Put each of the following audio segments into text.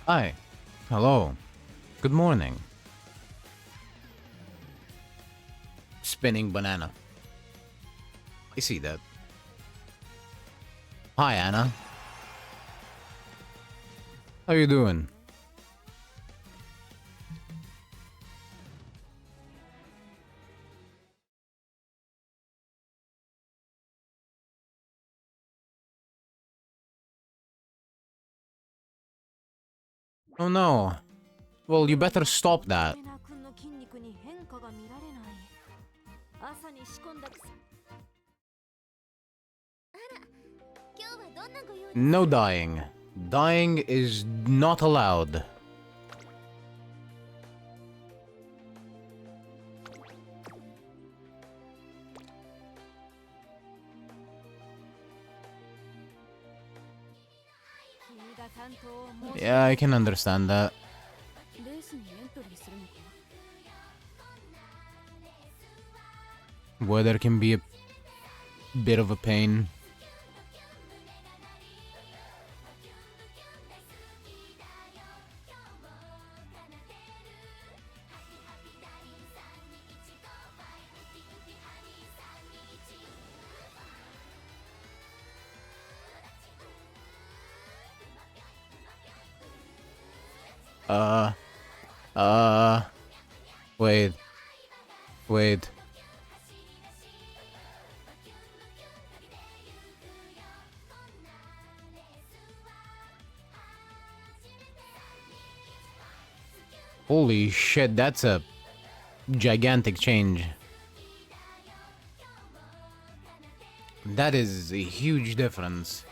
Hi. Hello. Good morning. Spinning banana. I see that. Hi, Anna. How you doing? Oh no. Well, you better stop that. No dying. Dying is not allowed. Yeah, I can understand that. Weather can be a bit of a pain. Uh, uh, wait, wait. Holy shit, that's a gigantic change. That is a huge difference.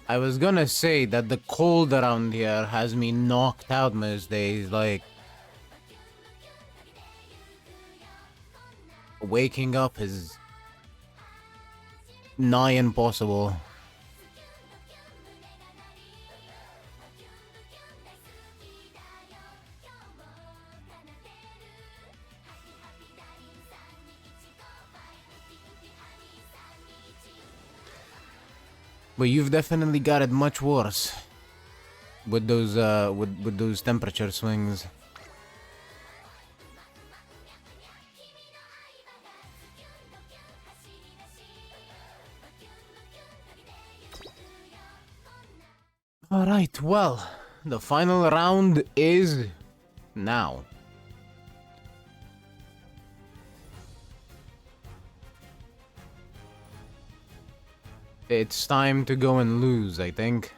I was gonna say that the cold around here has me knocked out most days, like... Waking up is... nigh impossible. But you've definitely got it much worse. With those temperature swings. Alright, well, the final round is now. It's time to go and lose, I think.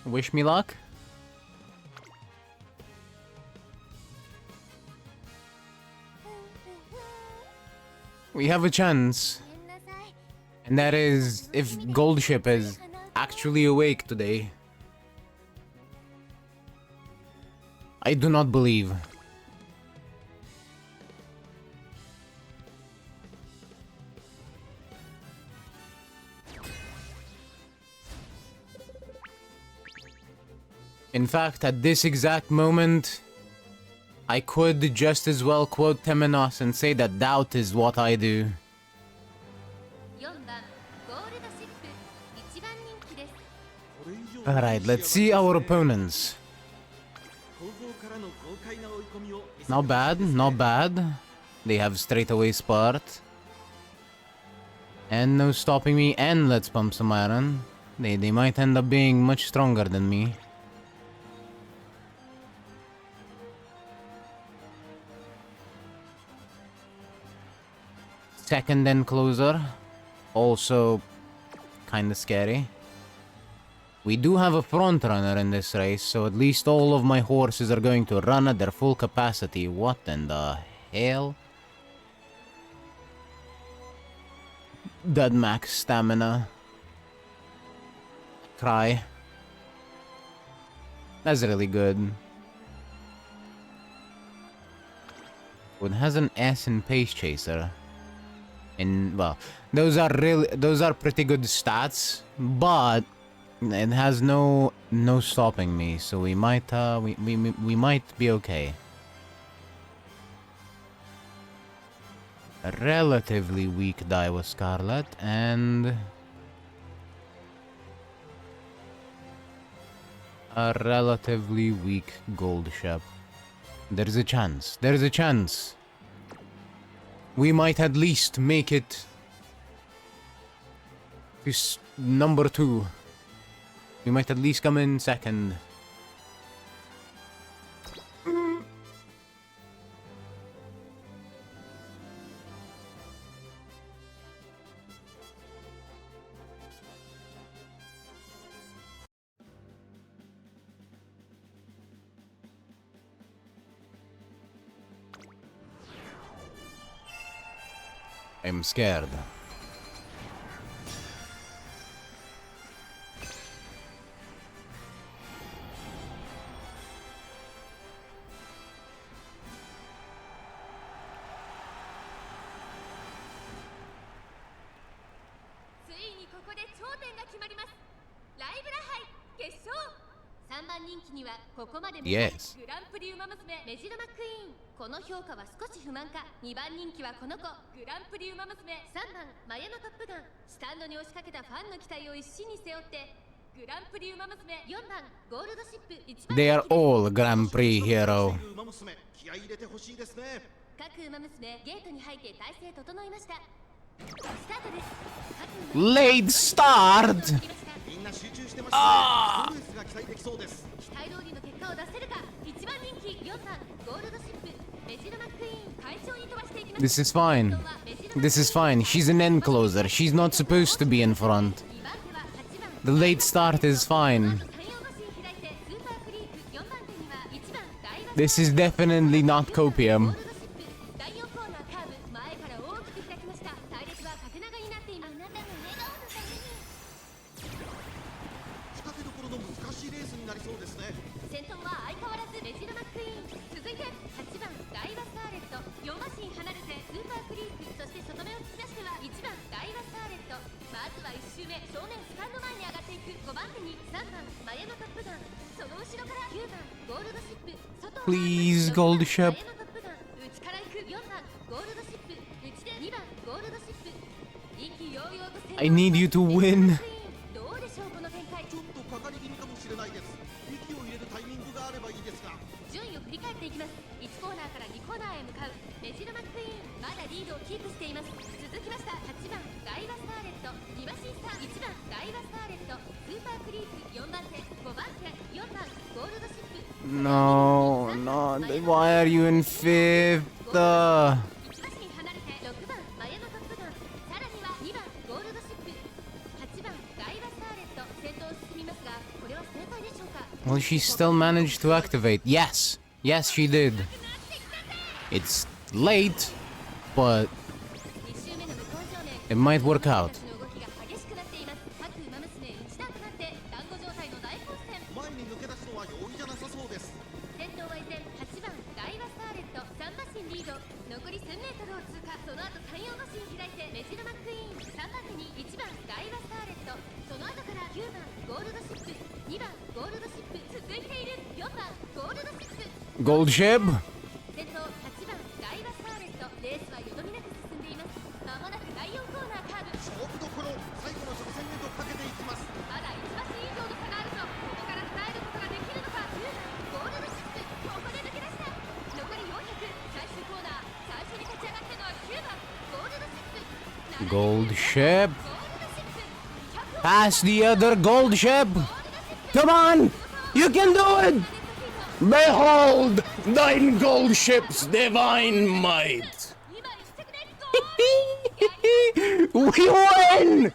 Wish me luck. We have a chance. And that is if Goldship is actually awake today. I do not believe. In fact, at this exact moment, I could just as well quote Temenos and say that doubt is what I do. Alright, let's see our opponents. Not bad, not bad. They have straightaway Spart. And no stopping me, and let's pump some iron. They might end up being much stronger than me. Second and closer. Also kinda scary. We do have a front runner in this race, so at least all of my horses are going to run at their full capacity. What in the hell? That max stamina. Cry. That's really good. It has an S in Pace Chaser. And, well, those are pretty good stats, but it has no stopping me, so we might be okay. A relatively weak die with Scarlet, and a relatively weak Gold Ship. There's a chance. There's a chance. We might at least make it to number 2. We might at least come in second. I'm scared. Yes. この評価は少し不満か。2番人気はこの子、グランプリウマ娘。3番マヤのトップガン、スタンドに押しかけたファンの期待を一身に背負ってグランプリウマ娘。4番ゴールドシップ。1番 They are all Grand Prix hero. 気合い入れてほしいですね。各ウマ娘ゲートに入って体勢整いました。スタートです。 Late start. みんな集中してましたね。スが期待できそうです。期待通りの結果を出せるか。1番人気4番ゴールドシップ。 This is fine. This is fine. She's an end closer. She's not supposed to be in front. The late start is fine. This is definitely not copium. Please, Gold Ship. I need you to win. No, no, why are you in 5th? Well, she still managed to activate. Yes, yes, she did. It's late, but it might work out. Gold Ship. Gold Ship. Pass the other Gold Ship. Come on, you can do it. Behold thine Gold Ship's divine might. We win!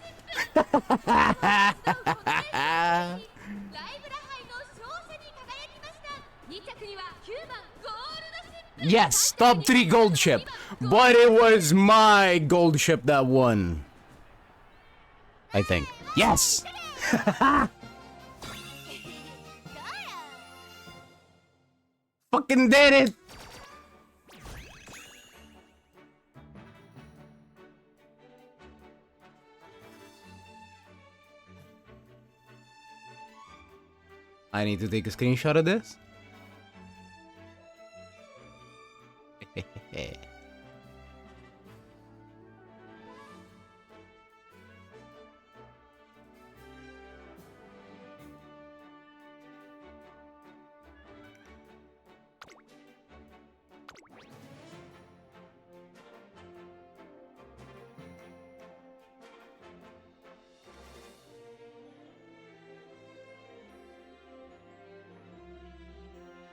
Yes, top 3 Gold Ship. But it was my Gold Ship that won. I think. Yes! Fucking did it! I need to take a screenshot of this.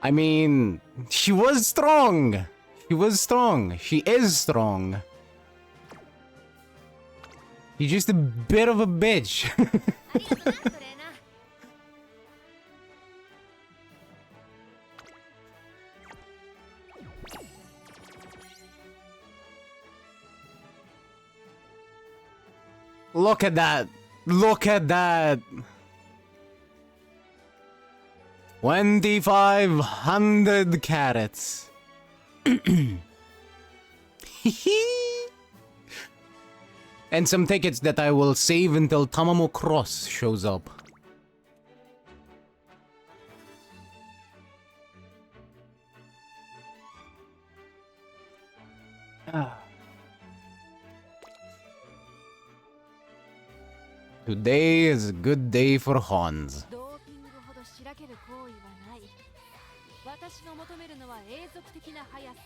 I mean, she was strong. She was strong. She is strong. She's just a bit of a bitch. Look at that. Look at that. 2,500 carrots. And some tickets that I will save until Tamamo Cross shows up. Today is a good day for Hans. しらける行為はない。私の求めるのは永続的な速さ。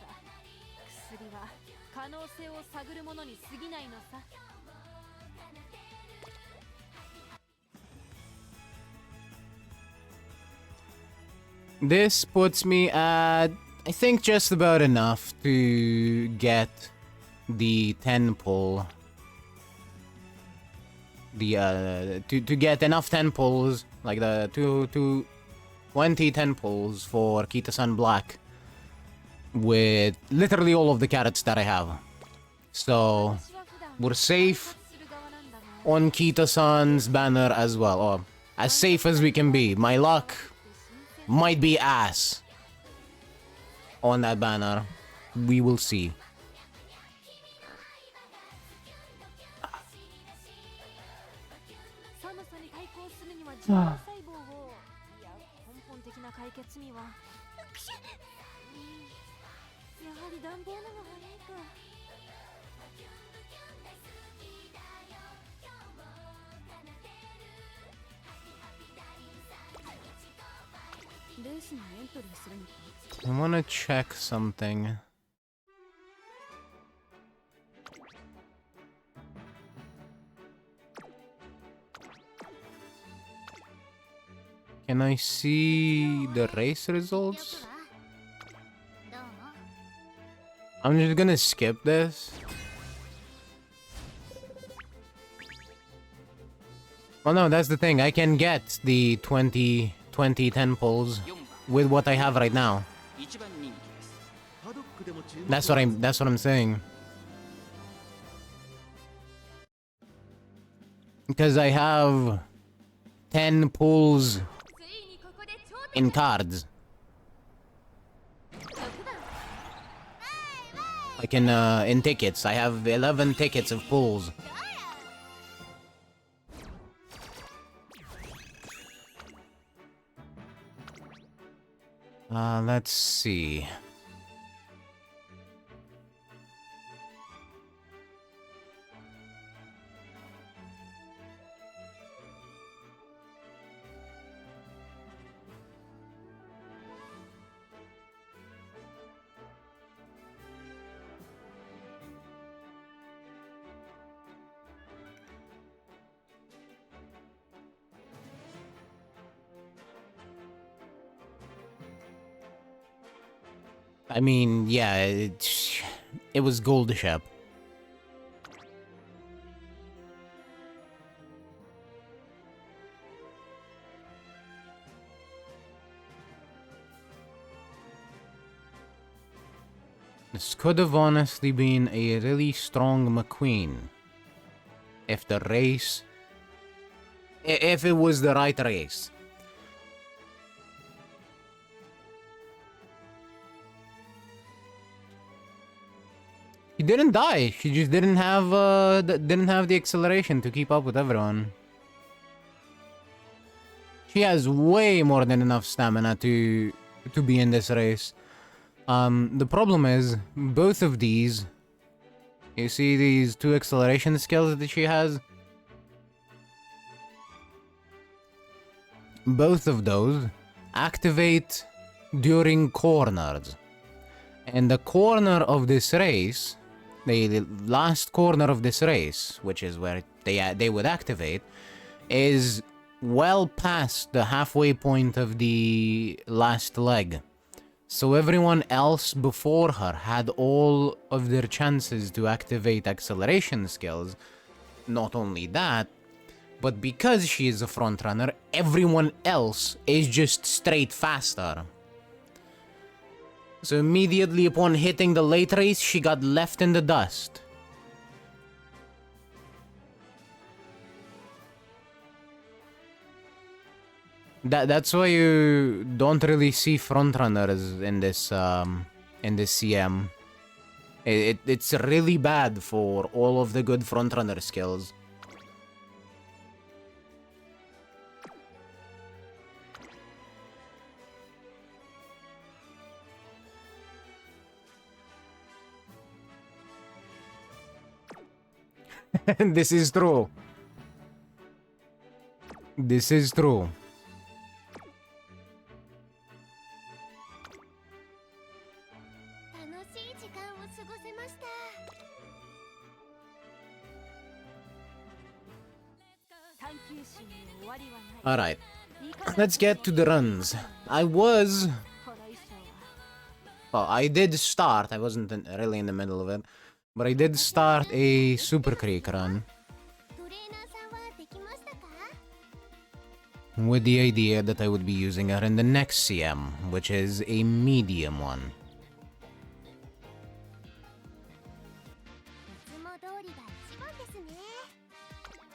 薬は可能性を探るものに過ぎないのさ。This puts me at, I think, just about enough to get the 10 pull. The to get enough 10 pulls, like the 20 10 pulls for Kita-san Black with literally all of the carrots that I have. So we're safe on Kita-san's banner as well, or as safe as we can be. My luck might be ass on that banner. We will see. I want to check something. Can I see the race results? I'm just gonna skip this. Oh no, that's the thing. I can get the 20 10 pulls with what I have right now. That's what I'm saying. Because I have 10 pulls in cards. Like in tickets. I have 11 tickets of pulls. Let's see. I mean, yeah, it was Gold Shep. This could have honestly been a really strong McQueen. If the race... If it was the right race. She didn't die. She just didn't have didn't have the acceleration to keep up with everyone. She has way more than enough stamina to be in this race. The problem is both of these. You see these two acceleration skills that she has? Both of those activate during corners. And the corner of this race, the last corner of this race, which is where they would activate, is well past the halfway point of the last leg. So everyone else before her had all of their chances to activate acceleration skills. Not only that, but because she is a frontrunner, everyone else is just straight faster. So immediately upon hitting the late race, she got left in the dust. That's why you don't really see frontrunners in this CM. It's really bad for all of the good frontrunner skills. This is true. This is true. Alright, let's get to the runs. Well, I did start, I wasn't really in the middle of it, but I did start a Super Creek run. With the idea that I would be using her in the next CM, which is a medium one.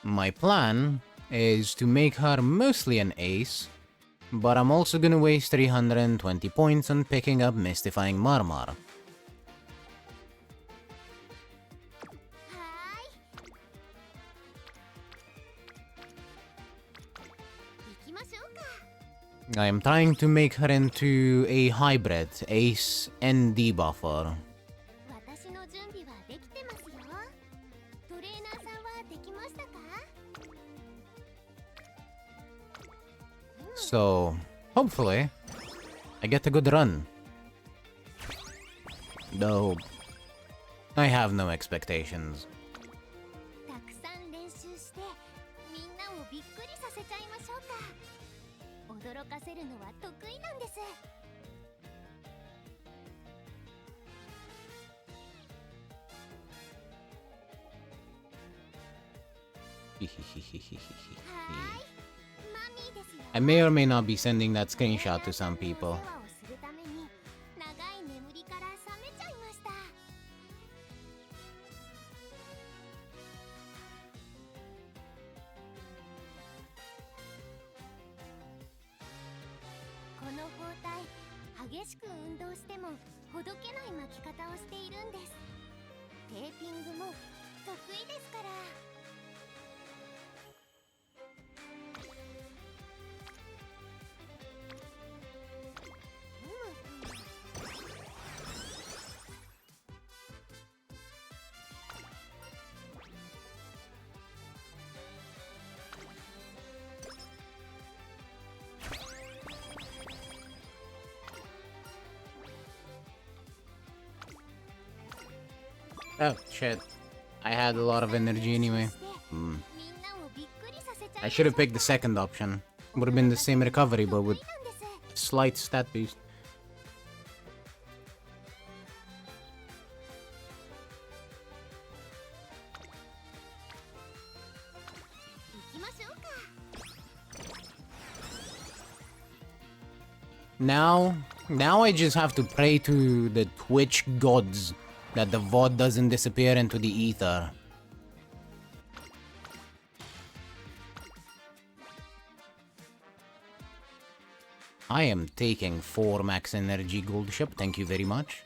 My plan is to make her mostly an ace, but I'm also gonna waste 320 points on picking up Mystifying Murmur. I am trying to make her into a hybrid, ace and debuffer. So, hopefully, I get a good run. Though, I have no expectations. I may or may not be sending that screenshot to some people. Oh, shit. I had a lot of energy anyway. I should have picked the second option. Would have been the same recovery, but with slight stat boost. Now I just have to pray to the Twitch gods that the VOD doesn't disappear into the ether. I am taking 4 max energy gold ship, thank you very much.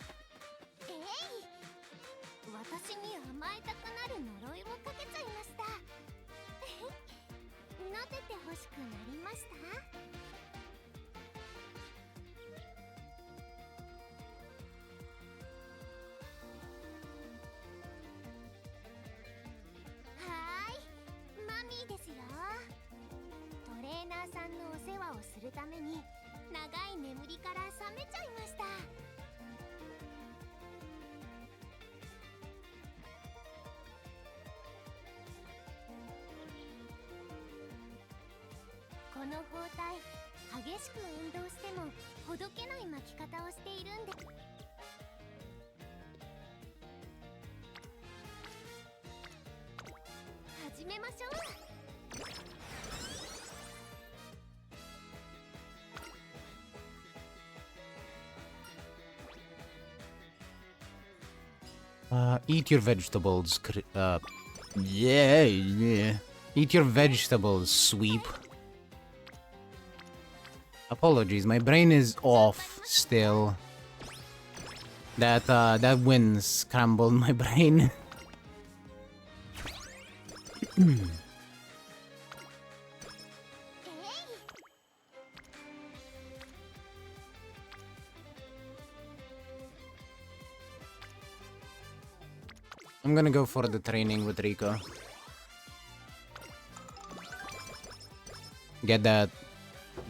私に甘えたくなる呪いをかけちゃいました。撫でてほしくなりました。はーい、マミーですよ。トレーナーさんのお世話をするために長い眠りから覚めちゃいました。この包帯、激しく運動してもほどけない巻き方をしているんで。始めましょう。Eat your vegetables. Yeah. Eat your vegetables, sweep. Apologies, my brain is off still. That wind scrambled my brain. I'm gonna go for the training with Rico. Get that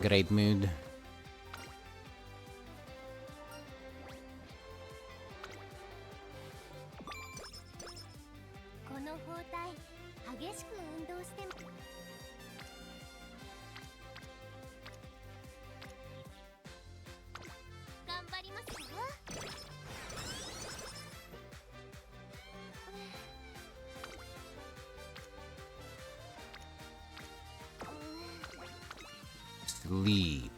great mood. Sleep.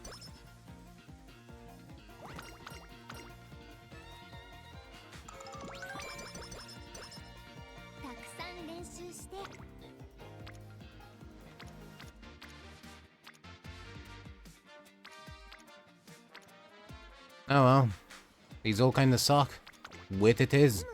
Oh well. These all kinda suck. Wit it is.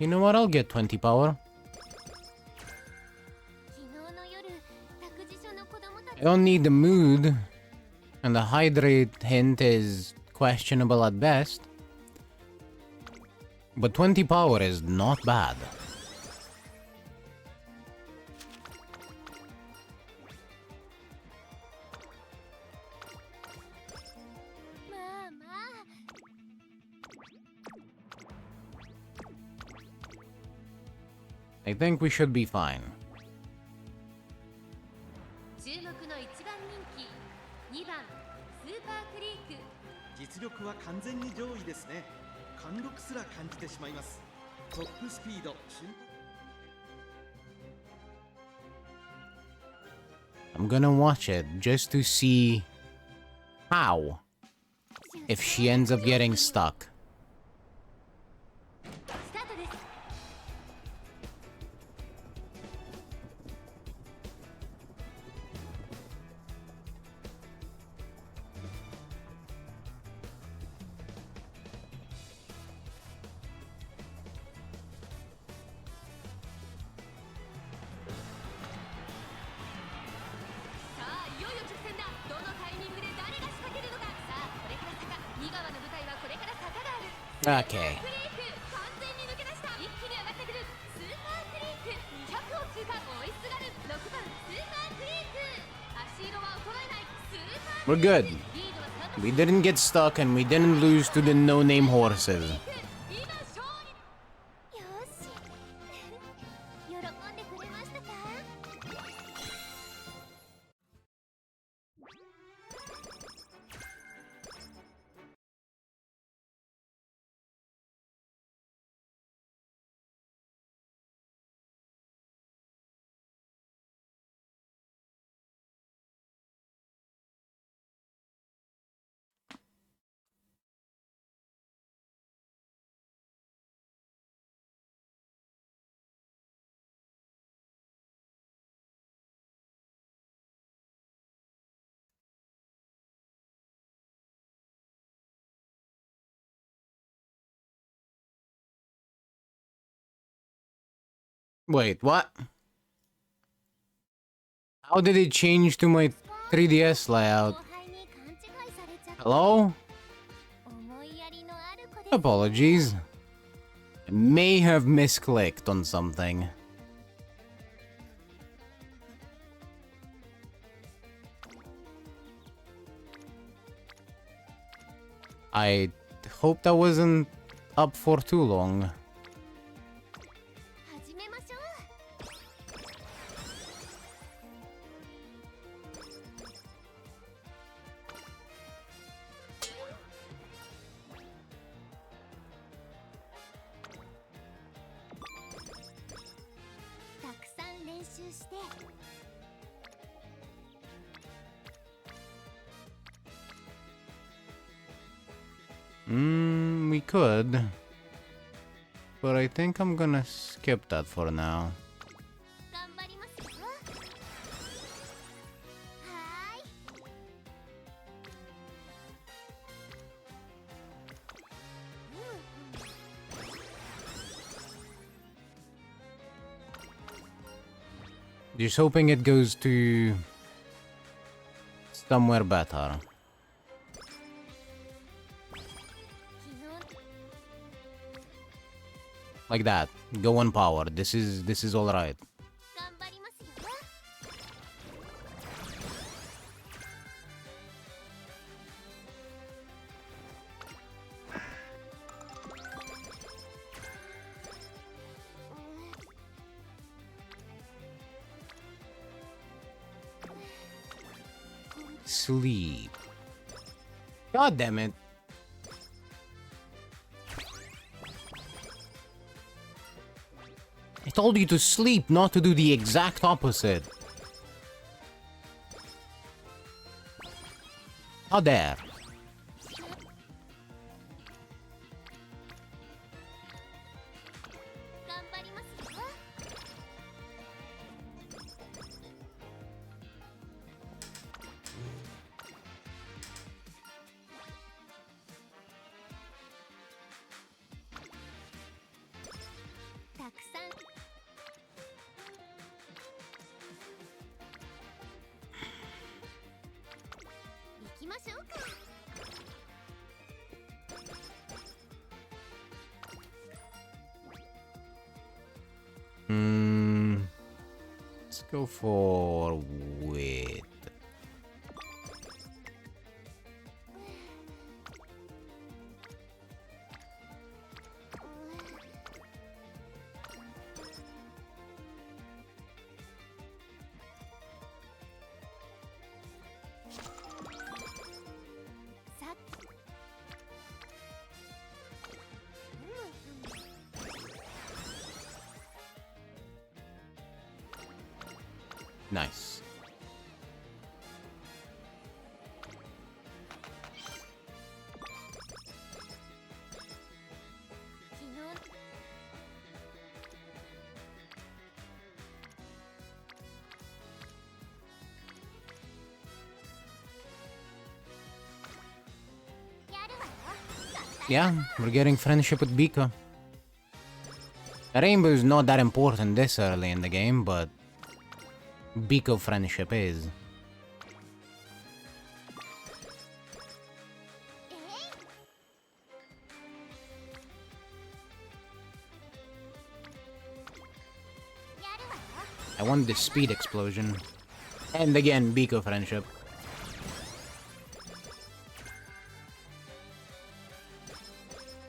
You know what? I'll get 20 power. I don't need the mood. And the hydrate hint is questionable at best. But 20 power is not bad. I think we should be fine. 実力は完全に上位ですね。貫禄すら感じてしまいます。トップスピード。I'm gonna watch it just to see how if she ends up getting stuck. Okay. We're good. We didn't get stuck and we didn't lose to the no-name horses. Wait, what? How did it change to my 3DS layout? Hello? Apologies. I may have misclicked on something. I hope that wasn't up for too long. We could. But I think I'm gonna skip that for now. Just hoping it goes to somewhere better. Like that. Go on power. This is all right. Sleep. God damn it. I told you to sleep, not to do the exact opposite. How dare. Let's go for wit. Nice. Yeah, we're getting friendship with Bika. The rainbow is not that important this early in the game, but Biko friendship is. I want the speed explosion. And again, Biko friendship.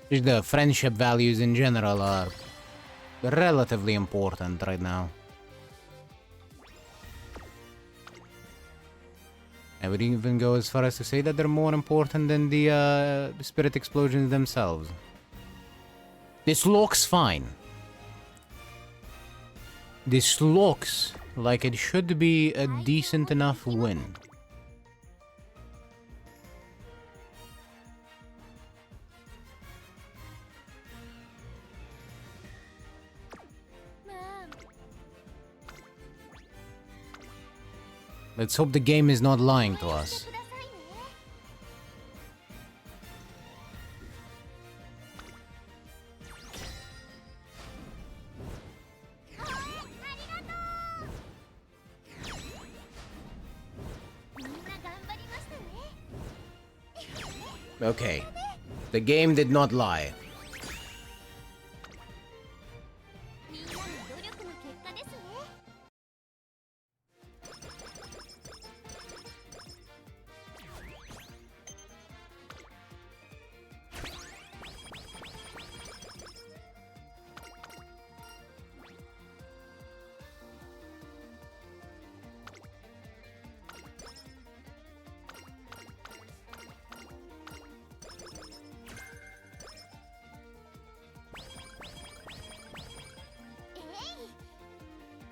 Just the friendship values in general are relatively important right now. I would even go as far as to say that they're more important than the spirit explosions themselves. This looks fine. This looks like it should be a decent enough win. Let's hope the game is not lying to us. Okay. The game did not lie. みんなの努力の結果ですね。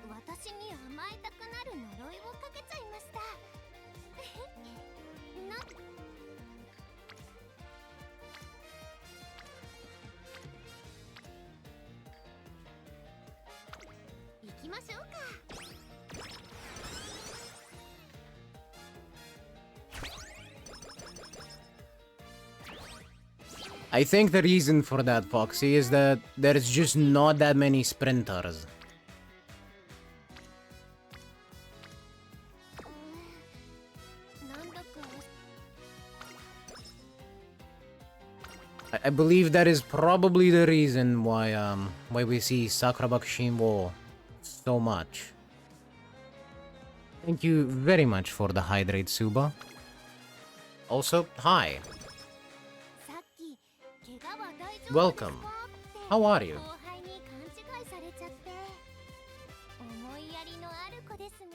私に甘えたくなる呪いをかけちゃいました。行きましょうか。I think the reason for that, Foxy, is that there's just not that many sprinters. なんだか I believe that is probably the reason why we see Sakura Bakushinbo so much. Thank you very much for the hydrate, Suba. Also, hi. さっき怪我は大丈夫ですか Welcome. って How are you? 後輩に勘違いされちゃって思いやりのある子ですね。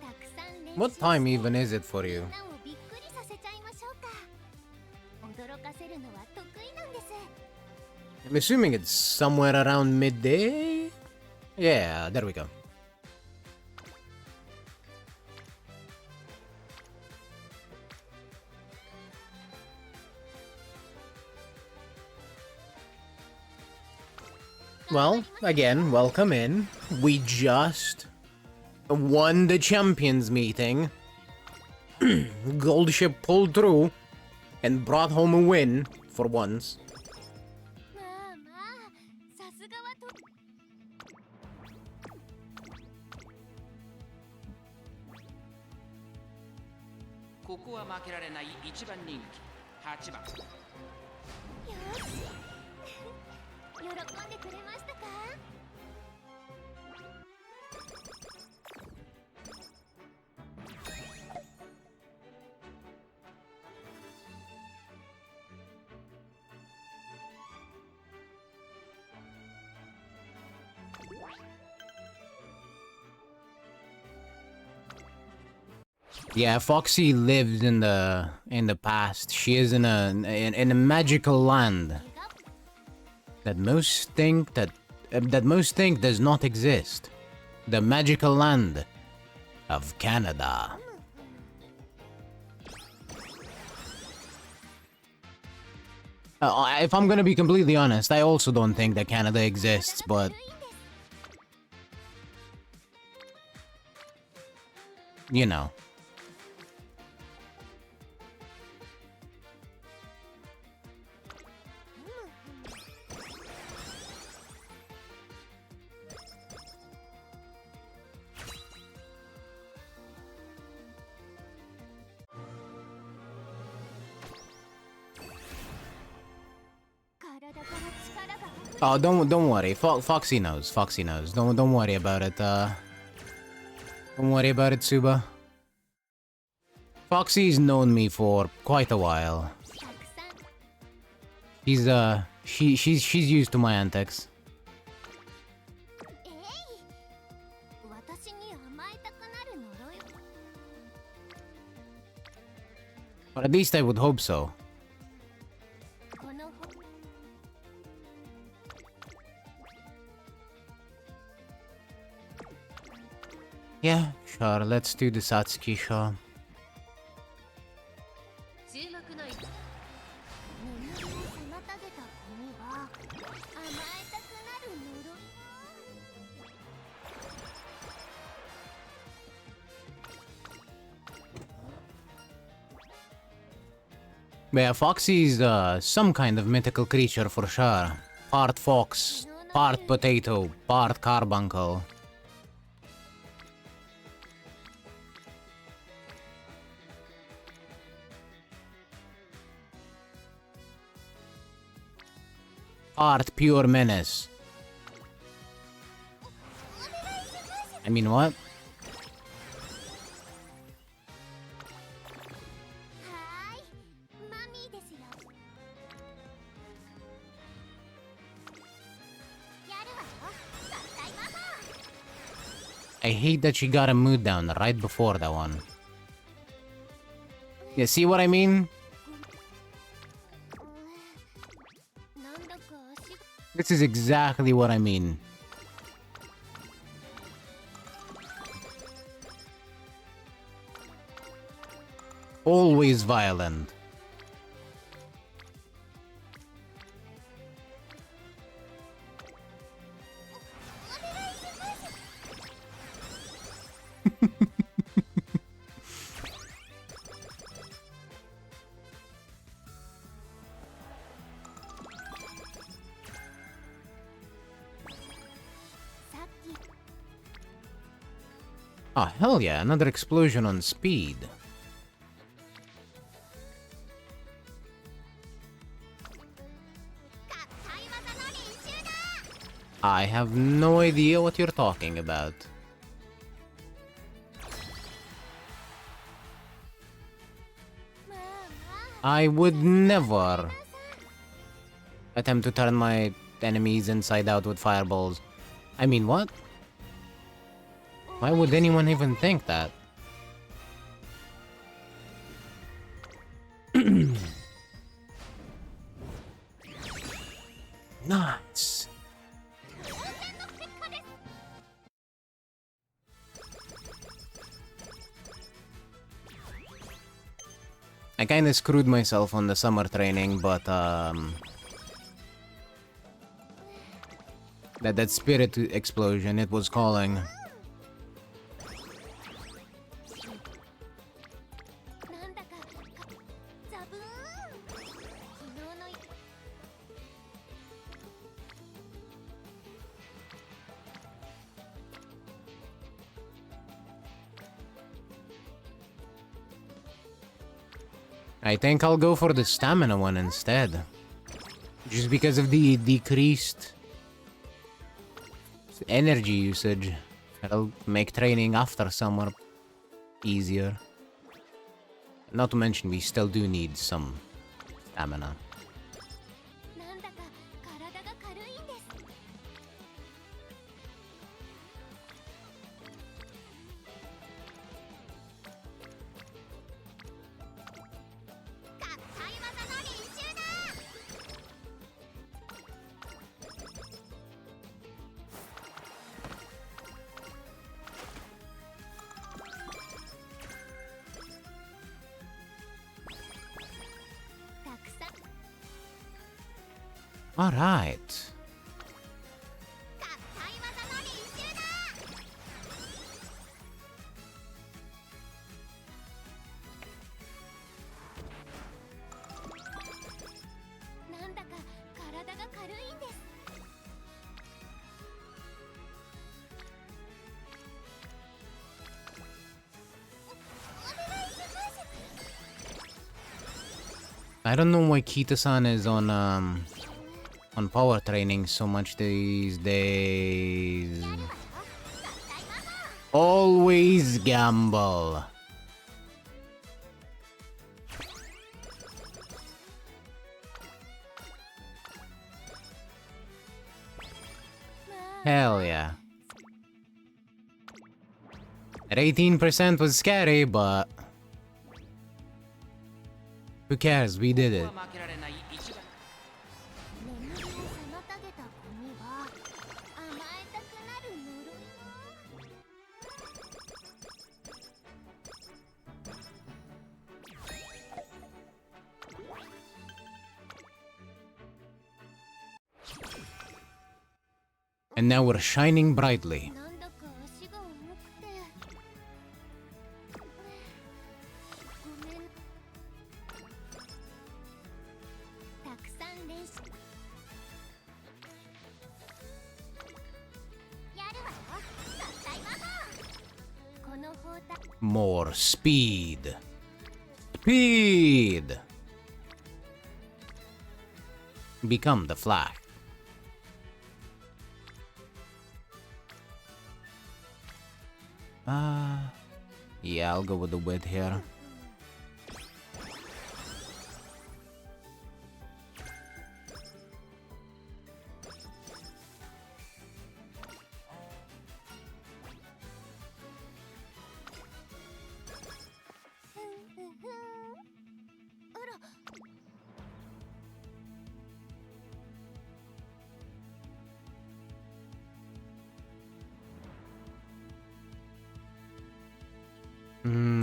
たくさん練習 What して time even is it for み you? んなをびっくりさせちゃいましょうか。驚かせるのは得意なんです。 I'm assuming it's somewhere around midday? Yeah, there we go. Well, again, welcome in. We just won the champions meeting. Gold ship pulled through and brought home a win for once. まあまあ、さすがはと。ここは負けられない一番人気8番。よし喜んでくれましたか。 Yeah, Foxy lives in the past. She is in a magical land that most think does not exist. The magical land of Canada. If I'm gonna be completely honest, I also don't think that Canada exists, but you know. Oh, don't worry. Foxy knows. Foxy knows. Don't worry about it. Don't worry about it, Suba. Foxy's known me for quite a while. She's used to my antics. Or at least I would hope so. Yeah, sure, let's do the Satsuki show. 注目の眠りを妨げた子には甘えたくなる呪いが。 Yeah, Foxy's some kind of mythical creature for sure. Part fox, Part potato, part carbuncle. Part pure menace. I mean, what? はーいマミーですよやるわよ合体魔法 I hate that she got a mood down right before that one. You see what I mean? なんだか足が This is exactly what I mean. Always violent. Oh, hell yeah, another explosion on speed. I have no idea what you're talking about. I would never attempt to turn my enemies inside out with fireballs. I mean, what? Why would anyone even think that? Nice. I kinda screwed myself on the summer training, but that spirit explosion, it was calling. なんだかザブーン昨日の I think I'll go for the stamina one instead. Just because of the decreased energy usage. It'll make training after summer easier. Not to mention we still do need some stamina. なんだか体が軽いんです Alright. I don't know why Kita-san is on power training so much these days. Always gamble. Hell yeah. At 18% was scary, but who cares? We did it. 負けられない一番眠りを妨げた子には甘えたくなる呪いを And now we're shining brightly. なんだか足が重くてごめんたくさん練習 More speed. Speed! Become the Flash. Yeah, I'll go with the wit here.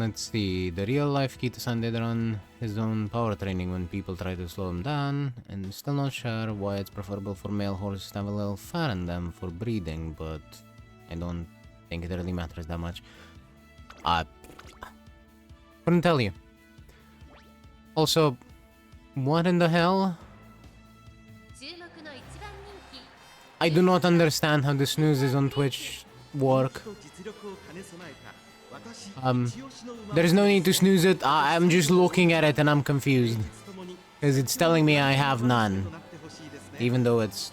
Let's see. The real life Kita-san did run his own power training when people try to slow him down, and still not sure why it's preferable for male horses to have a little fat in them for breeding, but I don't think it really matters that much. I couldn't tell you. Also, what in the hell? I do not understand how the snoozes on Twitch work. There's no need to snooze it. I'm just looking at it and I'm confused. Because it's telling me I have none. Even though it's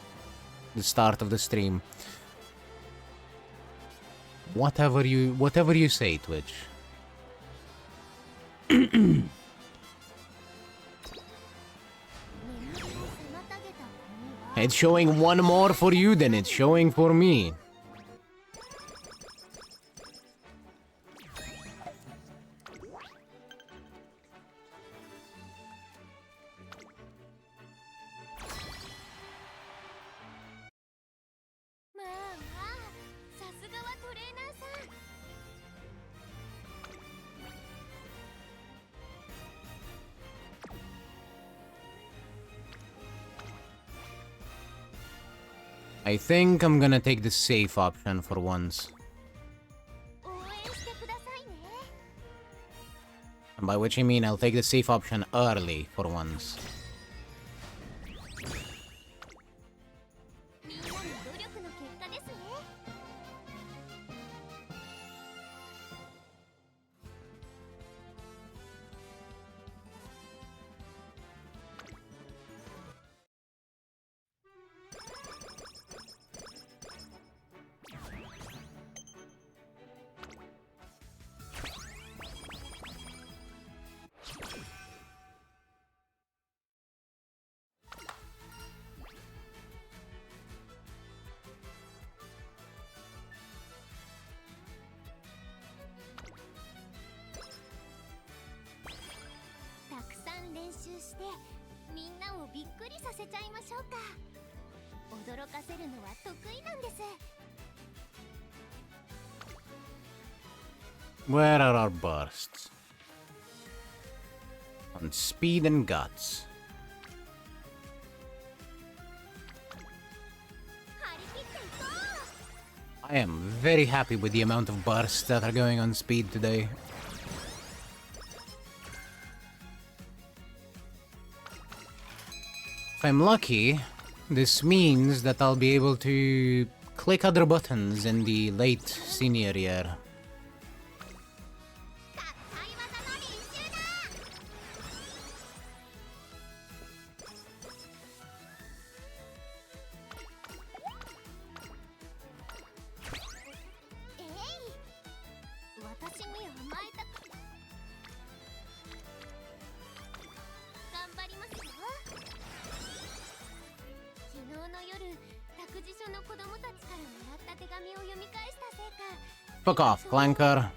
the start of the stream. Whatever you say, Twitch. It's showing one more for you than it's showing for me. I think I'm gonna take the safe option for once. And by which I mean I'll take the safe option early for once. Where are our bursts? On speed and guts. I am very happy with the amount of bursts that are going on speed today. If I'm lucky, this means that I'll be able to click other buttons in the late senior year. Fuck off, Clanker.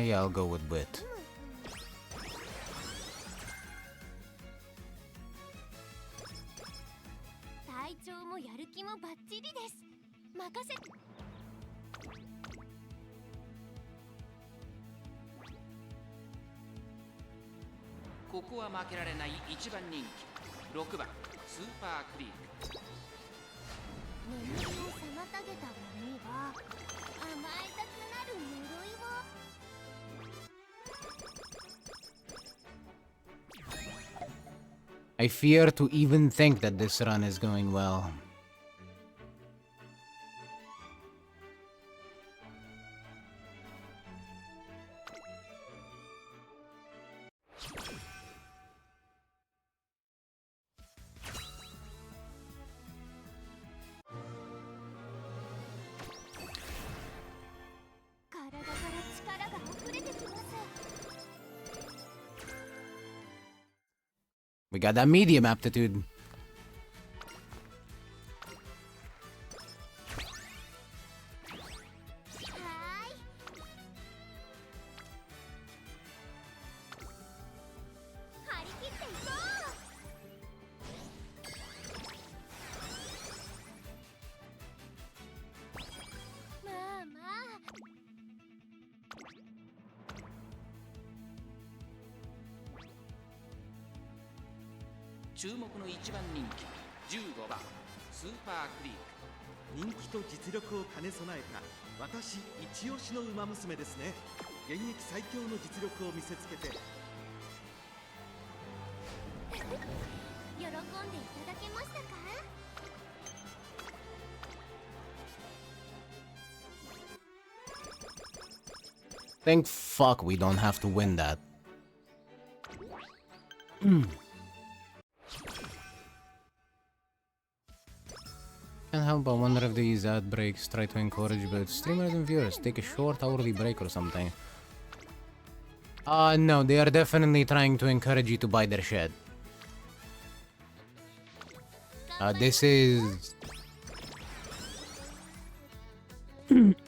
Yeah, I'll go with wit. ここは負けられない一番人気6番スーパークリーク。眠りを妨げたゴミは甘えたくなる呪いを。 I fear to even think that this run is going well. We got that medium aptitude.注目の一番人気15番スーパークリーク。人気と実力を兼ね備えた私一押しの馬娘ですね。現役最強の実力を見せつけて喜んでいただけましたか？ Thank fuck we don't have to win that. Can't help but wonder if these ad breaks try to encourage both streamers and viewers. Take a short hourly break or something. No, they are definitely trying to encourage you to buy their shit. This is...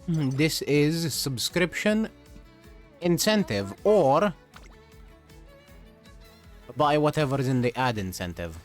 this is subscription incentive or buy whatever is in the ad incentive.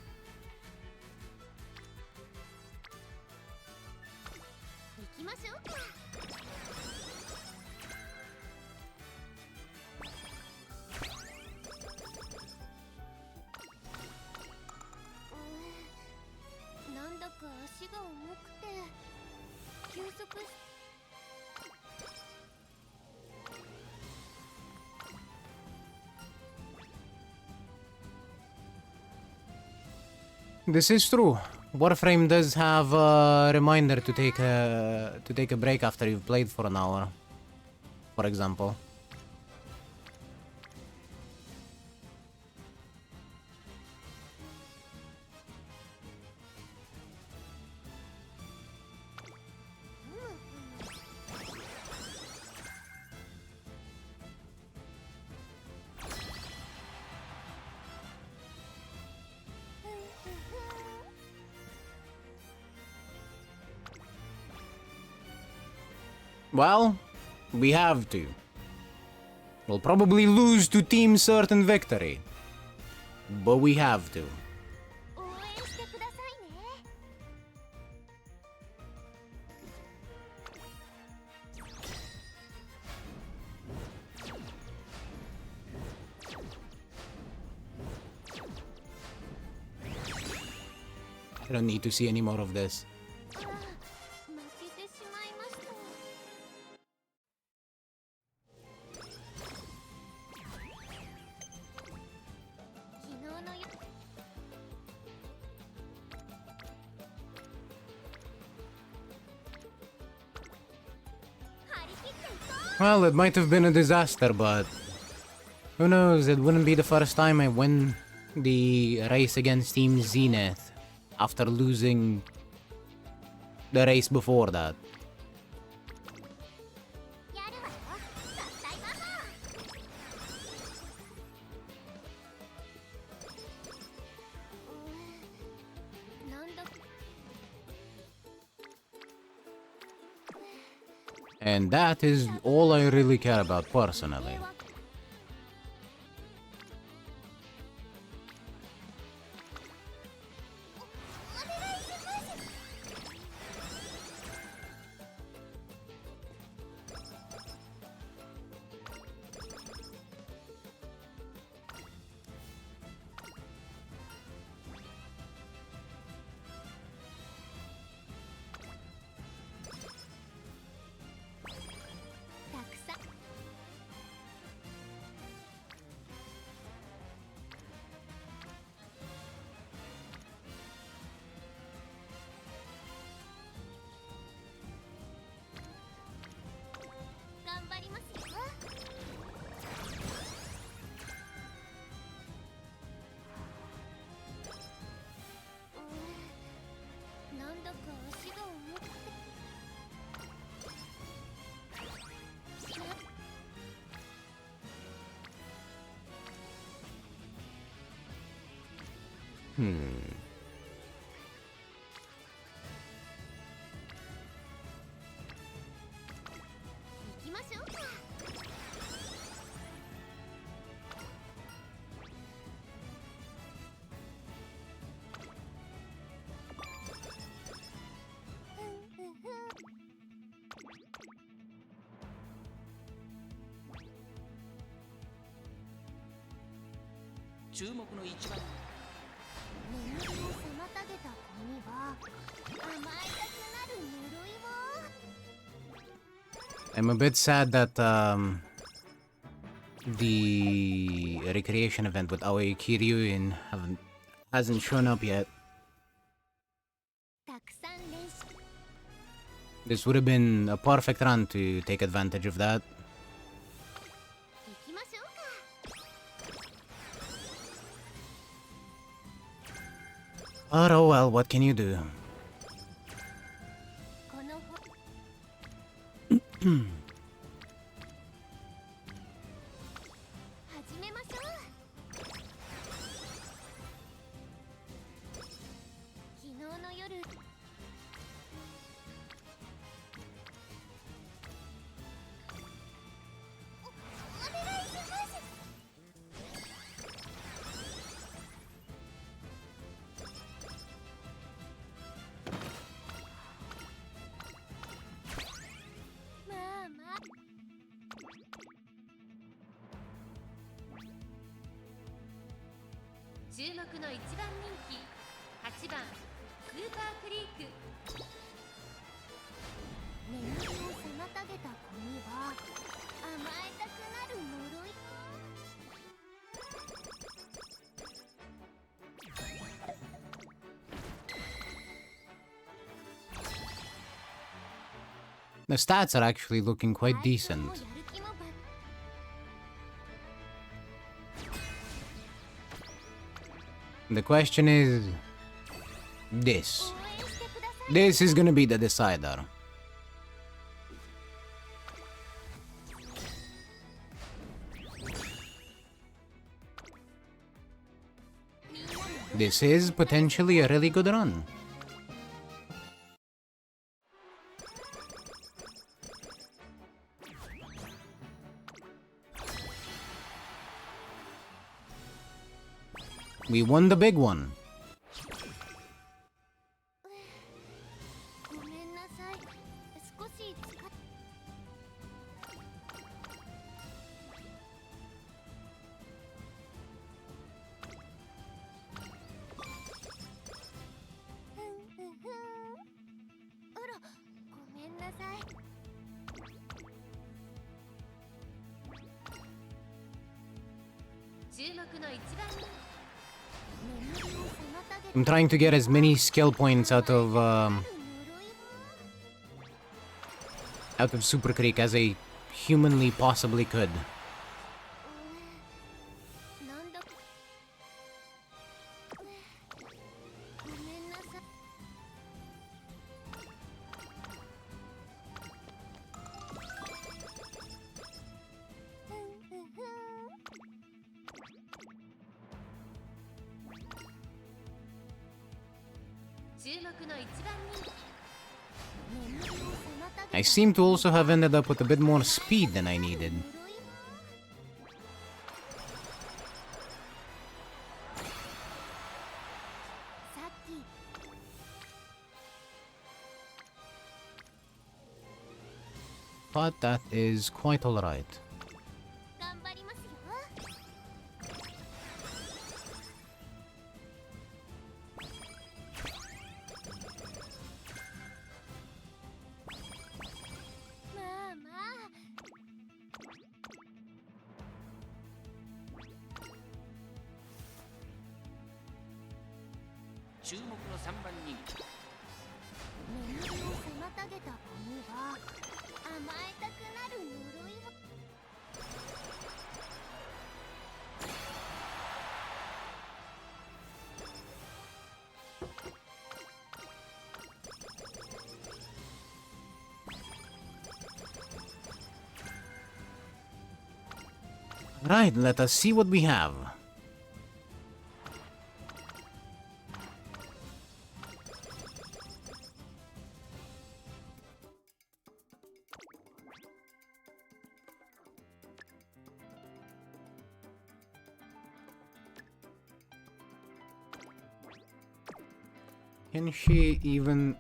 This is true. Warframe does have a reminder to take a break after you've played for an hour, for example. Well, we have to. We'll probably lose to Team Certain Victory, but we have to. I don't need to see any more of this. Well, it might have been a disaster, but who knows, it wouldn't be the first time I win the race against Team Zenith after losing the race before that. And that is all I really care about personally. 行きましょうか。注目の一番眠りを妨げた子には甘えたくなる呪いを。 I'm a bit sad that the recreation event with Aoi Kiryuin hasn't shown up yet. たくさん練習。 This would have been a perfect run to take advantage of that. 行きましょうか。 But oh well, what can you do? このほ始めましょう。昨日の夜。お願いします。まあまあ。注目の一番人気8番スーパークリーク。眠りを妨げた子には甘えたくなる呪い。 The stats are actually looking quite decent. The question is this. This is gonna be the decider. This is potentially a really good run. We won the big one. ごめんなさい。少し疲れ。あら、ごめんなさい。注目の一番人。 I'm trying to get as many skill points out of Super Creek as I humanly possibly could. なんだ。ごめんなさい。注目の一番人。 I seem to also have ended up with a bit more speed than I needed. But that is quite alright. 頑張りますよ。まあまあ。注目の3番人気眠りを妨げた子には甘えたくなる呪いを。 Right, let us see what we have. Can she even...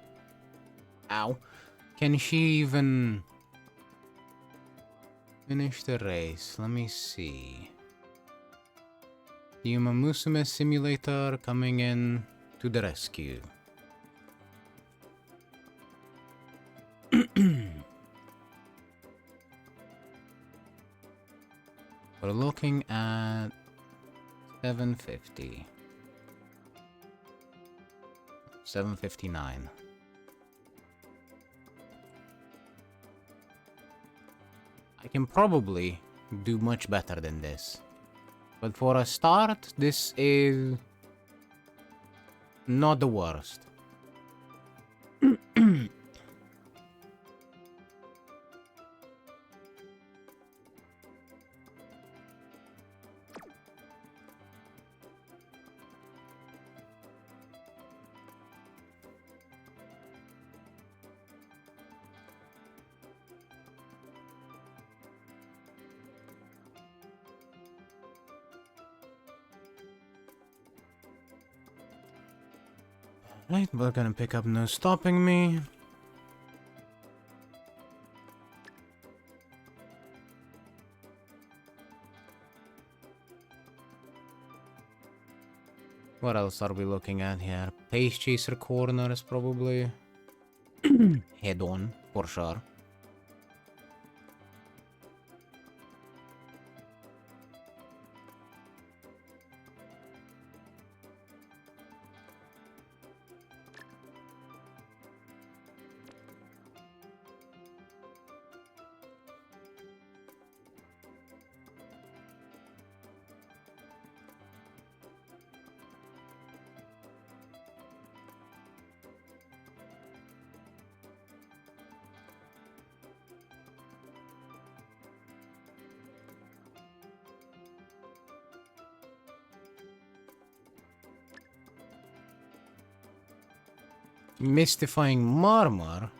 Ow. Can she even... finish the race? Let me see. Yuma Musume Simulator coming in to the rescue. We're looking at 750. 759. I can probably do much better than this. But for a start, this is not the worst. Right, we're gonna pick up No Stopping Me. What else are we looking at here? Pace Chaser Corners, probably. Head on, for sure. Mystifying Marmar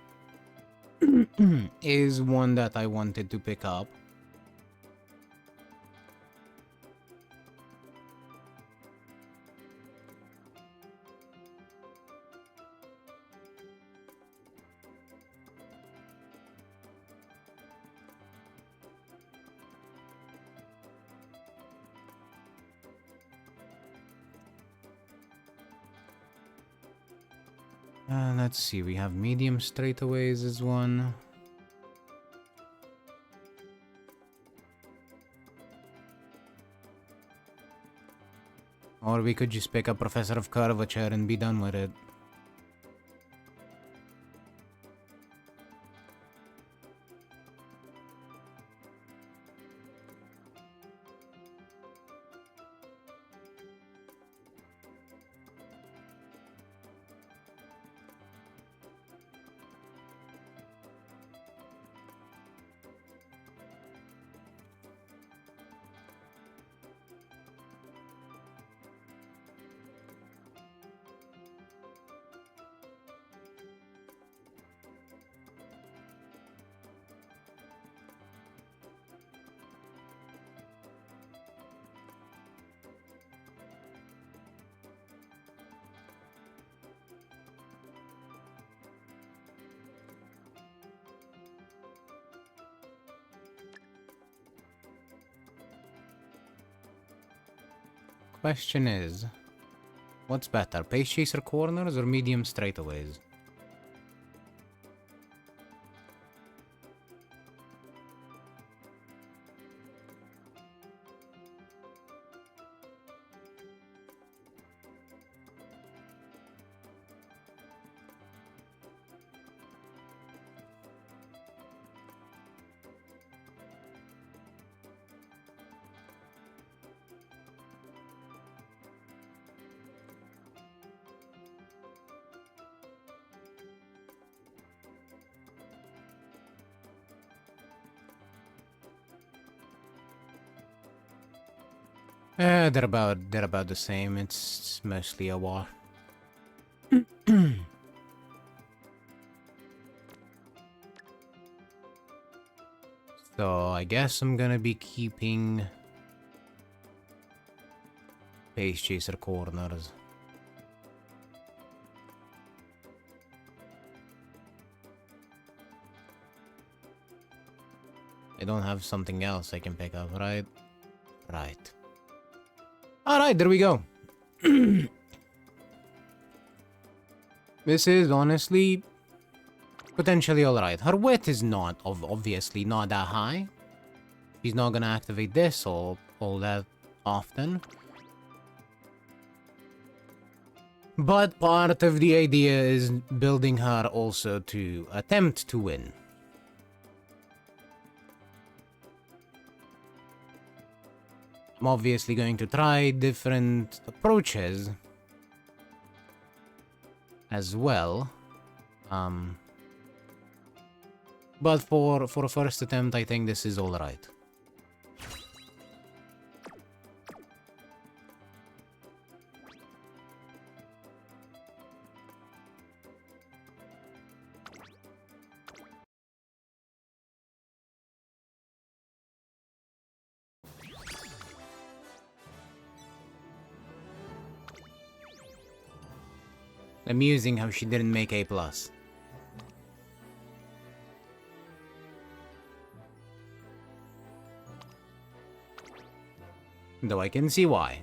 is one that I wanted to pick up. Let's see, we have medium straightaways as one. Or we could just pick up Professor of Curvature and be done with it. Question is, what's better, Pace Chaser Corners or medium straightaways? They're about the same. It's mostly a war. So I guess I'm gonna be keeping Pace Chaser Corners. I don't have something else I can pick up, right? Right. Alright, there we go. This is honestly potentially alright. Her wit is not, obviously, not that high. She's not gonna activate this all that often. But part of the idea is building her also to attempt to win. I'm obviously going to try different approaches as well. But for a first attempt, I think this is alright. Amusing how she didn't make A+. Though I can see why.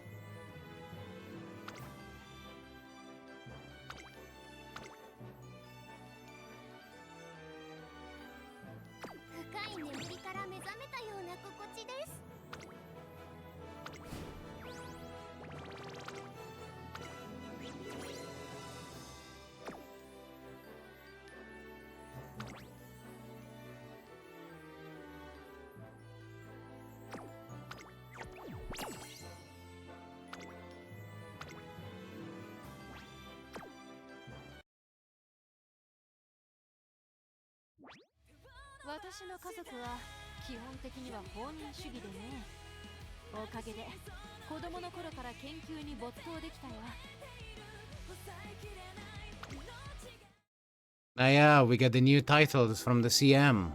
Ah yeah, we got the new titles from the CM.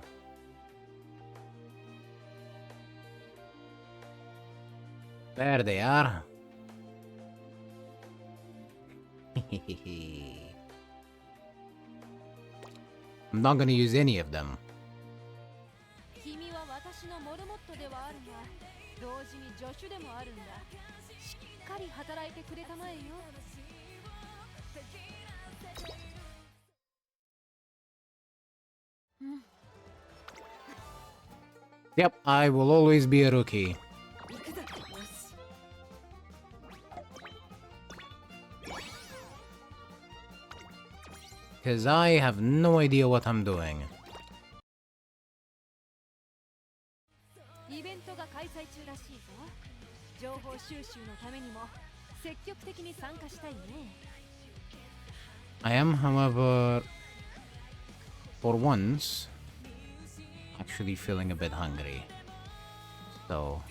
There they are. I'm not gonna use any of them. Yep, I will always be a rookie. Because I have no idea what I'm doing. I am, however, for once, actually feeling a bit hungry. So,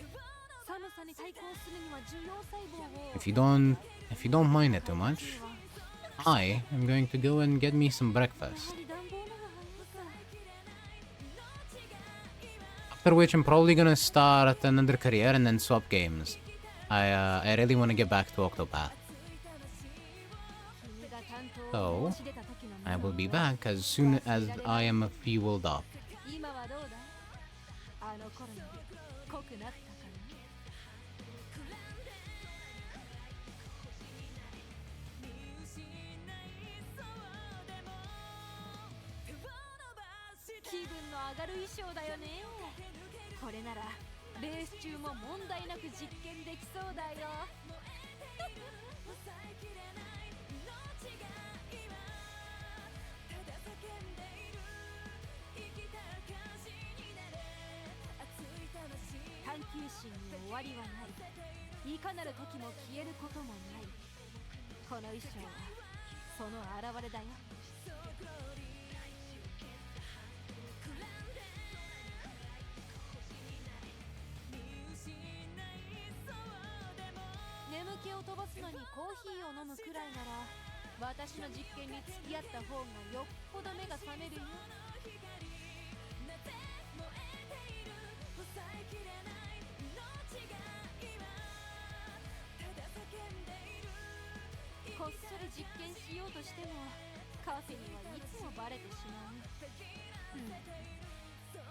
if you don't mind it too much, I am going to go and get me some breakfast. After which I'm probably gonna start another career and then swap games. I really want to get back to Octopath. So, I will be back as soon as I am fueled up.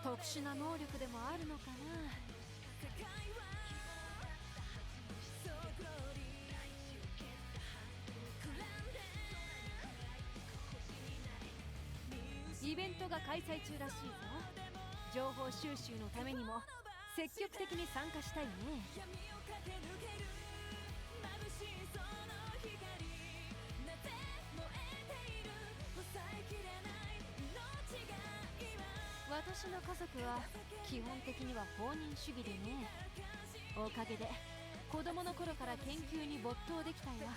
特殊な能力でもあるのかな。イベントが開催中らしいぞ。情報収集のためにも積極的に参加したいね。私の家族は基本的には放任主義でね。おかげで子供の頃から研究に没頭できたよ。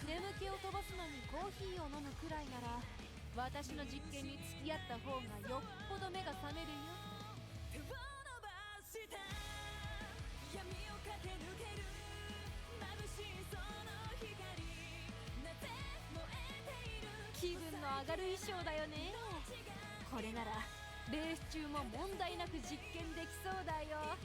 眠気を飛ばすのにコーヒーを飲むくらいなら私の実験に付き合った方がよっぽど目が覚めるよ。気分の上がる衣装だよね。これならレース中も問題なく実験できそうだよ。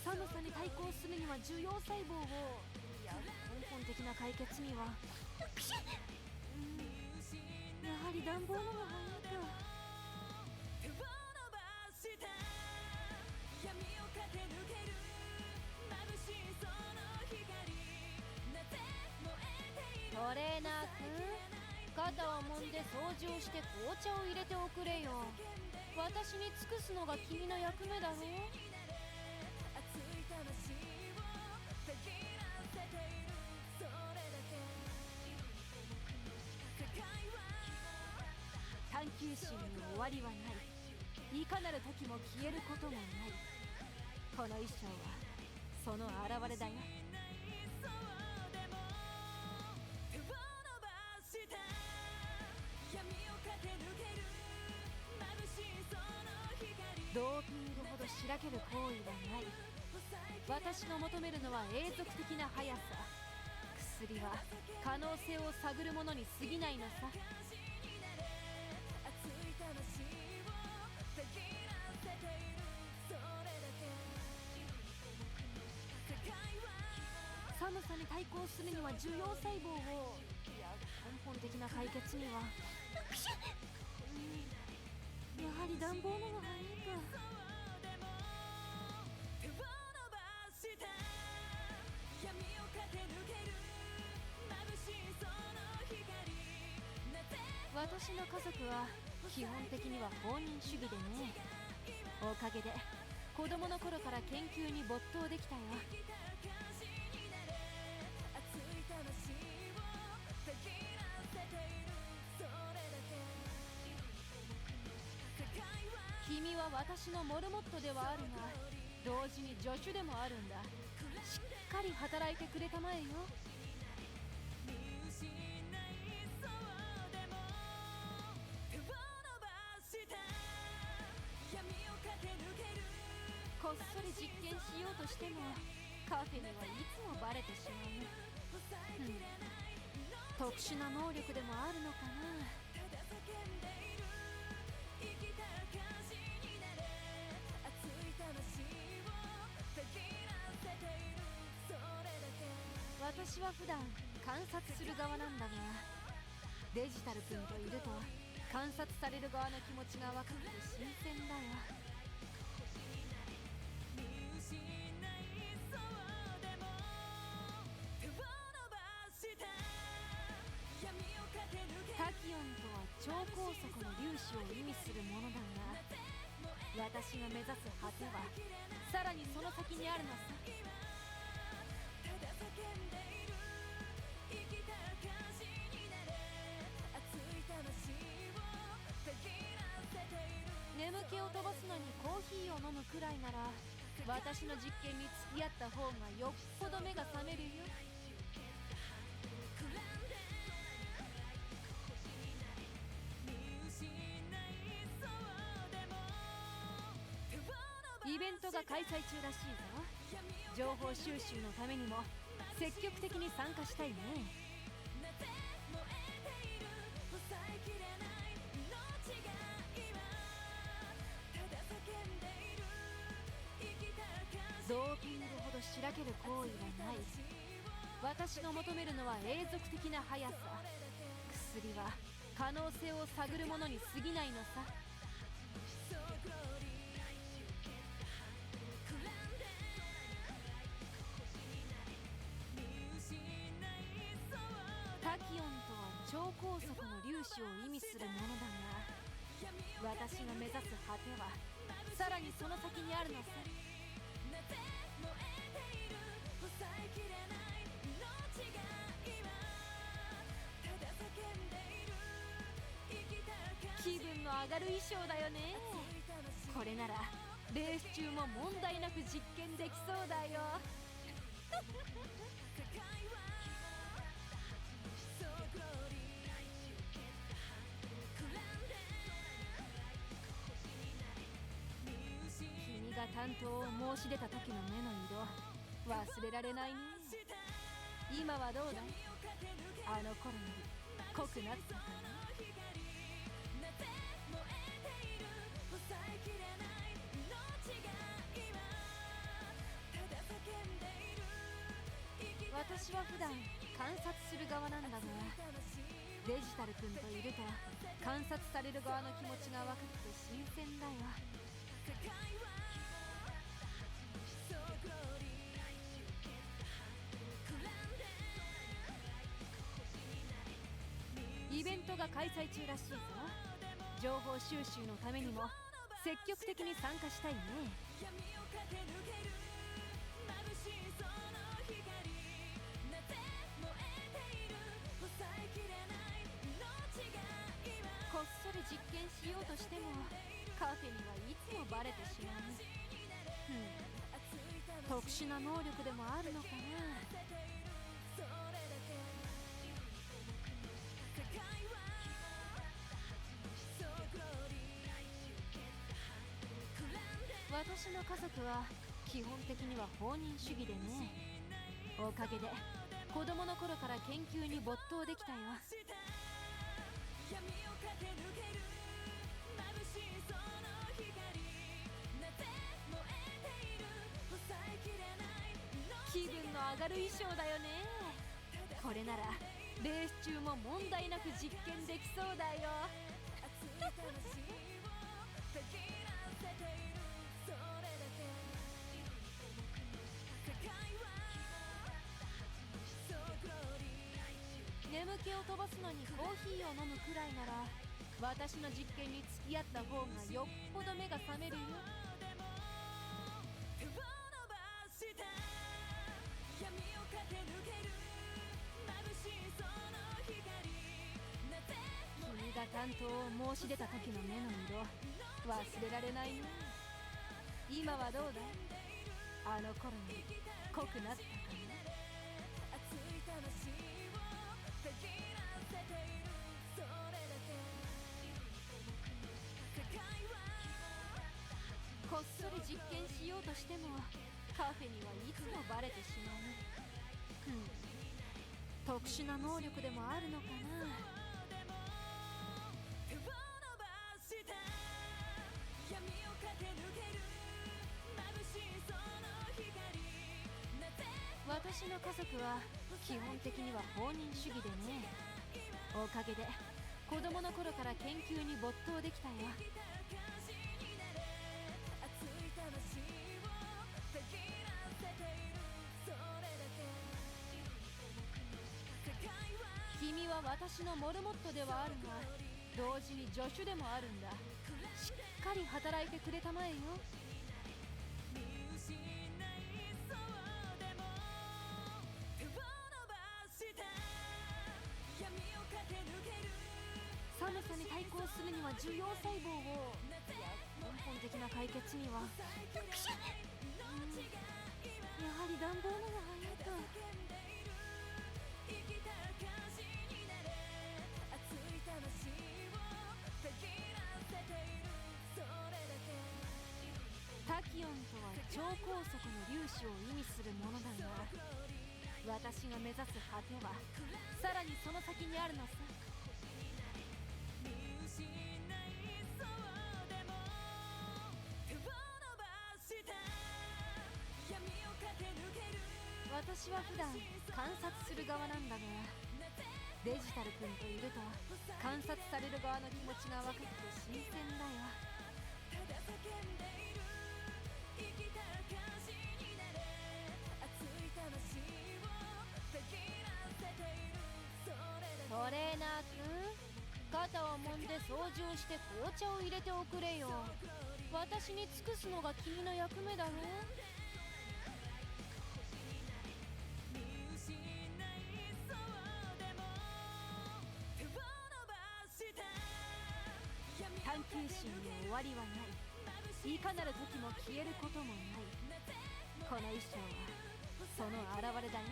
寒さに対抗するには受容細胞を、いや根本的な解決にはやはり暖房の方が早いか。トレーナーくん、肩を揉んで掃除をして紅茶を入れておくれよ。私に尽くすのが君の役目だろ。探求心に終わりはない。いかなる時も消えることもない。この衣装はその表れだよ。ドーピングほどしらける行為はない。私の求めるのは永続的な速さ。薬は可能性を探るものに過ぎないのさ。寒さに対抗するには受容細胞を、いや根本的な解決にはやはり暖房の方が早いか。私の家族は基本的には放任主義でね。おかげで子供の頃から研究に没頭できたよ。君は私のモルモットではあるが同時に助手でもあるんだ。しっかり働いてくれたまえよ。こっそり実験しようとしてもカフェにはいつもバレてしまう。特殊な能力でもあるのかな。私は普段観察する側なんだが、デジタル君といると観察される側の気持ちが分かって新鮮だよ。タキオンとは超高速の粒子を意味するものだが、私が目指す果てはさらにその先にあるのさ。眠気を飛ばすのにコーヒーを飲むくらいなら私の実験に付き合った方がよっぽど目が覚めるよ。イベントが開催中らしいぞ。情報収集のためにも積極的に参加したいね。どしらける行為はない。私の求めるのは永続的な速さ。薬は可能性を探るものに過ぎないのさ。タキオンとは超高速の粒子を意味するものだが、私が目指す果てはさらにその先にあるのさ。気分の上がる衣装だよね。これならレース中も問題なく実験できそうだよ。君が担当を申し出た時の目の色、忘れられないね。今はどうだい？あの頃より濃くなったかな？私は普段観察する側なんだが、デジタル君といると観察される側の気持ちが分かって新鮮だよ。イベントが開催中らしいぞ。情報収集のためにも積極的に参加したいね。こっそり実験しようとしてもカフェにはいつもバレてしまう。特殊な能力でもあるのかな。私の家族は基本的には放任主義でね。おかげで子供の頃から研究に没頭できたよ。気分の上がる衣装だよね。これならレース中も問題なく実験できそうだよ。眠気を飛ばすのにコーヒーを飲むくらいなら私の実験に付き合った方がよっぽど目が覚めるよ。君が担当を申し出た時の目の色、忘れられないね。今はどうだい？あの頃より濃くなったかな。こっそり実験しようとしてもカフェにはいつもバレてしまう。特殊な能力でもあるのかな。私の家族は基本的には放任主義でね。おかげで子供の頃から研究に没頭できたよ。君は私のモルモットではあるが同時に助手でもあるんだ。しっかり働いてくれたまえよ。寒さに対抗するには受容細胞を、いや根本的な解決にはやはり暖房のが早いと。タキオンとは超高速の粒子を意味するものだが、私が目指す果てはさらにその先にあるのさ。闇を駆け抜ける私は普段観察する側なんだが、デジタル君といると観察される側の気持ちが分かって新鮮だよ。トレーナー君、肩を揉んで掃除をして紅茶を入れておくれよ。私に尽くすのが君の役目だろ。探求心に終わりはない。いかなる時も消えることもない。この衣装はその表れだよ。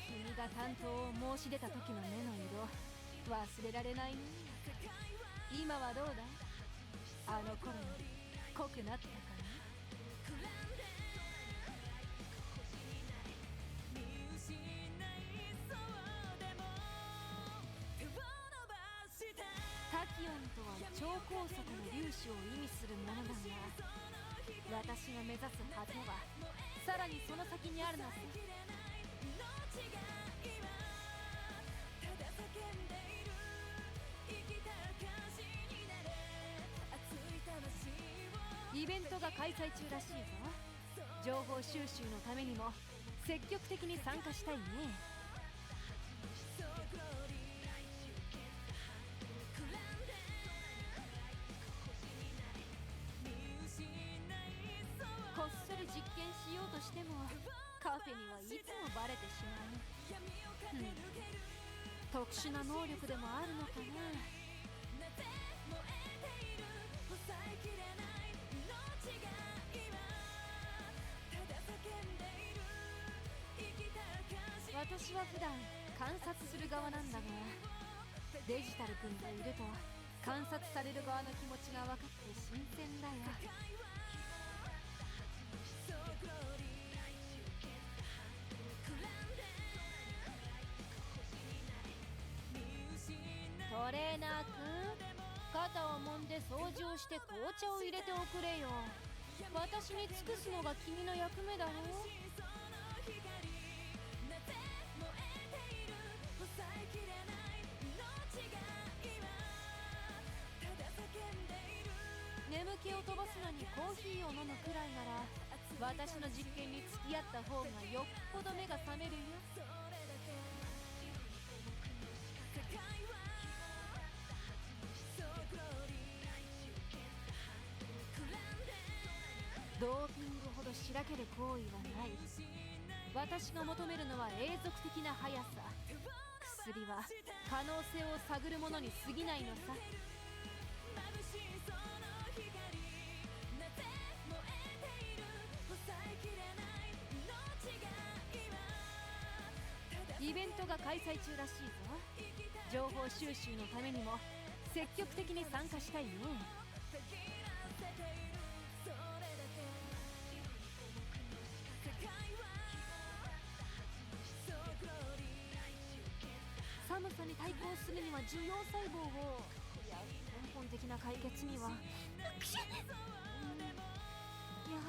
君が担当を申し出た時の目の色、忘れられないね。今はどうだい？あの頃より濃くなったかな？タキオンとは超高速の粒子を意味するものだが、私が目指す果てはさらにその先にあるのさ。イベントが開催中らしいぞ。情報収集のためにも積極的に参加したいね。こっそり実験しようとしてもカフェにはいつもバレてしまう。特殊な能力でもあるのかな。私は普段観察する側なんだが、デジタル君といると観察される側の気持ちが分かって新鮮だよ。トレーナー君、肩を揉んで掃除をして紅茶を入れておくれよ。私に尽くすのが君の役目だろ。眠気を飛ばすのにコーヒーを飲むくらいなら、私の実験に付き合った方がよっぽど目が覚めるよ。ドーピングほどしらける行為はない。私が求めるのは永続的な速さ。薬は可能性を探るものに過ぎないのさ。イベントが開催中らしいぞ。情報収集のためにも積極的に参加したいね。寒さに対抗するには受容細胞を、いや根本的な解決にはや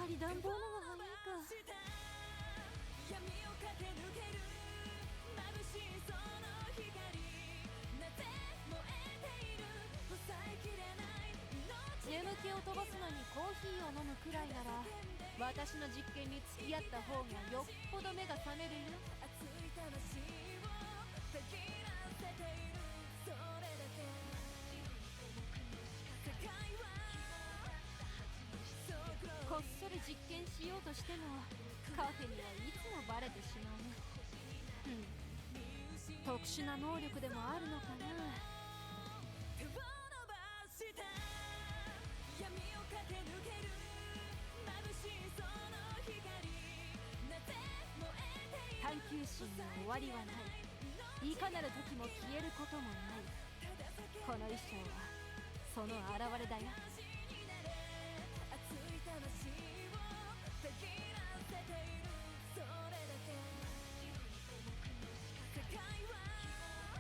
はり暖房のが早いか。眠気を飛ばすのにコーヒーを飲むくらいなら、私の実験に付き合った方がよっぽど目が覚めるよ。こっそり実験しようとしてもカフェにはいつもバレてしまう。特殊な能力でもあるのかな。探求心の終わりはない。いかなる時も消えることもない。この衣装はその表れだよ。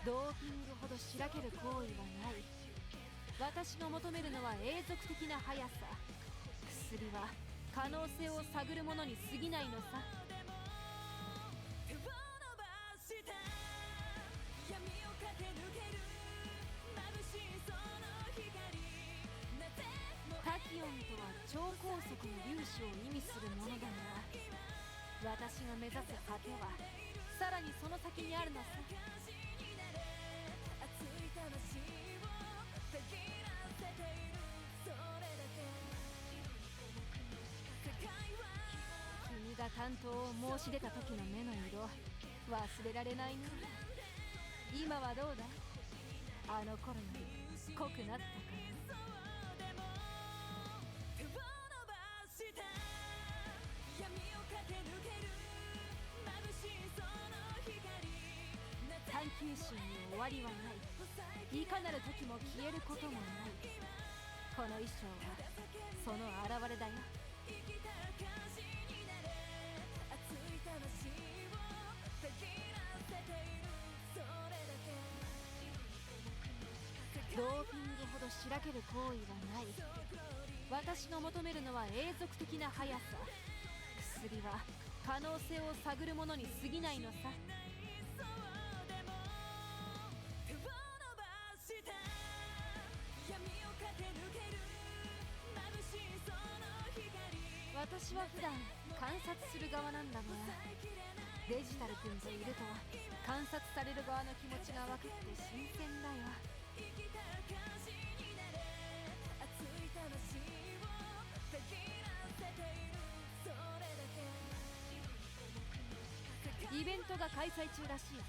ドーピングほどどしらける行為はない。私が求めるのは永続的な速さ。薬は可能性を探るものに過ぎないのさ。タキオンとは超高速の粒子を意味するものだが、私が目指す果てはさらにその先にあるのさ。君が担当を申し出た時の目の色、忘れられないな。今はどうだ？あの頃より濃くなったかな？探求心に終わりはない。いかなる時も消えることもない。この衣装はその現れだよ。ドーピングほどしらける行為はない。私が求めるのは永続的な速さ。薬は可能性を探るものに過ぎないのさ。私は普段観察する側なんだが、デジタル君といると観察される側の気持ちが分かって新鮮だよ。イベントが開催中らしいぞ。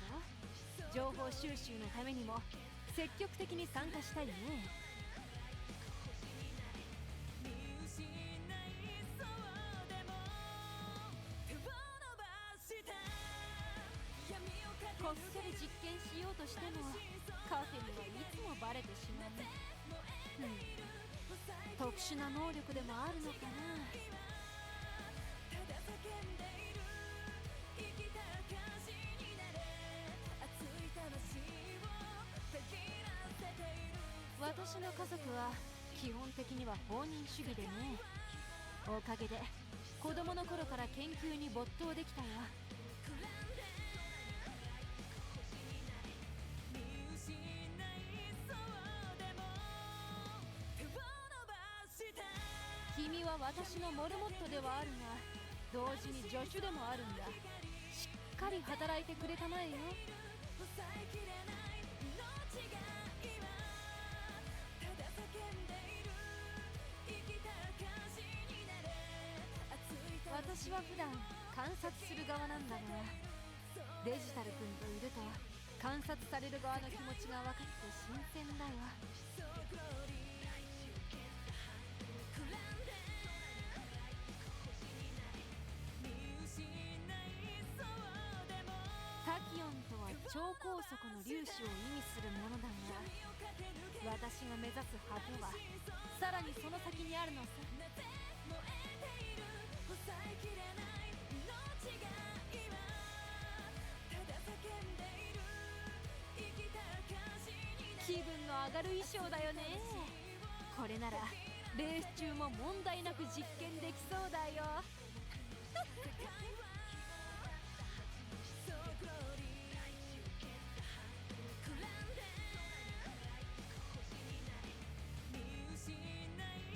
情報収集のためにも積極的に参加したいね。こっそり実験しようとしてもカフェにはいつもバレてしまう。特殊な能力でもあるのかな。私の家族は基本的には放任主義でね。おかげで子供の頃から研究に没頭できたよ。君は私のモルモットではあるが、同時に助手でもあるんだ。しっかり働いてくれたまえよ。私は普段観察する側なんだが、デジタル君といると観察される側の気持ちが分かって新鮮だよ。タキオンとは超高速の粒子を意味するものだが、私が目指す果てはさらにその先にあるのさ。気分の上がる衣装だよね。これならレース中も問題なく実験できそうだよ。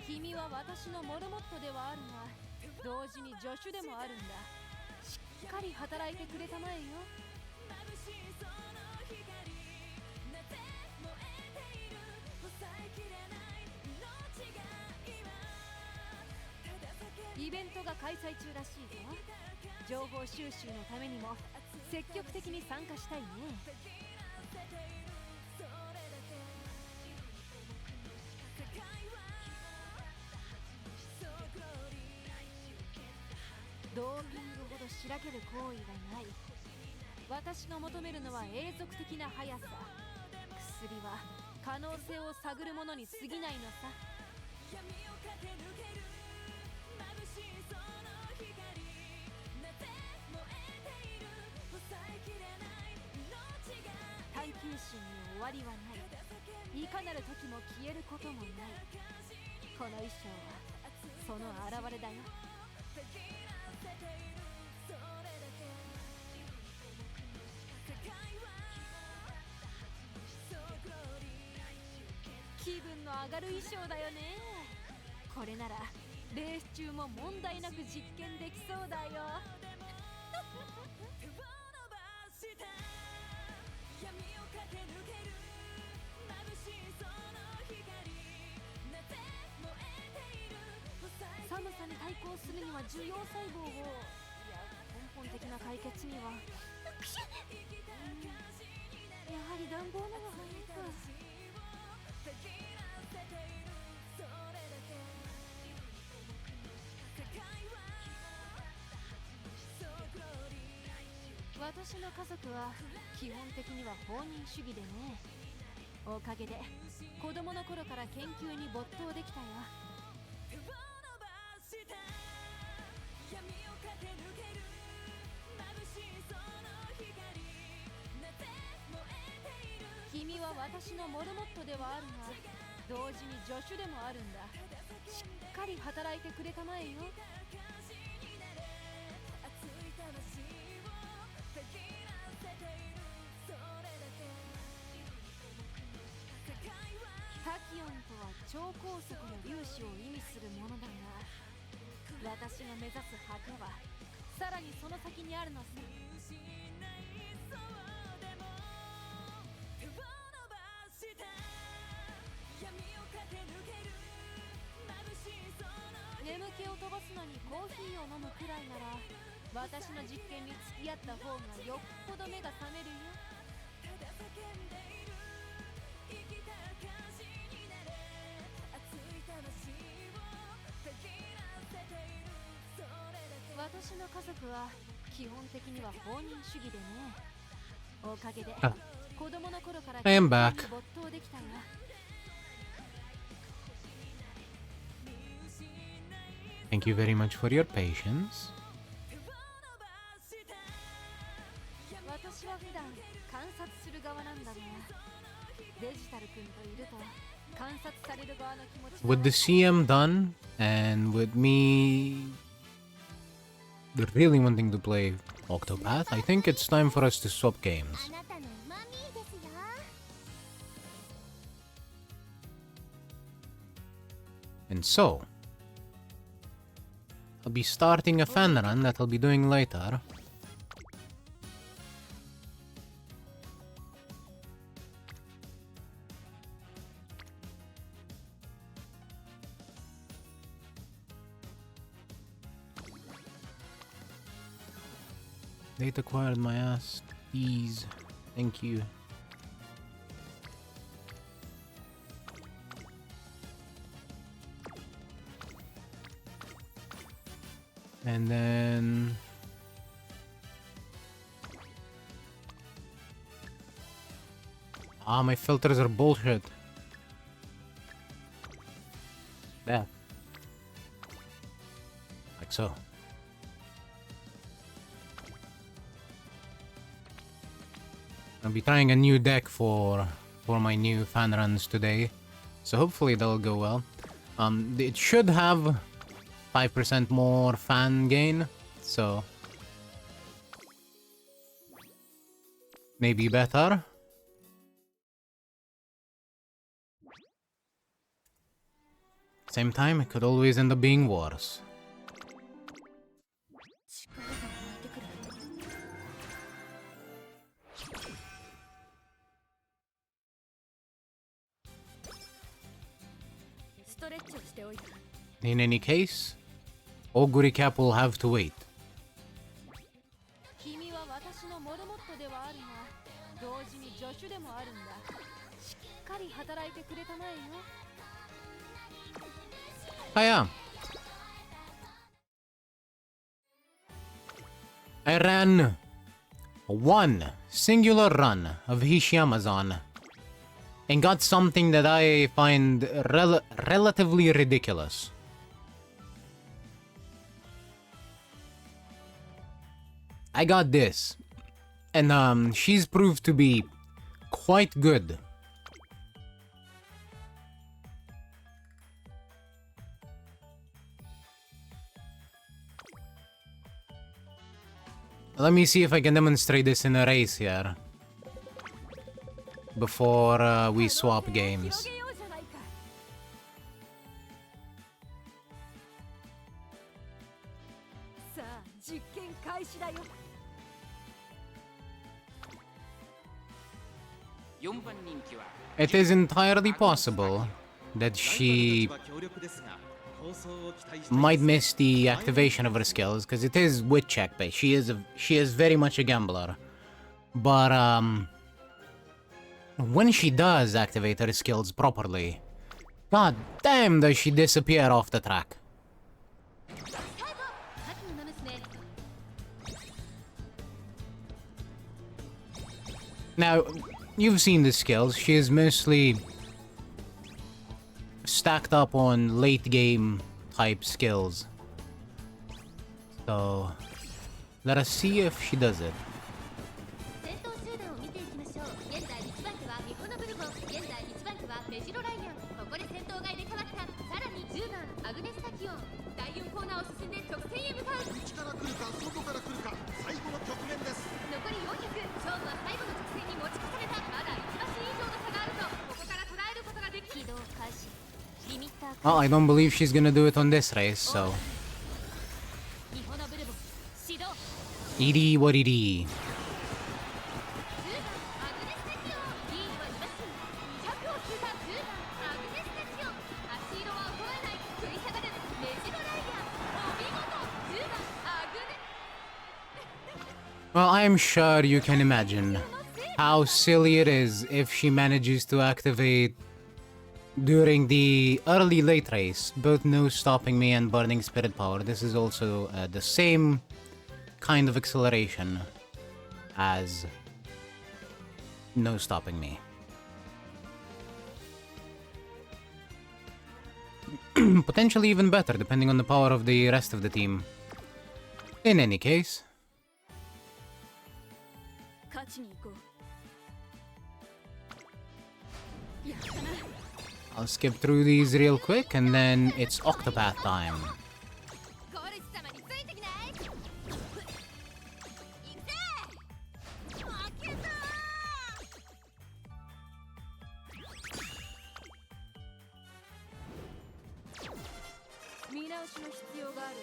君は私のモルモットではあるが、同時に助手でもあるんだ。しっかり働いてくれたまえよ。イベントが開催中らしいぞ。情報収集のためにも積極的に参加したいね。ドーピングほどしらける行為はない。私が求めるのは永続的な速さ。薬は可能性を探るものに過ぎないのさ。探求心に終終わりはない。いかなる時も消えることもない。この衣装はその現れだよ。気分の上がる衣装だよね。これならレース中も問題なく実験できそうだよ。寒さに対抗するには受容細胞を、いや根本的な解決にはやはり暖房の方がいいか。私の家族は基本的には放任主義でね。おかげで子供の頃から研究に没頭できたよ。君は私のモルモットではあるが、同時に助手でもあるんだ。しっかり働いてくれたまえよ。タキオンとは超高速の粒子を意味するものだが、私が目指す果てはさらにその先にあるのさ。眠気を飛ばすのにコーヒーを飲むくらいなら、私の実験に付き合った方がよっぽど目が覚めるよ。私の家族は基本的には放任主義でね。おかげで子供の頃から I am back. 没頭できたよ。Thank you very much for your patience. 私は普段観察する側なんだが、デジタル君といると観察される側の気持ち With the CM done, and with me really wanting to play Octopath, I think it's time for us to swap games. あなたのマミーですよ。 And so, I'll be starting a fan run that I'll be doing later. Data acquired my ass. Ease. Thank you. And then my filters are bullshit. There. Like so. I'll be trying a new deck for my new fan runs today, so hopefully that'll go well. It should have 5% more fan gain, so maybe better. Same time, it could always end up being worse. ストレッチをしておいた。 In any case, Oguri Cap will have to wait. 君は私のモルモットではあるが、同時に助手でもあるんだ。しっかり働いてくれたまえよ。 Hiya. I ran one singular run of Hishiamazon and got something that I find relatively ridiculous. I got this, and she's proved to be quite good Let me see if I can demonstrate this in a race here. Before we swap games. さあ実験開始だよ。4番人気は It is entirely possible that she ライバルたちは強力ですが、構想を期待しています。 might miss the activation of her skills because it is wit check based. She is very much a gambler. But when she does activate her skills properly, god damn does she disappear off the track. 秋のマムスメ Now, you've seen the skills. She is mostly stacked up on late game type skills. So, let us see if she does it. 先頭集団を見ていきましょう。現在1番手はミホノブルボン、現在1番手はメジロライアン。ここで先頭が入れ替わった。さらに10番アグネスタキオン。第4コーナーを進んで直線へ向かう。内から来るか外から来るか、最後の局面です。残り400、勝負は最後の直線に持ち越された。まだ1馬身以上の差があると、ここから捉えることができる。起動開始。リミッター Well, I don't believe she's gonna do it on this race, so. ミホノブルボン始動。 Edie what edie. 10番アグネスタキオン。リードは2馬身。200を通過。10番アグネスタキオン。足色は衰えない。食い下がるメジロライアン。お見事。10番アグネ Well, I'm sure you can imagine how silly it is if she manages to activate during the early late race both No Stopping Me and Burning Spirit Power. This is also the same kind of acceleration as No Stopping Me. Potentially even better depending on the power of the rest of the team. In any case, 勝ちに行こう。やったな。 I'll skip through these real quick and then it's Octopath time. ゴルス様についてきない。行くぜ。負けた。見直しの必要があるね。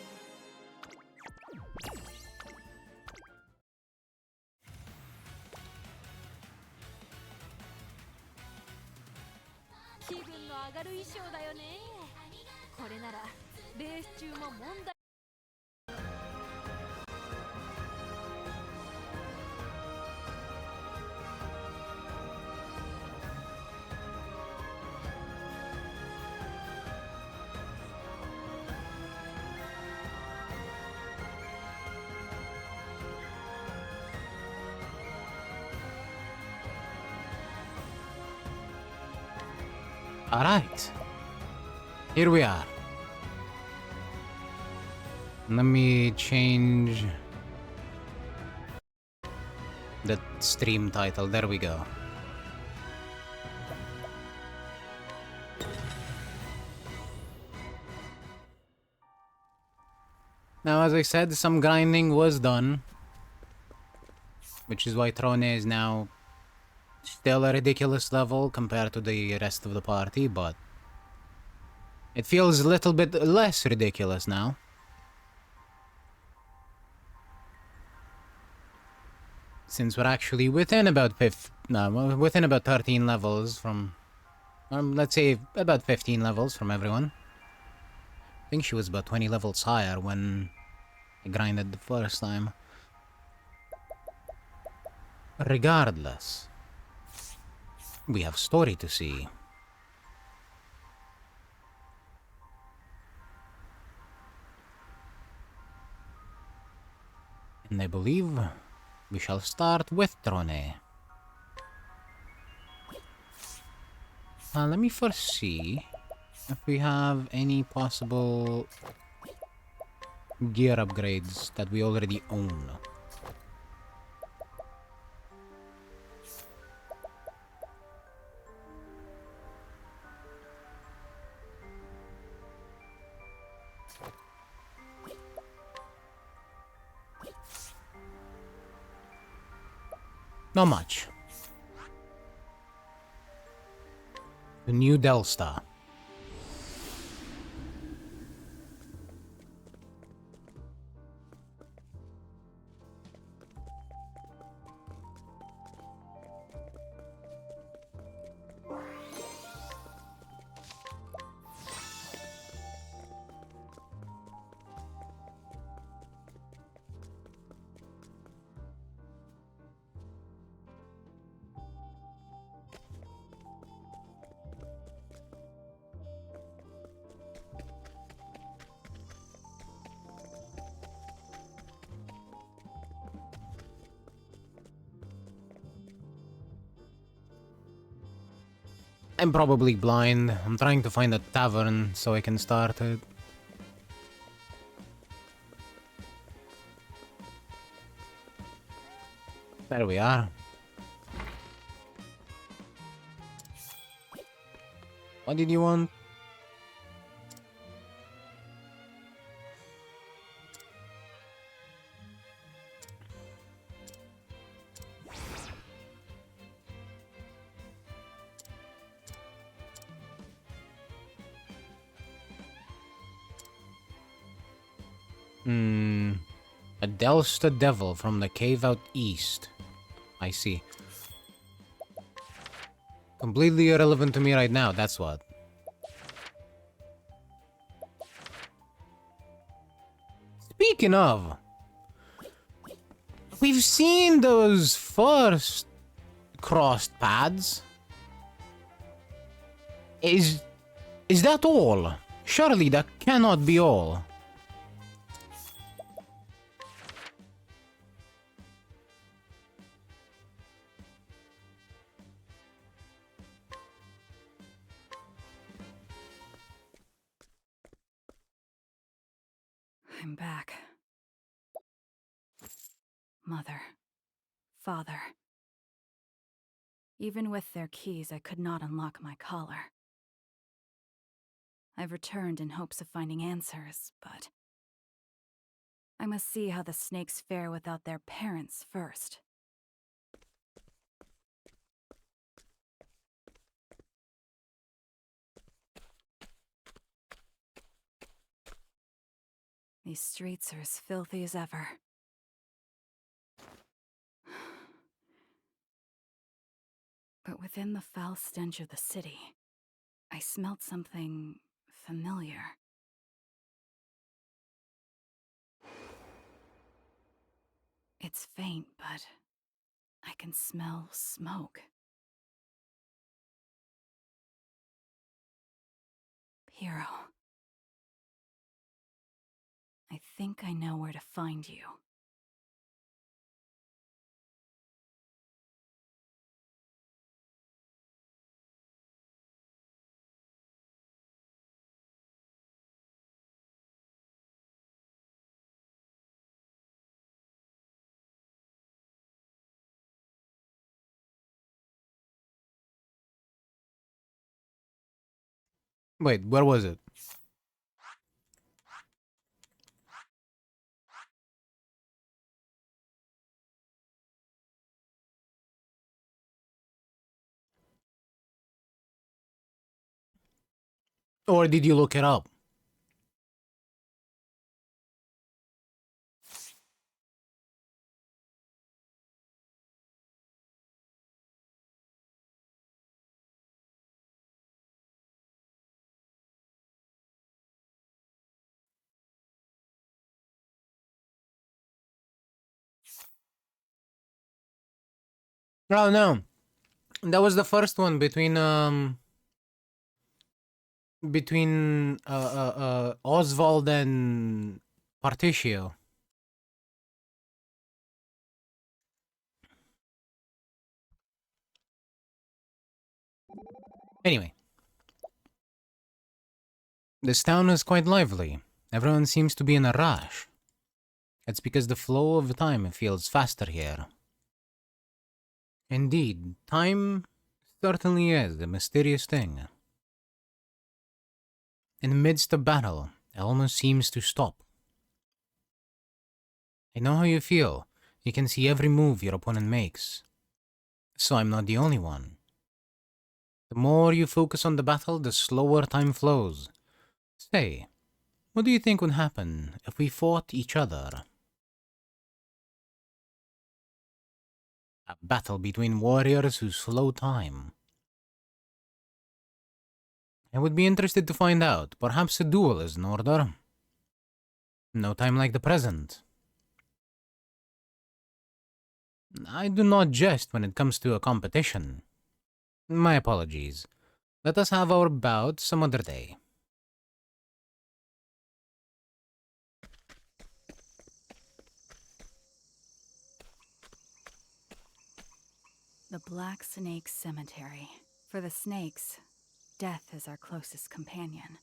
気分の上がる衣装だよね。これならレース中も問題。 Alright. Here we are. Let me change the stream title. There we go. Now, as I said, some grinding was done, which is why Trone is now still a ridiculous level compared to the rest of the party, but it feels a little bit less ridiculous now. Since we're actually within about 13 levels from, let's say about 15 levels from everyone. I think she was about 20 levels higher when I grinded the first time. Regardless, we have story to see. And I believe we shall start with Trone. Let me first see if we have any possible gear upgrades that we already own. Not much. The new Delstar. I'm probably blind. I'm trying to find a tavern so I can start it. There we are. What did you want? A Delsta Devil from the cave out east. I see. Completely irrelevant to me right now, that's what. Speaking of, we've seen those first crossed paths. Is that all? Surely that cannot be all. I'm back. Mother. Father. Even with their keys, I could not unlock my collar. I've returned in hopes of finding answers, but I must see how the snakes fare without their parents first. These streets are as filthy as ever. But within the foul stench of the city, I smelt something familiar. It's faint, but I can smell smoke. Hero. I think I know where to find you. Wait, where was it? Or did you look it up? Oh no. That was the first one between Oswald and Particio. Anyway. This town is quite lively. Everyone seems to be in a rush. It's because the flow of time feels faster here. Indeed, time certainly is a mysterious thing. In the midst of battle, it almost seems to stop. I know how you feel. You can see every move your opponent makes. So I'm not the only one. The more you focus on the battle, the slower time flows. Say, what do you think would happen if we fought each other? A battle between warriors who slow time. I would be interested to find out. Perhaps a duel is in order. No time like the present. I do not jest when it comes to a competition. My apologies. Let us have our bout some other day. The Black Snake Cemetery. For the snakes, death is our closest companion.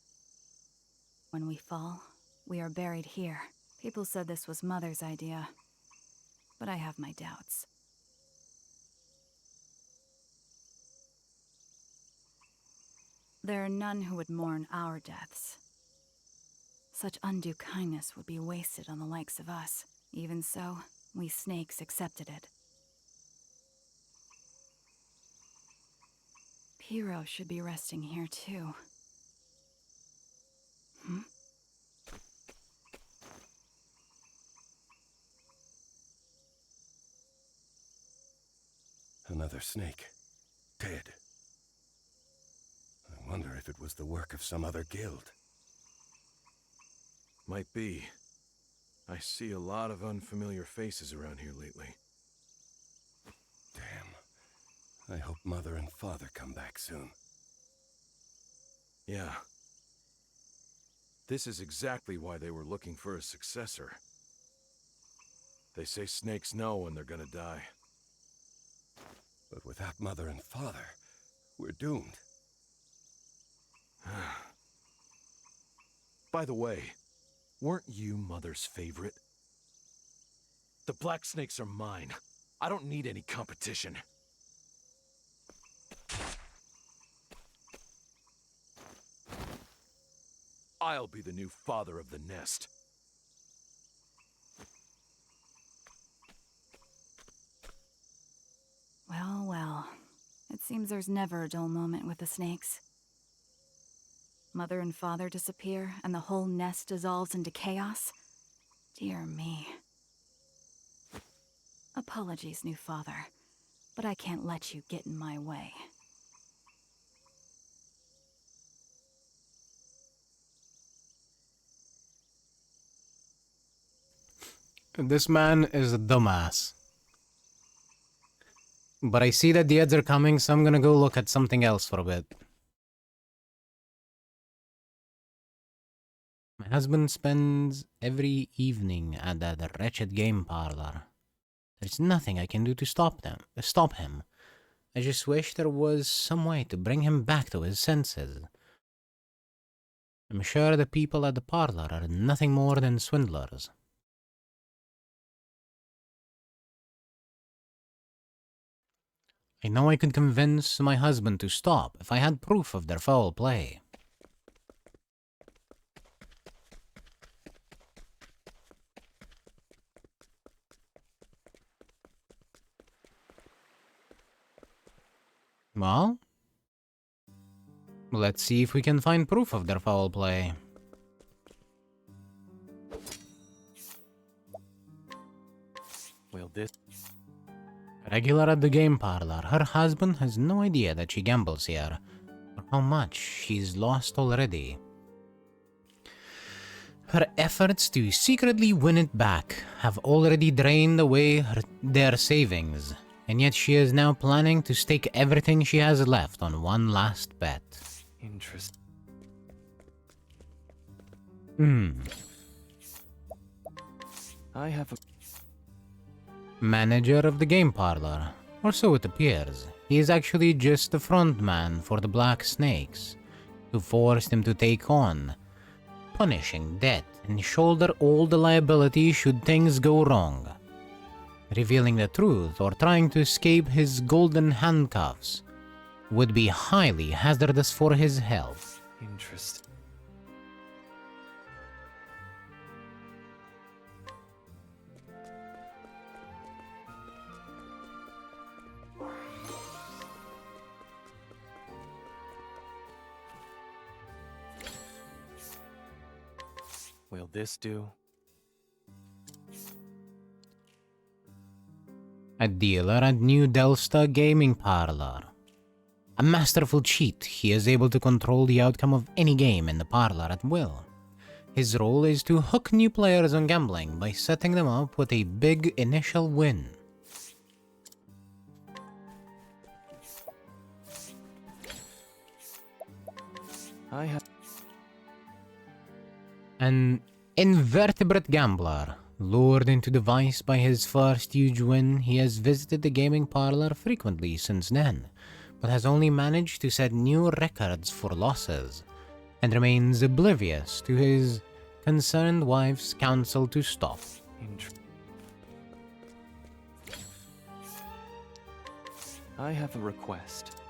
When we fall, we are buried here. People said this was Mother's idea, but I have my doubts. There are none who would mourn our deaths. Such undue kindness would be wasted on the likes of us. Even so, we snakes accepted it. Piro should be resting here too. Another snake. Dead. I wonder if it was the work of some other guild. Might be. I see a lot of unfamiliar faces around here lately. Damn. I hope Mother and Father come back soon. Yeah. This is exactly why they were looking for a successor. They say snakes know when they're gonna die. But without Mother and Father, we're doomed. By the way, weren't you Mother's favorite? The black snakes are mine. I don't need any competition. I'll be the new father of the nest. Well, well. It seems there's never a dull moment with the snakes. Mother and Father disappear, and the whole nest dissolves into chaos? Dear me. Apologies, new father, but I can't let you get in my way. This man is a dumbass. But I see that the ads are coming, so I'm gonna go look at something else for a bit. My husband spends every evening at that wretched game parlor. There's nothing I can do to stop him. I just wish there was some way to bring him back to his senses. I'm sure the people at the parlor are nothing more than swindlers. I know I could convince my husband to stop if I had proof of their foul play. Well, let's see if we can find proof of their foul play. Well, this... Regular at the game parlor, her husband has no idea that she gambles here, or how much she's lost already. Her efforts to secretly win it back have already drained away their savings, and yet she is now planning to stake everything she has left on one last bet. Interesting. I have a... Manager of the game parlor, or so it appears. He is actually just the front man for the Black Snakes, who forced him to take on punishing debt and shoulder all the liability should things go wrong. Revealing the truth or trying to escape his golden handcuffs would be highly hazardous for his health. Interesting. this do? A dealer at New Delsta Gaming Parlor. A masterful cheat, he is able to control the outcome of any game in the parlor at will. His role is to hook new players on gambling by setting them up with a big initial win. An invertebrate gambler, lured into the vice by his first huge win, he has visited the gaming parlor frequently since then, but has only managed to set new records for losses, and remains oblivious to his concerned wife's counsel to stop. I have a request.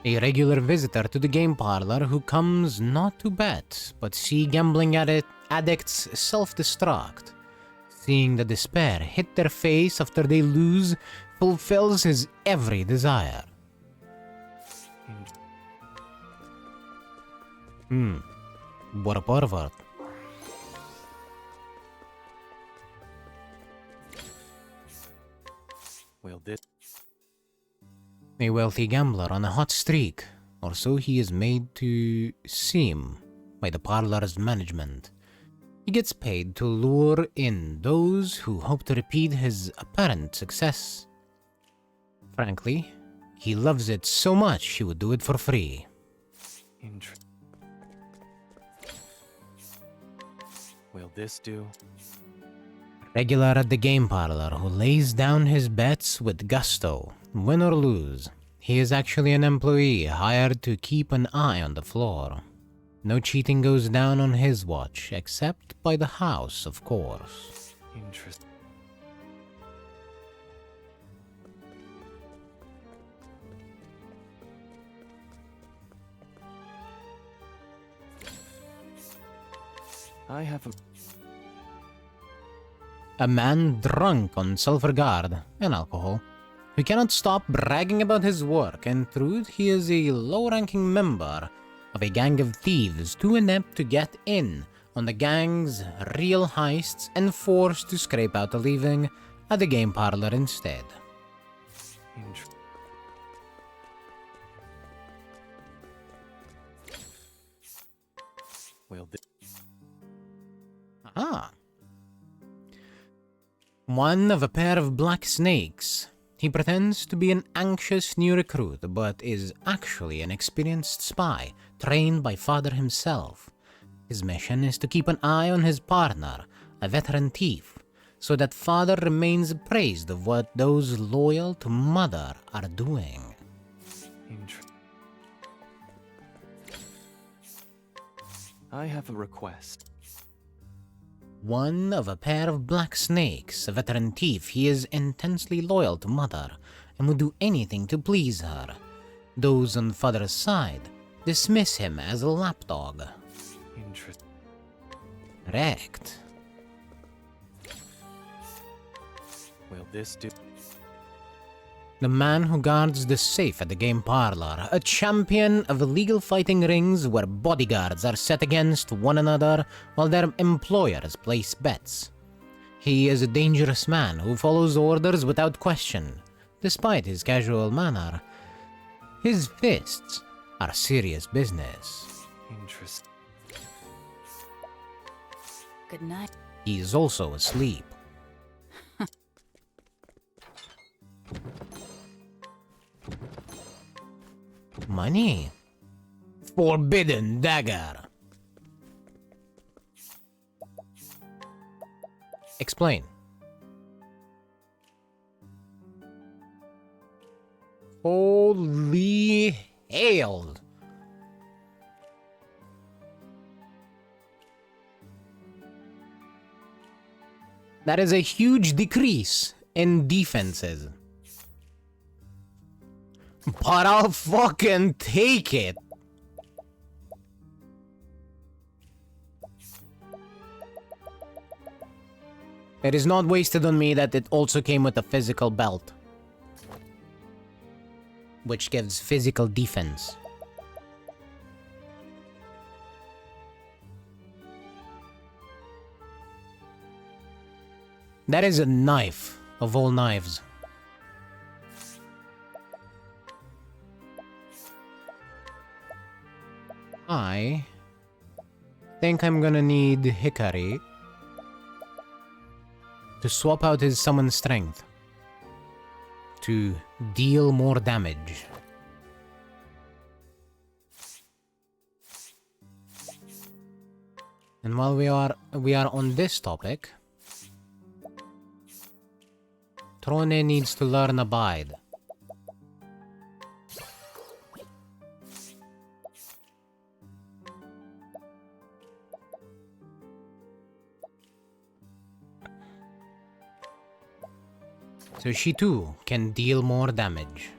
A regular visitor to the game parlor who comes not to bet, but see gambling addicts self-destruct. Seeing the despair hit their face after they lose fulfills his every desire. What a pervert. Well, this... A wealthy gambler on a hot streak, or so he is made to seem by the parlor's management. He gets paid to lure in those who hope to repeat his apparent success. Frankly, he loves it so much he would do it for free. Will this do? Regular at the game parlor who lays down his bets with gusto, win or lose. He is actually an employee hired to keep an eye on the floor. No cheating goes down on his watch, except by the house, of course. Interesting. I have A man drunk on self-regard and alcohol, who cannot stop bragging about his work. In truth, he is a low-ranking member of a gang of thieves too inept to get in on the gang's real heists and forced to scrape out a living at the game parlor instead. Well, One of a pair of black snakes. He pretends to be an anxious new recruit, but is actually an experienced spy, trained by Father himself. His mission is to keep an eye on his partner, a veteran thief, so that Father remains appraised of what those loyal to Mother are doing. I have a request. One of a pair of black snakes, a veteran thief, he is intensely loyal to Mother and would do anything to please her. Those on Father's side dismiss him as a lapdog. Correct. Will this do? The man who guards the safe at the game parlor, a champion of illegal fighting rings where bodyguards are set against one another while their employers place bets. He is a dangerous man who follows orders without question. Despite his casual manner, his fists are serious business. Interesting. Good night. He is also asleep. Money. Forbidden dagger. Explain. Holy hell. That is a huge decrease in defenses. But I'll fucking take it. It is not wasted on me that it also came with a physical belt, which gives physical defense. That is a knife of all knives. I think I'm gonna need Hikari to swap out his summon strength to deal more damage. And while we are on this topic, Trone needs to learn Abide. So she too can deal more damage.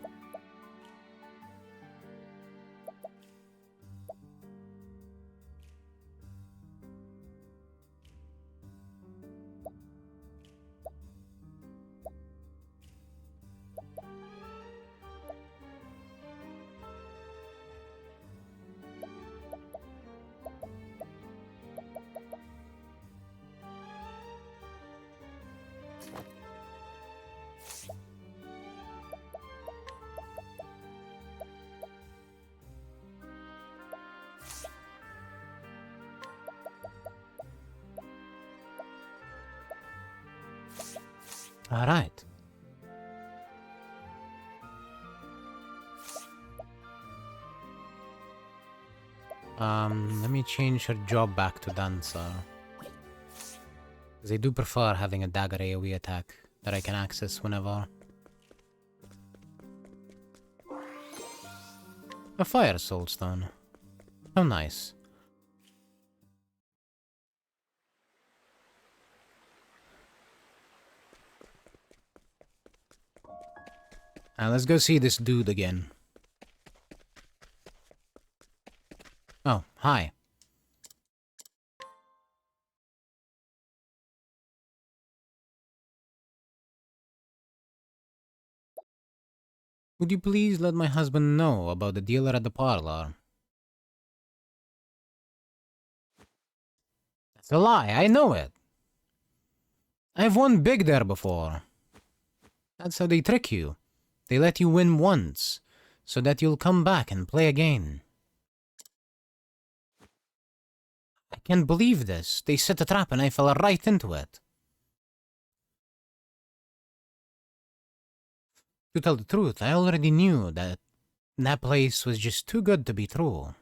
All right. Let me change her job back to dancer. Because I do prefer having a dagger AoE attack that I can access whenever. A fire soulstone. How nice. Let's go see this dude again. Oh, hi. Would you please let my husband know about the dealer at the parlor? That's a lie, I know it. I've won big there before. That's how they trick you. They let you win once, so that you'll come back and play again. I can't believe this. They set a trap and I fell right into it. To tell the truth, I already knew that place was just too good to be true.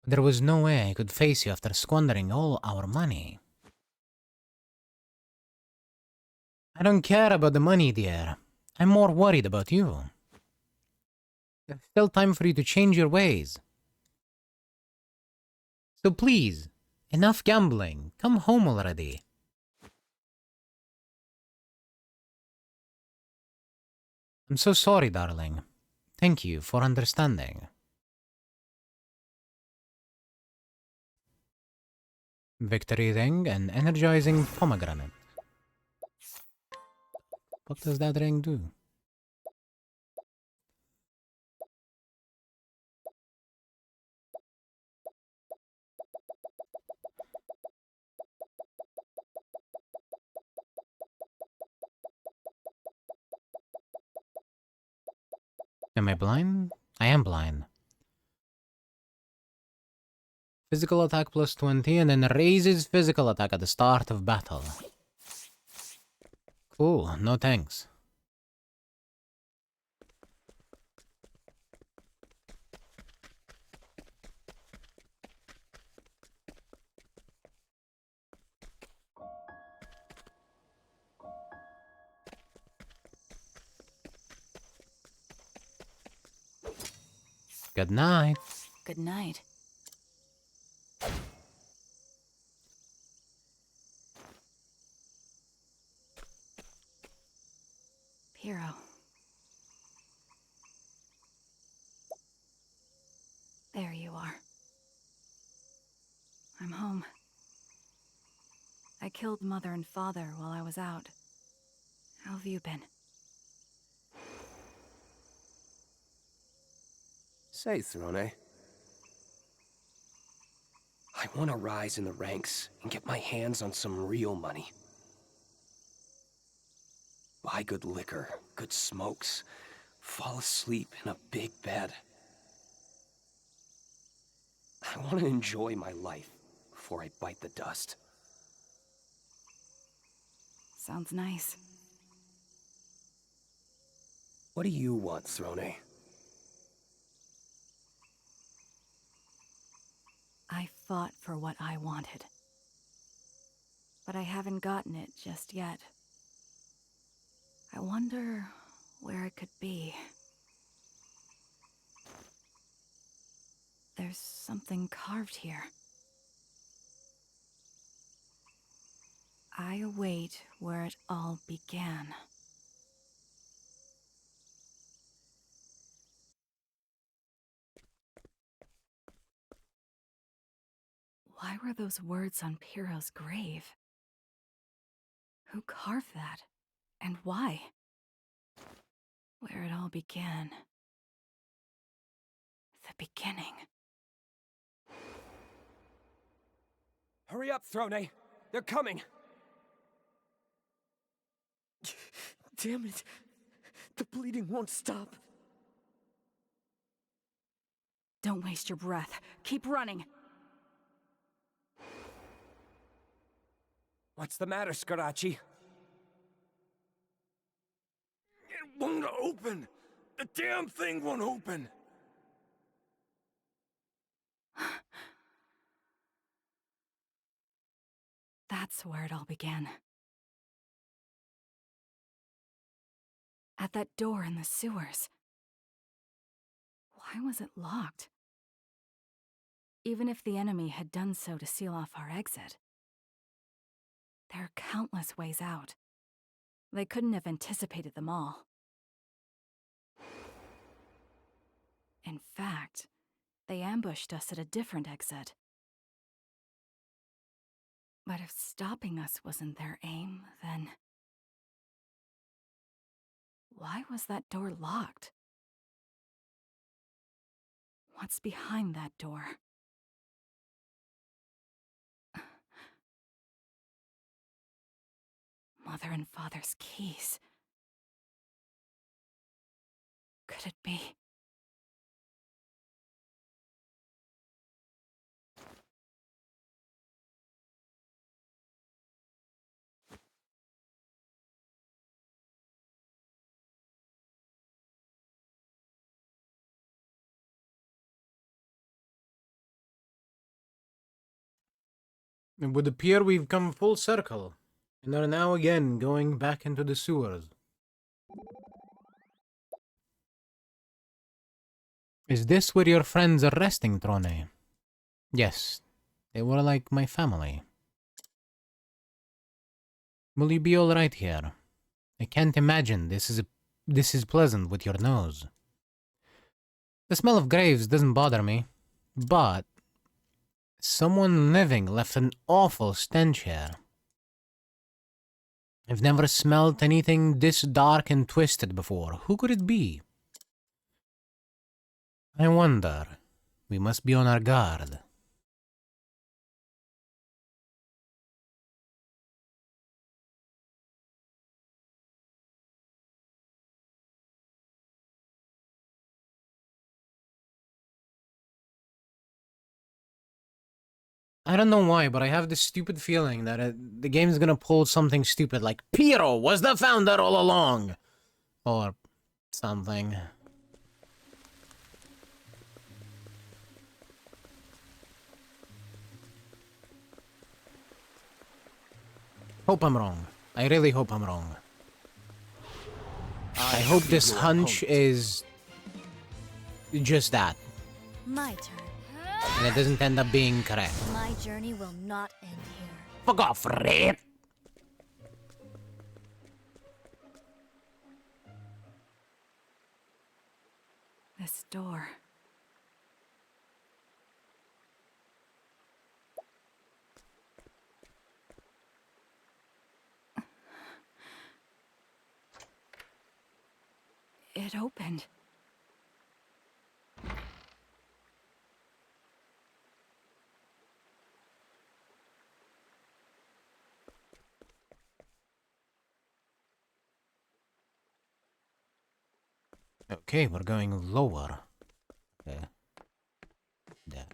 There was no way I could face you after squandering all our money. I don't care about the money, dear. I'm more worried about you. There's still time for you to change your ways. So please, enough gambling. Come home already. I'm so sorry, darling. Thank you for understanding. Victory ring and energizing pomegranate. What does that ring do? Am I blind? I am blind. Physical attack plus 20 and then raises physical attack at the start of battle. Cool, no thanks. Good night. Good night. Hero. There you are. I'm home. I killed Mother and Father while I was out. How have you been? Say, Throne. I want to rise in the ranks and get my hands on some real money. buy good liquor, good smokes, fall asleep in a big bed. I want to enjoy my life before I bite the dust. Sounds nice. What do you want, Throne? I fought for what I wanted. But I haven't gotten it just yet. I wonder where it could be. There's something carved here. I await where it all began. Why were those words on Piero's grave? Who carved that? And why? Where it all began. The beginning. Hurry up, Throne! They're coming! Damn it! The bleeding won't stop. Don't waste your breath. Keep running. What's the matter, Scarachi? It won't open! The damn thing won't open! That's where it all began. At that door in the sewers. Why was it locked? Even if the enemy had done so to seal off our exit, there are countless ways out. They couldn't have anticipated them all. In fact, they ambushed us at a different exit. But if stopping us wasn't their aim, then... why was that door locked? What's behind that door? Mother and Father's keys. Could it be? It would appear we've come full circle, and are now again going back into the sewers. Is this where your friends are resting, Trone? Yes, they were like my family. Will you be alright here? I can't imagine this is pleasant with your nose. The smell of graves doesn't bother me, but someone living left an awful stench here. I've never smelled anything this dark and twisted before. Who could it be? I wonder. We must be on our guard. I don't know why, but I have this stupid feeling that the game's gonna pull something stupid like Piero was the founder all along! Or something. Hope I'm wrong. I really hope I'm wrong. I hope this hunch is just that. My turn. And it doesn't end up being correct. My journey will not end here. Fuck off, Red! This door. It opened. Okay, we're going lower. Okay. There.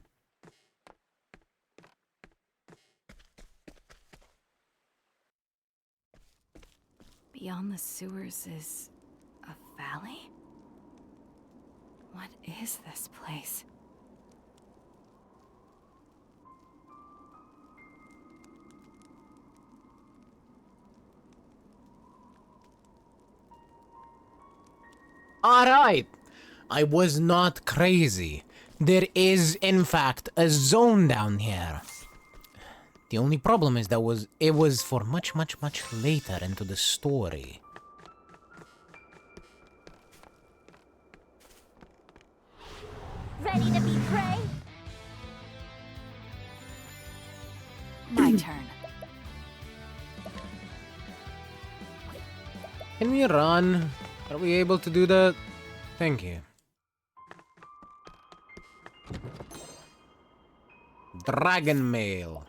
Beyond the sewers is a valley? What is this place? Alright! I was not crazy. There is, in fact, a zone down here. The only problem is that it was for much, much, much later into the story. Ready to be prey? My turn. Can we run? Are we able to do that? Thank you. Dragon Mail.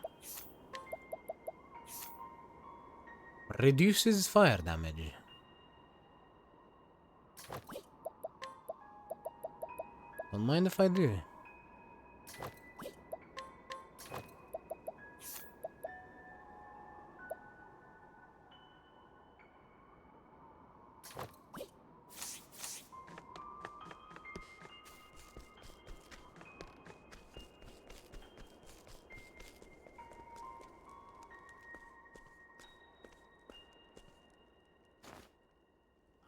Reduces fire damage. Don't mind if I do.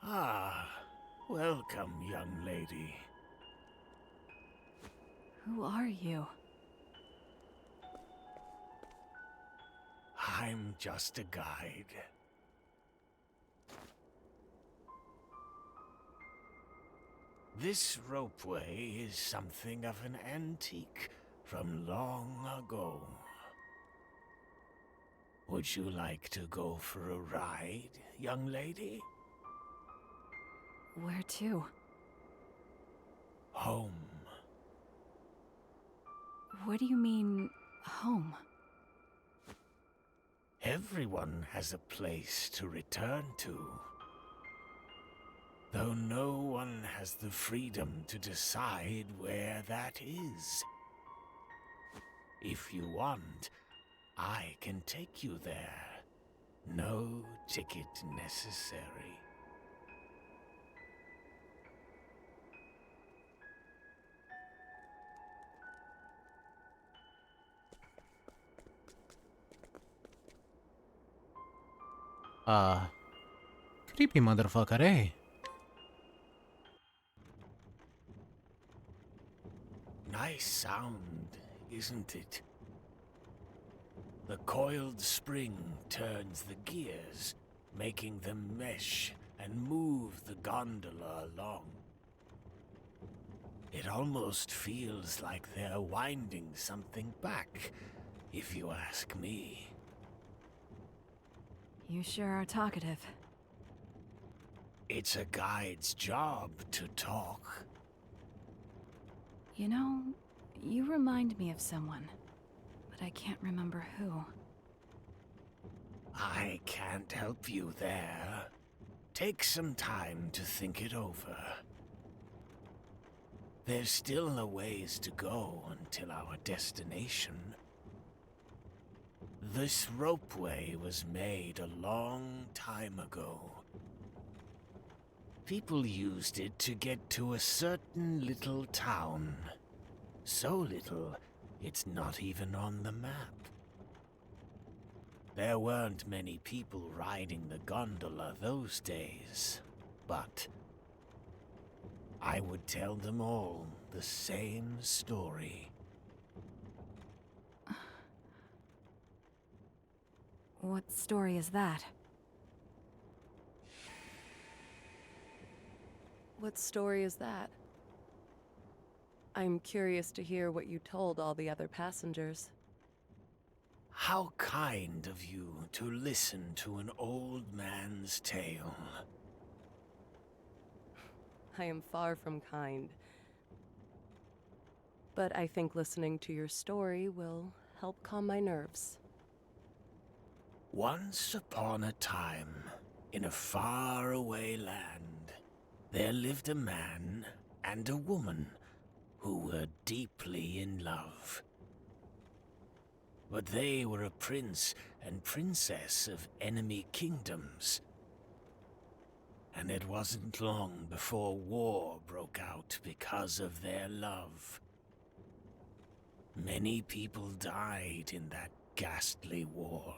Ah, welcome, young lady. Who are you? I'm just a guide. This ropeway is something of an antique from long ago. Would you like to go for a ride, young lady? Where to? Home. What do you mean, home? Everyone has a place to return to. Though no one has the freedom to decide where that is. If you want, I can take you there. No ticket necessary. Creepy motherfucker, eh? Nice sound, isn't it? The coiled spring turns the gears, making them mesh and move the gondola along. It almost feels like they're winding something back, if you ask me. You sure are talkative. It's a guide's job to talk. You know, you remind me of someone, but I can't remember who. I can't help you there. Take some time to think it over. There's still a ways to go until our destination. This ropeway was made a long time ago. People used it to get to a certain little town. So little, it's not even on the map. There weren't many people riding the gondola those days, but I would tell them all the same story. What story is that? What story is that? I'm curious to hear what you told all the other passengers. How kind of you to listen to an old man's tale. I am far from kind. But I think listening to your story will help calm my nerves. Once upon a time, in a faraway land, there lived a man and a woman who were deeply in love. But they were a prince and princess of enemy kingdoms. And it wasn't long before war broke out because of their love. Many people died in that ghastly war.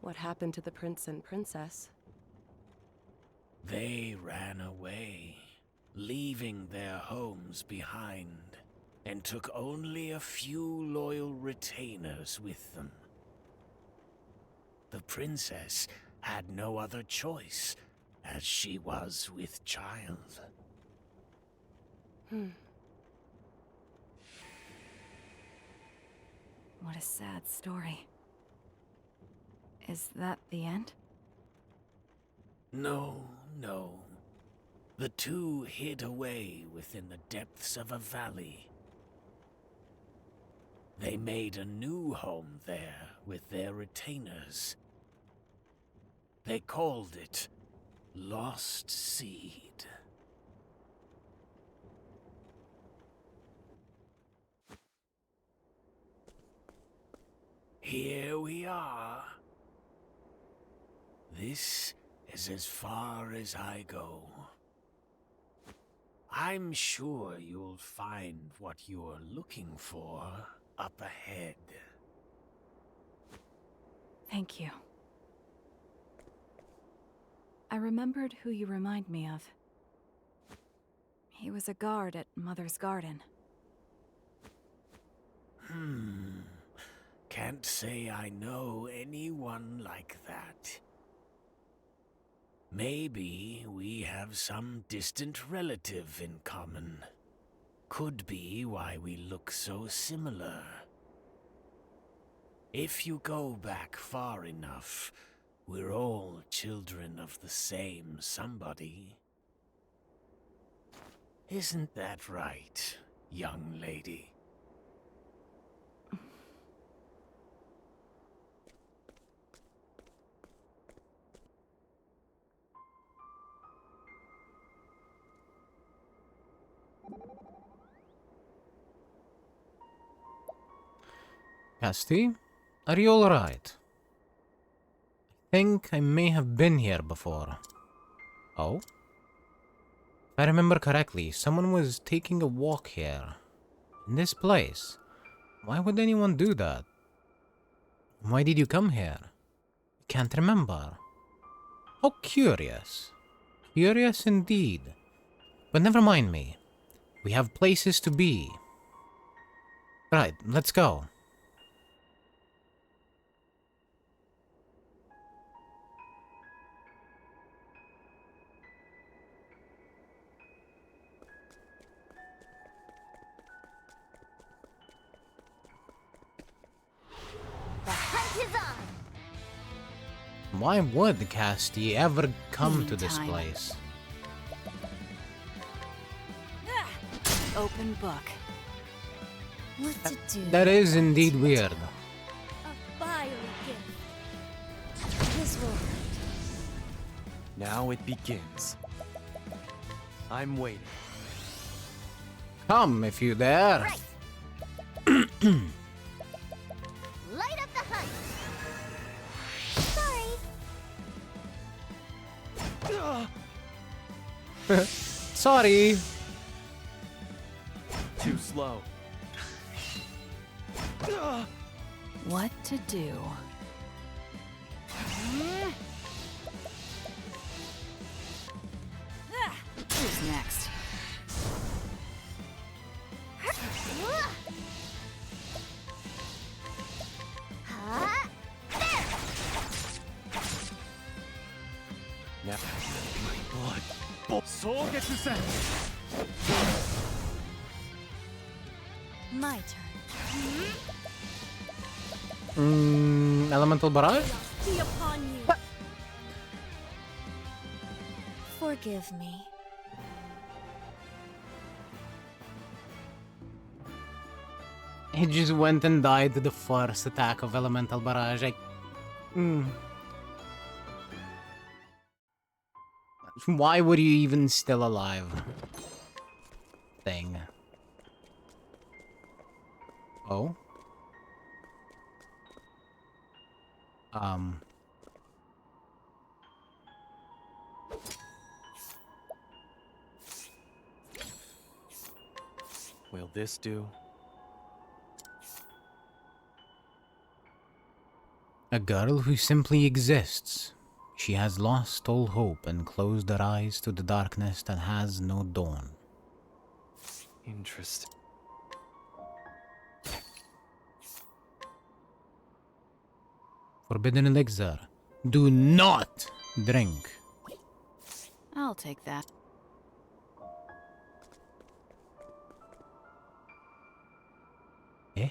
What happened to the prince and princess? They ran away, leaving their homes behind, and took only a few loyal retainers with them. The princess had no other choice, as she was with child. What a sad story. Is that the end? No, no. The two hid away within the depths of a valley. They made a new home there with their retainers. They called it Lost Seed. Here we are. This is as far as I go. I'm sure you'll find what you're looking for up ahead. Thank you. I remembered who you remind me of. He was a guard at Mother's Garden. Can't say I know anyone like that. Maybe we have some distant relative in common. Could be why we look so similar. If you go back far enough, we're all children of the same somebody. Isn't that right, young lady? Casti, are you alright? I think I may have been here before. Oh? If I remember correctly, someone was taking a walk here. In this place. Why would anyone do that? Why did you come here? I can't remember. How curious. Curious indeed. But never mind me. We have places to be. Right, let's go. Why would Casti ever come to this place? Open book. What to do? That is indeed weird. A fiery gift. This will hurt. Now it begins. I'm waiting. Come if you dare. Right. Light up the hunt. Sorry. Sorry. Too slow. What to do? Who's next? Now, my blood. My turn. Elemental barrage? Be upon you. Forgive me. He just went and died to the first attack of elemental barrage. Why were you even still alive? Thing. Oh? Will this do? A girl who simply exists. She has lost all hope and closed her eyes to the darkness that has no dawn. Interesting. Forbidden elixir. Do not drink. I'll take that. Eh?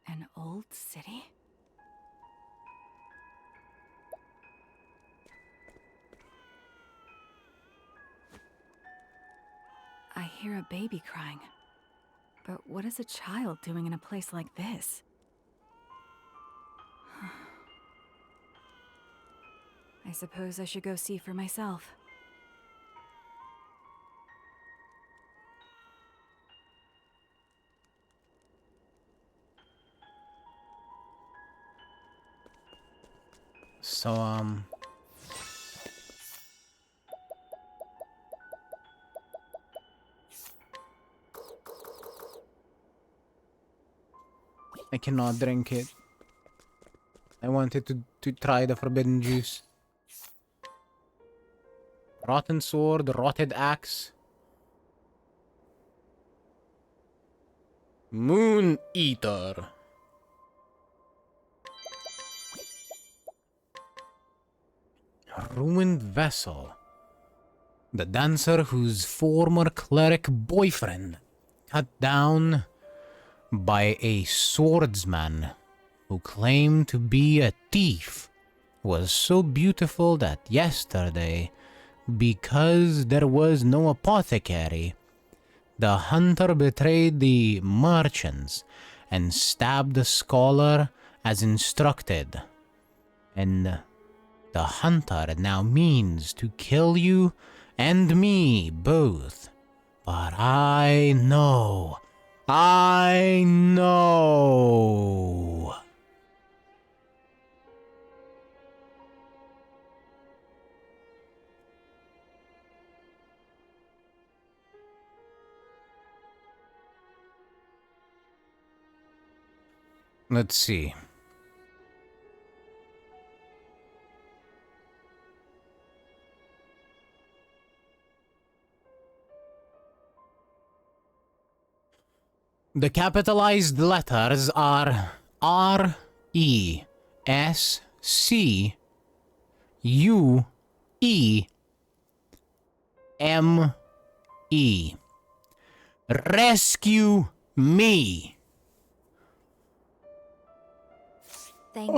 An old city? I hear a baby crying. But what is a child doing in a place like this? I suppose I should go see for myself. So, I cannot drink it. I wanted to try the forbidden juice. Rotten sword, rotted axe. Moon Eater. Ruined vessel. The dancer whose former cleric boyfriend cut down by a swordsman who claimed to be a thief was so beautiful that yesterday, because there was no apothecary, the hunter betrayed the merchants and stabbed the scholar as instructed. And the hunter now means to kill you and me both. But I know. I know. Let's see. The capitalized letters are R, E, S, C, U, E, M, E. Rescue me. Thank you.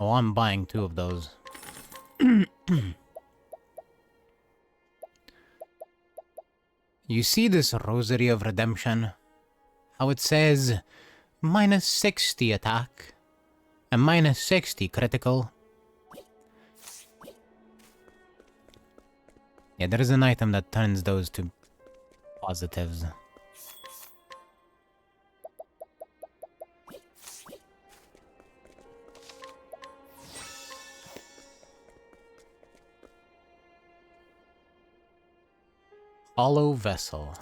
Oh, I'm buying 2 of those. You see this Rosary of Redemption? How it says minus 60 attack and minus 60 critical. Yeah, there is an item that turns those to positives. Hollow vessel.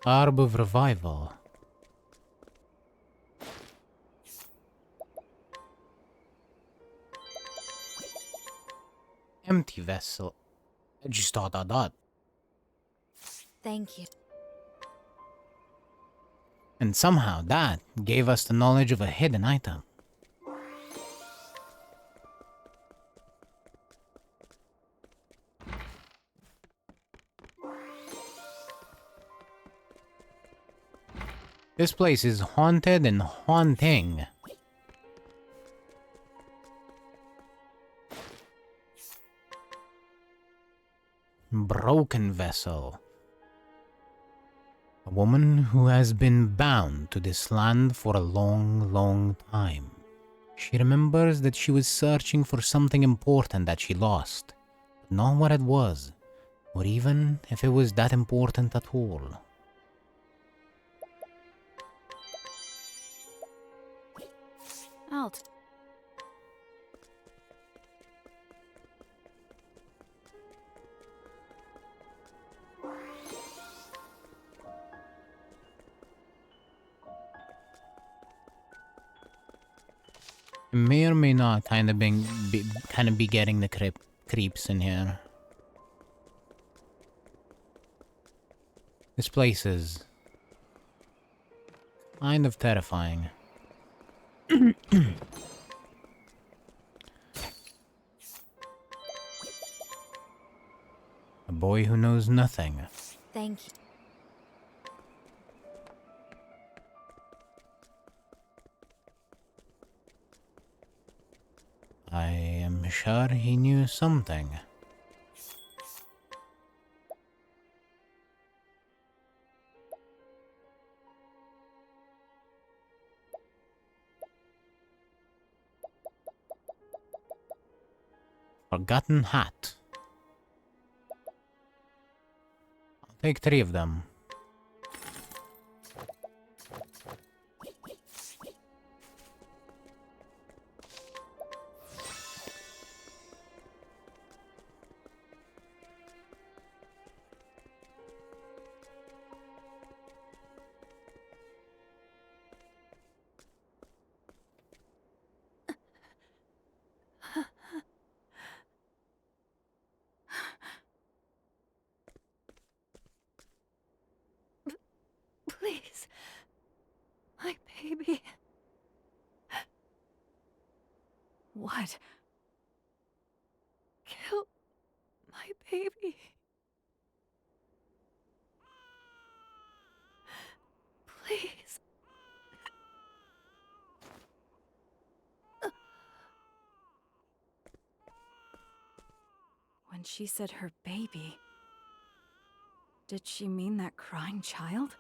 Orb of Revival. Empty vessel. Just dot. Thank you. And somehow that gave us the knowledge of a hidden item. This place is haunted and haunting. Broken vessel. A woman who has been bound to this land for a long, long time. She remembers that she was searching for something important that she lost, but not what it was, or even if it was that important at all. Alt. May or may not kind of be getting the creeps in here. This place is kind of terrifying. A boy who knows nothing. Thank you. I am sure he knew something. Forgotten hat. I'll take 3 of them. Please. My baby. What? Kill my baby. Please. When she said her baby, did she mean that crying child?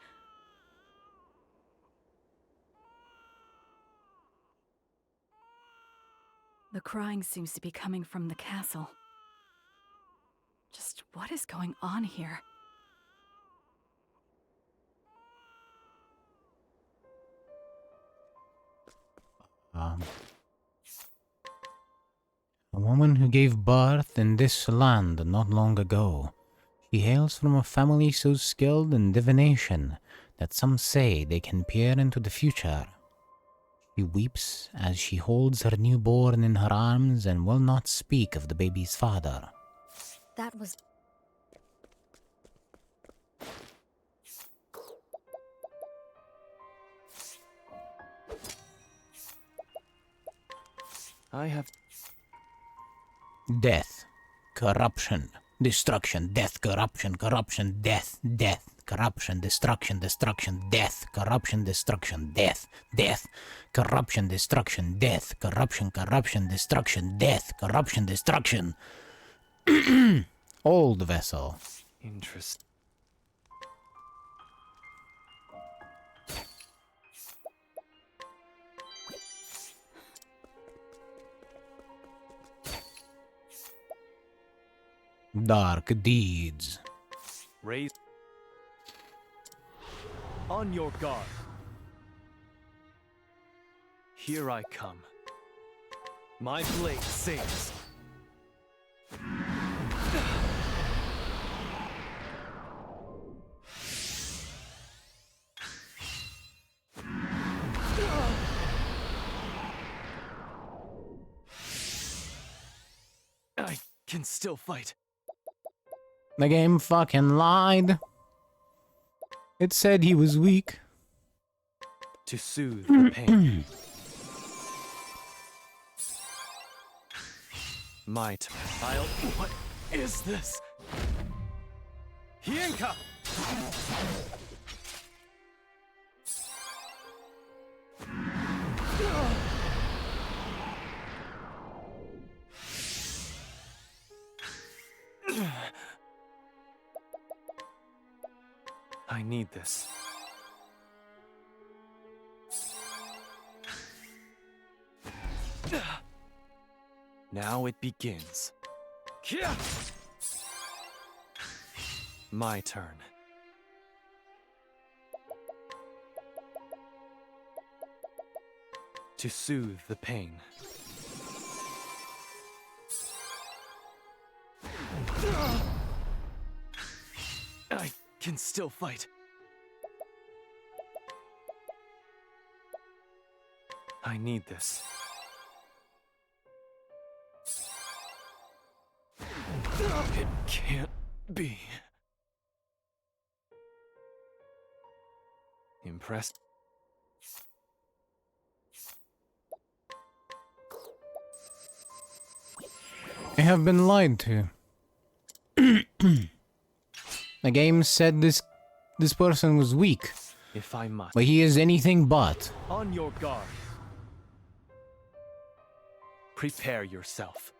The crying seems to be coming from the castle. Just what is going on here? A woman who gave birth in this land not long ago. She hails from a family so skilled in divination that some say they can peer into the future. She weeps as she holds her newborn in her arms and will not speak of the baby's father. That was... I have... Death, corruption, destruction, death, corruption, corruption, death, death, corruption, destruction, destruction, death, corruption, destruction, death, death, corruption, destruction, death, corruption, corruption, destruction, death, corruption, destruction. Old vessel. Interest. Dark deeds. Raise. On your guard. Here I come. My blade sings. I can still fight. The game fucking lied. It said he was weak. To soothe the pain. My turn. What is this? Hienka! I need this. Now it begins. My turn. To soothe the pain. I can still fight. I need this. It can't be. Impressed? I have been lied to. The game said this person was weak, If I must. but he is anything but. On your guard. Prepare yourself.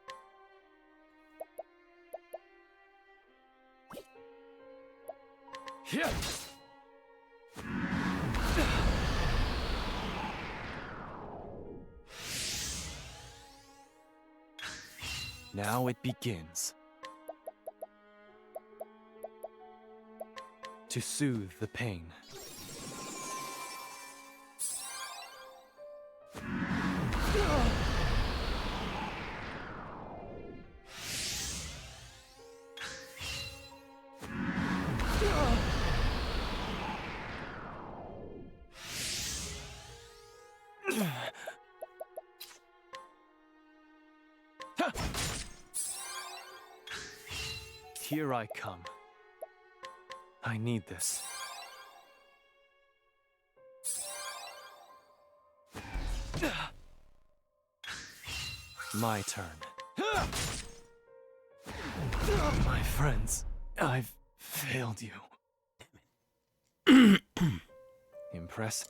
Here. Now it begins. To soothe the pain. Here I come. I need this. My turn. My friends, I've failed you. Impress.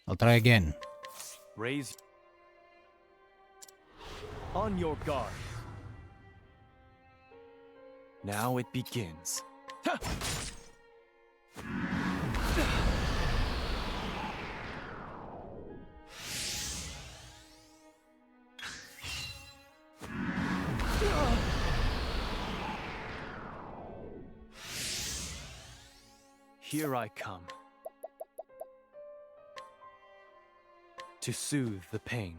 I'll try again. Raise. On your guard. Now it begins. Here I come. To soothe the pain.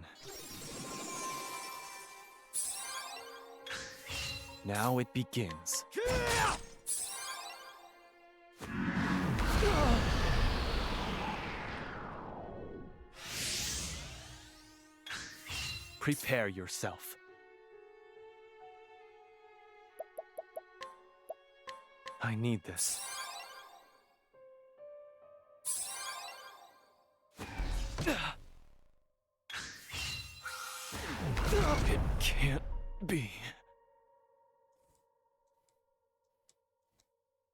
Now it begins. Prepare yourself. I need this. It can't be.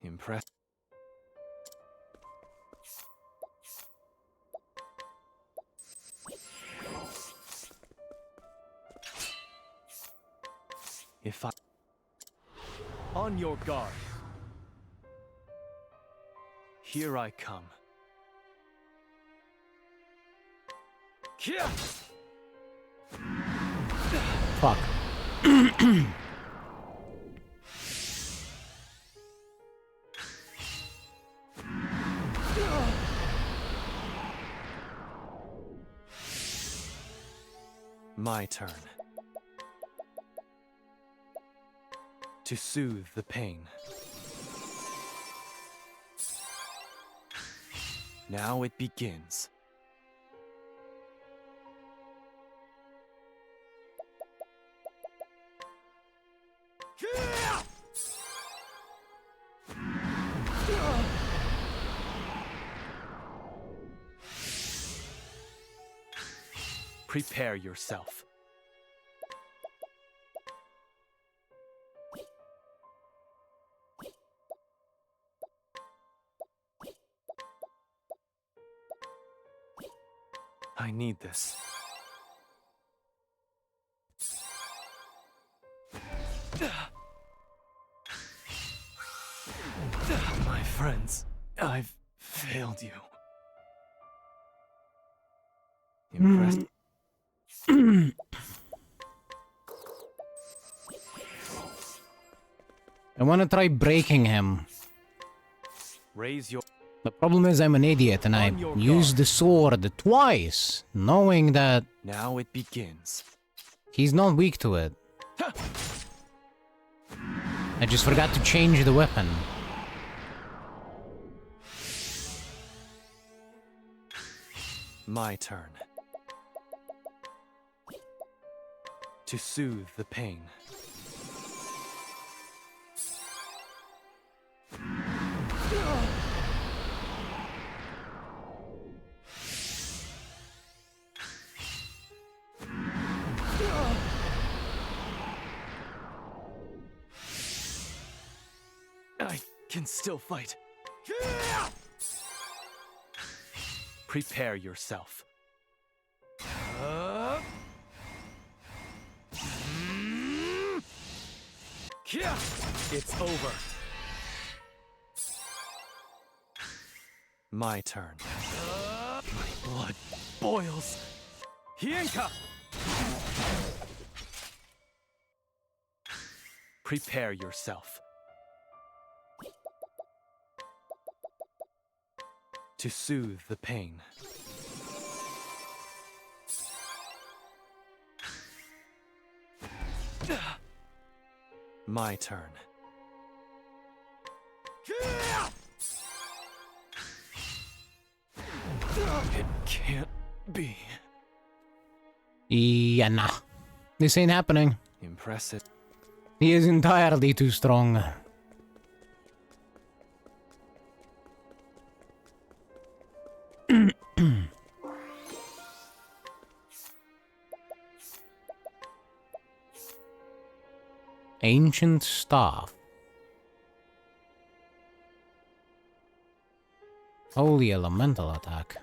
Impressed. If I... On your guard. Here I come. Kia! Fuck. My turn. To soothe the pain. Now it begins. Prepare yourself. I need this. My friends, I've failed you. Impressed? I want to try breaking him. Raise your... The problem is I'm an idiot and I used the sword twice, knowing that... Now it begins. He's not weak to it. I just forgot to change the weapon. My turn. To soothe the pain. I can still fight. Prepare yourself. It's over. My turn. My blood boils. Hienka! Prepare yourself. To soothe the pain. My turn. It can't be. Yeah, nah. This ain't happening. Impressive. He is entirely too strong. Ancient staff. Holy elemental attack.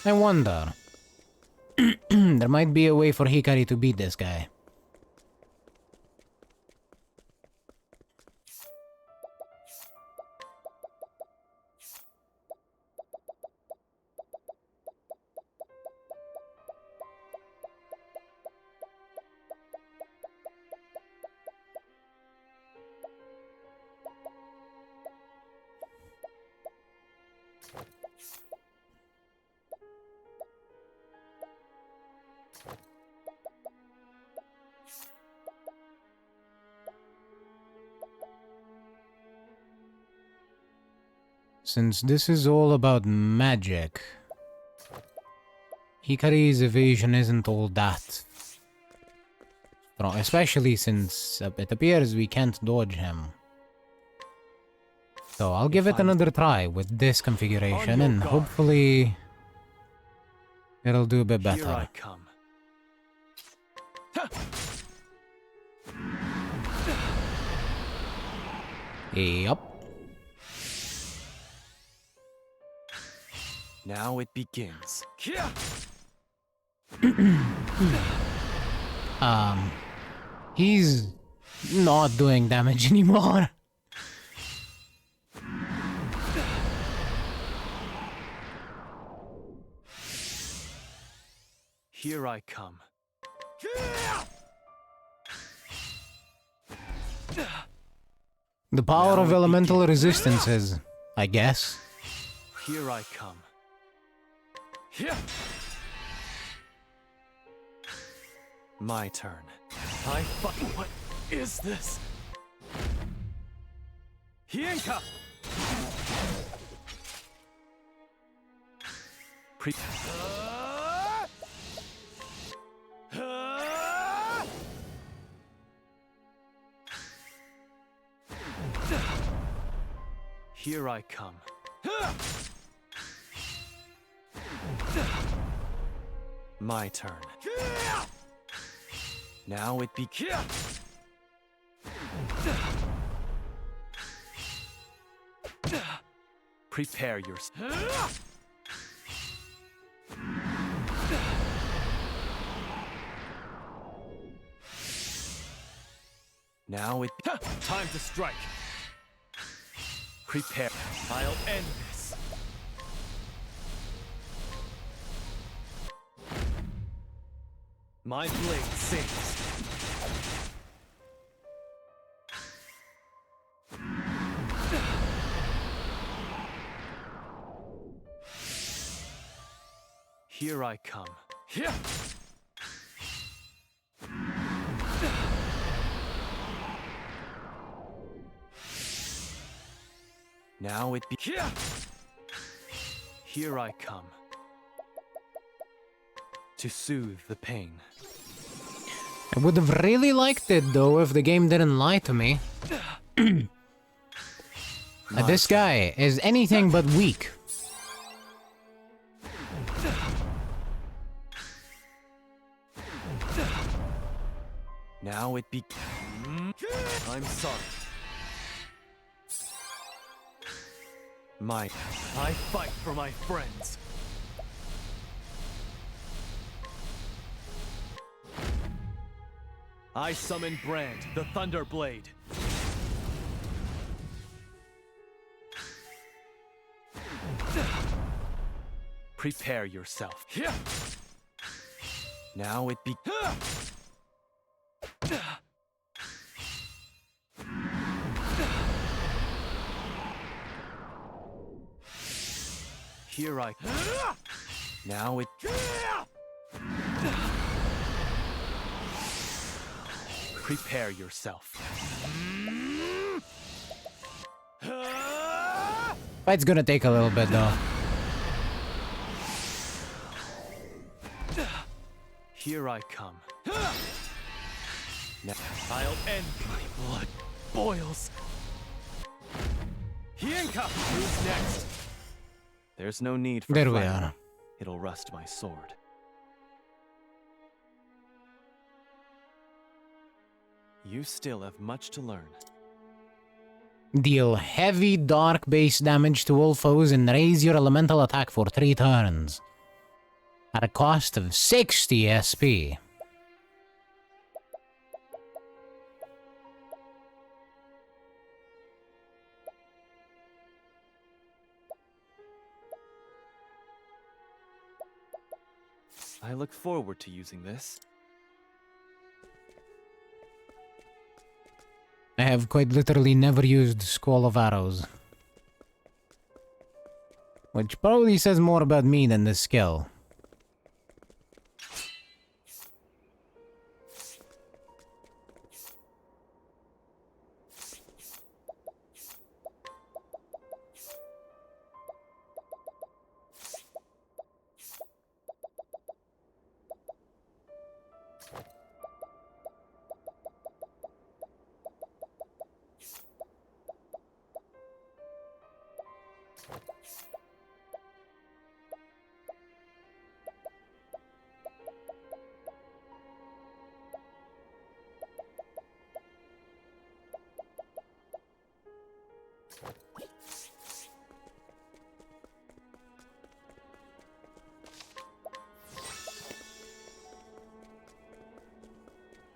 I wonder. There might be a way for Hikari to beat this guy. Since this is all about magic, Hikari's evasion isn't all that strong, especially since it appears we can't dodge him. So I'll give it another try with this configuration and hopefully it'll do a bit better. Here I come. Yup. Now it begins. He's not doing damage anymore. Here I come. The power Now of it elemental begins. resistances, I guess. Here I come. Here. My turn. What is this? Hienka! Here I come. My turn. Now it begins. Prepare yourself. Now it time to strike. Prepare. I'll end this. My blade sings. Here I come. Here. Now it be here. Here I come to soothe the pain. I would have really liked it though if the game didn't lie to me. This guy is anything but weak. Now it be. I'm sorry. I fight for my friends. I summon Brand, the Thunder Blade. Prepare yourself. Now it be. Here I. Now it. Prepare yourself. Fight's gonna take a little bit though. Here I come. Now I'll end. My blood boils. Hienka! Who's next? There's no need for There we fighting. are. It'll rust my sword. You still have much to learn. Deal heavy dark base damage to all foes and raise your elemental attack for 3 turns. At a cost of 60 SP. I look forward to using this. I have quite literally never used Squall of Arrows. Which probably says more about me than the skill.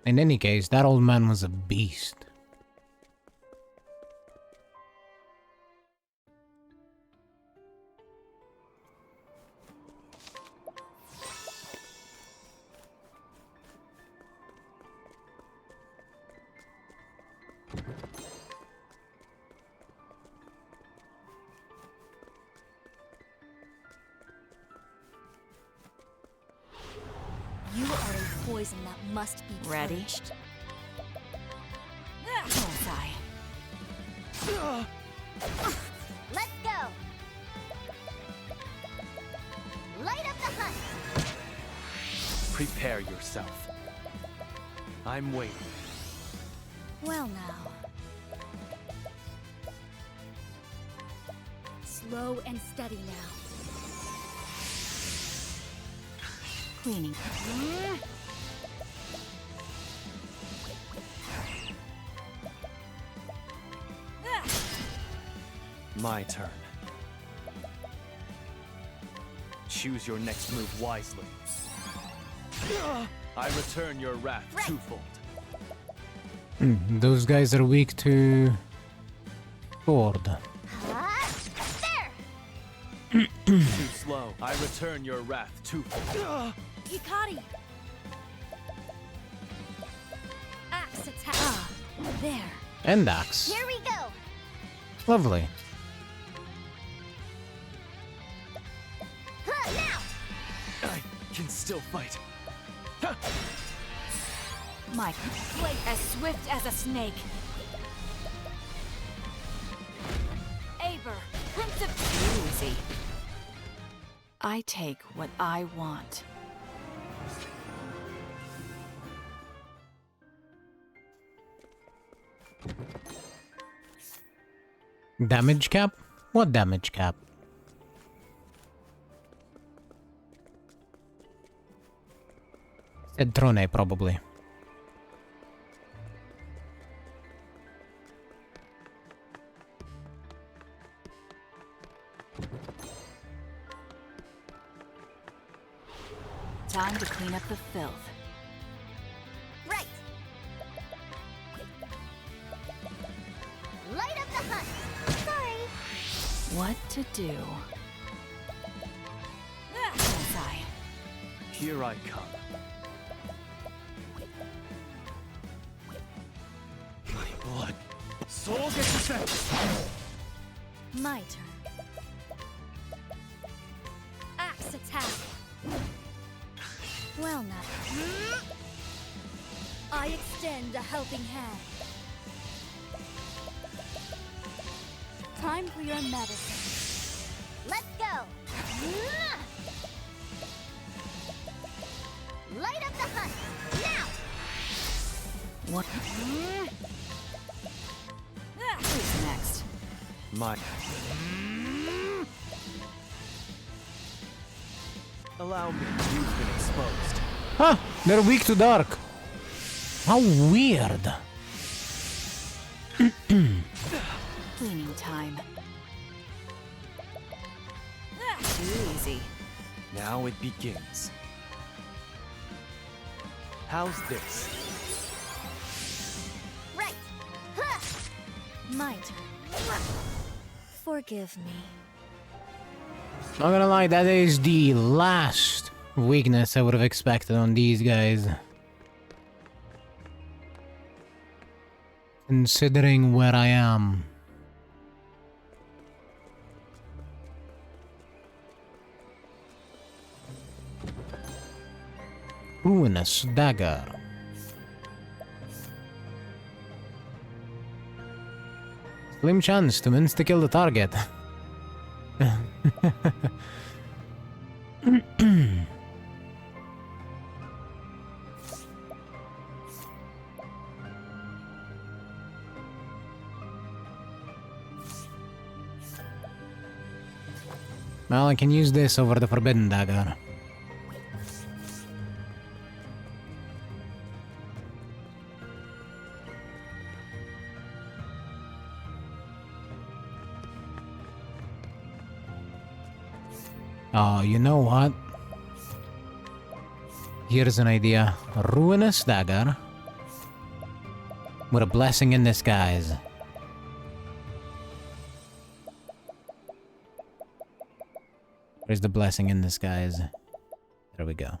In any case, that old man was a beast. You are a poison that must be Ready? purged. Bullseye. Let's go! Light up the hunt! Prepare yourself. I'm waiting. Well now. Slow and steady now. Cleaning. My turn. Choose your next move wisely. I return your wrath twofold. Those guys are weak to sword. There! Too slow. I return your wrath twofold. Hikari! Axe attack! There. And axe. Here we go! Lovely. Now! I can still fight. Mike, as swift as a snake. Aber, Prince of... Easy. I take what I want. Damage cap? What damage cap? Said Trone, probably. Time to clean up the filth. Right! Light up the hunt! Sorry! What to do? Bullseye. Here I come. My blood. Soul gets set. My turn. Axe attack! Well now. I extend a helping hand. Time for your medicine. Let's go! Light up the hunt! Now! What? Who's next? My. Allow me. You've been exposed. Huh, they're weak to dark. How weird. Cleaning time. Too easy. Now it begins. How's this? Right! My turn. Forgive me. Not gonna lie, that is the last weakness I would have expected on these guys. Considering where I am. Ruinous dagger. Slim chance to insta-kill the target. Well, I can use this over the forbidden dagger. Oh, you know what? Here's an idea. A ruinous dagger with a blessing in disguise. Where's the blessing in disguise? There we go.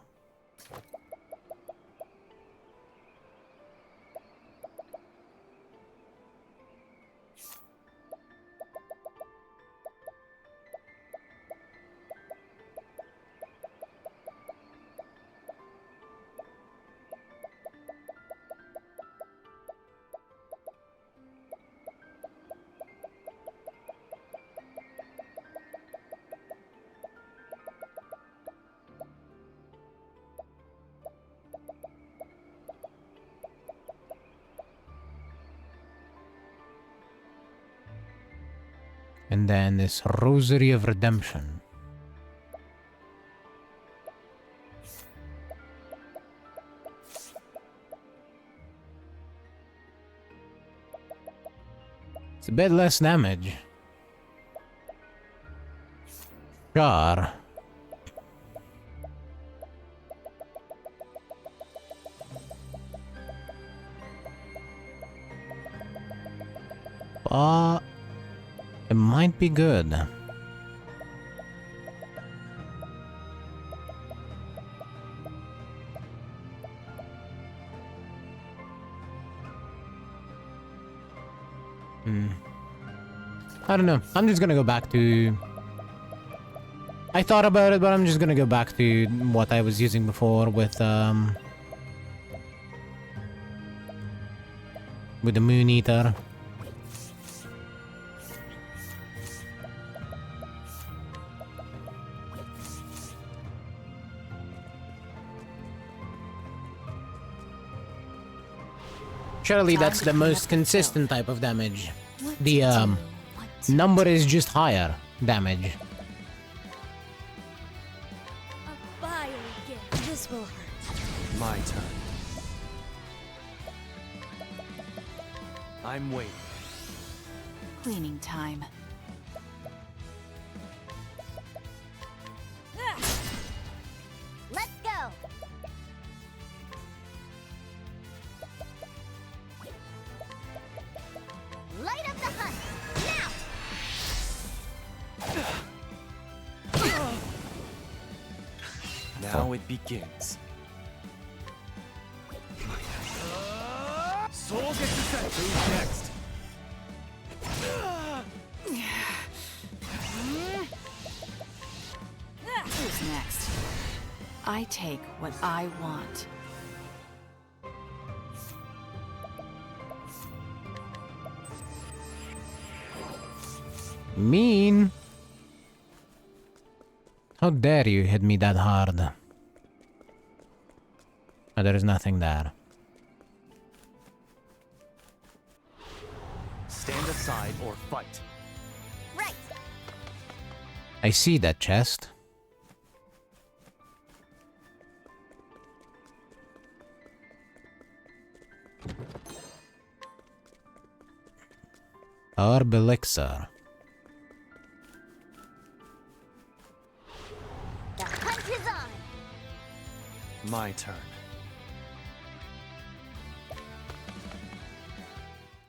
And then this Rosary of Redemption. It's a bit less damage. Sure. But it might be good. I don't know. I'm just gonna go back to... I thought about it, but I'm just gonna go back to what I was using before with the Moon Eater. Surely that's the most consistent type of damage. The number is just higher damage. A fire gift. This will hurt. My turn. I'm waiting. Cleaning time. Let's go. Light up the hunt now. Now it begins. Soul gets set. Who's next? Who's next? I take what I want. Mean. How dare you hit me that hard? Oh, there is nothing there. Stand aside or fight. Right. I see that chest. Orb elixir. The hunt is on. My turn.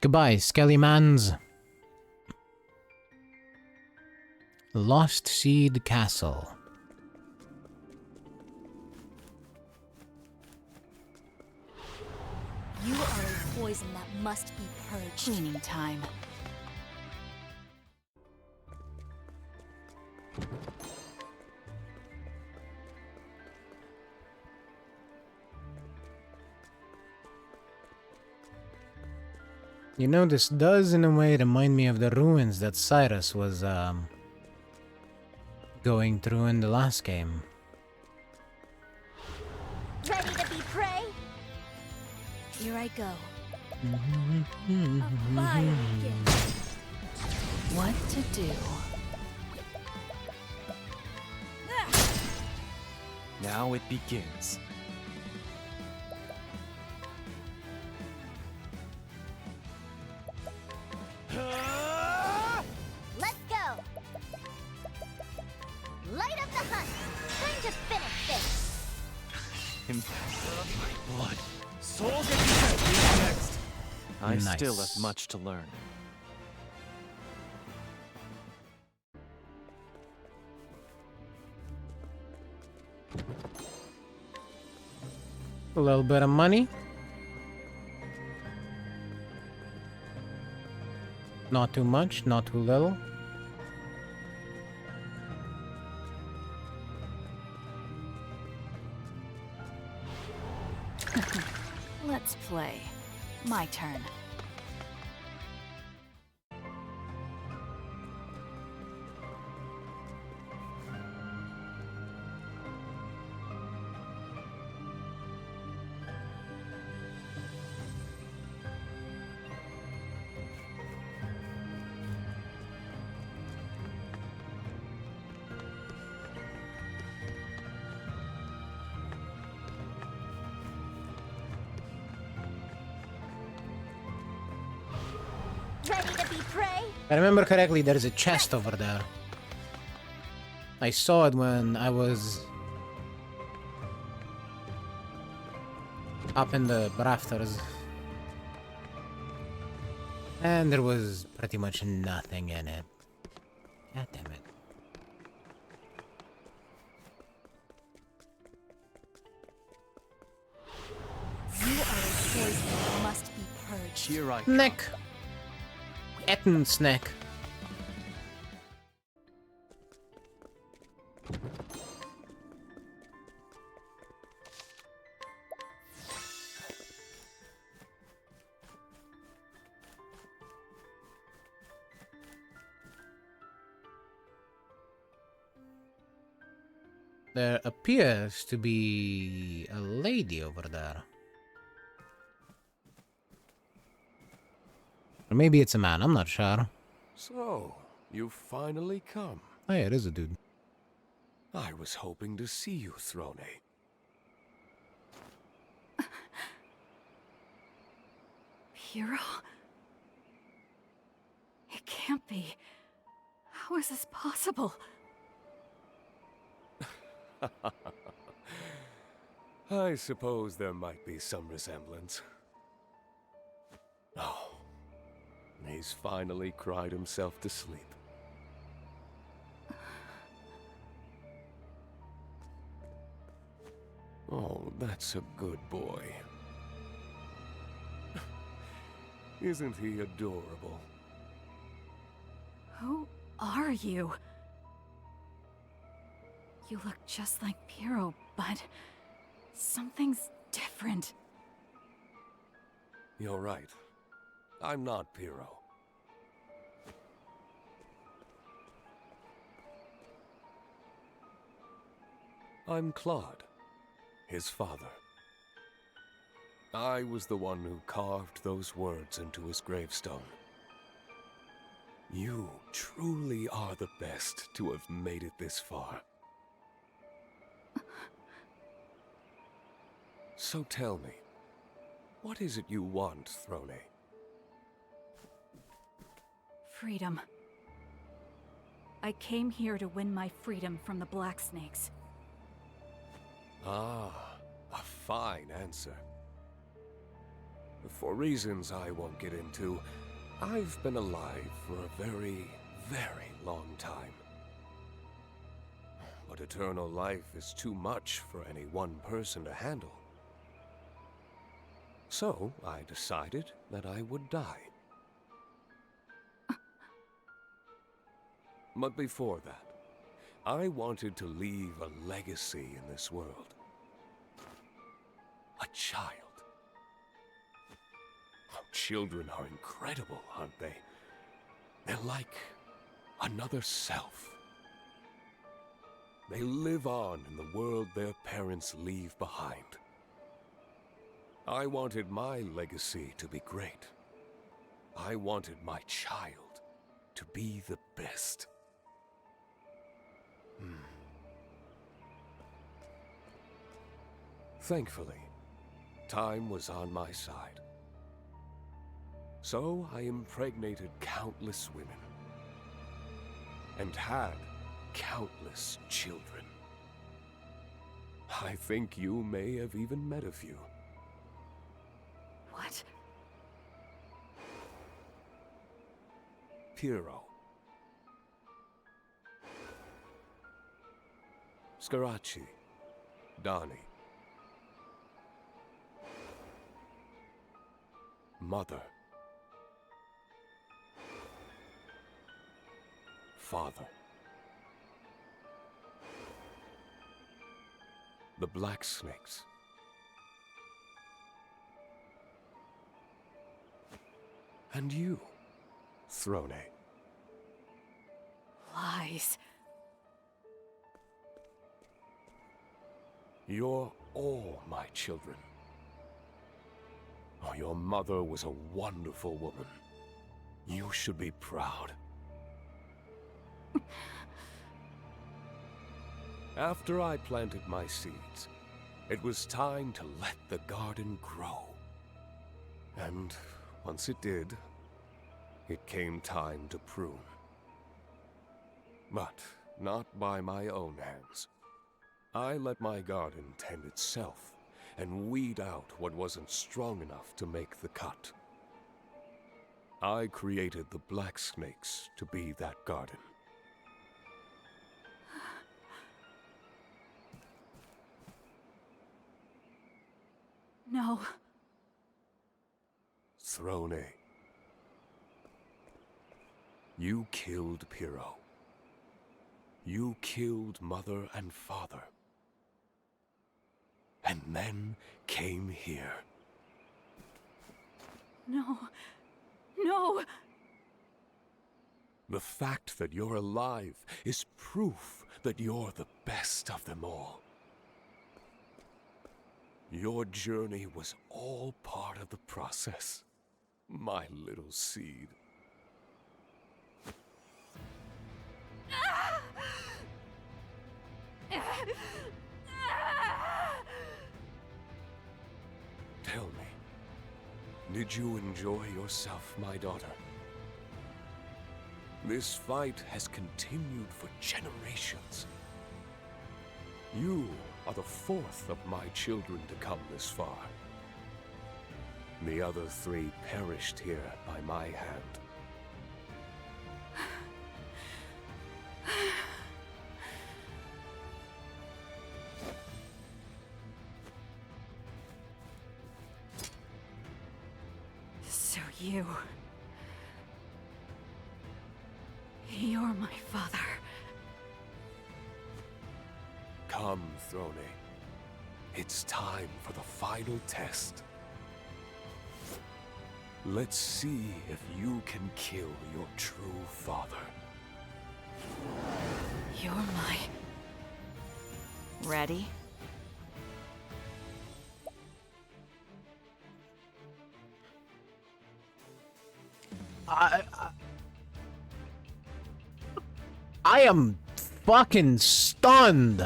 Goodbye, Skellymans. Lost Seed Castle. You are a poison that must be purged. Cleaning time. You know, this does in a way remind me of the ruins that Cyrus was going through in the last game. Ready to be prey? Here I go. A fire gift. What to do? Now it begins. Let's go. Light up the hunt. Time to finish this. My blood. Soul gets set. Who's next? I Nice. still have much to learn. A little bit of money. Not too much, not too little. Let's play. My turn. Ready to be prey? I remember correctly, there's a chest over there. I saw it when I was up in the rafters. And there was pretty much nothing in it. God damn it. You are a poison that must be purged. Here I Neck. Etten snack. There appears to be a lady over there. Or maybe it's a man, I'm not sure. So, you've finally come. Oh yeah, it is a dude. I was hoping to see you, Throne. Hero? It can't be. How is this possible? I suppose there might be some resemblance. Oh, he's finally cried himself to sleep. Oh, that's a good boy. Isn't he adorable? Who are you? You look just like Piero, but something's different. You're right. I'm not Piero. I'm Claude, his father. I was the one who carved those words into his gravestone. You truly are the best to have made it this far. So tell me, what is it you want, Throne? Freedom. I came here to win my freedom from the Black Snakes. Ah, a fine answer. For reasons I won't get into, I've been alive for a very, very long time. But eternal life is too much for any one person to handle. So I decided that I would die. But before that, I wanted to leave a legacy in this world. A child. Oh, children are incredible, aren't they? They're like another self. They live on in the world their parents leave behind. I wanted my legacy to be great. I wanted my child to be the best. Thankfully, time was on my side. So I impregnated countless women and had countless children. I think you may have even met a few. What? Piero. Scarachi. Donnie. Mother. Father. The Black Snakes. And you, Throne. Lies. You're all my children. Oh, your mother was a wonderful woman. You should be proud. After I planted my seeds, it was time to let the garden grow. And once it did, it came time to prune. But not by my own hands. I let my garden tend itself and weed out what wasn't strong enough to make the cut. I created the black snakes to be that garden. No. Throne. You killed Pyrrho. You killed mother and father. And then came here. No. No! The fact that you're alive is proof that you're the best of them all. Your journey was all part of the process, my little seed. Tell me, did you enjoy yourself, my daughter? This fight has continued for generations. You are the fourth of my children to come this far. The other three perished here by my hand. So you're my father. Come, Throne. It's time for the final test. Let's see if you can kill your true father. You're my... Ready? I am fucking stunned.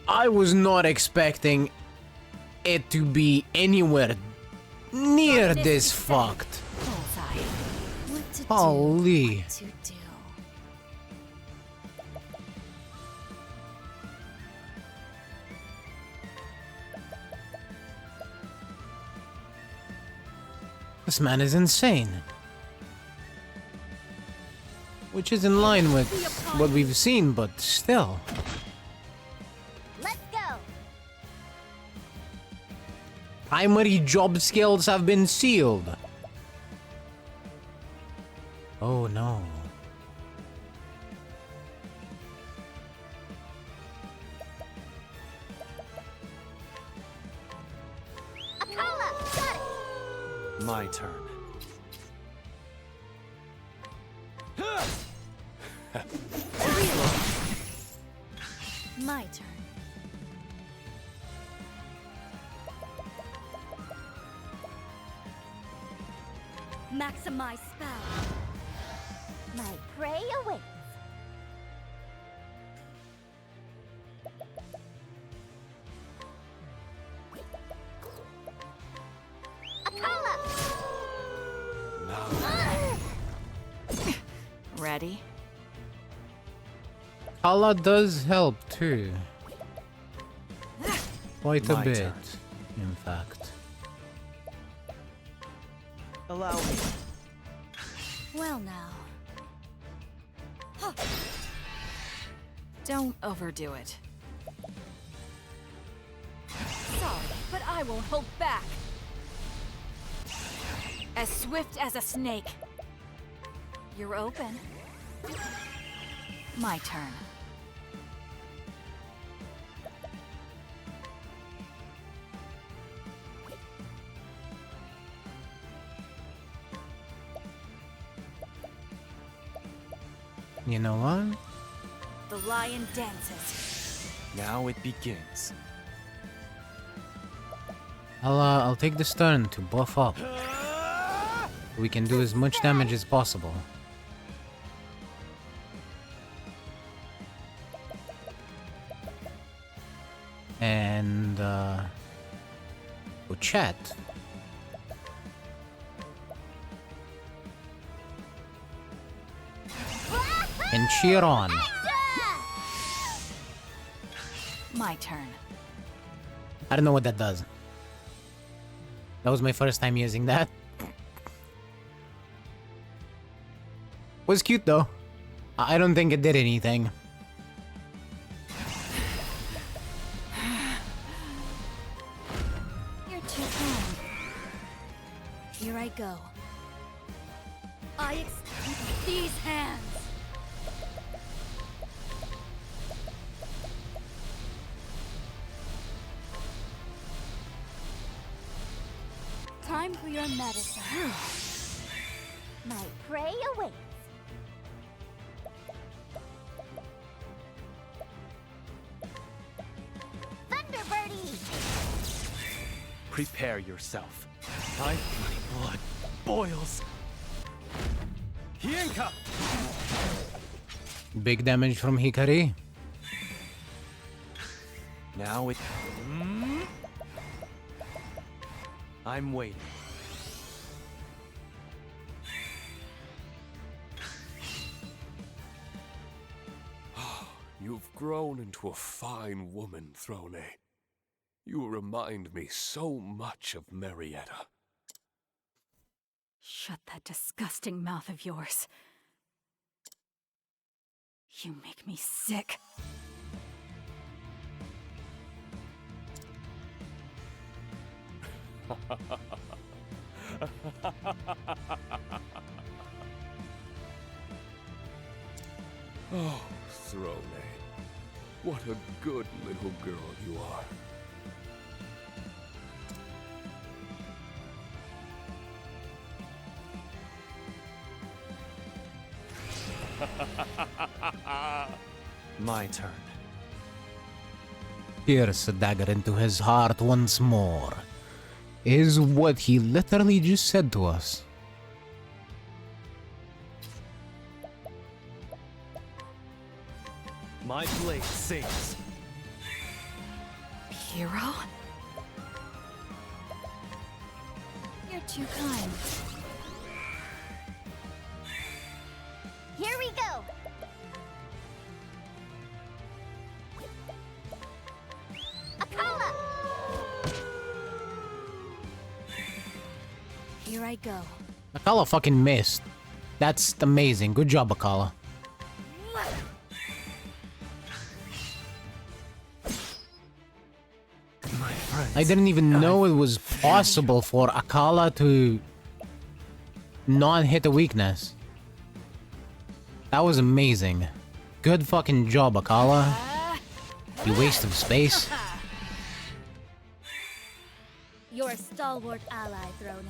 I was not expecting it to be anywhere near this fucked. Holy. This man is insane. Which is in line with what we've seen, but still. Let's go. Primary job skills have been sealed. Oh no. My turn. My turn. Maximize spell. My prey awaits. Ready? Allah does help too. Quite a My bit, turn. in fact. Allow me. Well now. Don't overdo it. Sorry, but I won't hold back. As swift as a snake. You're open. My turn. You know what? The lion dances. Now it begins. I'll take this turn to buff up. We can do as much damage as possible. And we'll chat. And cheer on. My turn. I don't know what that does. That was my first time using that. Was cute though. I don't think it did anything. You're too kind. Here I go. I extend these hands. Time for your medicine. My prey awaits. Thunderbirdie! Prepare yourself. My blood boils. Hienka! Big damage from Hikari. Now it... I'm waiting. You've grown into a fine woman, Throne. You remind me so much of Marietta. Shut that disgusting mouth of yours. You make me sick. Oh, Throne, what a good little girl you are. My turn. Pierce a dagger into his heart once more. Is what he literally just said to us. My blade sings. Hero? You're too kind. Here we go! Akala! Here I go. Akala fucking missed. That's amazing. Good job, Akala. I didn't even know it was possible for Akala to not hit a weakness. That was amazing. Good fucking job, Akala. You waste of space. You're a stalwart ally, Throne.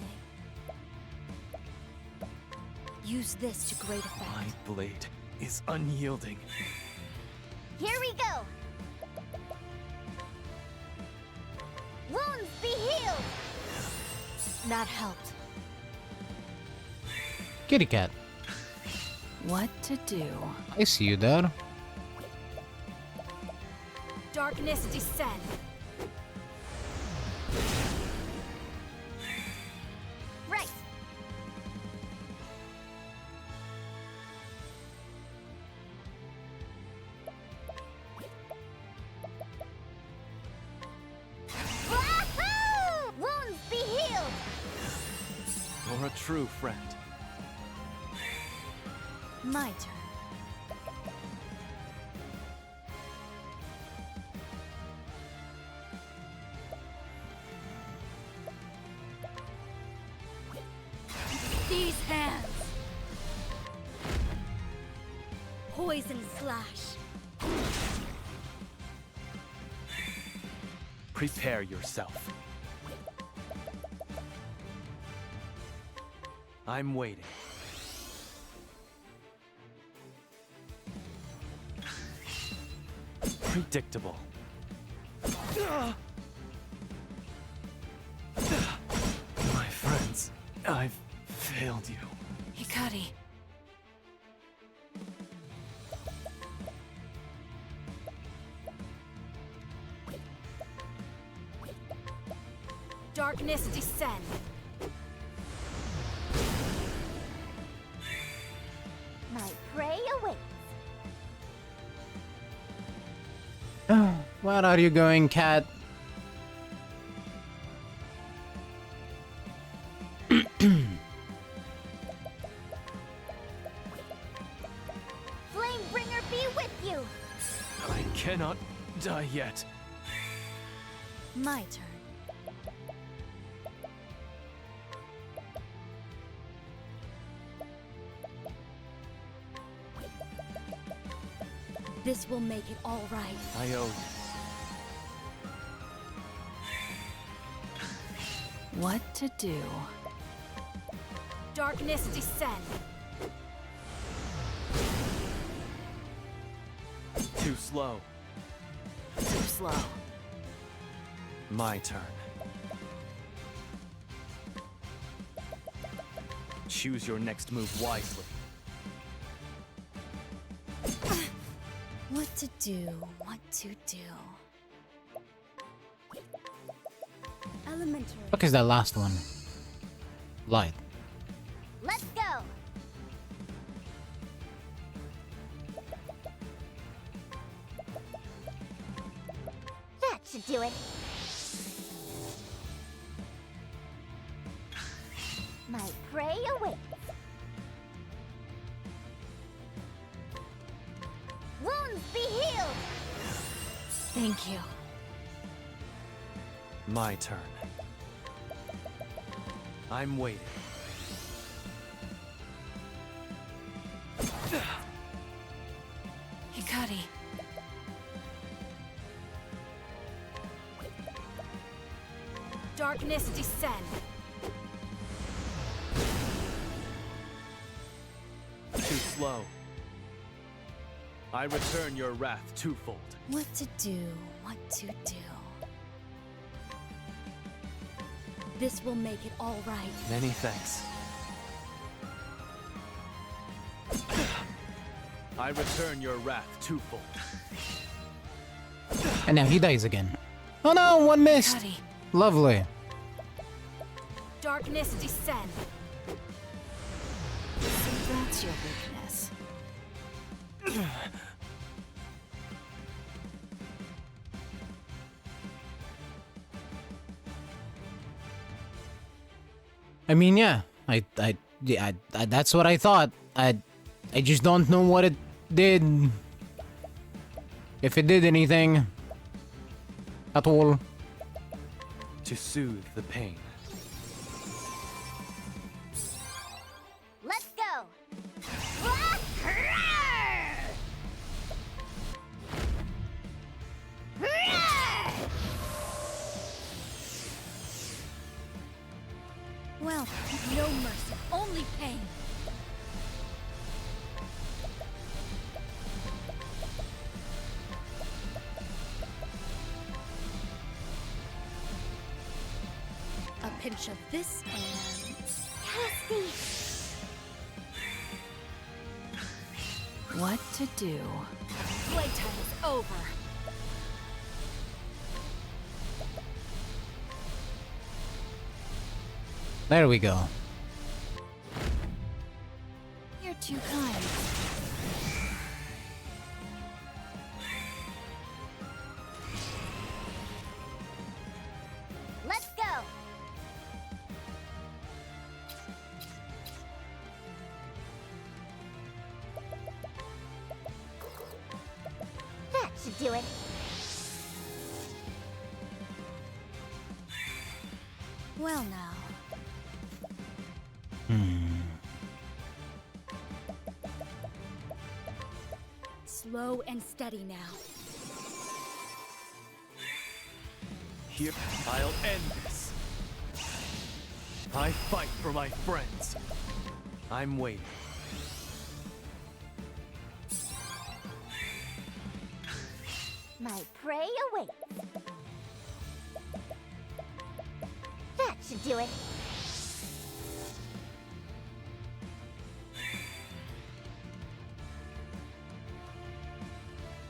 Use this to great effect. My blade is unyielding. Here we go! Wounds be healed! That helped. Kitty cat. What to do? I see you there. Darkness descend. Right. Wahoo! Wounds be healed. You're a true friend. My turn. These hands. Poison slash. Prepare yourself. I'm waiting. Predictable. My friends, I've failed you. Hikari. Darkness descend. My prey awaits. Where are you going, cat? Flamebringer be with you. I cannot die yet. My turn. This will make it all right. I owe you. What to do? Darkness descend. Too slow. Too slow. My turn. Choose your next move wisely. What to do? What to do? Elementary. What is that last one? Light. Let's go. That should do it. My prey awaits. Wounds be healed. Thank you. My turn. I'm waiting. Hikari. Darkness descend. Too slow. I return your wrath twofold. What to do? What to do? This will make it all right. Many thanks. I return your wrath twofold. And now he dies again. Oh no, one missed. Hikari. Lovely. Darkness descend. So that's your weakness. I mean, yeah, that's what I thought. I just don't know what it did. If it did anything at all. To soothe the pain. Let's go. Well, no mercy, only pain. A pinch of this and... Cassie. What to do? Playtime is over. There we go. You're too kind. Let's go. That should do it. Well now. Slow and steady now. Here, I'll end this. I fight for my friends. I'm waiting. My prey awaits. That should do it.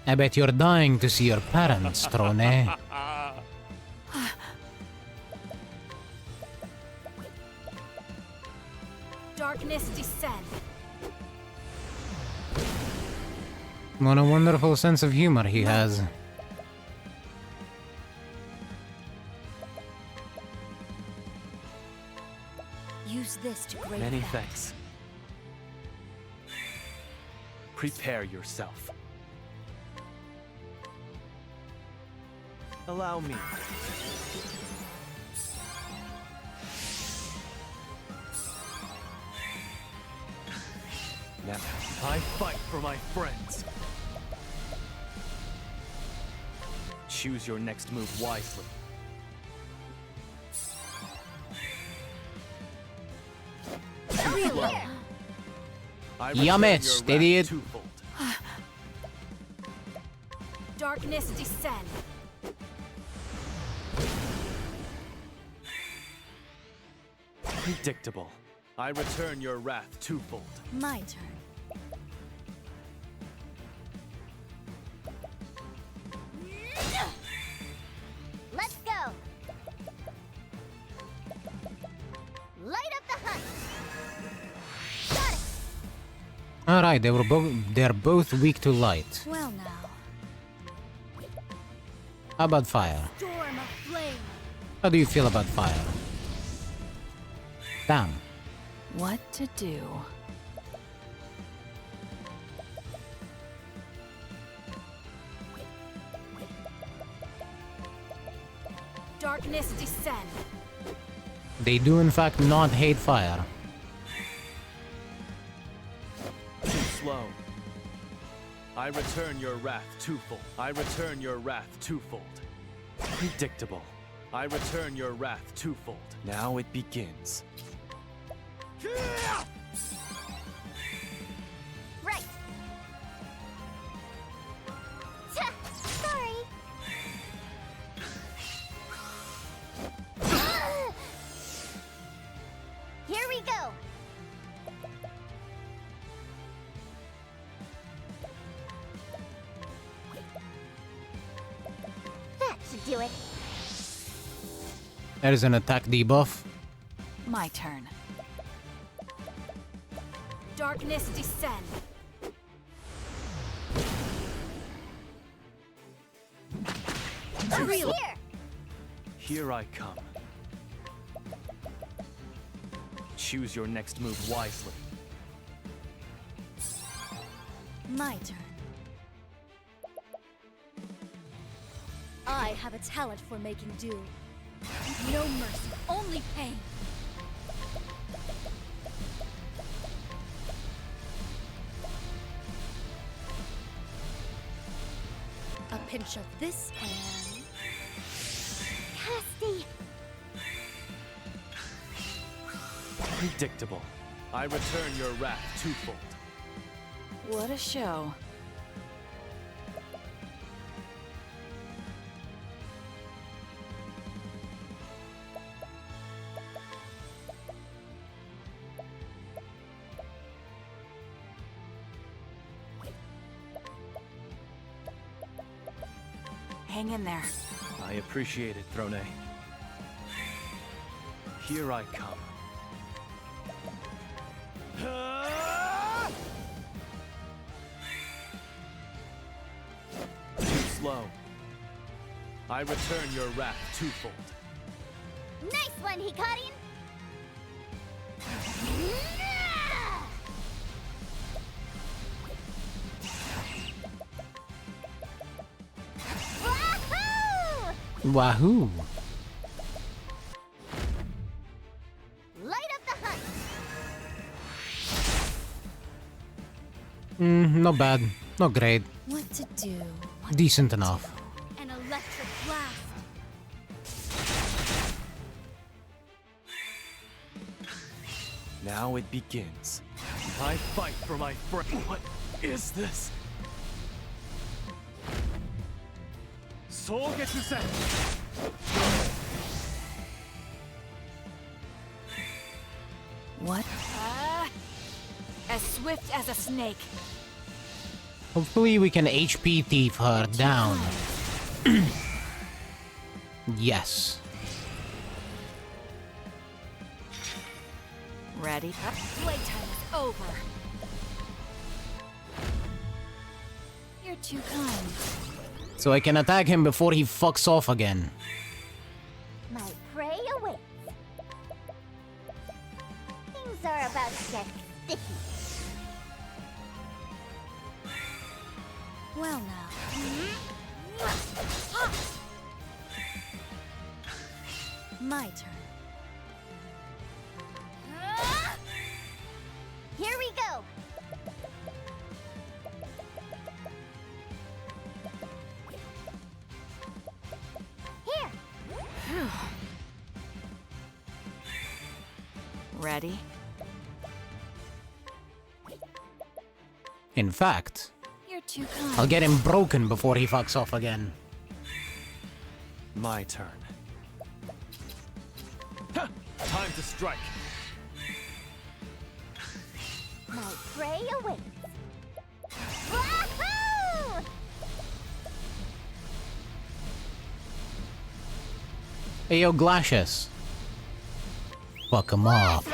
I bet you're dying to see your parents, Trone. Darkness descend. What a wonderful sense of humor he has. Use this to great Many effect. thanks. Prepare yourself. Allow me. Now, I fight for my friends. Choose your next move wisely. Yummish, idiot. Darkness descend. Predictable. I return your wrath twofold. My turn. Let's go. Light up the hunt. Got it. Alright, they're both weak to light. Well now. How about fire? Storm of flame. How do you feel about fire? Damn. What to do? Darkness descend. They do in fact not hate fire. Too slow. I return your wrath twofold. I return your wrath twofold. Predictable. I return your wrath twofold. Now it begins. Right. Sorry. Here we go. That should do it. There is an attack debuff. My turn. Darkness descend. Over here. Here I come. Choose your next move wisely. My turn. I have a talent for making do. No mercy, only pain. A pinch of this and... Casty! Predictable. I return your wrath twofold. What a show. Hang in there. I appreciate it, Throne. Here I come. Too slow. I return your wrath twofold. Nice one, Hikarin! Wahoo! Light up the hunt! Not bad. Not great. What to do? Decent enough. An electric blast! Now it begins. I fight for my friend. What is this? Sogetsu-sen! What? As swift as a snake. Hopefully we can HP thief her down. Yes. Ready? Playtime is over. You're too kind. So I can attack him before he fucks off again. My prey awaits. Things are about to get sticky. Well now. My turn. Here we go. Here. Ready? In fact, You're too kind. I'll get him broken before he fucks off again. My turn. Ha! Time to strike. My prey awaits. Wahoo! Hey yo, Glacius. Fuck him up.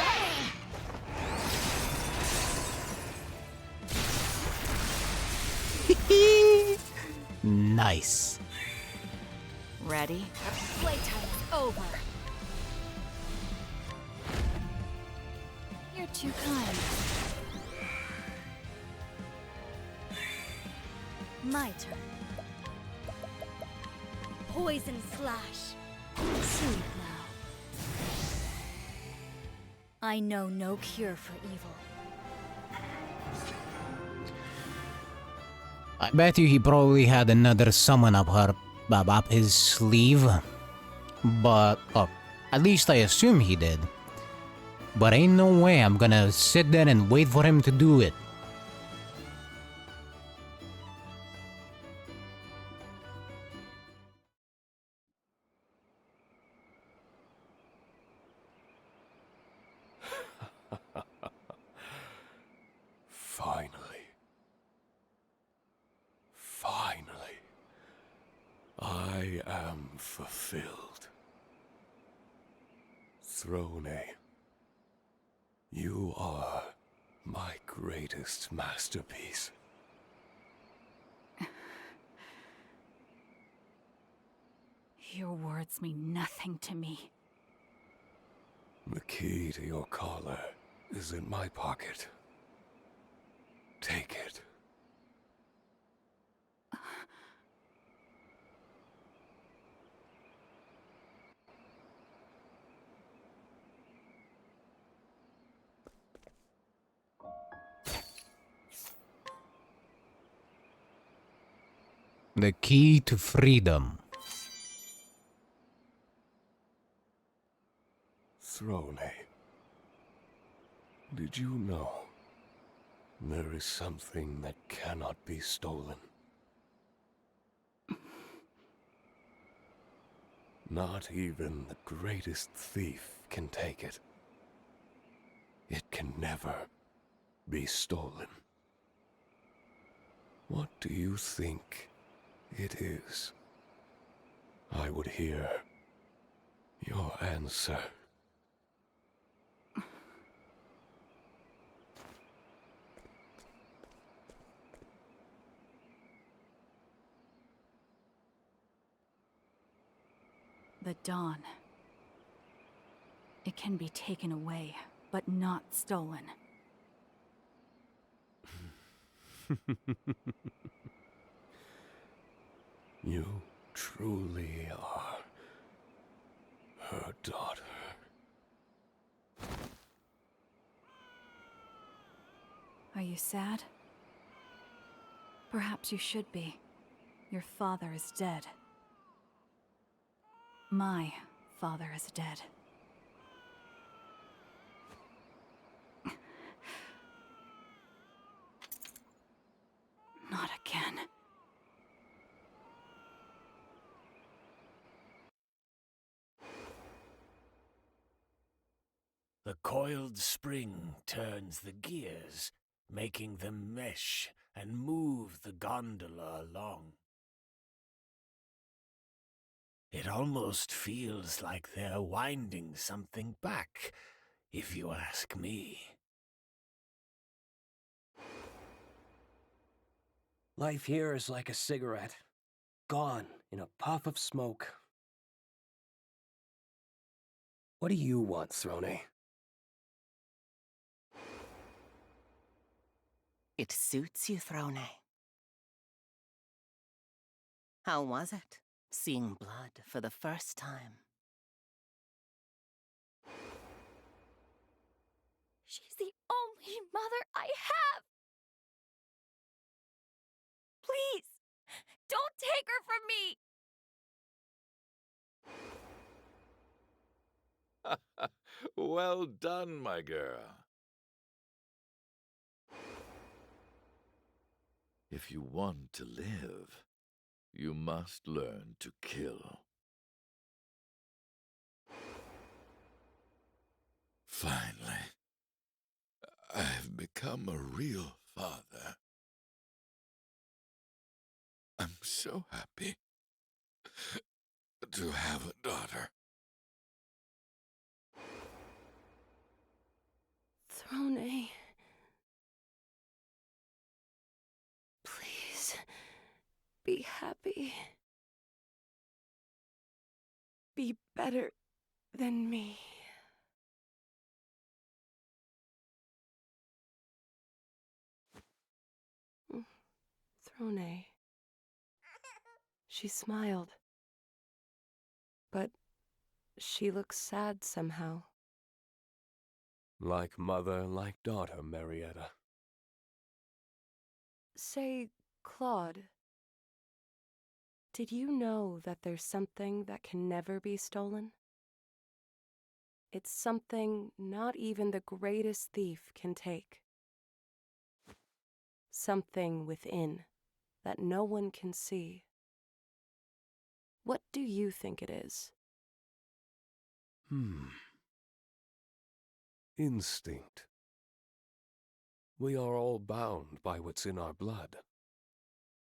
Nice. Ready? Playtime is over. You're too kind. My turn. Poison slash. Sleep now. I know no cure for evil. I bet you he probably had another summon up his sleeve. But, at least I assume he did. But ain't no way I'm gonna sit there and wait for him to do it. Finally. Finally. I am fulfilled. Throne, you are my greatest masterpiece. Your words mean nothing to me. The key to your collar is in my pocket. Take it. The key to freedom. Throne, did you know there is something that cannot be stolen? Not even the greatest thief can take it. It can never be stolen. What do you think it is? I would hear your answer. The dawn. It can be taken away, but not stolen. You truly are her daughter. Are you sad? Perhaps you should be. Your father is dead. My father is dead. Not again. The coiled spring turns the gears, making them mesh and move the gondola along. It almost feels like they're winding something back if you ask me. Life here is like a cigarette, gone in a puff of smoke. What do you want, Throne? It suits you, Throne. How was it, seeing blood for the first time? She's the only mother I have! Please, don't take her from me! Well done, my girl. If you want to live, you must learn to kill. Finally, I've become a real father. I'm so happy to have a daughter. Throne. Please, be happy. Be better than me. Throne. She smiled. But she looks sad somehow. Like mother, like daughter, Marietta. Say, Claude, did you know that there's something that can never be stolen? It's something not even the greatest thief can take. Something within that no one can see. What do you think it is? Instinct. We are all bound by what's in our blood.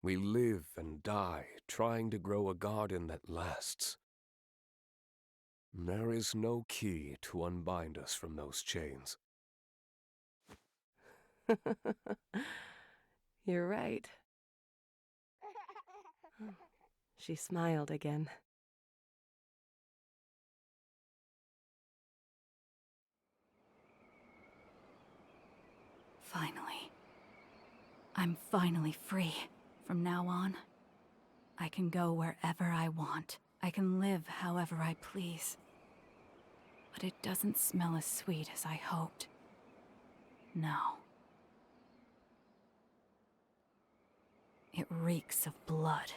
We live and die trying to grow a garden that lasts. There is no key to unbind us from those chains. You're right. She smiled again. Finally. I'm finally free. From now on, I can go wherever I want. I can live however I please. But it doesn't smell as sweet as I hoped. No. It reeks of blood.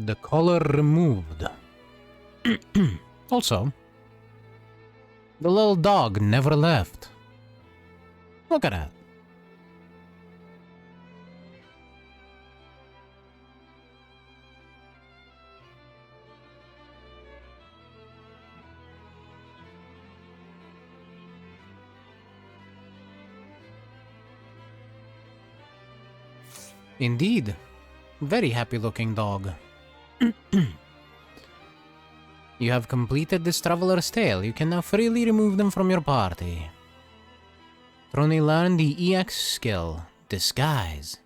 The collar removed. Also, the little dog never left. Look at that. Indeed. Very happy looking dog. You have completed this traveler's tale. You can now freely remove them from your party. Throne learned the EX skill, Disguise.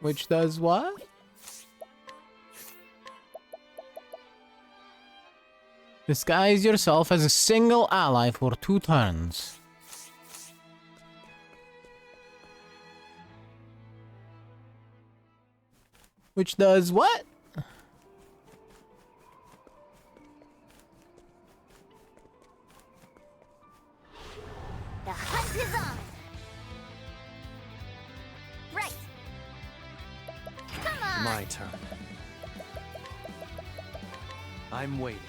Which does what? Disguise yourself as a single ally for 2 turns. Which does what? The hunt is on! Right! Come on! My turn. I'm waiting.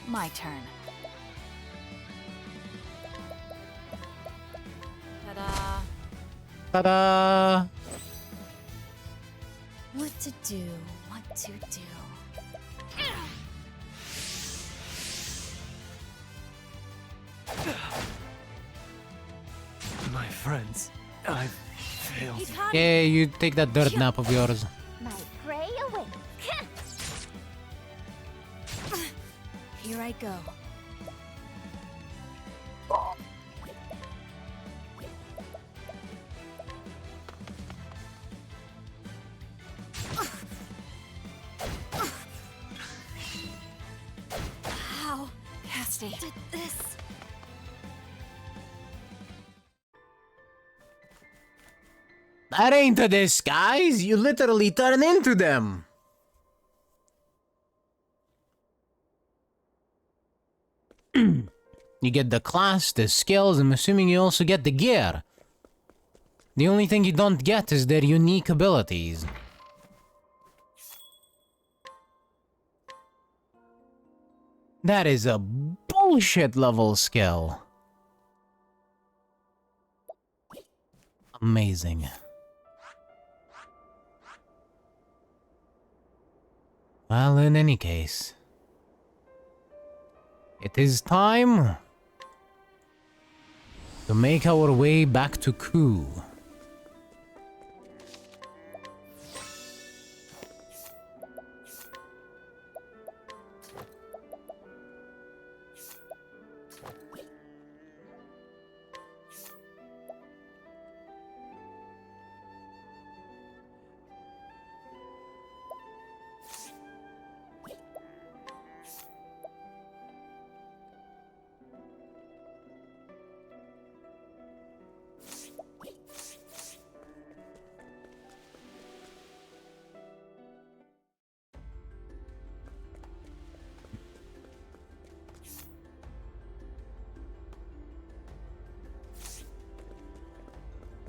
My turn. Ta-da! What to do, what to do. My friends, I've failed. Yeah, you take that dirt nap of yours. My prey away. Here I go. How Casty. did this? That ain't a disguise. You literally turn into them. You get the class, the skills, I'm assuming you also get the gear. The only thing you don't get is their unique abilities. That is a bullshit level skill. Amazing. Well, in any case, it is time to make our way back to Ku.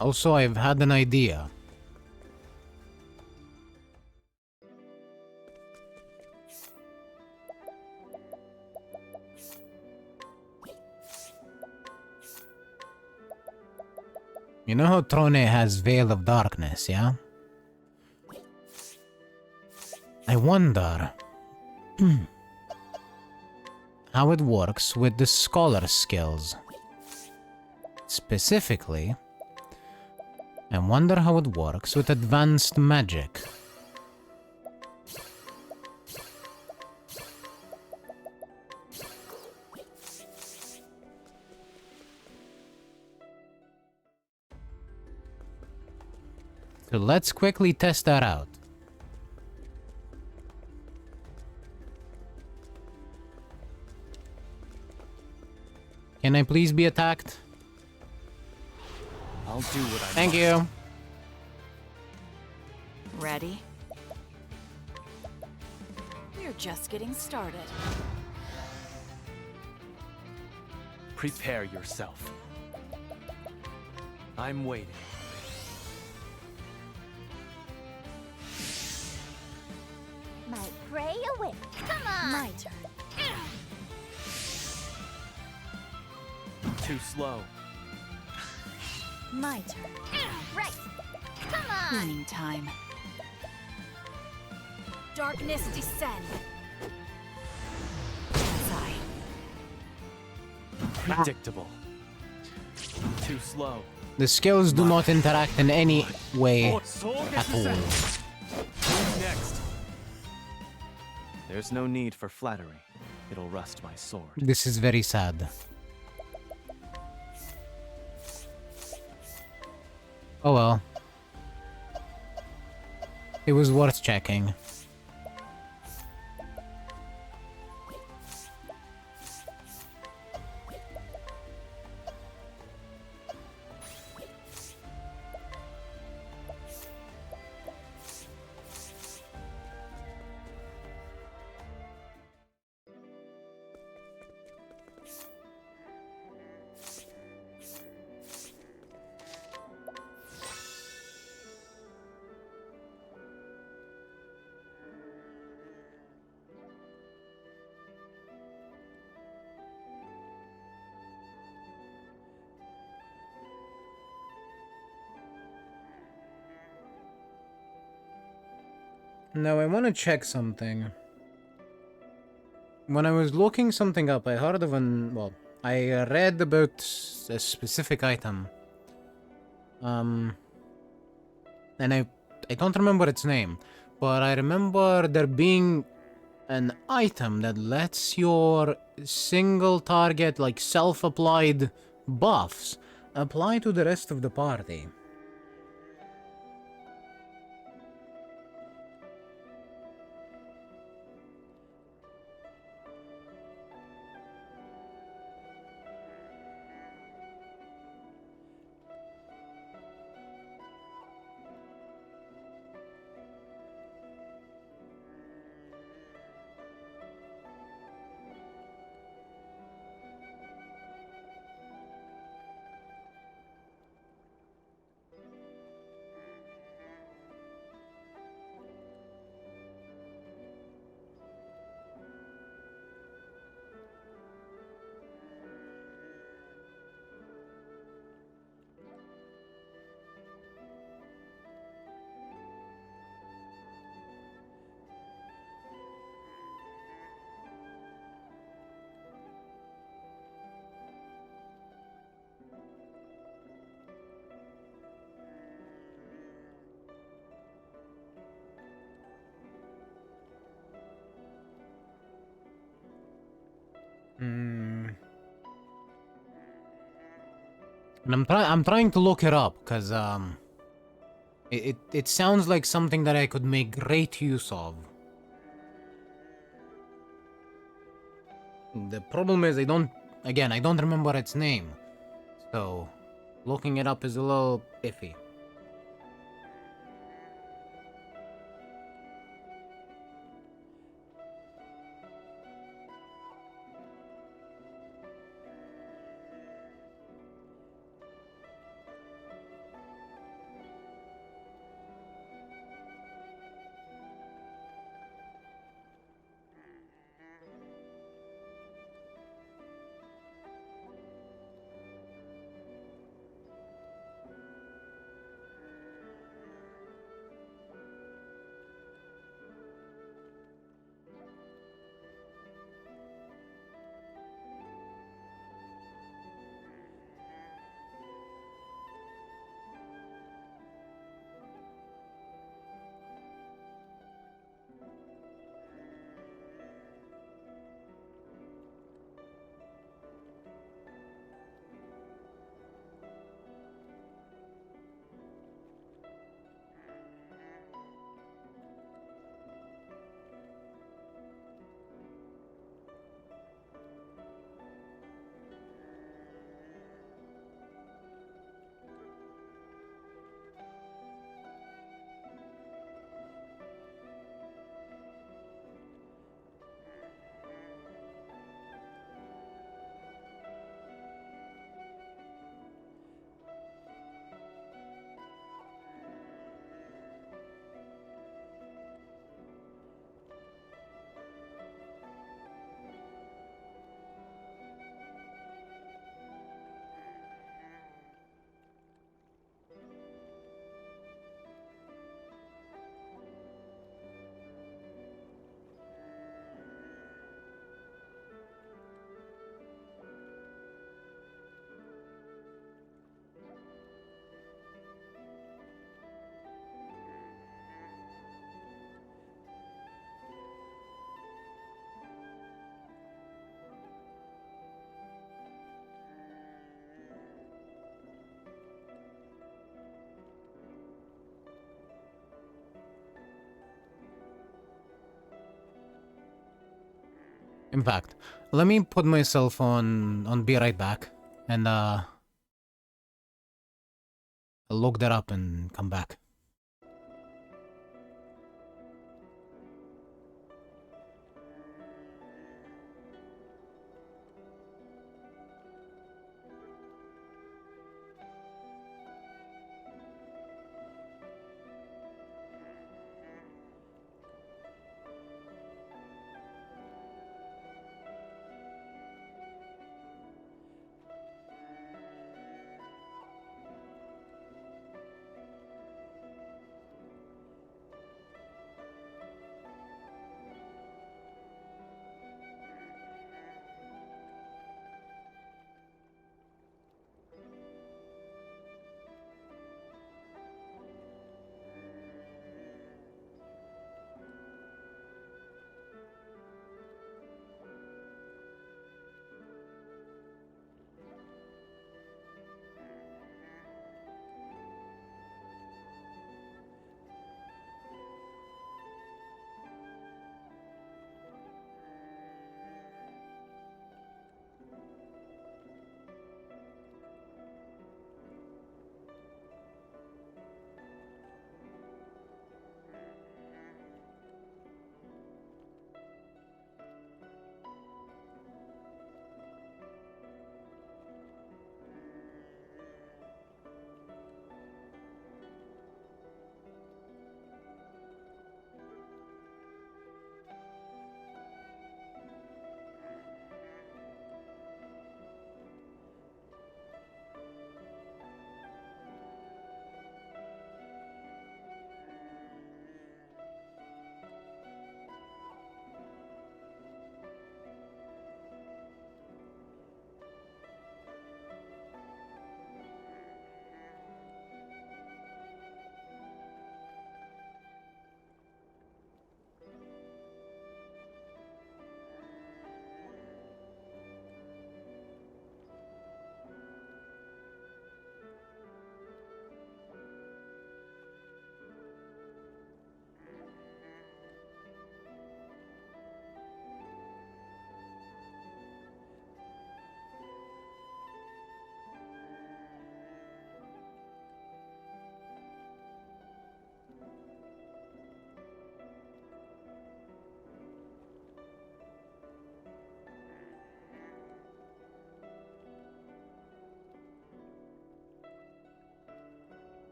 Also, I've had an idea. You know how Trone has Veil of Darkness, yeah? I wonder how it works with the scholar skills. Specifically, I wonder how it works with advanced magic. So let's quickly test that out. Can I please be attacked? I'll do what I Thank you. Ready? We're just getting started. Prepare yourself. I'm waiting. My prey away. Come on. My turn. Too slow. My turn. Right. Come on. Cleaning time. Darkness descend. Sigh. Predictable. Too slow. The skills do not interact in any way at all. Who's next? There's no need for flattery. It'll rust my sword. This is very sad. Oh well. It was worth checking. Now I want to check something. When I was looking something up, I heard of well, I read about a specific item. And I don't remember its name, but I remember there being an item that lets your single target, like self-applied buffs, apply to the rest of the party. And I'm trying to look it up, cause it sounds like something that I could make great use of. The problem is I don't remember its name. So looking it up is a little iffy. In fact, let me put myself on be right back and I'll look that up and come back.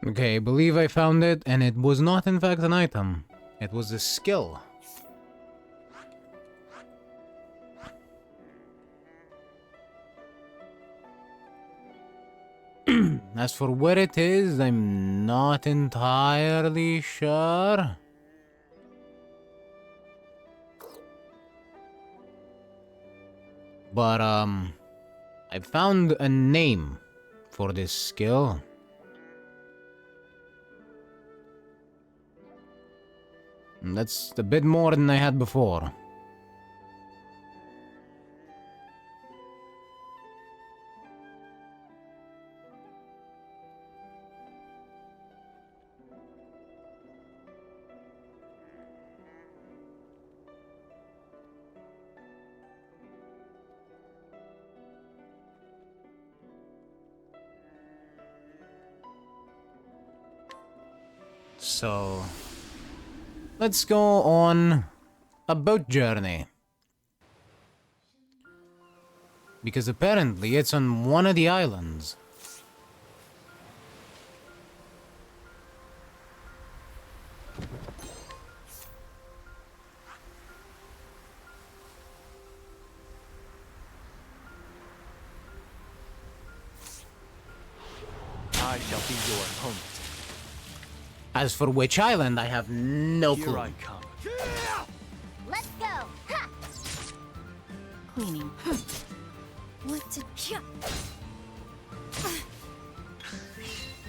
Okay, I believe I found it, and it was not in fact an item. It was a skill. As for where it is, I'm not entirely sure. But, I found a name for this skill. And that's a bit more than I had before. So, let's go on a boat journey. Because apparently it's on one of the islands. I shall be your opponent. As for which island, I have no clue. Here I come. Let's go! Ha! Cleaning. What to jump?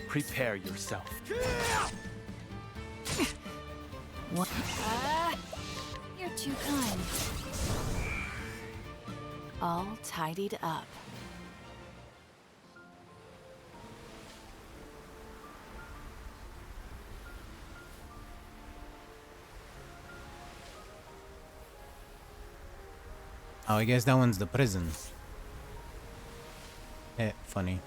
Prepare yourself. What? You're too kind. All tidied up. Oh, I guess that one's the prison. Eh, funny.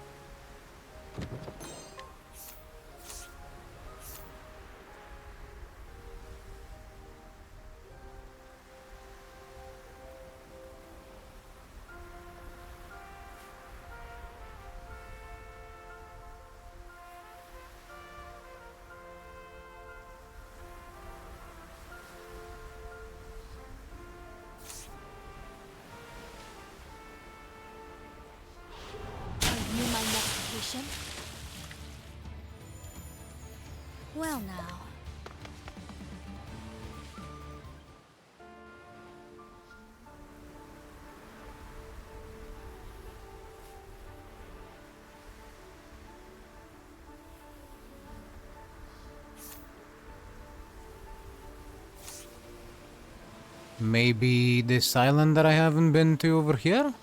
My next patient? Well now. Maybe this island that I haven't been to over here?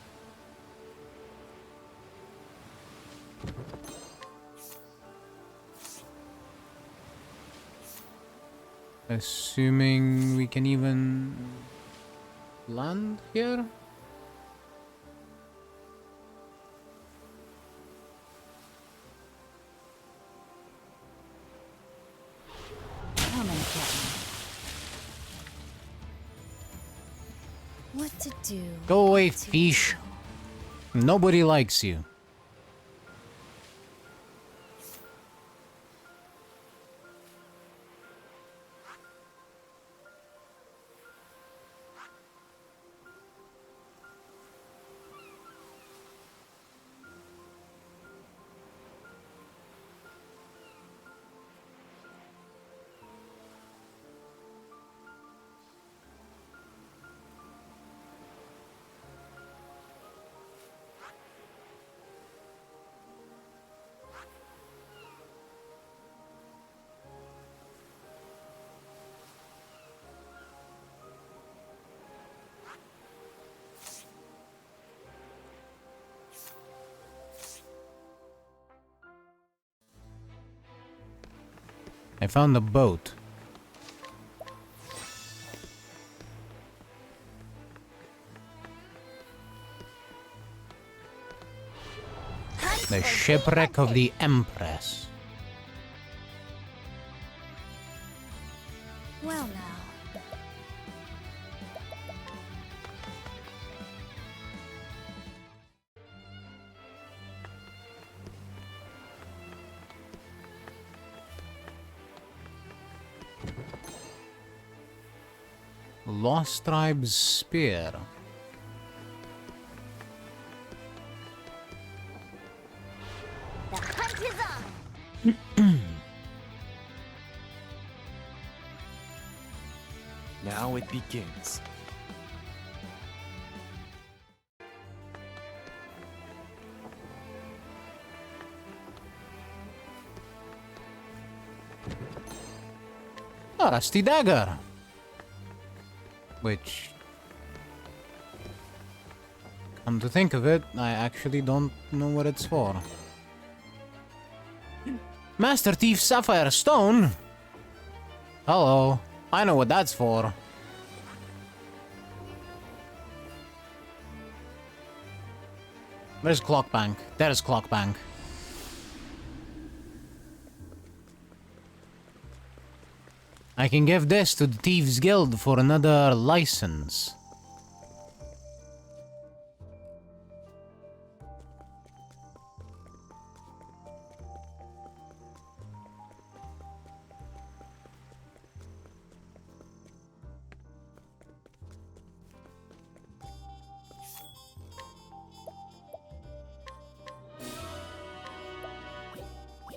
Assuming we can even land here? Come and get me. What to do? Go away, fish. Nobody likes you. I found a boat. The shipwreck of the Empress. Well now. Lost Tribe's Spear. The hunt is on! Now it begins. A rusty dagger. Which, come to think of it, I actually don't know what it's for. Master Thief Sapphire Stone? Hello. I know what that's for. Where's Clockbank? There's Clockbank. I can give this to the Thieves Guild for another license.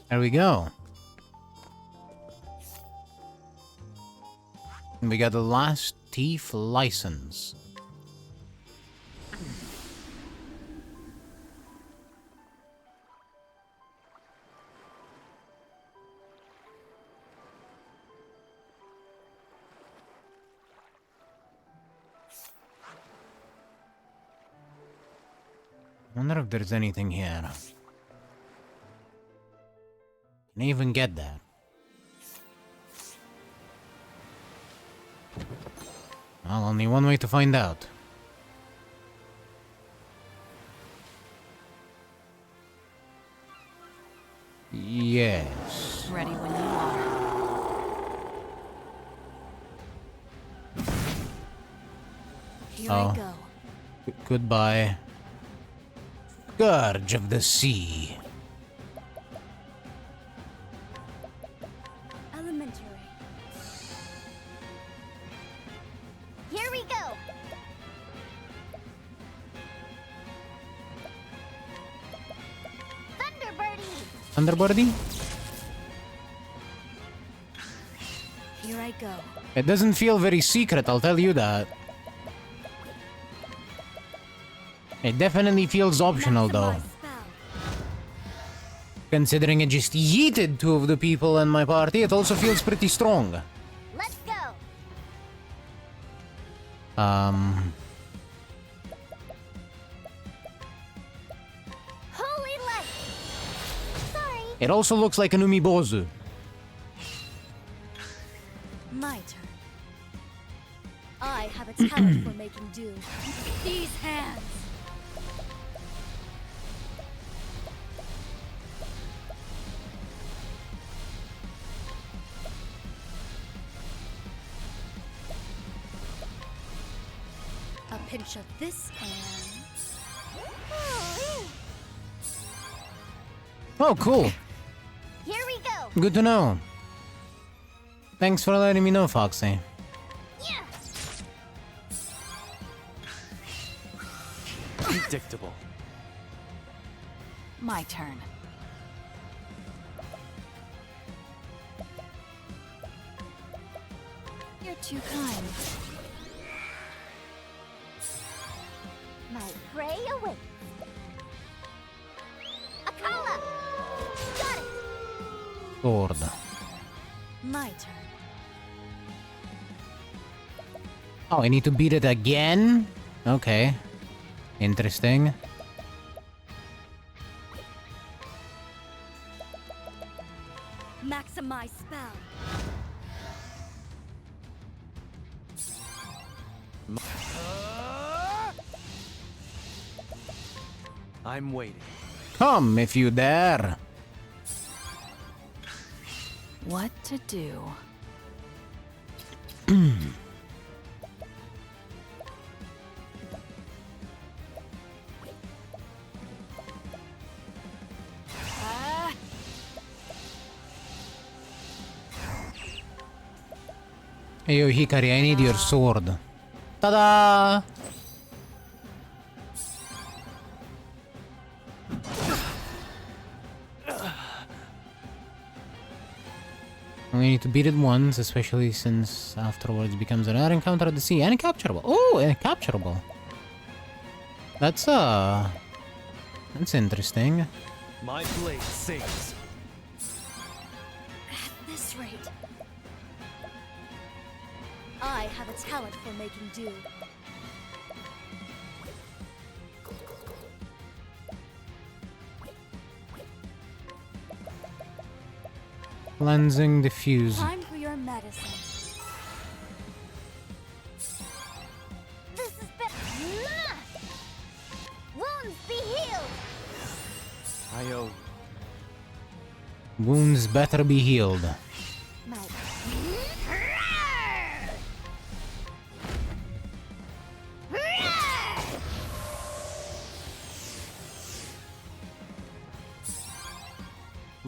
There we go. And we got the last thief license. Wonder if there's anything here. Can I even get that? Well, only one way to find out. Yes. Ready when you are. Here I go. Goodbye. Scourge of the Sea. Elementary. Here we go. Thunderbirdie. Thunderbirdie? Here I go. It doesn't feel very secret, I'll tell you that. It definitely feels optional, though. Considering it just yeeted two of the people in my party, it also feels pretty strong. Let's go. Holy light. Sorry. It also looks like an umibozu. My turn. I have a talent for making do. These hands. A pinch of this and... Oh, cool. Here we go. Good to know. Thanks for letting me know, Foxy. Yeah. Predictable. My turn. You're too kind. My prey awaits. Akala! Got it! Sword. My turn. Oh, I need to beat it again? Okay. Interesting. Maximize spell. I'm waiting. Come if you dare. What to do? Hey, yo, Hikari, I need your sword. Ta-da! We need to beat it once, especially since afterwards becomes another encounter at the sea. And capturable. Oh, and capturable. That's interesting. My blade sings. At this rate, I have a talent for making do. Cleansing diffuse. Time for your medicine. This is better. Wounds be healed. I owe. Wounds better be healed.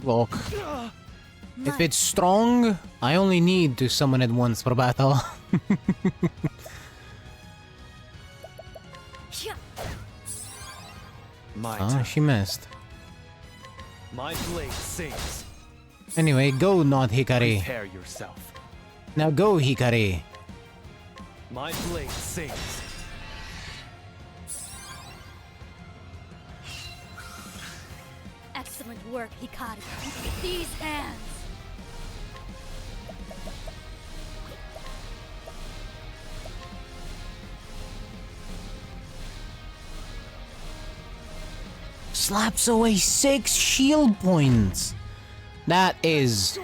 Look. If it's strong, I only need to summon it once for battle. She missed. My blade sings. Anyway, go, not Hikari. Prepare yourself. Now go, Hikari. My blade sings. Excellent work, Hikari. These hands. Slaps away 6 shield points. That is...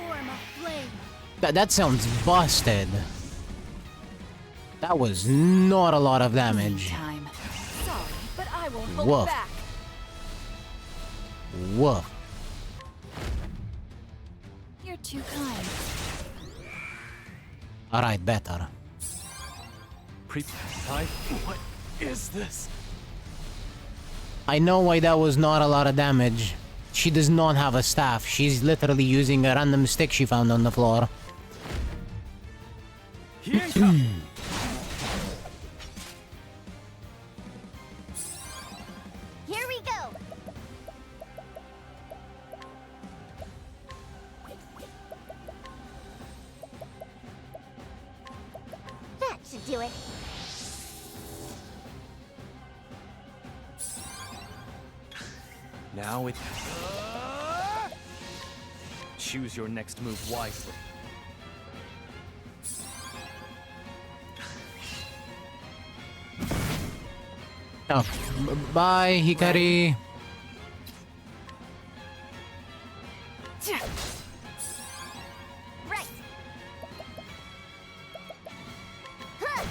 That sounds busted. That was not a lot of damage. Sorry, but I won't hold Woof. back. Woof. You're too kind. Alright, better. What is this? I know why that was not a lot of damage. She does not have a staff. She's literally using a random stick she found on the floor. Here we go. That should do it. Now it... Choose your next move wisely. Oh, bye, Hikari. Right. Huh.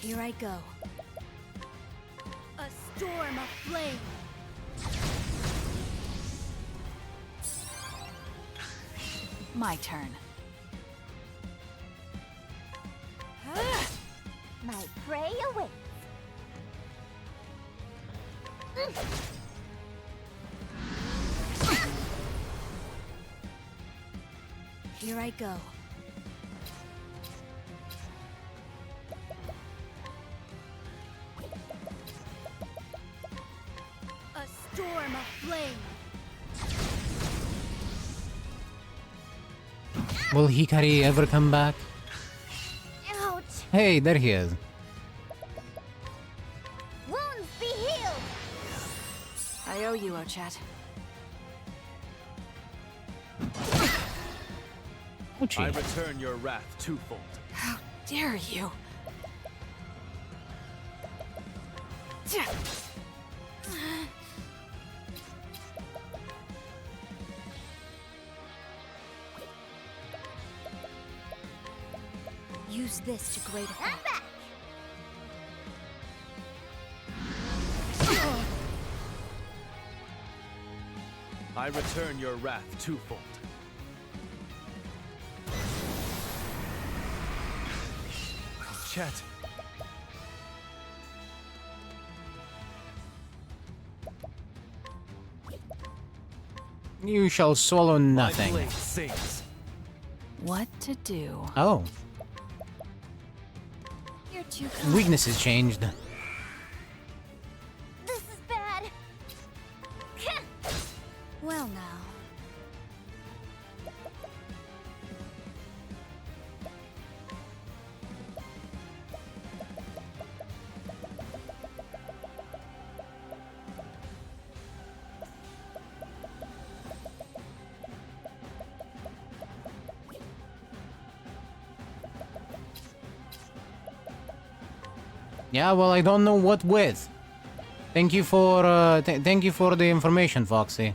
Here I go. A storm of flame. My turn. My prey awaits. Here I go. A storm of flame. Will Hikari ever come back? Ouch. Hey, there he is. Wounds be healed. I owe you, Ochat. I return your wrath twofold. How dare you? Use this to great effect. I return your wrath twofold. Chet. You shall swallow nothing. My blade sings. What to do? Oh. too kind. Weaknesses changed. This is bad. Well now. Yeah, well, I don't know what with. Thank you for thank you for the information, Foxy.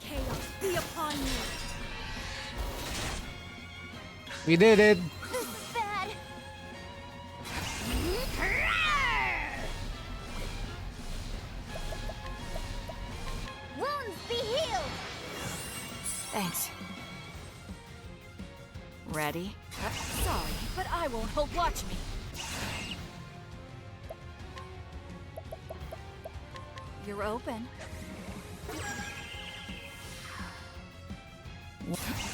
Chaos be upon you. We did it. This is bad. Wounds be healed. Thanks. Ready? Sorry, but I won't hold. Watch me. You're open.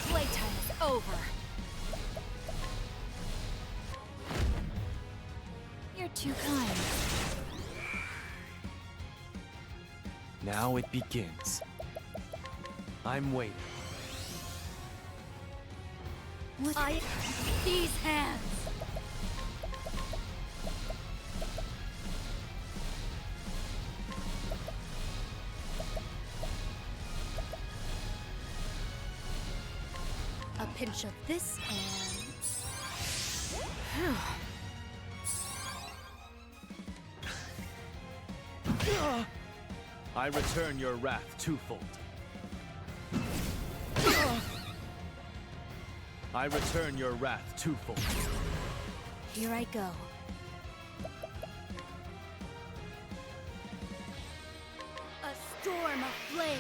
Playtime is over. You're too kind. Now it begins. I'm waiting. These hands. A pinch of this and I return your wrath twofold. I return your wrath twofold. here I go. A storm of flame.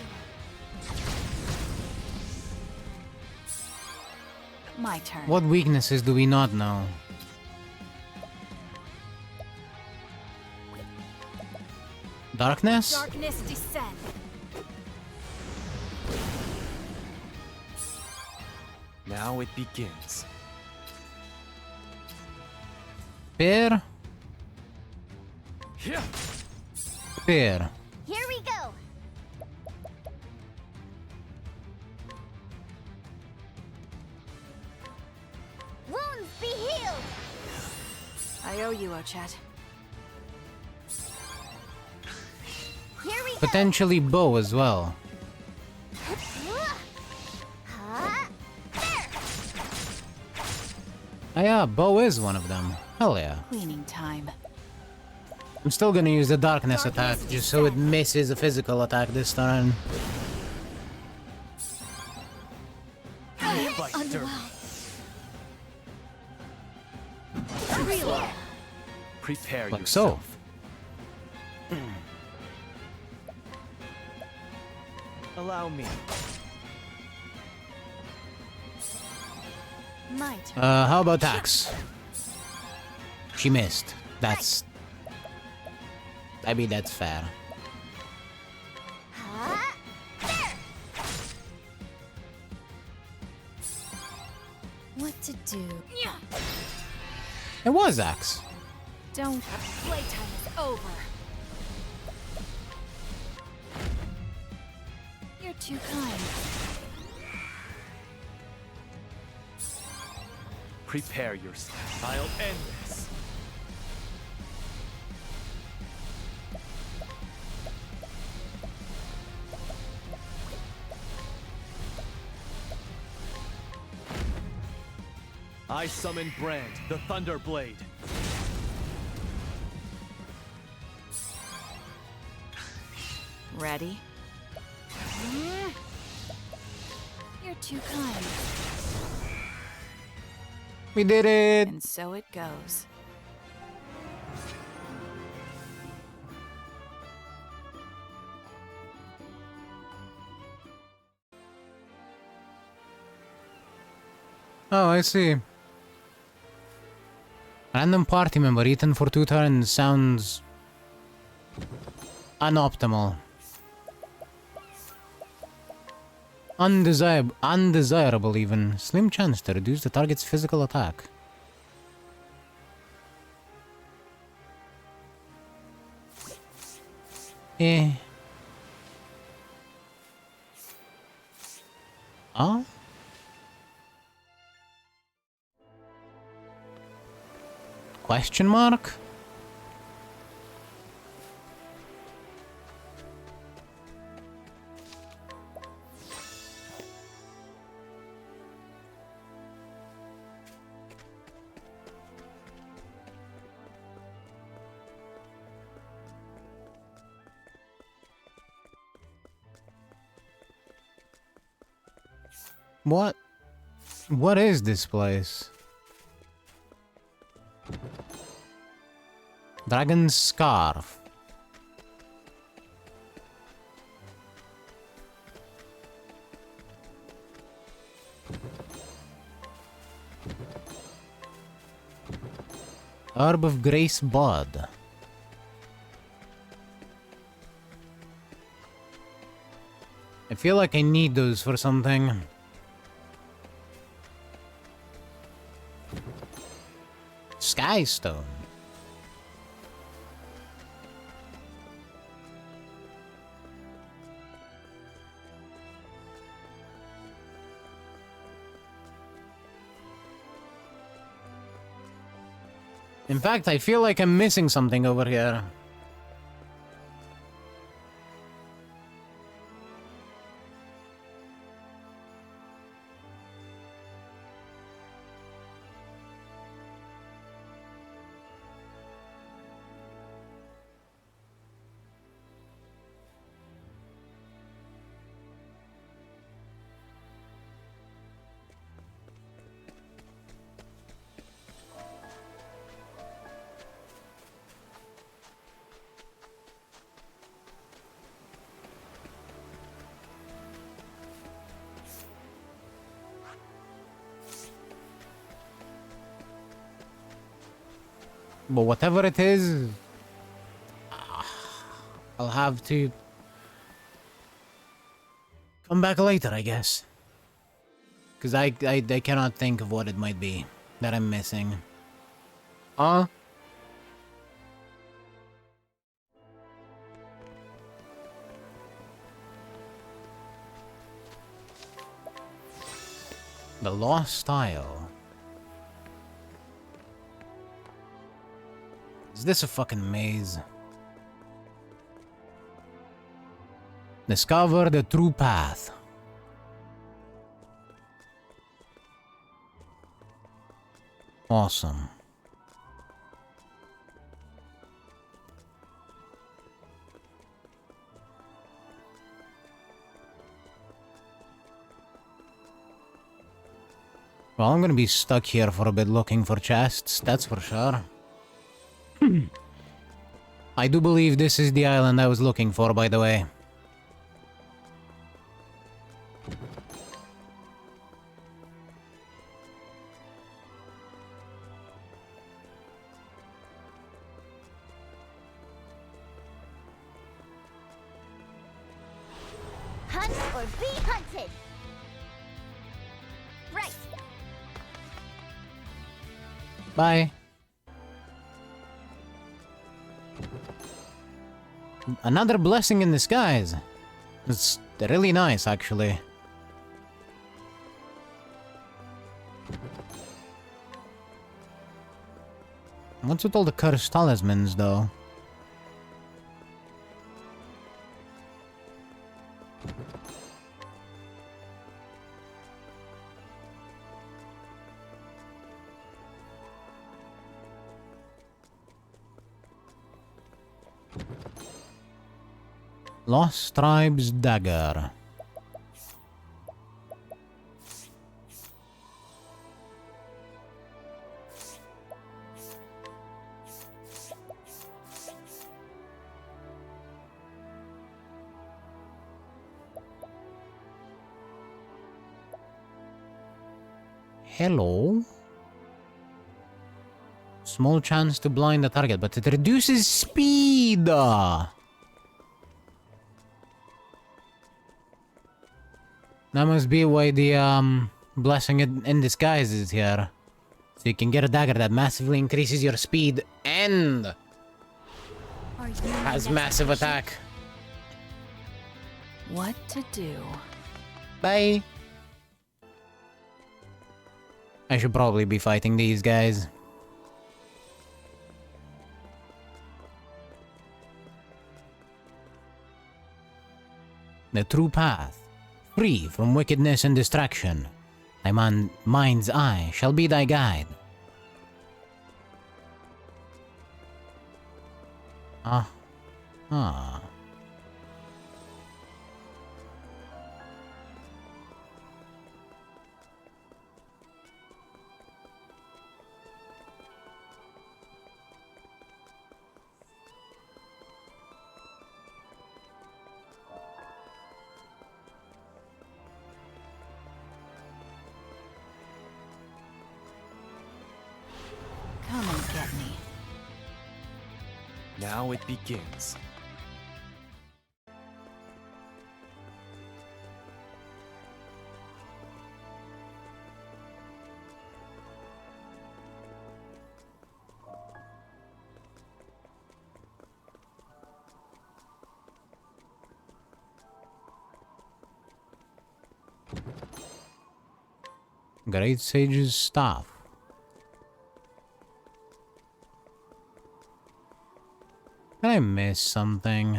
My turn. What weaknesses do we not know? Darkness? Darkness descend. Now it begins. Fear? Here. Fear. Here we go. Wounds be healed. I owe you, Ochat. Here we go. Potentially bow as well. Ah, yeah, bow is one of them. Hell yeah. Cleaning time. I'm still gonna use the darkness attack just so it misses a physical attack this turn. Prepare Like yourself. Allow me. My turn. How about tax? She missed. That's... I mean, that's fair. What to do? It was axe. Don't. Playtime is over. You're too kind. Prepare yourself. I'll end this. I summon Brand, the Thunder Blade. Ready? You're too kind. We did it! And so it goes. Oh, I see. Random party member eaten for 2 turns sounds... unoptimal. Undesirable even. Slim chance to reduce the target's physical attack. Eh. Huh? Question mark? What? What is this place? Dragon's Scarf. Herb of Grace Bud. I feel like I need those for something. Skystone. In fact, I feel like I'm missing something over here. But whatever it is, I'll have to come back later, I guess. Because I cannot think of what it might be that I'm missing. Huh? The Lost Isle. Is this a fucking maze? Discover the true path. Awesome. Well, I'm gonna be stuck here for a bit looking for chests, that's for sure. I do believe this is the island I was looking for, by the way. Hunt or be hunted. Right. Bye. Another blessing in disguise. It's really nice, actually. What's with all the cursed talismans, though? Lost Tribe's Dagger. Hello? Small chance to blind the target, but it reduces speed! That must be why the, blessing in disguise is here. So you can get a dagger that massively increases your speed and has massive attack. What to do? Bye. I should probably be fighting these guys. The true path, free from wickedness and distraction. Thy mind's eye shall be thy guide. Ah. Ah. Come and get me. Now it begins. Great Sage's staff. Did I miss something?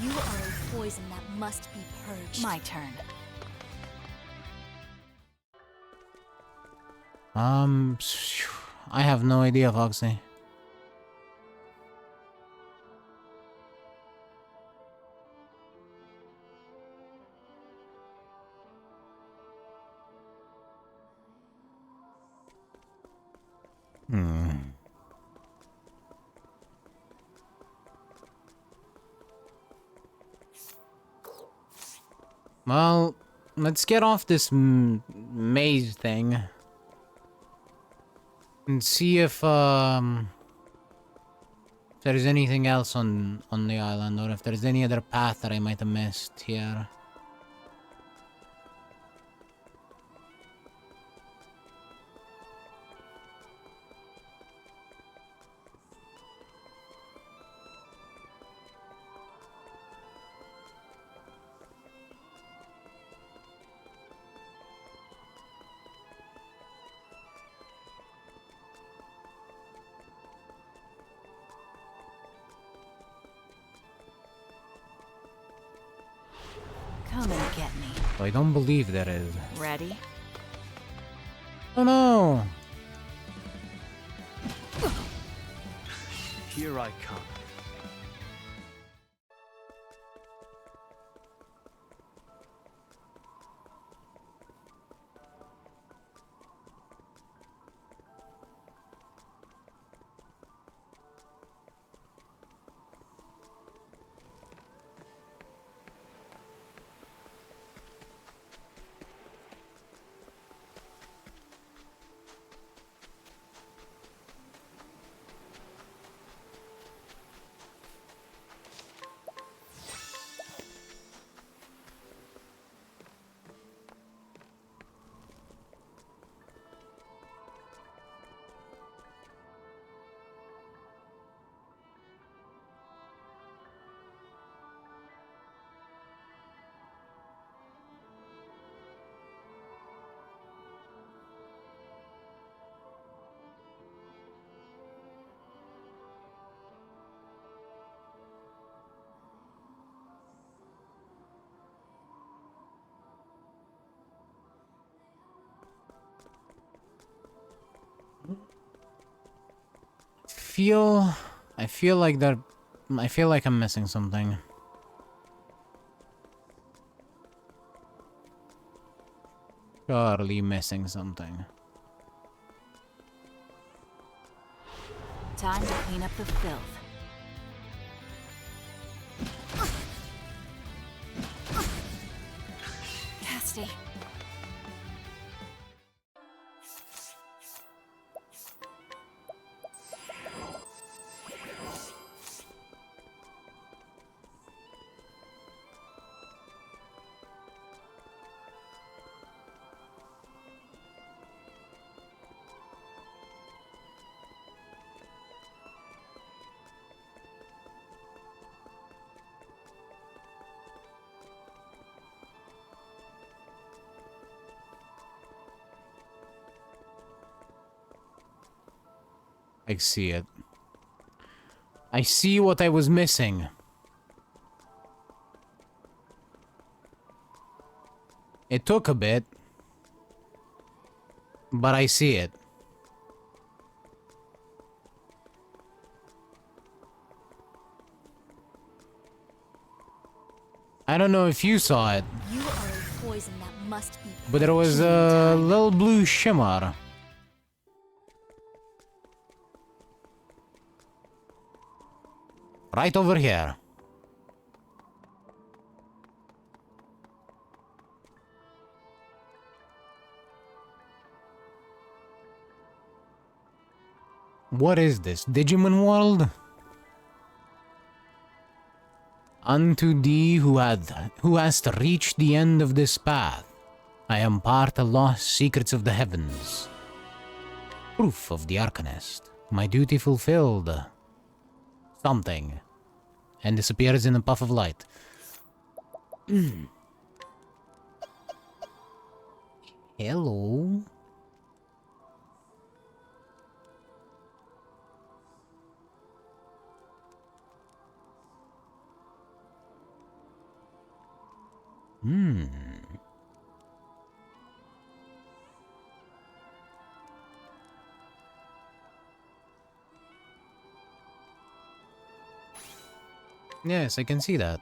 You are a poison that must be purged. My turn. I have no idea, Foxy. Well, let's get off this maze thing and see if there's anything else on the island, or if there's any other path that I might have missed here. Come and get me. I don't believe there is. Ready? Oh no! Here I come. I feel like that. I feel like I'm missing something. Surely missing something. Time to clean up the filth. Casty. I see it. I see what I was missing. It took a bit, but I see it. I don't know if you saw it, You are a poison that must be. but there was a little blue shimmer. Right over here. What is this? Digimon world? Unto thee who hast reached the end of this path, I impart the lost secrets of the heavens. Proof of the Arcanist. My duty fulfilled. Something. And disappears in a puff of light. Hello? Yes, I can see that.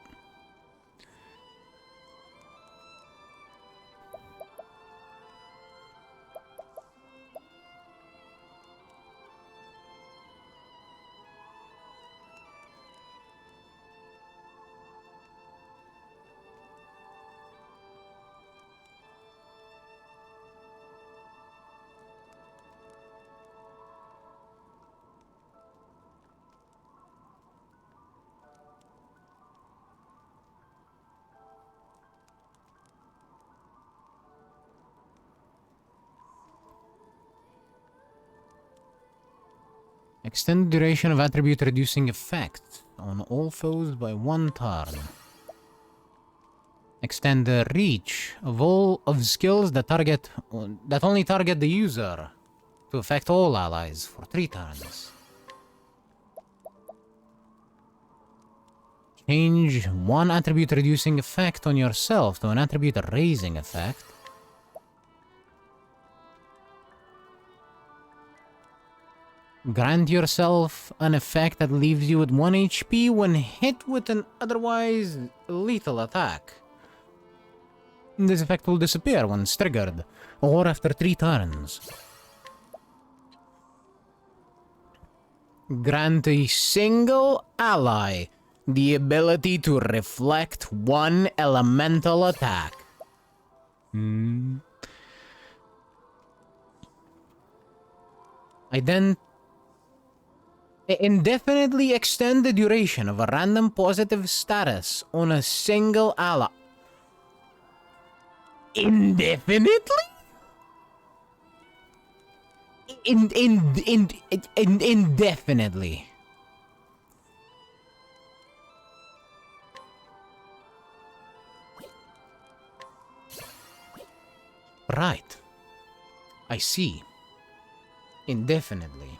Extend duration of attribute reducing effect on all foes by 1 turn. Extend the reach of all of skills that only target the user to affect all allies for 3 turns. Change 1 attribute reducing effect on yourself to an attribute raising effect. Grant yourself an effect that leaves you at 1 HP when hit with an otherwise lethal attack. This effect will disappear once triggered, or after 3 turns. Grant a single ally the ability to reflect 1 elemental attack. Indefinitely extend the duration of a random positive status on a single ally. Indefinitely? Indefinitely. Right. I see. Indefinitely.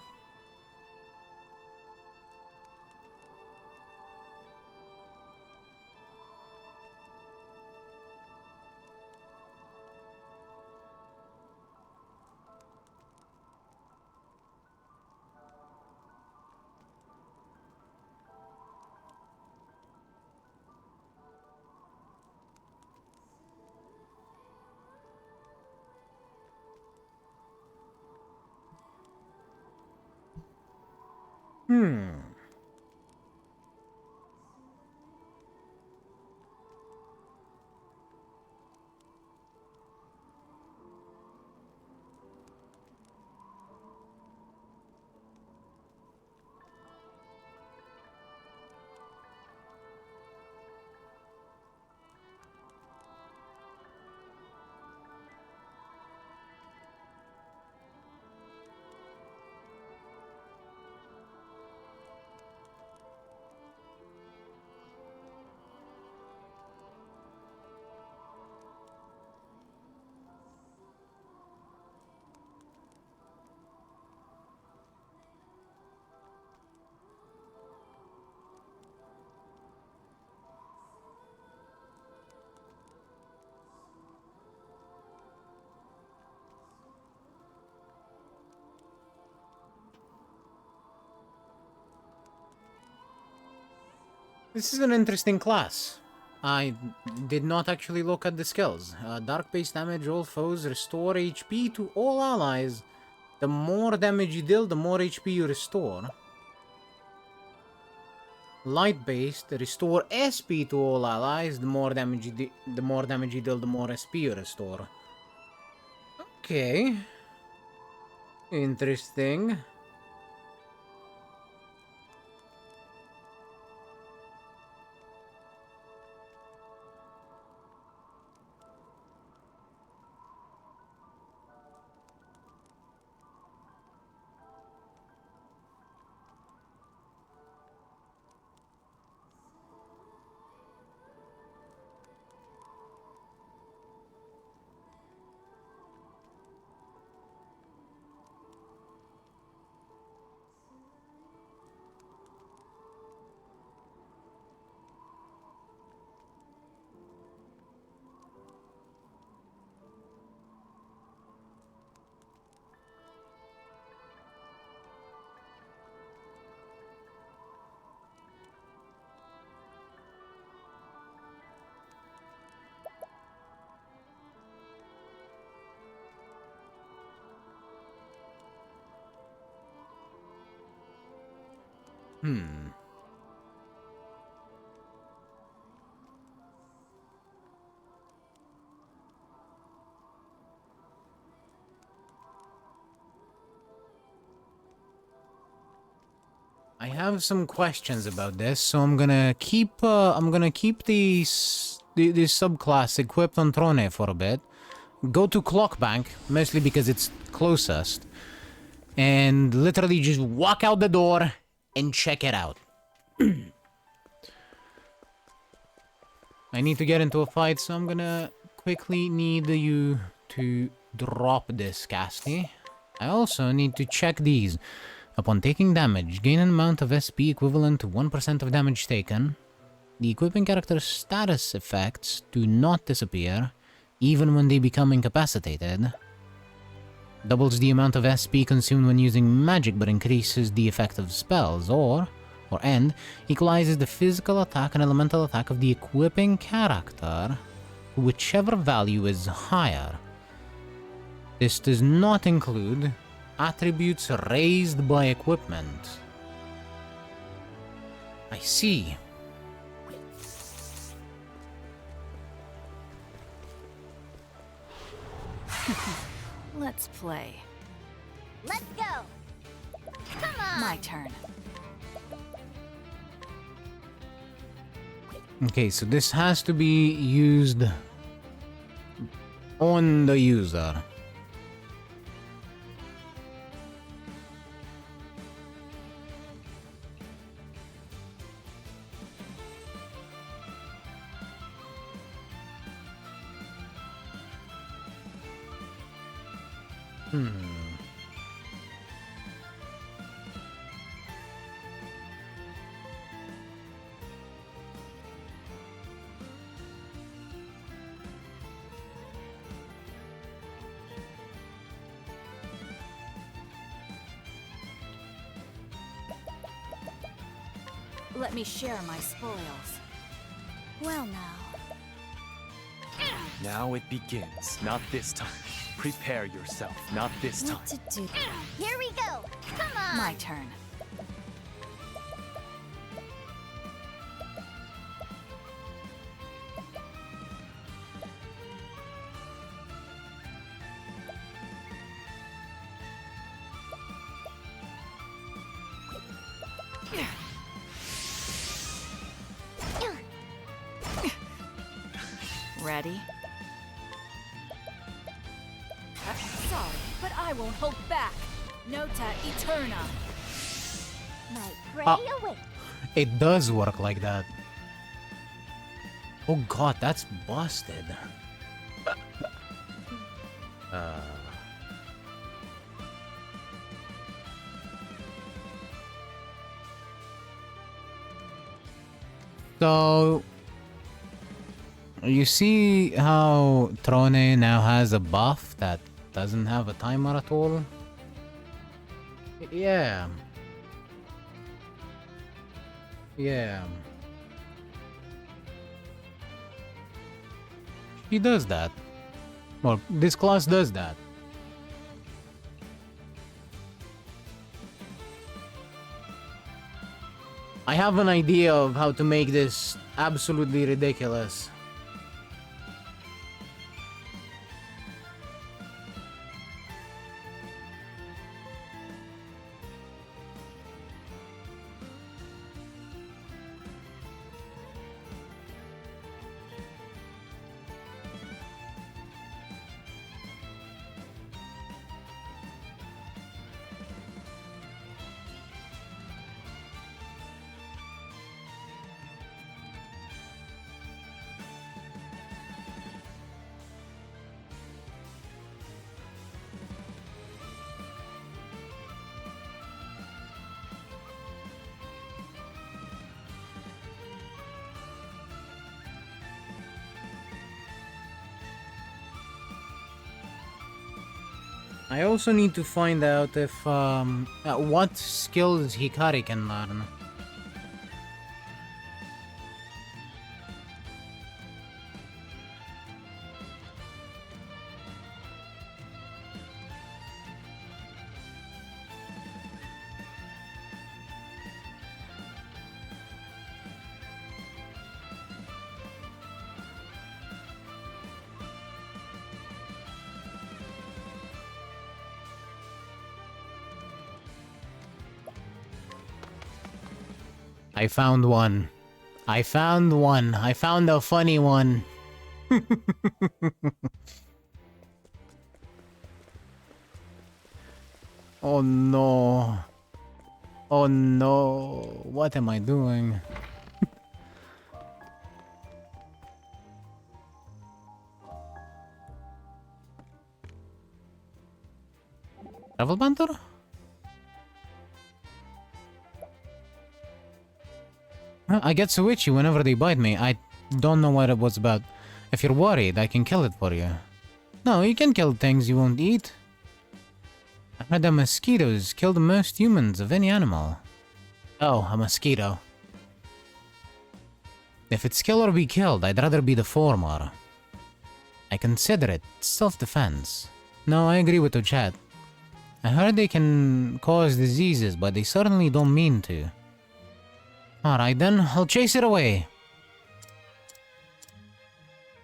This is an interesting class. I did not actually look at the skills. Dark base damage, all foes, restore HP to all allies. The more damage you deal, the more HP you restore. Light based, restore SP to all allies. The more damage you deal, the more SP you restore. Okay. Interesting. I have some questions about this, so I'm gonna keep these this subclass equipped on Trone for a bit. Go to Clock Bank, mostly because it's closest, and literally just walk out the door and check it out. I need to get into a fight, so I'm gonna quickly need you to drop this, Casty. I also need to check these. Upon taking damage, gain an amount of SP equivalent to 1% of damage taken. The equipping character's status effects do not disappear, even when they become incapacitated. Doubles the amount of SP consumed when using magic but increases the effect of spells, or equalizes the physical attack and elemental attack of the equipping character, whichever value is higher. This does not include attributes raised by equipment. I see. Let's play. Let's go! Come on! My turn. Okay, so this has to be used on the user. Let me share my spoils. Well now. Now it begins. Not this time. Prepare yourself. Not this time. What to do? Here we go! Come on! My turn. Ready? Sorry, but I won't hold back. Nota Eterna. My prey away. It does work like that. Oh god, that's busted. So, you see how Trone now has a buff that doesn't have a timer at all? Yeah. Yeah. He does that. Well, this class does that. I have an idea of how to make this absolutely ridiculous. I also need to find out if, what skills Hikari can learn. I found one. I found one. I found a funny one. Oh no. Oh no. What am I doing? Travel banter? I get so itchy whenever they bite me. I don't know what it was about. If you're worried, I can kill it for you. No, you can kill things you won't eat. I heard that mosquitoes kill the most humans of any animal. Oh, a mosquito. If it's kill or be killed, I'd rather be the former. I consider it self-defense. No, I agree with Ochat. I heard they can cause diseases, but they certainly don't mean to. Alright then, I'll chase it away.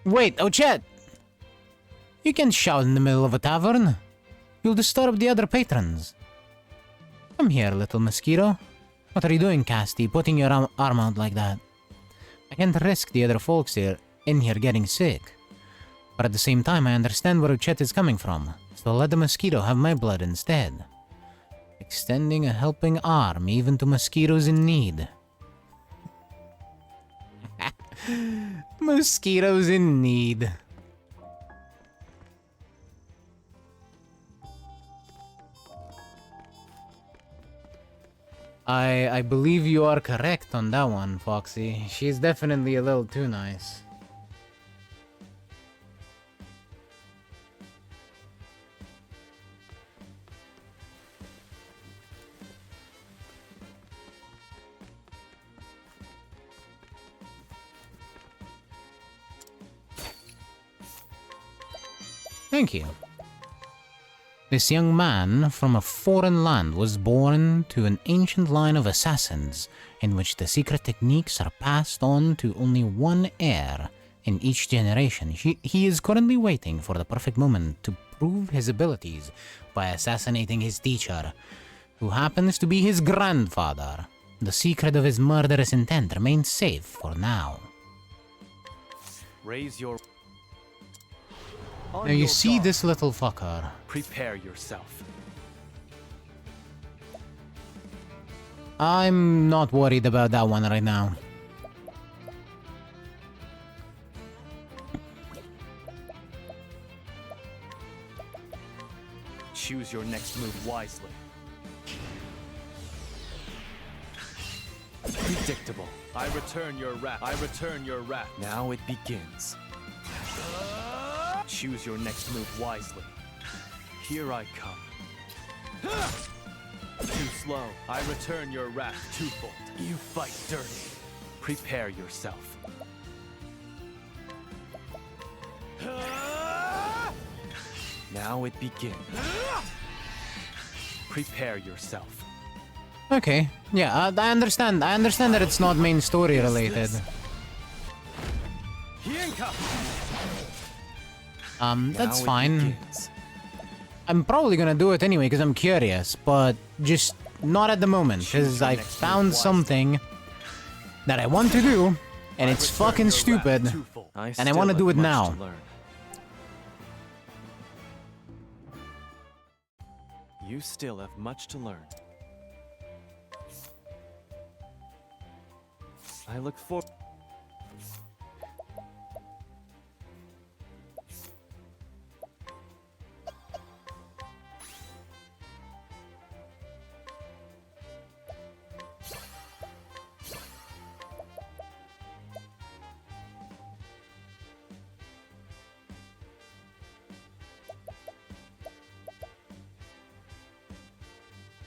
Wait, Ochat! You can't shout in the middle of a tavern. You'll disturb the other patrons. Come here, little mosquito. What are you doing, Casty, putting your arm out like that? I can't risk the other folks here in here getting sick. But at the same time, I understand where Ochet is coming from, so let the mosquito have my blood instead. Extending a helping arm even to mosquitoes in need. Mosquitoes in need. I believe you are correct on that one, Foxy. She's definitely a little too nice. Thank you. This young man from a foreign land was born to an ancient line of assassins in which the secret techniques are passed on to only one heir in each generation. He is currently waiting for the perfect moment to prove his abilities by assassinating his teacher, who happens to be his grandfather. The secret of his murderous intent remains safe for now. Raise your... Now you see this little fucker. Prepare yourself. I'm not worried about that one right now. Choose your next move wisely. Predictable. I return your wrath. I return your wrath. Now it begins. Choose your next move wisely. Here I come. Too slow. I return your wrath twofold. You fight dirty. Prepare yourself. Now it begins. Prepare yourself. Okay. Yeah, I understand. I understand that it's not main story related. That's fine. I'm probably gonna do it anyway because I'm curious, but just not at the moment because I found something that I want to do and it's fucking stupid and I want to do it now. You still have much to learn. I look forward.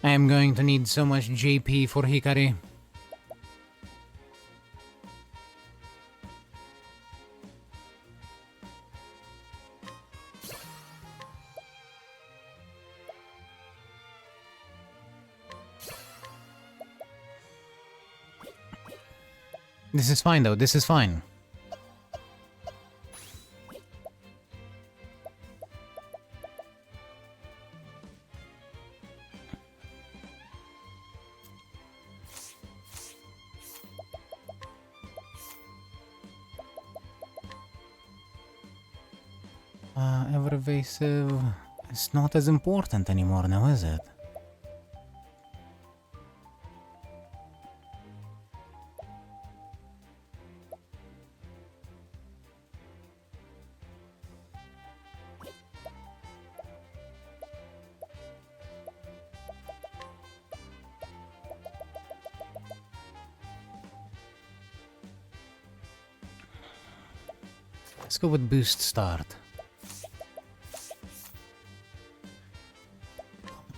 I am going to need so much JP for Hikari. This is fine though, this is fine. Ever evasive. It's not as important anymore now, is it? Let's go with boost start.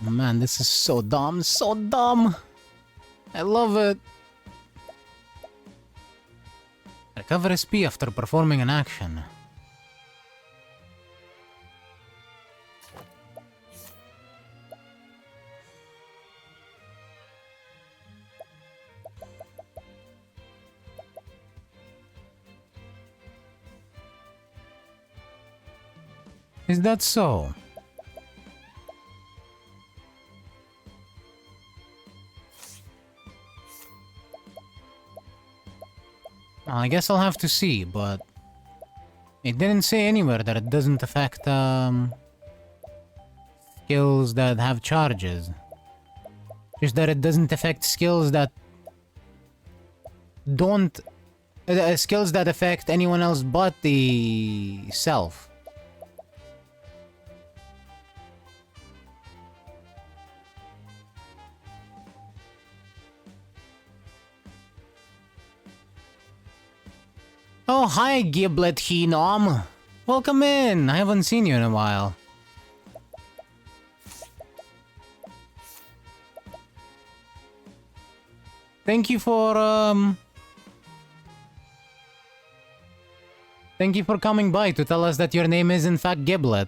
Man, this is so dumb, so dumb! I love it! Recover SP after performing an action. Is that so? Well, I guess I'll have to see, but it didn't say anywhere that it doesn't affect skills that have charges. Just that it doesn't affect skills that don't skills that affect anyone else but the self. Oh, hi, Giblet Henom. Welcome in. I haven't seen you in a while. Thank you for, thank you for coming by to tell us that your name is in fact Giblet.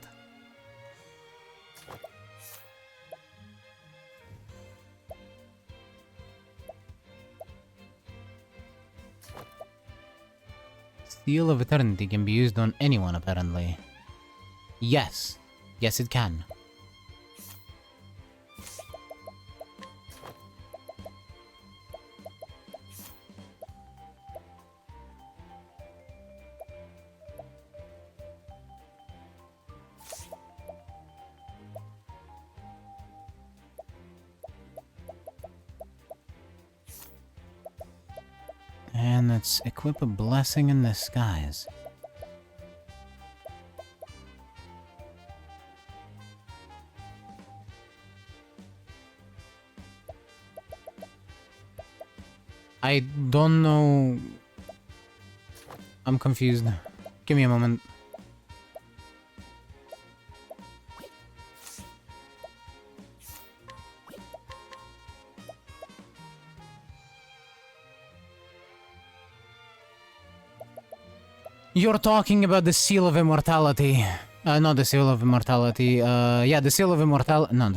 Seal of Eternity can be used on anyone, apparently. Yes. Yes, it can. And let's equip a blessing in disguise. I don't know. I'm confused. Give me a moment. You're talking about the Seal of Immortality. No, the Seal of Immortality. Yeah, the Seal of Immortality. No,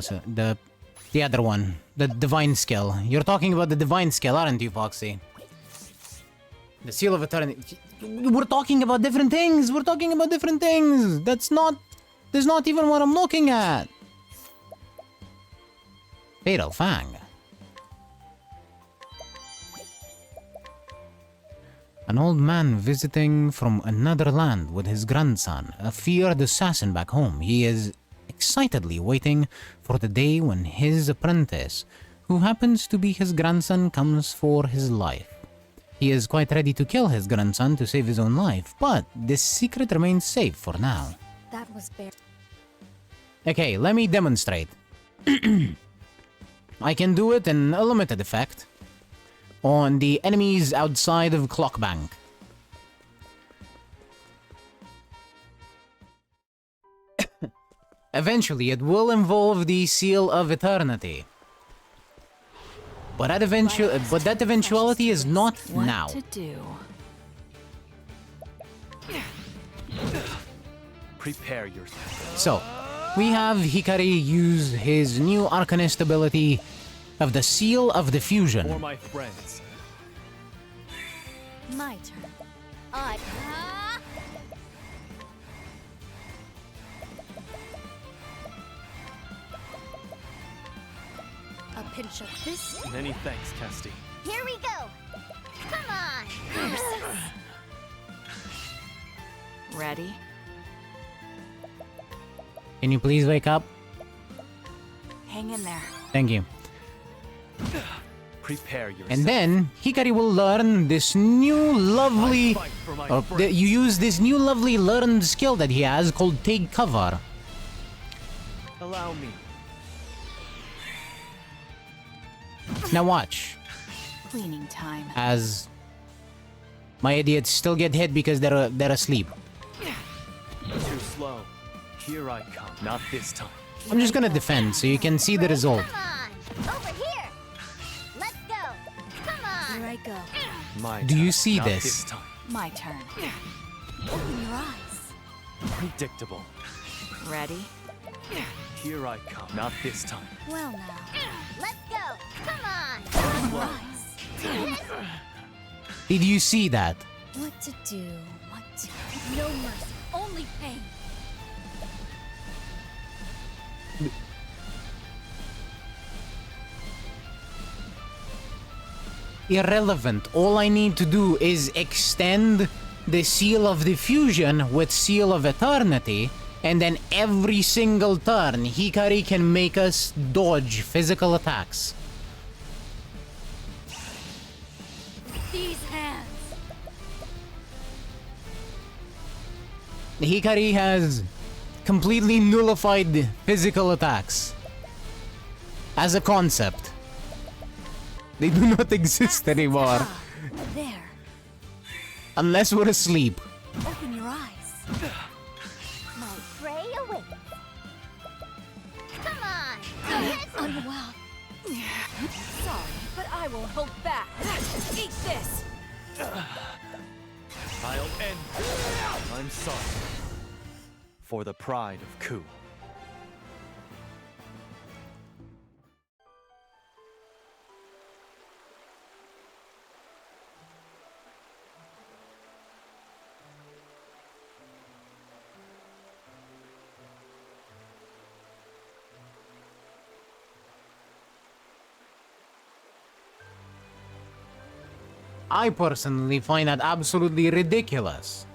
the other one. The Divine Skill. You're talking about the Divine Skill, aren't you, Foxy? The Seal of Eternity. We're talking about different things. We're talking about different things. That's not even what I'm looking at. Fatal Fang. An old man visiting from another land with his grandson, a feared assassin back home. He is excitedly waiting for the day when his apprentice, who happens to be his grandson, comes for his life. He is quite ready to kill his grandson to save his own life, but this secret remains safe for now. That was bare. Okay, let me demonstrate. I can do it in a limited effect on the enemies outside of Clockbank. Eventually, it will involve the Seal of Eternity. But that eventuality is not now. What to do? Prepare yourself. So, we have Hikari use his new Arcanist ability of the Seal of Diffusion. For my friends. My turn. A pinch of this. Many thanks, Kesty. Here we go. Come on. Ready? Can you please wake up? Hang in there. Thank you. Prepare yourself. And then Hikari will learn this new lovely... you use this new lovely learned skill that he has called Take Cover. Allow me. Now watch. Cleaning time. As my idiots still get hit because they're asleep. Too slow. Here I come. Not this time. I'm just gonna defend so you can see the result. Come on. Over here. Let's go. Come on. Here I go. My Do turn. you see Not this? time. My turn. Open your eyes. Predictable. Ready? Here I come. Not this time. Well now. Let's go. Come on. Open your eyes. Did you see that? What to do? What to... No mercy. Only pain. Irrelevant. All I need to do is extend the Seal of Diffusion with Seal of Eternity, and then every single turn, Hikari can make us dodge physical attacks. These hands. Hikari has completely nullified physical attacks. As a concept. They do not exist anymore. There. Unless we're asleep. Open your eyes. My prey awaits. Come on. Unwell. Sorry, but I won't hold back. Eat this. I'll end. I'm sorry. For the pride of Ku. I personally find that absolutely ridiculous.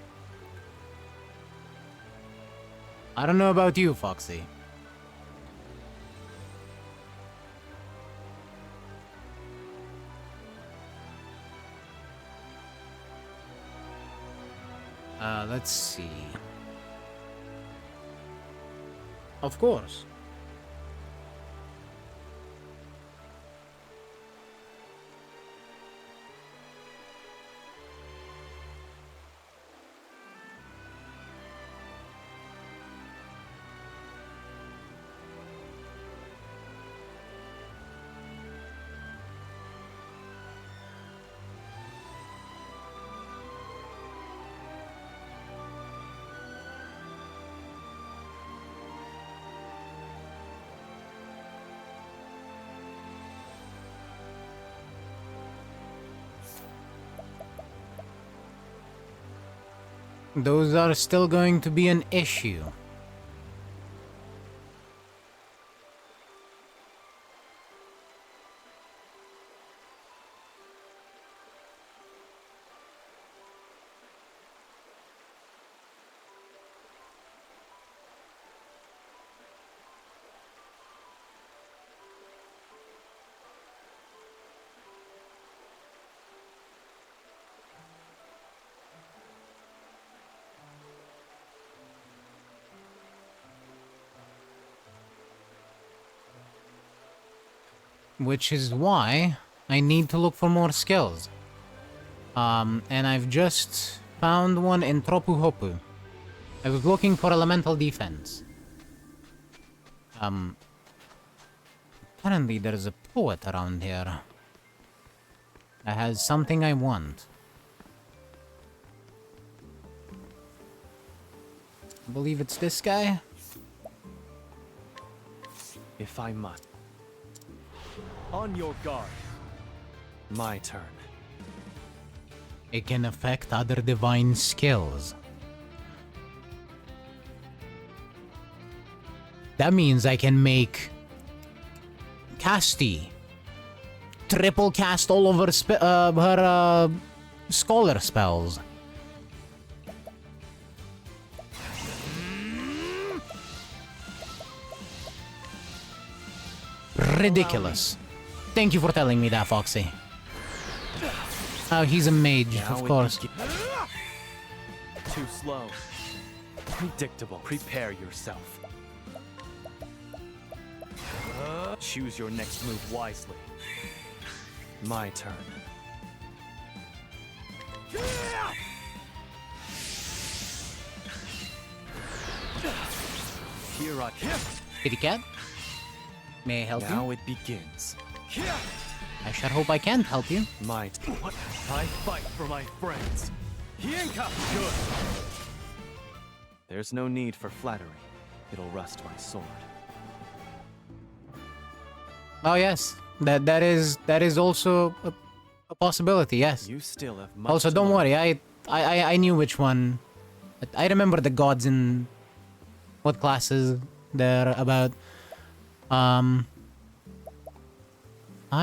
I don't know about you, Foxy. Let's see. Of course. those are still going to be an issue. Which is why I need to look for more skills. And I've just found one in Tropu Hopu. I was looking for elemental defense. Apparently there's a poet around here that has something I want. I believe it's this guy. If I must. On your guard. My turn. It can affect other divine skills. That means I can make Casty triple cast all of her scholar spells. Ridiculous. Thank you for telling me that, Foxy. Oh, he's a mage, of course. Too slow. Predictable. Prepare yourself. Choose your next move wisely. My turn. Here I am. Kitty cat? May I help you? Now it begins. I sure hope I can help you. Might. I fight for my friends. Good. There's no need for flattery. It'll rust my sword. Oh yes, that is also a possibility. Yes. You still have much Also, to don't learn. worry. I knew which one. I remember the gods in what classes they're about. I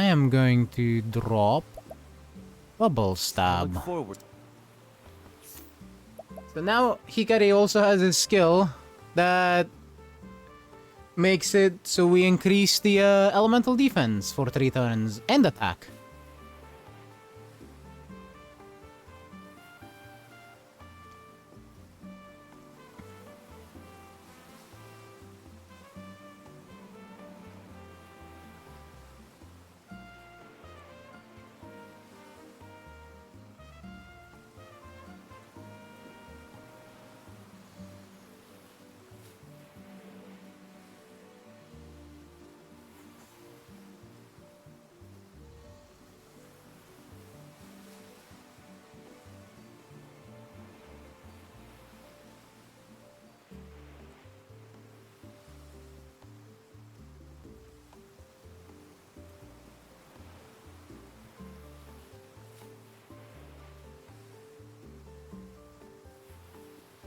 am going to drop Bubble Stab. Look forward. So now Hikari also has a skill that makes it so we increase the elemental defense for 3 turns and attack.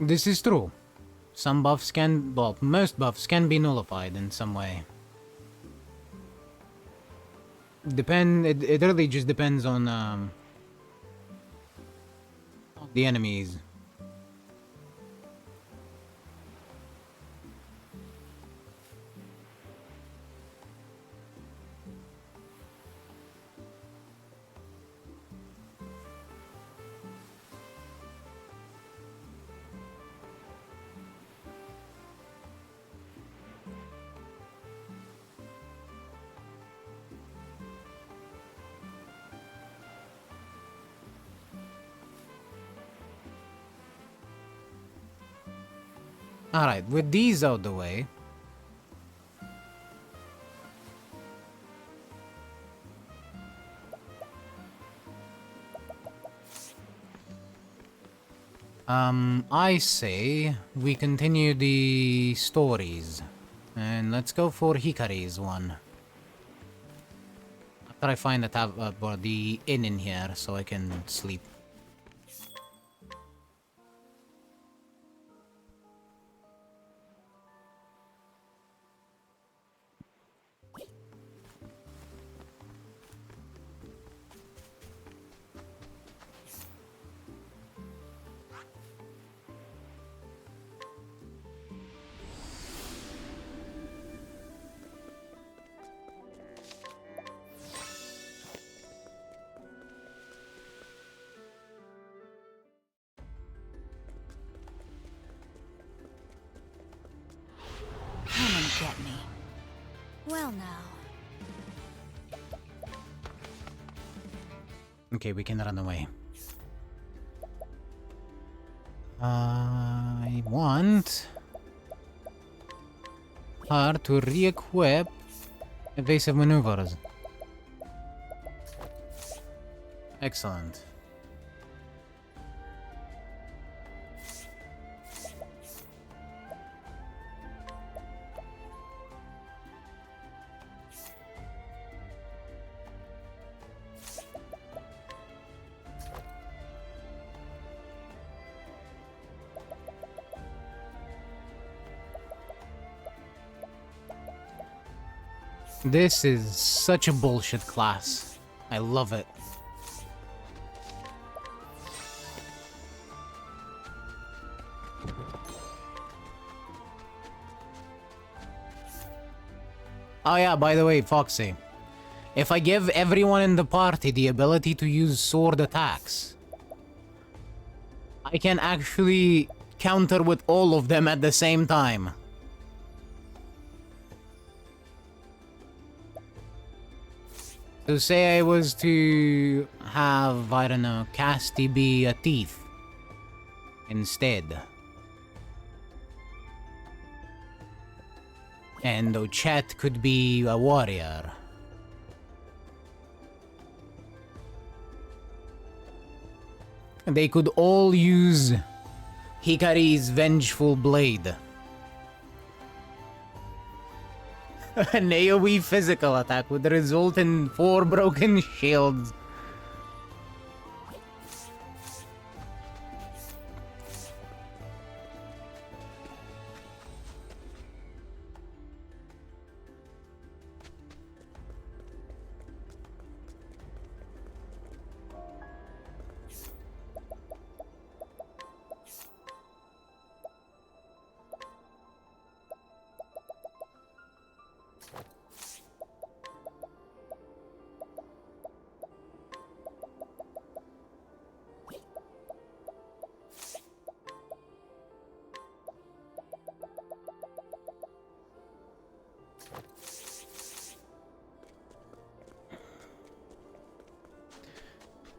This is true. Some buffs can, well, most buffs can be nullified in some way. It really just depends on the enemies. Alright, with these out the way. I say we continue the stories. And let's go for Hikari's one. After I find the inn in here so I can sleep. Well now. Okay, we can run away. I want her to re-equip evasive maneuvers. Excellent. This is such a bullshit class. I love it. Oh yeah, by the way, Foxy. If I give everyone in the party the ability to use sword attacks, I can actually counter with all of them at the same time. So say I was to have, I don't know, Casty be a thief instead. And Ochet could be a warrior. They could all use Hikari's vengeful blade. An AoE physical attack would result in 4 broken shields.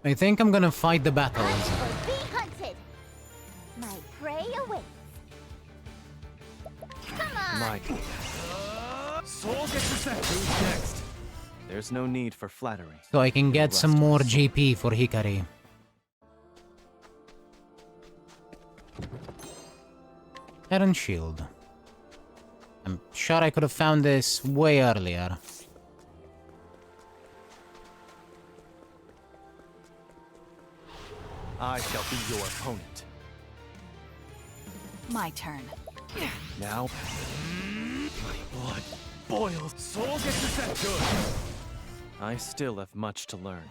I think I'm gonna fight the battles. Be hunted. My prey awaits. Come on. Mike. Who's next? There's no need for flattery. So I can get some more GP for Hikari. Iron Shield. I'm sure I could have found this way earlier. I shall be your opponent. My turn. Now, my blood boils. Good. I still have much to learn.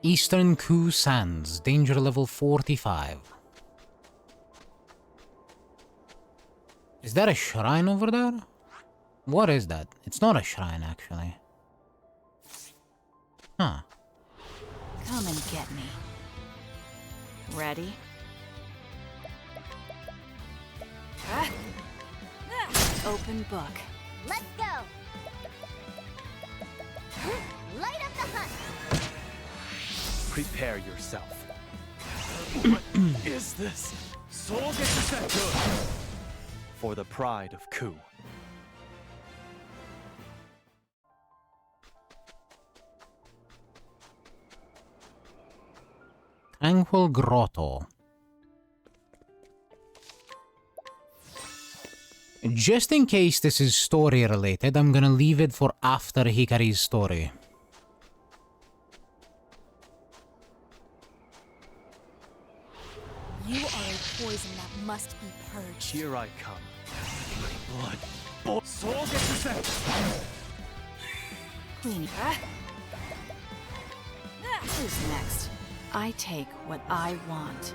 Eastern Ku Sands, danger level 45. Is that a shrine over there? What is that? It's not a shrine, actually. Huh. Come and get me. Ready? Open book. Let's go. Light up the hunt. Prepare yourself. What is this? Good. For the pride of Ku. Tranquil Grotto. Just in case this is story related, I'm gonna leave it for after Hikari's story. You are a poison that must be purged. Here I come. My blood. Queenie. Who's next? I take what I want.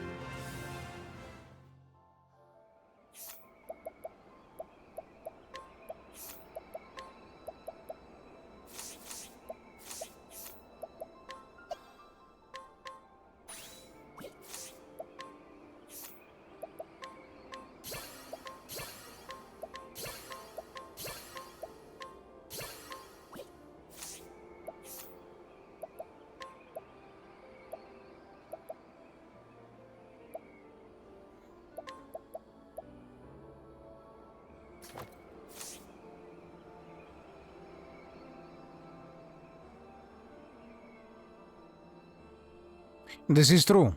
This is true.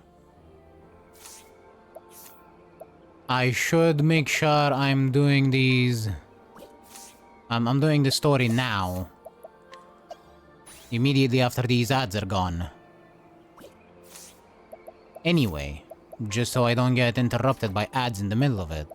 I should make sure I'm doing these... I'm doing the story now. Immediately after these ads are gone. Anyway, just so I don't get interrupted by ads in the middle of it.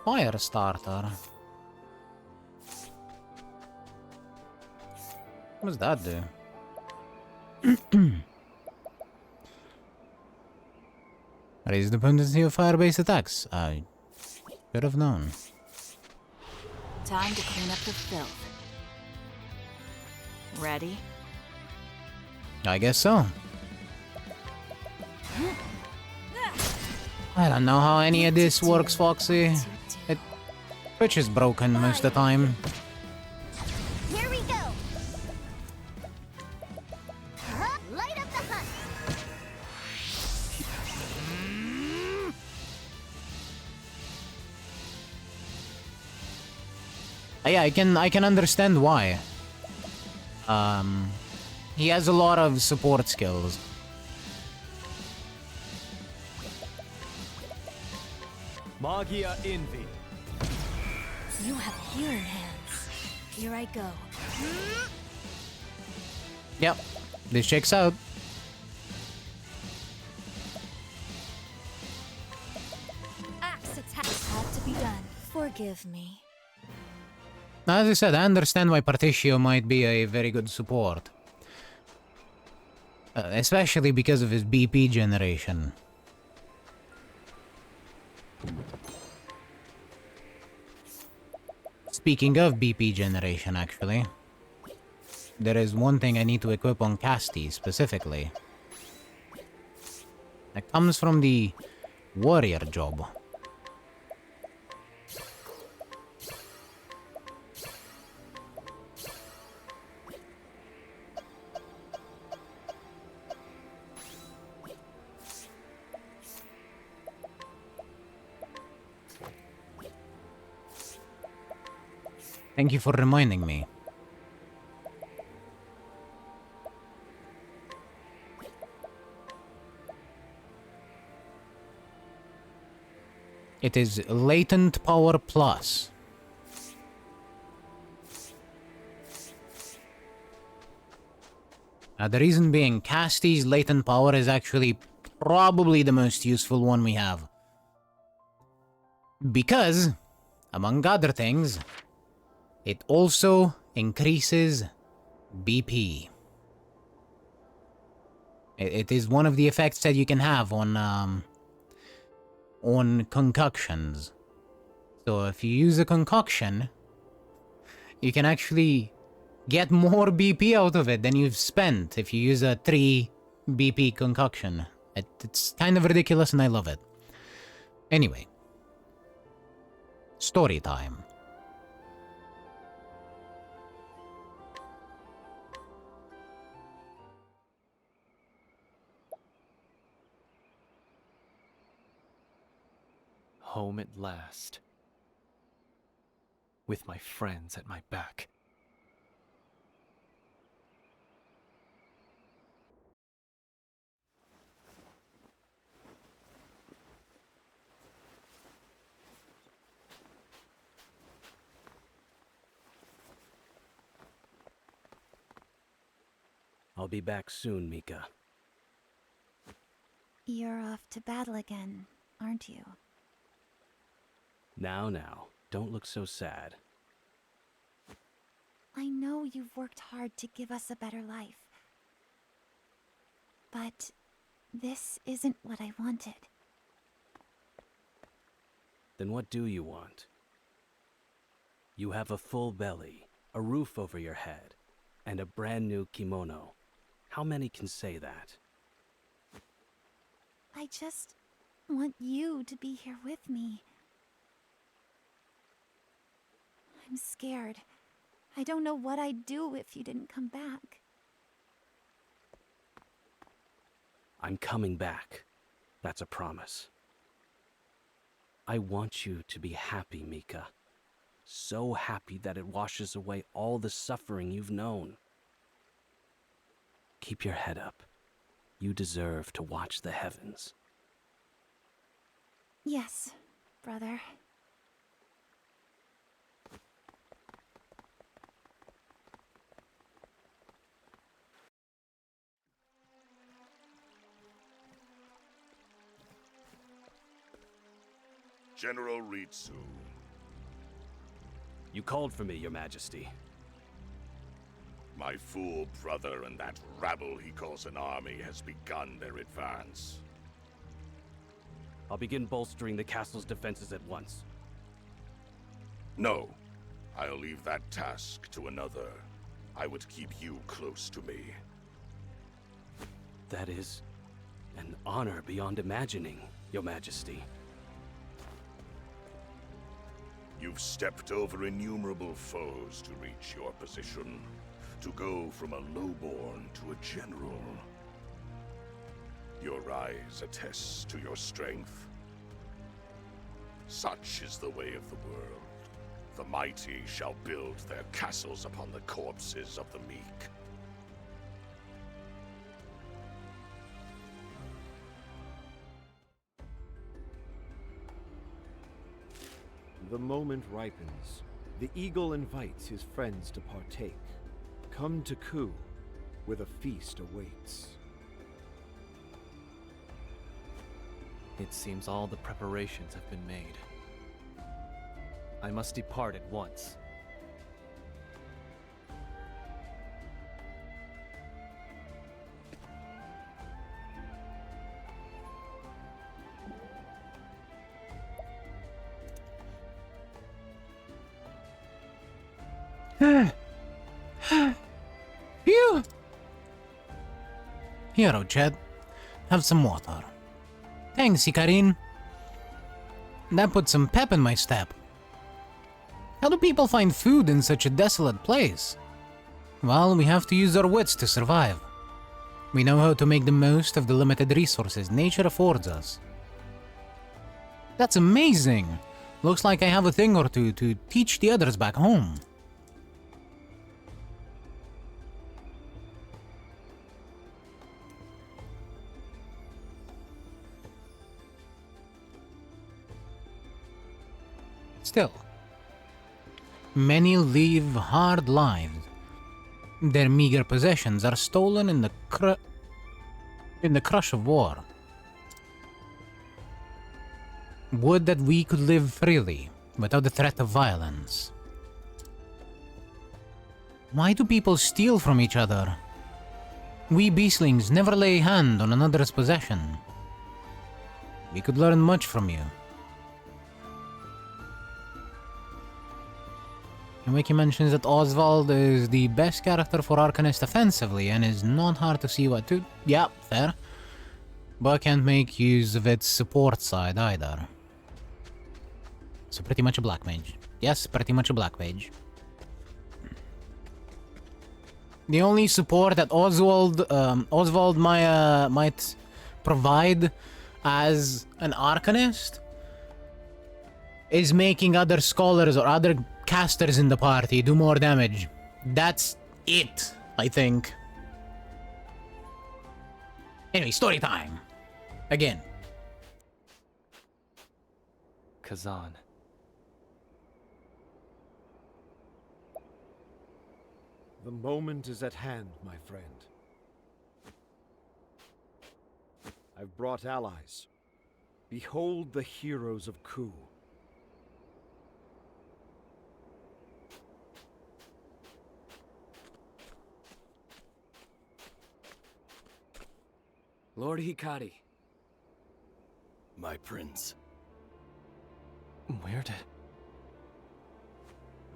Fire starter. What does that do? Raise the potency of fire-based attacks. I should have known. Time to clean up the filth. Ready? I guess so. I don't know how any of this works, Foxy. Which is broken most of the time. Here we go. Light up the hunt. Yeah, I can understand why. He has a lot of support skills. Magia Envy. You have healer hands. Here I go. Yep, this checks out. Axe attack had to be done. Forgive me. As I said, I understand why Particio might be a very good support. Especially because of his BP generation. Speaking of BP generation, actually, there is one thing I need to equip on Casti specifically. That comes from the warrior job. Thank you for reminding me. It is Latent Power Plus. The reason being, Casti's Latent Power is actually probably the most useful one we have. Because, among other things, it also increases BP. It is one of the effects that you can have on concoctions. So if you use a concoction, you can actually get more BP out of it than you've spent if you use a 3 BP concoction. It's kind of ridiculous and I love it. Anyway. Story time. Home at last. With my friends at my back. I'll be back soon, Mika. You're off to battle again, aren't you? Now, don't look so sad. I know you've worked hard to give us a better life. But this isn't what I wanted. Then what do you want? You have a full belly, a roof over your head, and a brand new kimono. How many can say that? I just want you to be here with me. I'm scared. I don't know what I'd do if you didn't come back. I'm coming back. That's a promise. I want you to be happy, Mika. So happy that it washes away all the suffering you've known. Keep your head up. You deserve to watch the heavens. Yes, brother. General Ritsu. You called for me, Your Majesty. My fool brother and that rabble he calls an army has begun their advance. I'll begin bolstering the castle's defenses at once. No. I'll leave that task to another. I would keep you close to me. That is an honor beyond imagining, Your Majesty. You've stepped over innumerable foes to reach your position. To go from a lowborn to a general. Your rise attests to your strength. Such is the way of the world. The mighty shall build their castles upon the corpses of the meek. The moment ripens. The eagle invites his friends to partake. Come to Ku, where the feast awaits. It seems all the preparations have been made. I must depart at once. Phew! Hero, Chad. Have some water. Thanks, Ikarin. That put some pep in my step. How do people find food in such a desolate place? Well, we have to use our wits to survive. We know how to make the most of the limited resources nature affords us. That's amazing! Looks like I have a thing or two to teach the others back home. Still, many live hard lives. Their meager possessions are stolen in the crush of war. Would that we could live freely, without the threat of violence. Why do people steal from each other? We beastlings never lay hand on another's possession. We could learn much from you. And Wiki mentions that Oswald is the best character for Arcanist offensively and is not hard to see what to... Yeah, fair. But can't make use of its support side either. So pretty much a black mage. Yes, pretty much a black mage. The only support that Oswald might provide as an Arcanist is making other scholars or other casters in the party do more damage. That's it, I think. Anyway, story time. Again. Kazan. The moment is at hand, my friend. I've brought allies. Behold the heroes of Ku. Lord Hikari. My prince. Where did...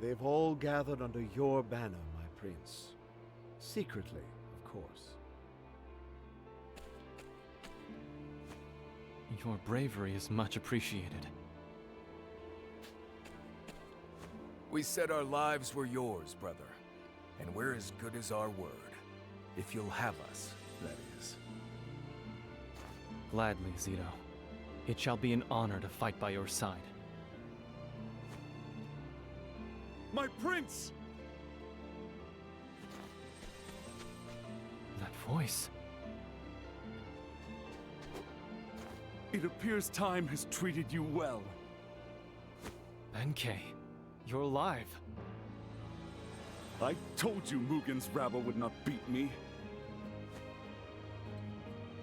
They've all gathered under your banner, my prince. Secretly, of course. Your bravery is much appreciated. We said our lives were yours, brother. And we're as good as our word. If you'll have us, that is. Gladly, Zito. It shall be an honor to fight by your side. My prince! That voice... It appears time has treated you well. Benkei, you're alive. I told you Mugen's rabble would not beat me.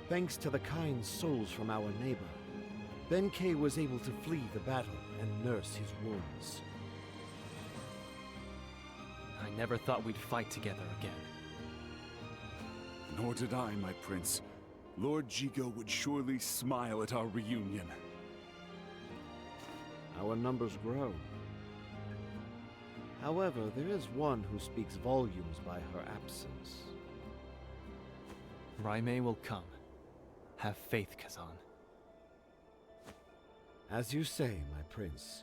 Thanks to the kind souls from our neighbor, Benkei was able to flee the battle and nurse his wounds. I never thought we'd fight together again. Nor did I, my prince. Lord Jigo would surely smile at our reunion. Our numbers grow. However, there is one who speaks volumes by her absence. Raimei will come. Have faith, Kazan. As you say, my prince.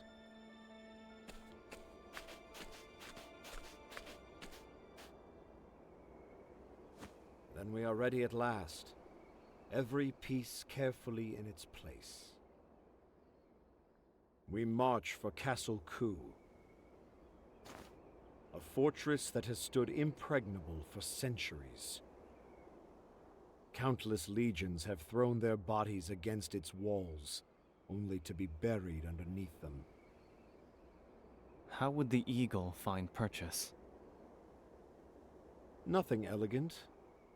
Then we are ready at last. Every piece carefully in its place. We march for Castle Ku, a fortress that has stood impregnable for centuries. Countless legions have thrown their bodies against its walls, only to be buried underneath them. How would the Eagle find purchase? Nothing elegant.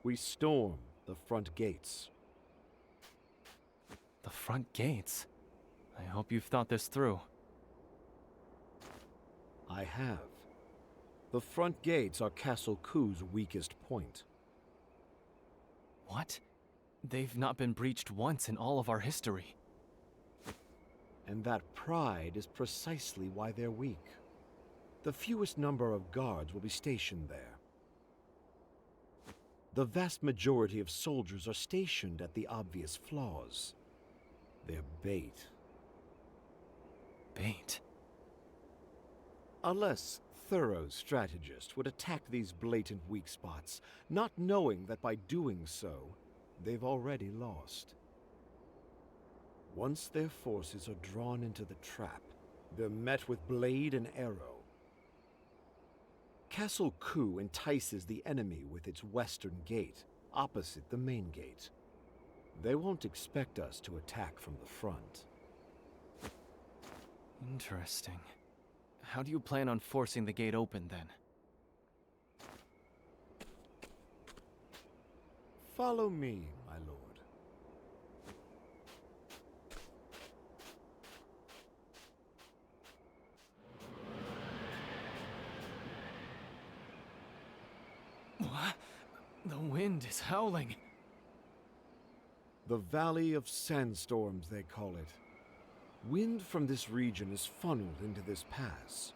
We storm the front gates. The front gates? I hope you've thought this through. I have. The front gates are Castle Ku's weakest point. What? They've not been breached once in all of our history. And that pride is precisely why they're weak. The fewest number of guards will be stationed there. The vast majority of soldiers are stationed at the obvious flaws. They're bait. Bait? A less thorough strategist would attack these blatant weak spots, not knowing that by doing so, they've already lost. Once their forces are drawn into the trap, they're met with blade and arrow. Castle Ku entices the enemy with its western gate, opposite the main gate. They won't expect us to attack from the front. Interesting. How do you plan on forcing the gate open, then? Follow me, my lord. What? The wind is howling. The Valley of Sandstorms, they call it. Wind from this region is funneled into this pass.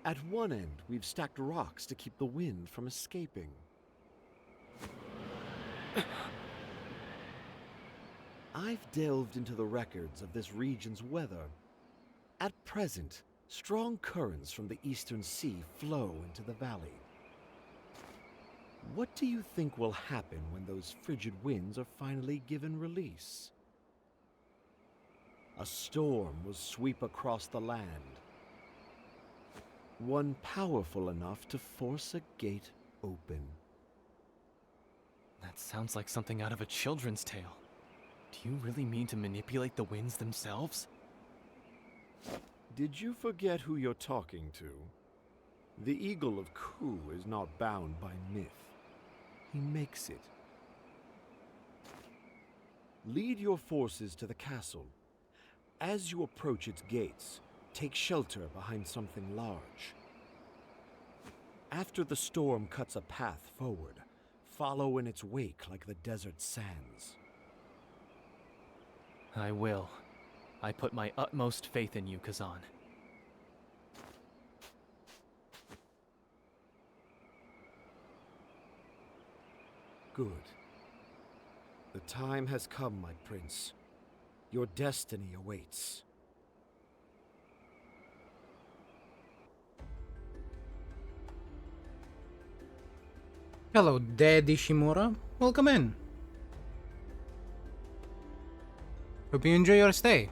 At one end, we've stacked rocks to keep the wind from escaping. I've delved into the records of this region's weather. At present, strong currents from the eastern sea flow into the valley. What do you think will happen when those frigid winds are finally given release? A storm will sweep across the land. One powerful enough to force a gate open. That sounds like something out of a children's tale. Do you really mean to manipulate the winds themselves? Did you forget who you're talking to? The Eagle of Ku is not bound by myth. He makes it. Lead your forces to the castle. As you approach its gates, take shelter behind something large. After the storm cuts a path forward, Follow in its wake like the desert sands. I will. I put my utmost faith in you, Kazan. Good. The time has come, my prince. Your destiny awaits. Hello, Daddy Shimura. Welcome in. Hope you enjoy your stay.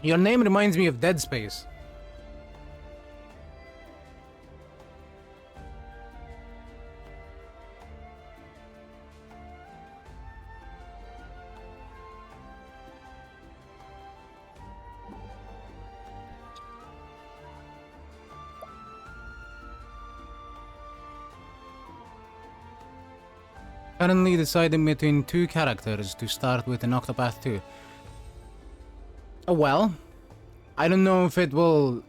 Your name reminds me of Dead Space. Currently deciding between two characters to start with in Octopath 2. Well, I don't know if it will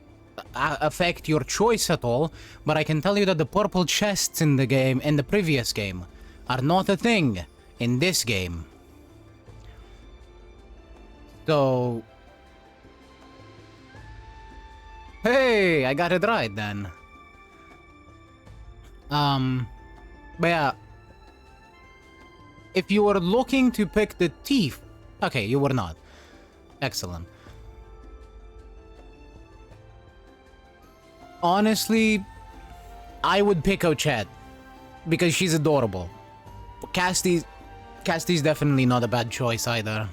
affect your choice at all, but I can tell you that the purple chests in the game, in the previous game, are not a thing in this game. So... Hey, I got it right then. But yeah, if you were looking to pick the thief... Okay, you were not. Excellent. Honestly, I would pick Ochette because she's adorable. Casty's definitely not a bad choice either.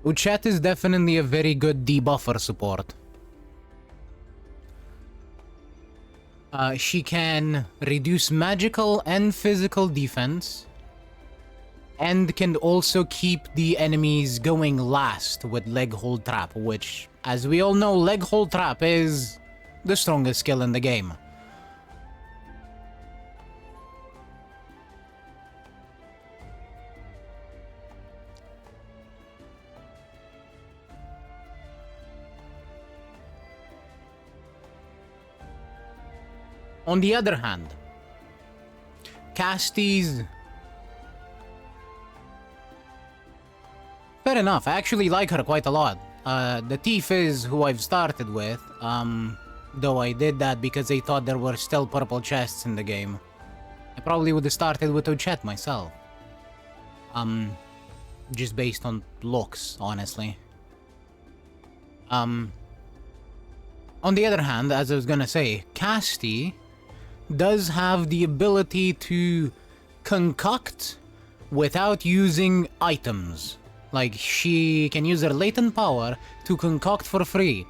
Ochette is definitely a very good debuffer support. She can reduce magical and physical defense, and can also keep the enemies going last with leg hold trap, which, as we all know, leg hold trap is the strongest skill in the game. On the other hand, Casty's... Fair enough, I actually like her quite a lot. The thief is who I've started with, though I did that because I thought there were still purple chests in the game. I probably would have started with Ochette myself. Just based on looks, honestly. On the other hand, as I was gonna say, Casty does have the ability to concoct without using items. Like, she can use her latent power to concoct for free.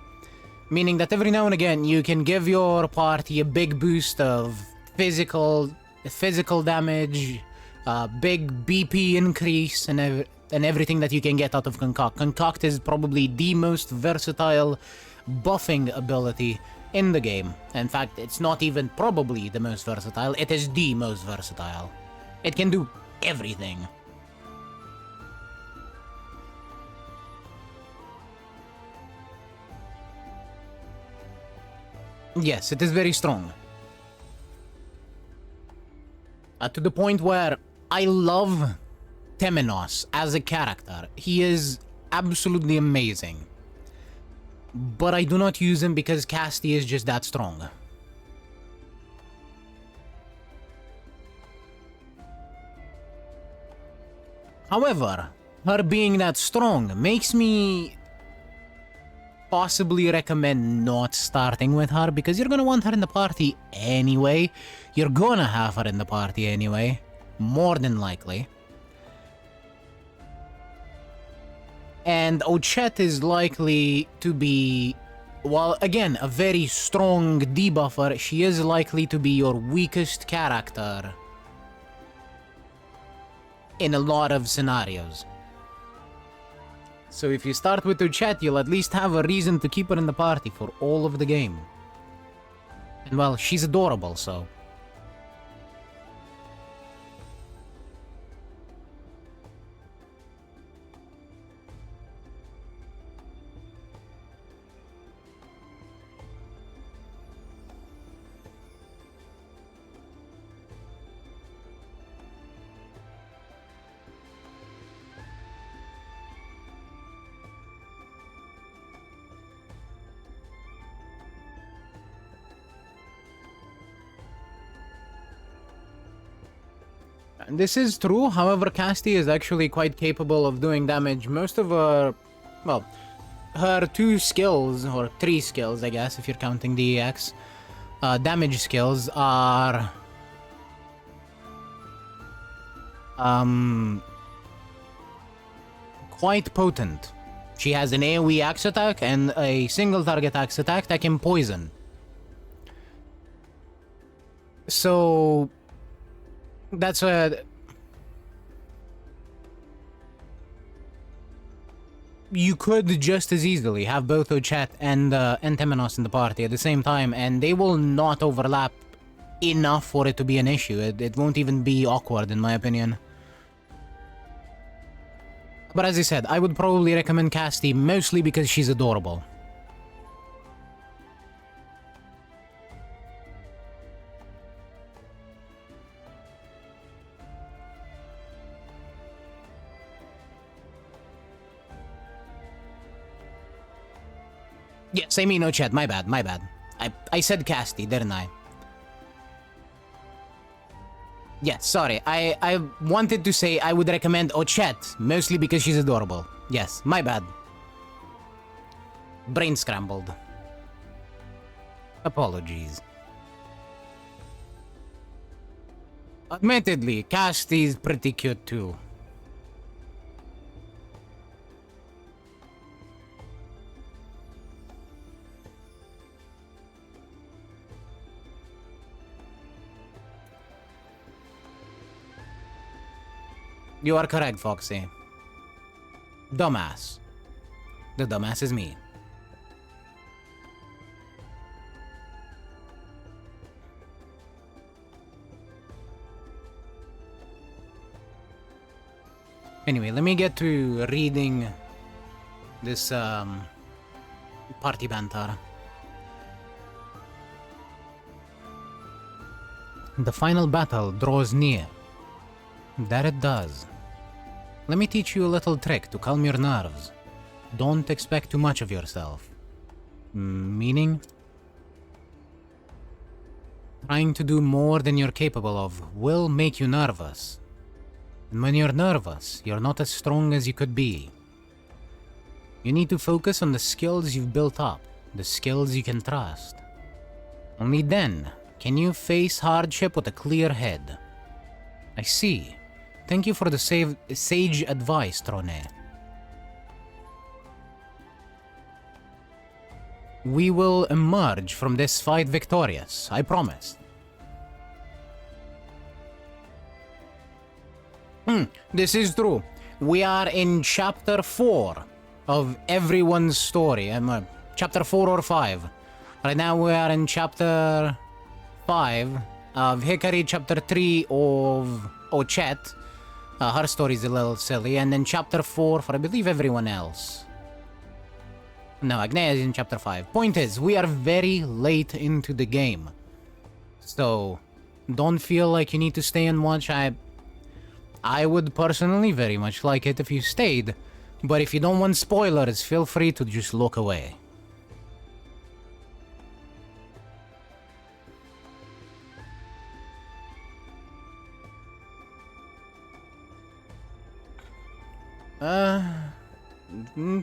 Meaning that every now and again you can give your party a big boost of physical damage, big BP increase, and everything that you can get out of Concoct. Concoct is probably the most versatile buffing ability in the game. In fact, it's not even probably the most versatile, it is the most versatile. It can do everything. Yes, it is very strong. To the point where I love Temenos as a character. He is absolutely amazing. But I do not use him because Casty is just that strong. However, her being that strong makes me possibly recommend not starting with her, because you're gonna want her in the party anyway. You're gonna have her in the party anyway, more than likely. And Ochette is likely to be, while again, a very strong debuffer, she is likely to be your weakest character in a lot of scenarios. So if you start with Ochette, you'll at least have a reason to keep her in the party for all of the game. And well, she's adorable, so... This is true, however, Casti is actually quite capable of doing damage. Most of her, well, her 2 skills, or 3 skills, I guess, if you're counting the EX, damage skills are... quite potent. She has an AoE axe attack and a single target axe attack that can poison. So... that's a... you could just as easily have both Ochette and Temenos in the party at the same time, and they will not overlap enough for it to be an issue. It won't even be awkward, in my opinion. But as I said, I would probably recommend Casti mostly because she's adorable. Yes, I mean Ochette, my bad. I said Casti, didn't I? Yes, sorry, I wanted to say I would recommend Ochette, mostly because she's adorable. Yes, my bad. Brain scrambled. Apologies. Admittedly, Casti's pretty cute too. You are correct, Foxy. Dumbass. The dumbass is me. Anyway, let me get to reading this party banter. The final battle draws near. That it does. Let me teach you a little trick to calm your nerves. Don't expect too much of yourself. Meaning? Trying to do more than you're capable of will make you nervous. And when you're nervous, you're not as strong as you could be. You need to focus on the skills you've built up, the skills you can trust. Only then can you face hardship with a clear head. I see. Thank you for the sage advice, Trone. We will emerge from this fight victorious, I promise. This is true. We are in chapter 4 of everyone's story. Chapter 4 or 5. Right now we are in chapter 5 of Hikari, chapter 3 of Ochette. Her story's a little silly. And then chapter 4 for, I believe, everyone else. No, Agneya is in chapter 5. Point is, we are very late into the game. So, don't feel like you need to stay and watch. I would personally very much like it if you stayed. But if you don't want spoilers, feel free to just look away.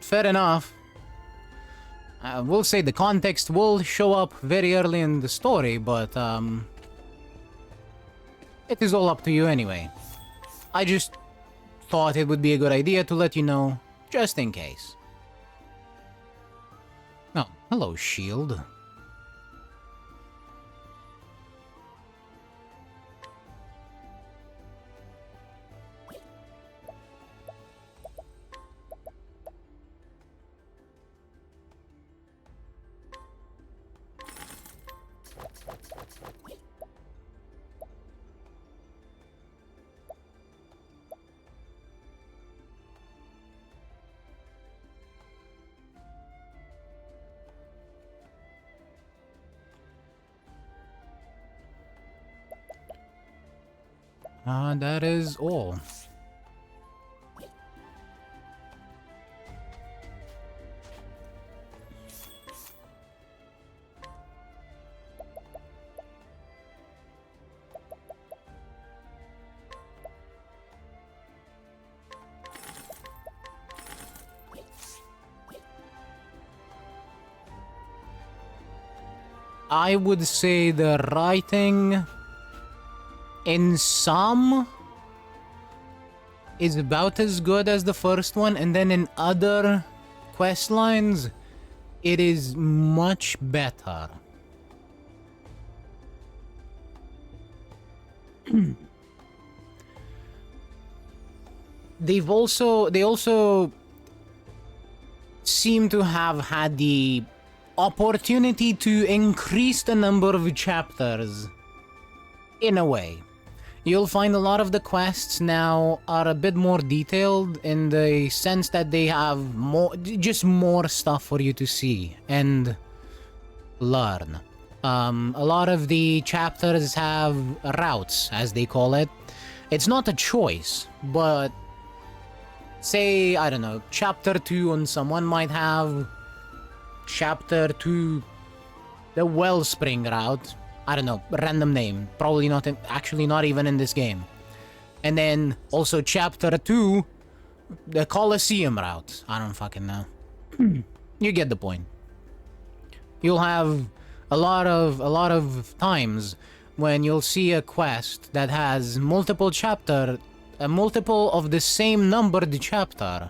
Fair enough. We'll say the context will show up very early in the story, but, it is all up to you anyway. I just thought it would be a good idea to let you know Just in case. Oh, hello, shield. That is all. I would say the writing in some is about as good as the first one, and then in other quest lines, it is much better. They also seem to have had the opportunity to increase the number of chapters in a way. You'll find a lot of the quests now are a bit more detailed in the sense that they have just more stuff for you to see and learn. A lot of the chapters have routes, as they call it. It's not a choice, but say, I don't know, chapter 2 on someone might have chapter 2, the Wellspring route. I don't know, random name. Probably not, actually not even in this game. And then also chapter 2, the Colosseum route. I don't fucking know. You get the point. You'll have a lot of times when you'll see a quest that has multiple of the same numbered chapter.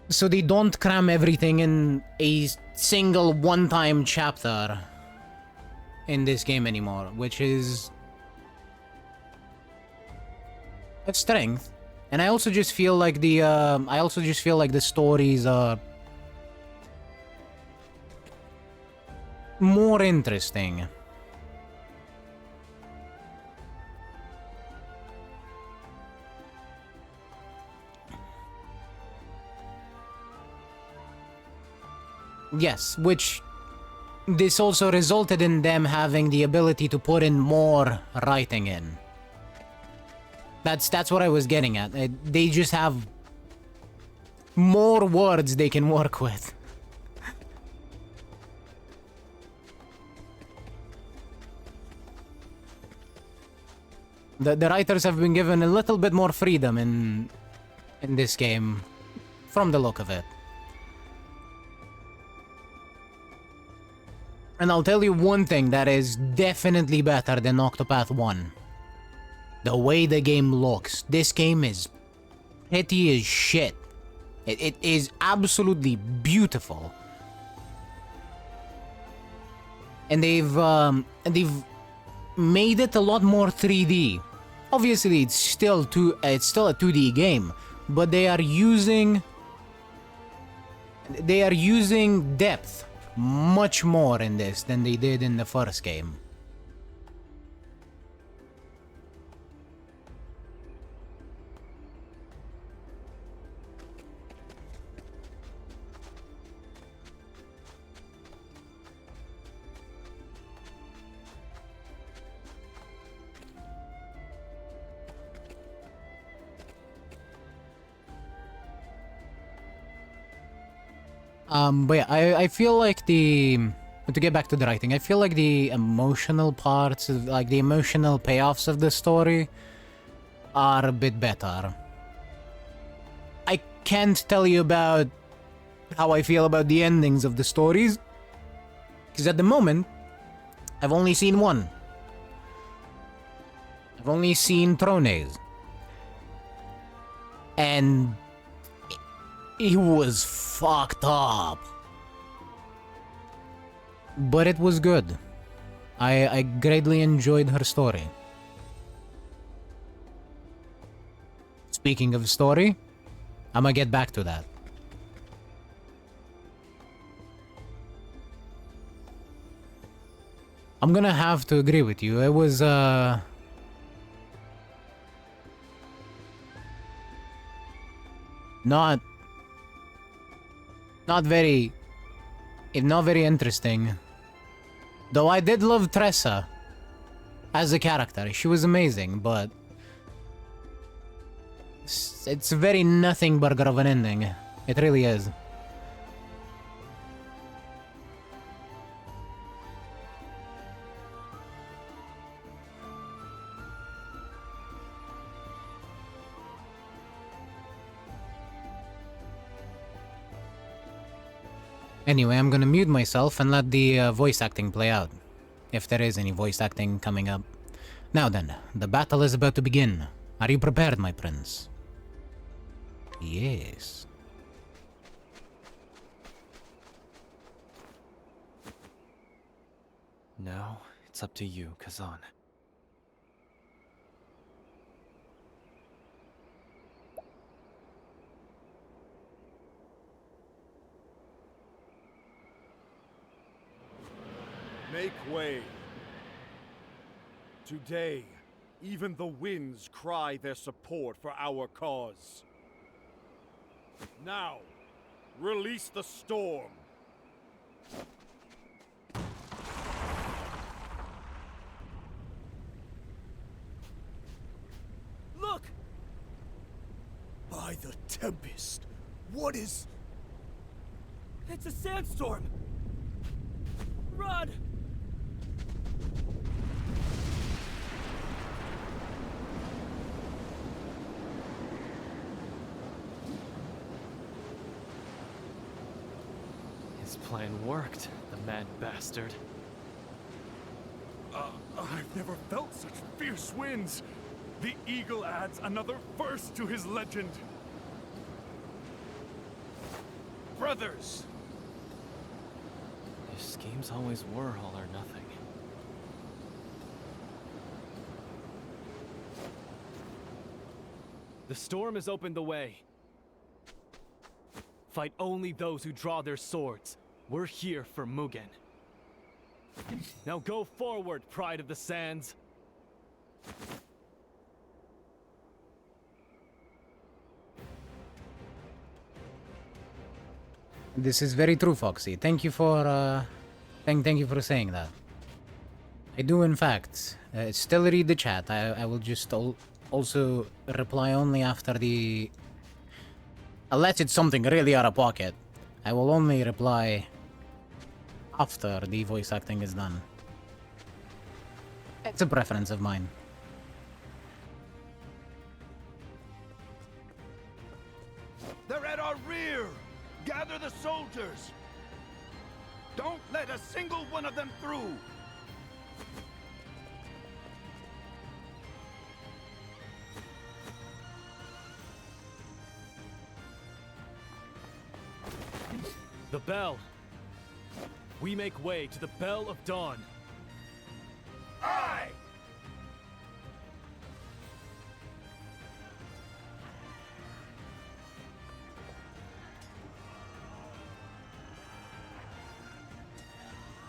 So they don't cram everything in a single one-time chapter in this game anymore, which is a strength. And I also just feel like the stories are more interesting. Yes, which this also resulted in them having the ability to put in more writing in. That's what I was getting at. They just have more words they can work with. The writers have been given a little bit more freedom in this game, from the look of it. And I'll tell you one thing that is definitely better than Octopath 1. The way the game looks. This game is pretty as shit. It is absolutely beautiful. And they've made it a lot more 3D. Obviously, it's still a 2D game, but they are using depth much more in this than they did in the first game. But yeah, I feel like to get back to the writing, I feel like the emotional parts, like the emotional payoffs of the story are a bit better. I can't tell you about how I feel about the endings of the stories, because at the moment, I've only seen one. I've only seen Trone's. And it was fucked up. But it was good. I greatly enjoyed her story. Speaking of story, I'm gonna get back to that. I'm gonna have to agree with you. It was, not very interesting. Though I did love Tressa as a character. She was amazing, but it's a very nothing burger of an ending. It really is. Anyway, I'm gonna mute myself and let the voice acting play out. If there is any voice acting coming up. Now then, the battle is about to begin. Are you prepared, my prince? Yes. Now, it's up to you, Kazan. Make way. Today, even the winds cry their support for our cause. Now, release the storm. Look! By the Tempest, what is... It's a sandstorm! Run! His plan worked, the mad bastard. I've never felt such fierce winds. The eagle adds another verse to his legend. Brothers! His schemes always were all or nothing. The storm has opened the way. Fight only those who draw their swords. We're here for Mugen. Now go forward, Pride of the Sands. This is very true, Foxy. Thank you for thank you for saying that. I do, in fact, still read the chat. I will just also reply only after the... Unless it's something really out of pocket, I will only reply after the voice acting is done. It's a preference of mine. They're at our rear! Gather the soldiers! Don't let a single one of them through! The bell. We make way to the Bell of Dawn. Aye!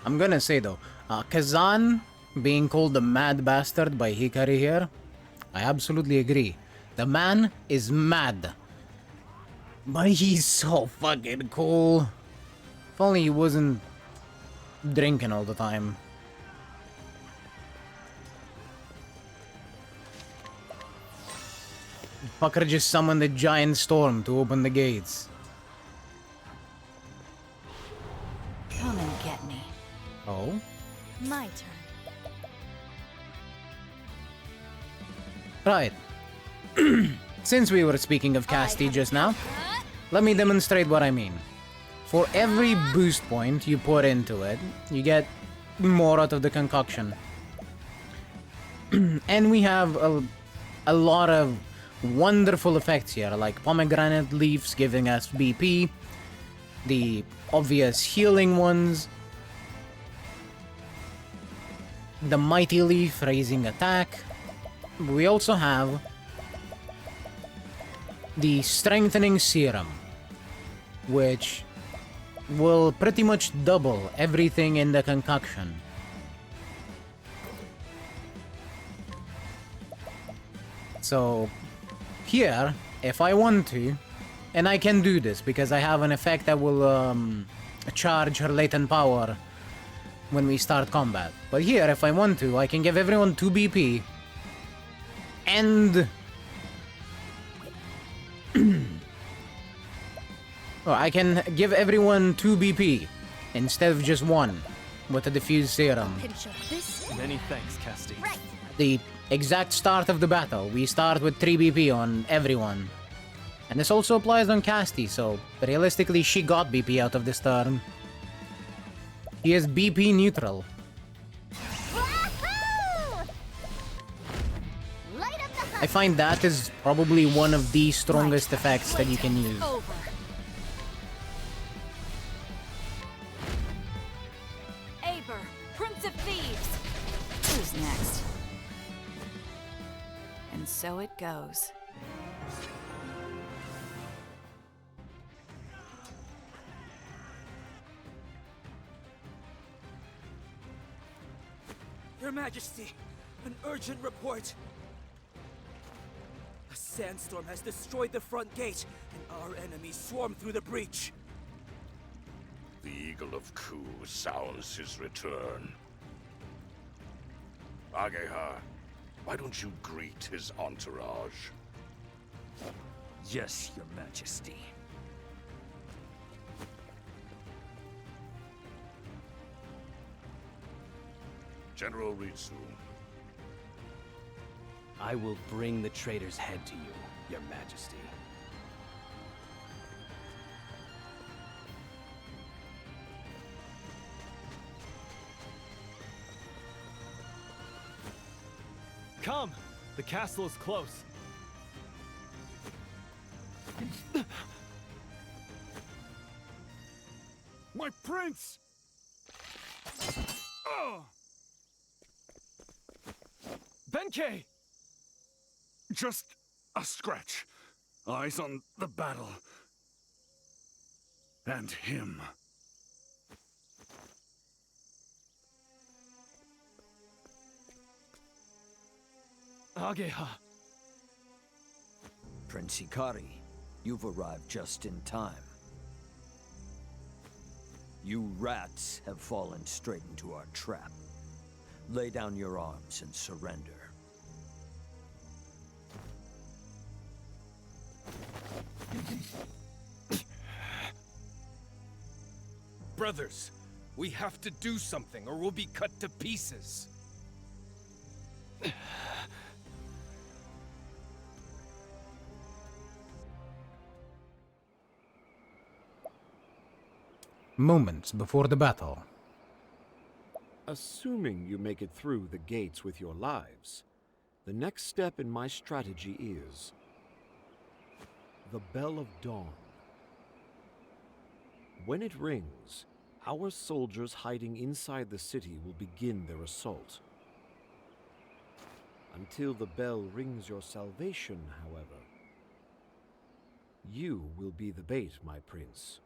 I'm gonna say though, Kazan being called the mad bastard by Hikari here, I absolutely agree. The man is mad. But he's so fucking cool. If only he wasn't drinking all the time. Fucker just summoned a giant storm to open the gates. Come and get me. Oh? My turn. Right. Since we were speaking of Casti just now, let me demonstrate what I mean. For every boost point you put into it, you get more out of the concoction. And we have a lot of wonderful effects here, like pomegranate leaves giving us BP, the obvious healing ones, the mighty leaf raising attack. We also have the strengthening serum, which will pretty much double everything in the concoction. So here, if I want to, and I can do this because I have an effect that will charge her latent power when we start combat. But here, if I want to, I can give everyone 2 BP and well, I can give everyone 2 BP instead of just 1 with the diffuse serum. Many thanks, Casti. The exact start of the battle, we start with 3 BP on everyone. And this also applies on Casti, so realistically she got BP out of this turn. He is BP neutral. I find that is probably one of the strongest effects that you can use. Aber, Prince of Thieves! Who's next? And so it goes. Your Majesty, an urgent report. A sandstorm has destroyed the front gate, and our enemies swarm through the breach. The Eagle of Ku sounds his return. Ageha, why don't you greet his entourage? Yes, Your Majesty. General Ritsu. I will bring the traitor's head to you, Your Majesty. Come! The castle is close. My prince! Oh! Benkei! Just a scratch. Eyes on the battle. And him. Ageha. Prince Hikari, you've arrived just in time. You rats have fallen straight into our trap. Lay down your arms and surrender. Brothers, we have to do something or we'll be cut to pieces. Moments before the battle. Assuming you make it through the gates with your lives, the next step in my strategy is the Bell of Dawn. When it rings, our soldiers hiding inside the city will begin their assault. Until the bell rings your salvation, however, you will be the bait, my prince.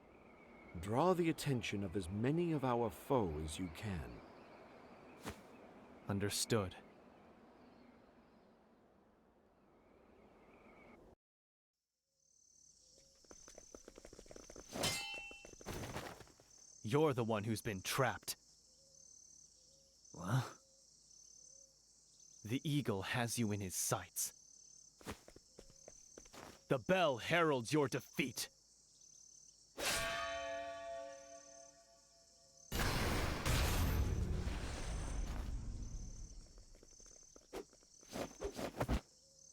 Draw the attention of as many of our foes as you can. Understood. You're the one who's been trapped. What? The eagle has you in his sights. The bell heralds your defeat.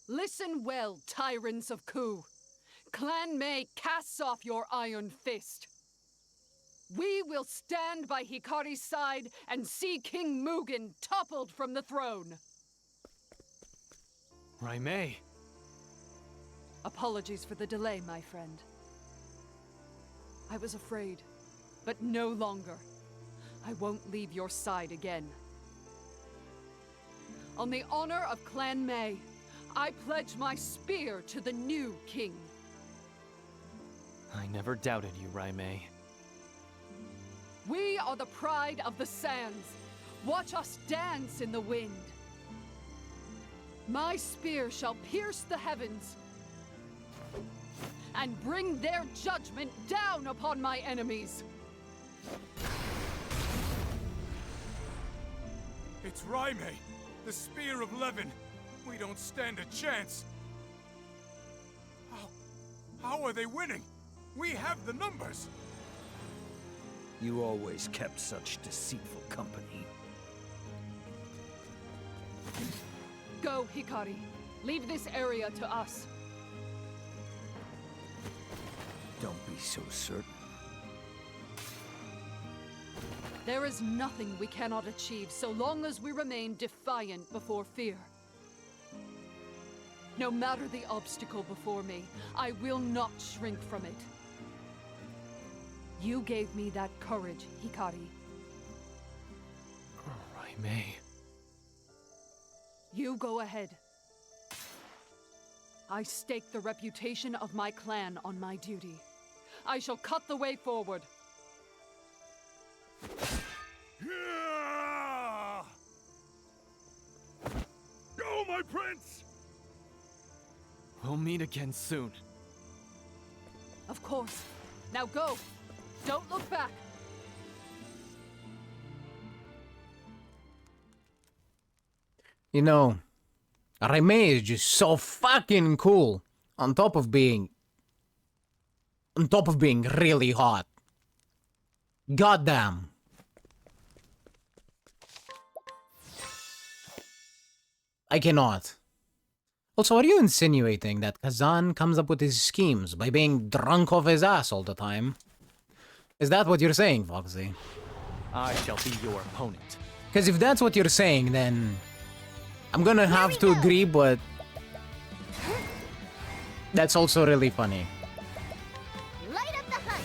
Listen well, tyrants of Ku. Clan Mei casts off your iron fist. We will stand by Hikari's side and see King Mugen toppled from the throne. Raimei. Apologies for the delay, my friend. I was afraid, but no longer. I won't leave your side again. On the honor of Clan May, I pledge my spear to the new king. I never doubted you, Raimei. We are the pride of the sands. Watch us dance in the wind. My spear shall pierce the heavens and bring their judgment down upon my enemies. It's Raimei, the Spear of Levin. We don't stand a chance. How are they winning? We have the numbers. You always kept such deceitful company. Go, Hikari. Leave this area to us. Don't be so certain. There is nothing we cannot achieve so long as we remain defiant before fear. No matter the obstacle before me, I will not shrink from it. You gave me that courage, Hikari. Raimei. You go ahead. I stake the reputation of my clan on my duty. I shall cut the way forward. Go, my prince! We'll meet again soon. Of course. Now go. Don't look back. You know, Raimei is just so fucking cool. On top of being really hot. Goddamn. I cannot. Also, are you insinuating that Kazan comes up with his schemes by being drunk off his ass all the time? Is that what you're saying, Foxy? I shall be your opponent. Because if that's what you're saying, then I'm gonna have to agree, but that's also really funny. Light up the hunt!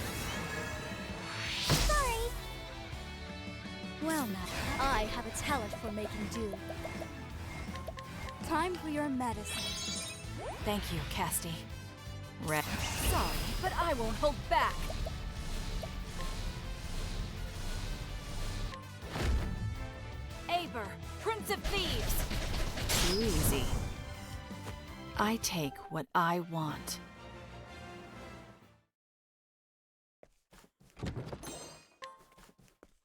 Sorry! Well now, I have a talent for making do. Time for your medicine. Thank you, Casti. Sorry, but I won't hold back. Aber, Prince of Thieves! Easy. I take what I want.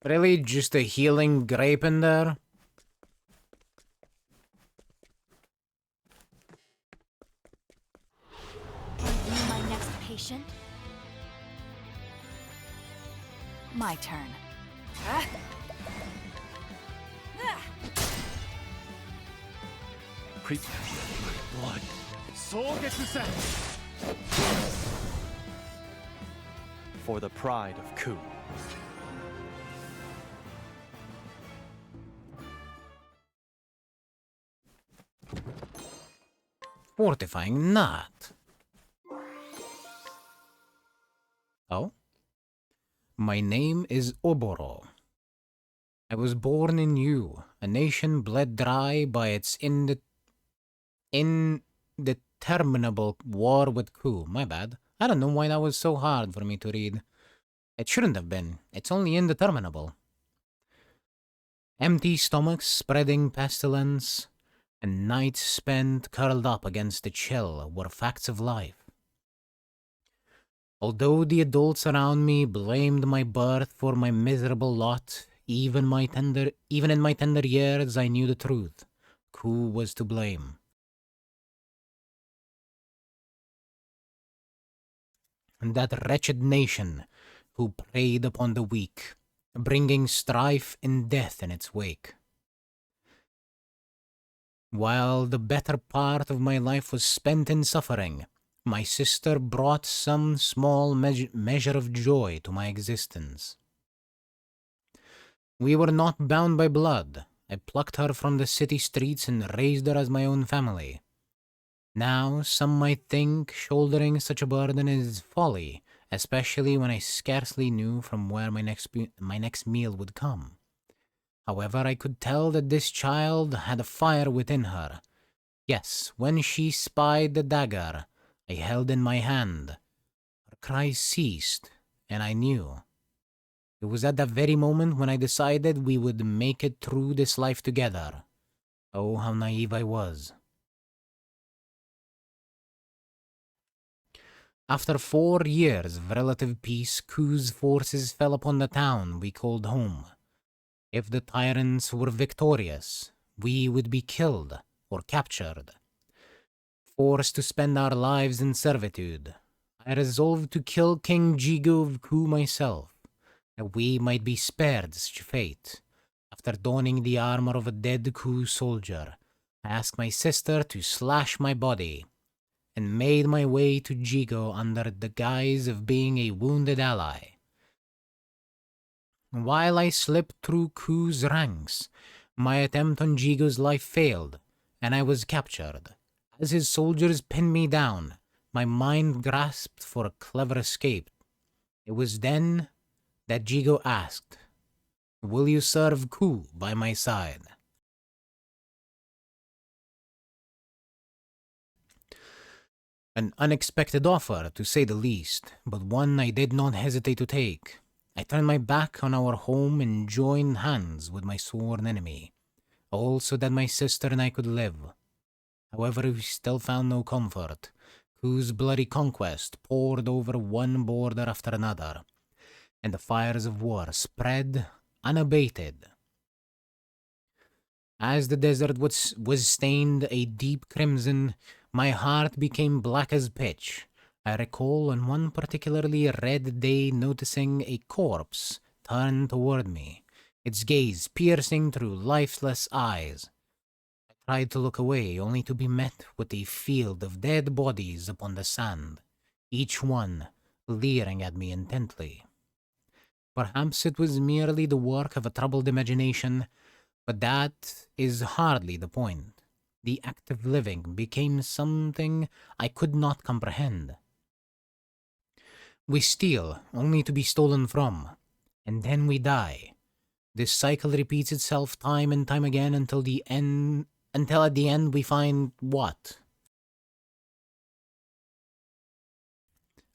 Really? Just a healing grape in there? Are you my next patient? My turn. Prepare my blood. Soul gets the set. For the pride of Ku. Fortifying knot. Oh? My name is Oboro. I was born in you, a nation bled dry by its indeterminable war with Ku. My bad. I don't know why that was so hard for me to read. It shouldn't have been. It's only indeterminable. Empty stomachs spreading pestilence, and nights spent curled up against the chill were facts of life. Although the adults around me blamed my birth for my miserable lot, even in my tender years I knew the truth. Ku was to blame. And that wretched nation who preyed upon the weak, bringing strife and death in its wake. While the better part of my life was spent in suffering, my sister brought some small measure of joy to my existence. We were not bound by blood. I plucked her from the city streets and raised her as my own family. Now, some might think shouldering such a burden is folly, especially when I scarcely knew from where my next meal would come. However, I could tell that this child had a fire within her. Yes, when she spied the dagger I held in my hand, her cries ceased, and I knew. It was at that very moment when I decided we would make it through this life together. Oh, how naive I was. After 4 years of relative peace, Ku's forces fell upon the town we called home. If the tyrants were victorious, we would be killed or captured. Forced to spend our lives in servitude, I resolved to kill King Jigo of Ku myself, that we might be spared such fate. After donning the armor of a dead Ku soldier, I asked my sister to slash my body, and made my way to Jigo under the guise of being a wounded ally. While I slipped through Ku's ranks, my attempt on Jigo's life failed, and I was captured. As his soldiers pinned me down, my mind grasped for a clever escape. It was then that Jigo asked, "Will you serve Ku by my side?" An unexpected offer, to say the least, but one I did not hesitate to take. I turned my back on our home and joined hands with my sworn enemy, all so that my sister and I could live. However, we still found no comfort. Ku's bloody conquest poured over one border after another, and the fires of war spread unabated. As the desert was stained a deep crimson, my heart became black as pitch. I recall on one particularly red day noticing a corpse turn toward me, its gaze piercing through lifeless eyes. I tried to look away, only to be met with a field of dead bodies upon the sand, each one leering at me intently. Perhaps it was merely the work of a troubled imagination, but that is hardly the point. The act of living became something I could not comprehend. We steal, only to be stolen from, and then we die. This cycle repeats itself time and time again until at the end we find what?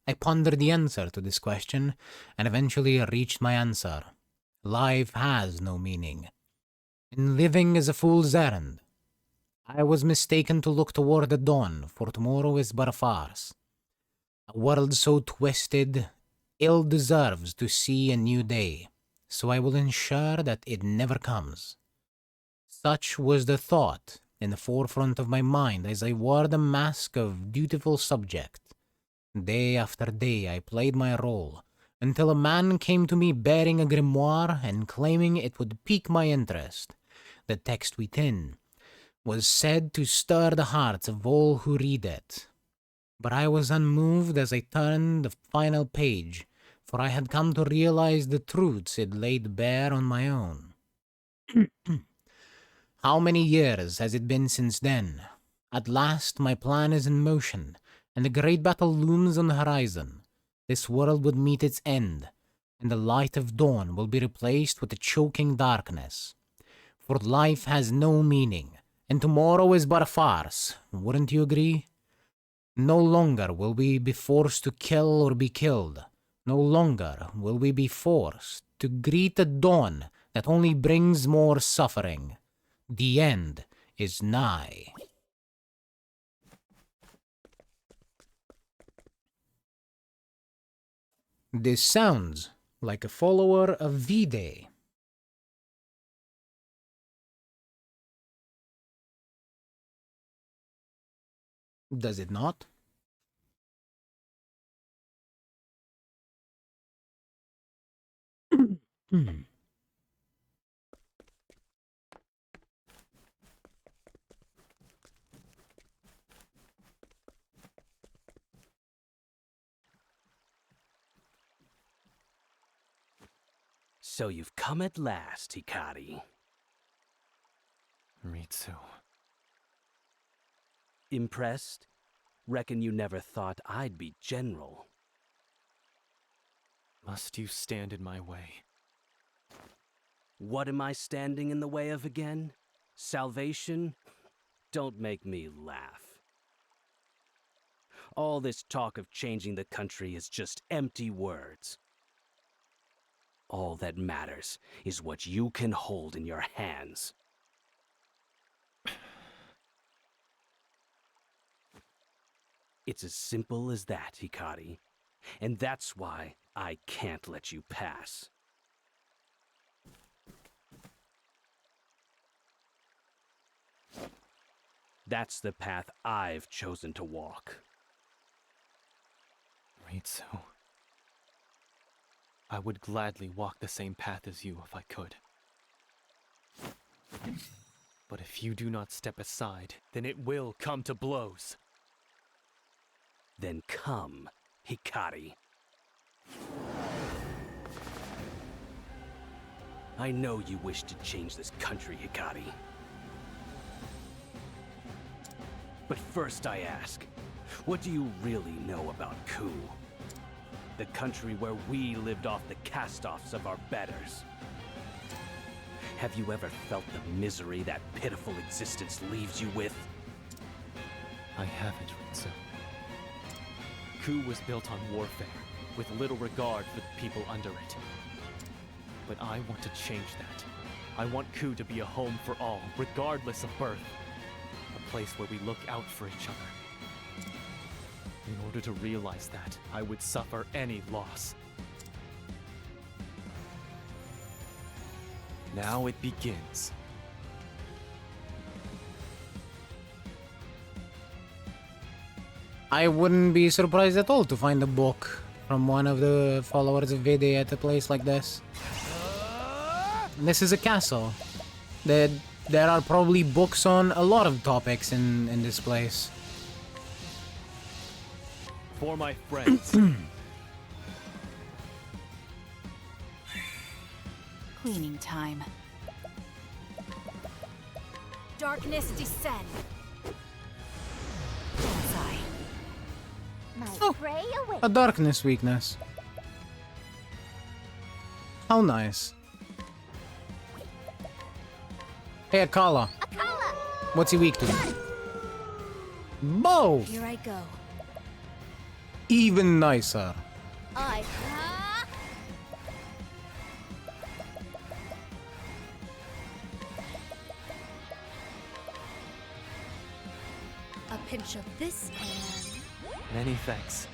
I pondered the answer to this question, and eventually reached my answer. Life has no meaning, and living is a fool's errand. I was mistaken to look toward the dawn, for tomorrow is but a farce. A world so twisted ill deserves to see a new day, so I will ensure that it never comes. Such was the thought in the forefront of my mind as I wore the mask of dutiful subject. Day after day I played my role, until a man came to me bearing a grimoire and claiming it would pique my interest. The text within was said to stir the hearts of all who read it. But I was unmoved as I turned the final page, for I had come to realize the truths it laid bare on my own. How many years has it been since then? At last my plan is in motion, and the great battle looms on the horizon. This world would meet its end, and the light of dawn will be replaced with the choking darkness. For life has no meaning, and tomorrow is but a farce. Wouldn't you agree? No longer will we be forced to kill or be killed. No longer will we be forced to greet a dawn that only brings more suffering. The end is nigh. This sounds like a follower of V-Day. Does it not? So you've come at last, Hikari. Ritsu. Impressed? Reckon you never thought I'd be general. Must you stand in my way? What am I standing in the way of again? Salvation? Don't make me laugh. All this talk of changing the country is just empty words. All that matters is what you can hold in your hands. It's as simple as that, Hikari. And that's why I can't let you pass. That's the path I've chosen to walk. Ritsu. I would gladly walk the same path as you if I could. But if you do not step aside, then it will come to blows. Then come, Hikari. I know you wish to change this country, Hikari. But first I ask, what do you really know about Ku? The country where we lived off the cast-offs of our betters. Have you ever felt the misery that pitiful existence leaves you with? I haven't, Ritsu. Ku was built on warfare, with little regard for the people under it. But I want to change that. I want Ku to be a home for all, regardless of birth. A place where we look out for each other. In order to realize that, I would suffer any loss. Now it begins. I wouldn't be surprised at all to find a book from one of the followers of Vede at a place like this. This is a castle. There are probably books on a lot of topics in this place. For my friends. Cleaning time. Darkness descend. Bullseye. My prey away. A darkness weakness. How nice. Hey, Akala. What's he weak to? Both. Here I go. Even nicer. I. A pinch of this and. Many thanks.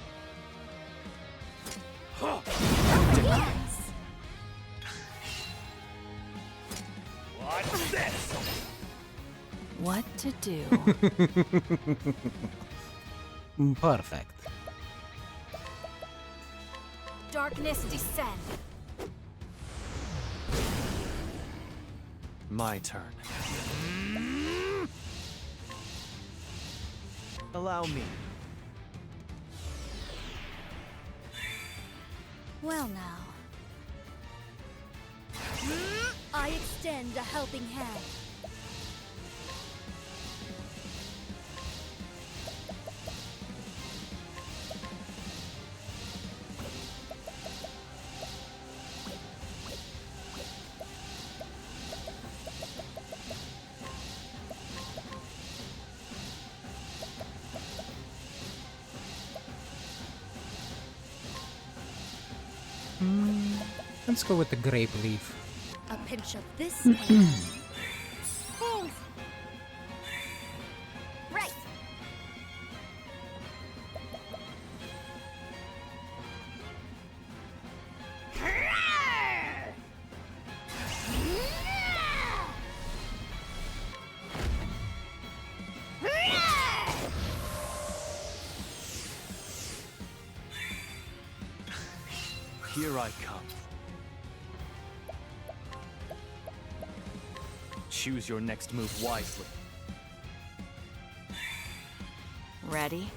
Yes. What's this? What to do? Perfect. Darkness descend. My turn. Allow me. Well now. I extend a helping hand. Let's go with the grape leaf. A pinch of this and. Thanks. Right. Here I come. Choose your next move wisely. Ready?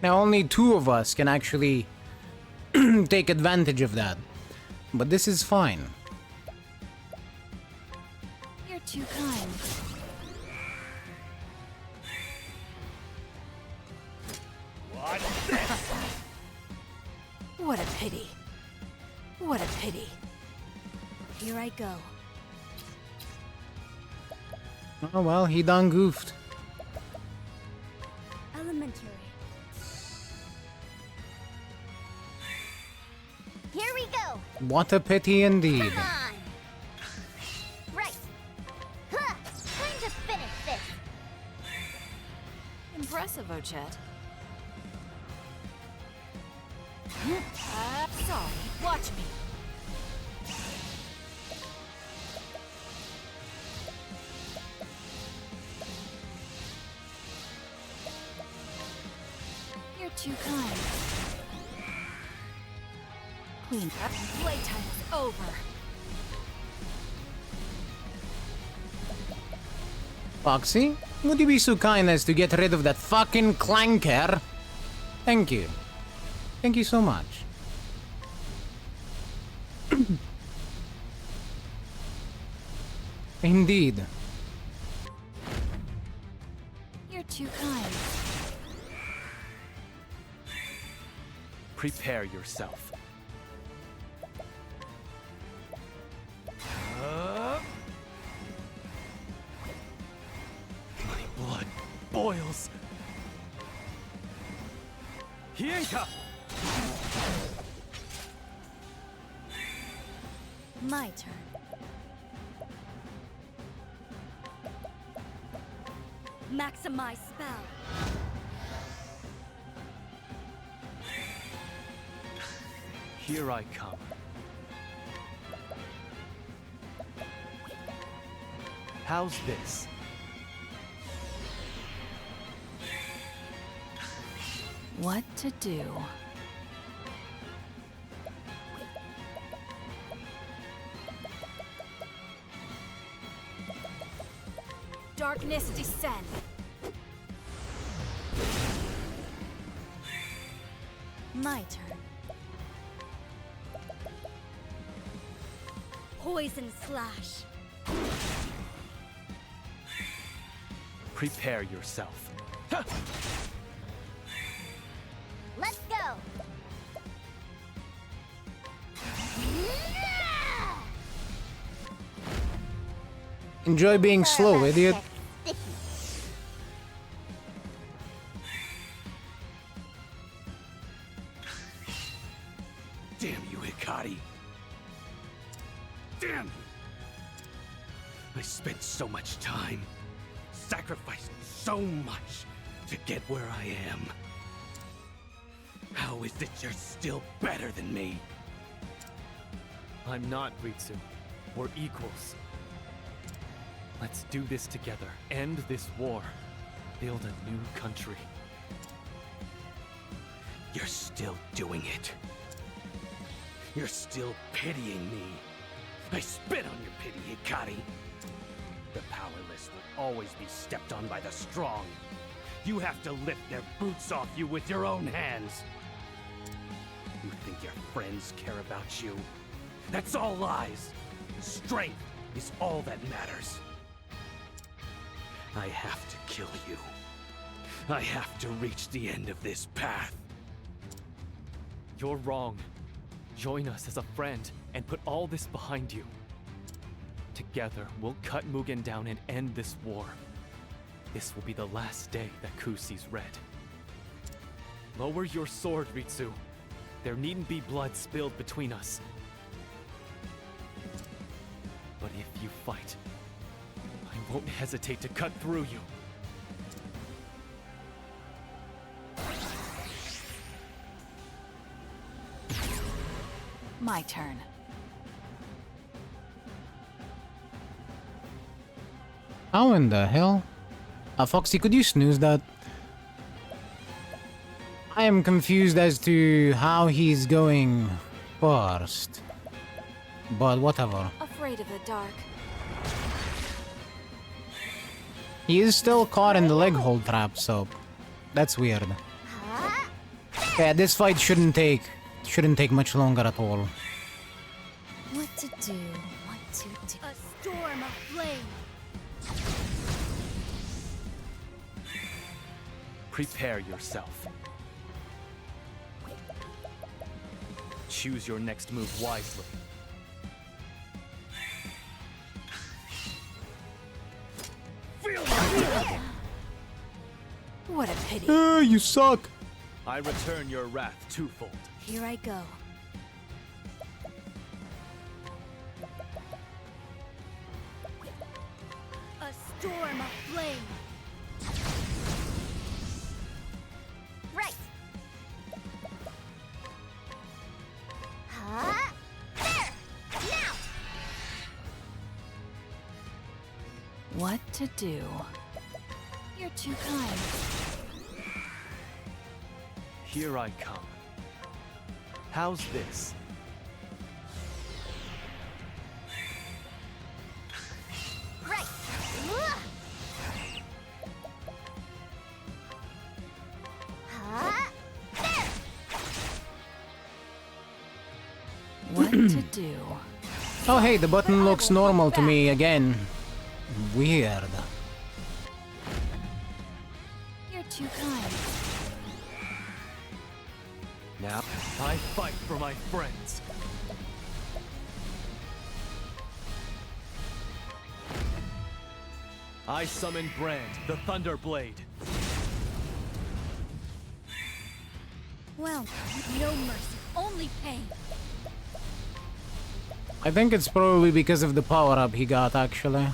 Now only two of us can actually take advantage of that. But this is fine. You're too kind. What a pity. What a pity. Here I go. Oh well, he done goofed. Elementary. Here we go. What a pity indeed. Come on. Right. Huh. Time to finish this. Impressive, Ochette. Sorry. Watch me. You're too kind. Clean up. Playtime is over. Foxy, would you be so kind as to get rid of that fucking clanker? Thank you. Thank you so much. Indeed. You're too kind. Prepare yourself. My blood boils. Hienka! My turn. Maximize spell. Here I come. How's this? What to do? Darkness descend. My turn. Poison slash. Prepare yourself. Let's go. Enjoy being slow, idiot. Damn you, Hikari. Damn you! I spent so much time, sacrificing so much to get where I am. How is it you're still better than me? I'm not, Ritsu. We're equals. Let's do this together. End this war. Build a new country. You're still doing it. You're still pitying me. I spit on your pity, Hikari. The powerless will always be stepped on by the strong. You have to lift their boots off you with your own hands. You think your friends care about you? That's all lies. Strength is all that matters. I have to kill you. I have to reach the end of this path. You're wrong. Join us as a friend and put all this behind you. Together, we'll cut Mugen down and end this war. This will be the last day that Ku sees red. Lower your sword, Ritsu. There needn't be blood spilled between us. But if you fight, I won't hesitate to cut through you. My turn. How in the hell? Foxy, could you snooze that? I am confused as to how he's going first. But whatever. Afraid of the dark. He is still caught in the leg hold trap, so that's weird. Yeah, this fight shouldn't take much longer at all. What to do? What to do? A storm of flame. Prepare yourself. Choose your next move wisely. What a pity. You suck. I return your wrath twofold. Here I go. A storm of flame. Right. Huh? There! Now! What to do? You're too kind. Here I come. How's this? Right. Huh? There! What to do? Oh hey, the button looks normal to me again. Weird. You're too kind. Now, I fight for my friends. I summon Brand, the Thunder Blade. Well, no mercy, only pain. I think it's probably because of the power-up he got, actually.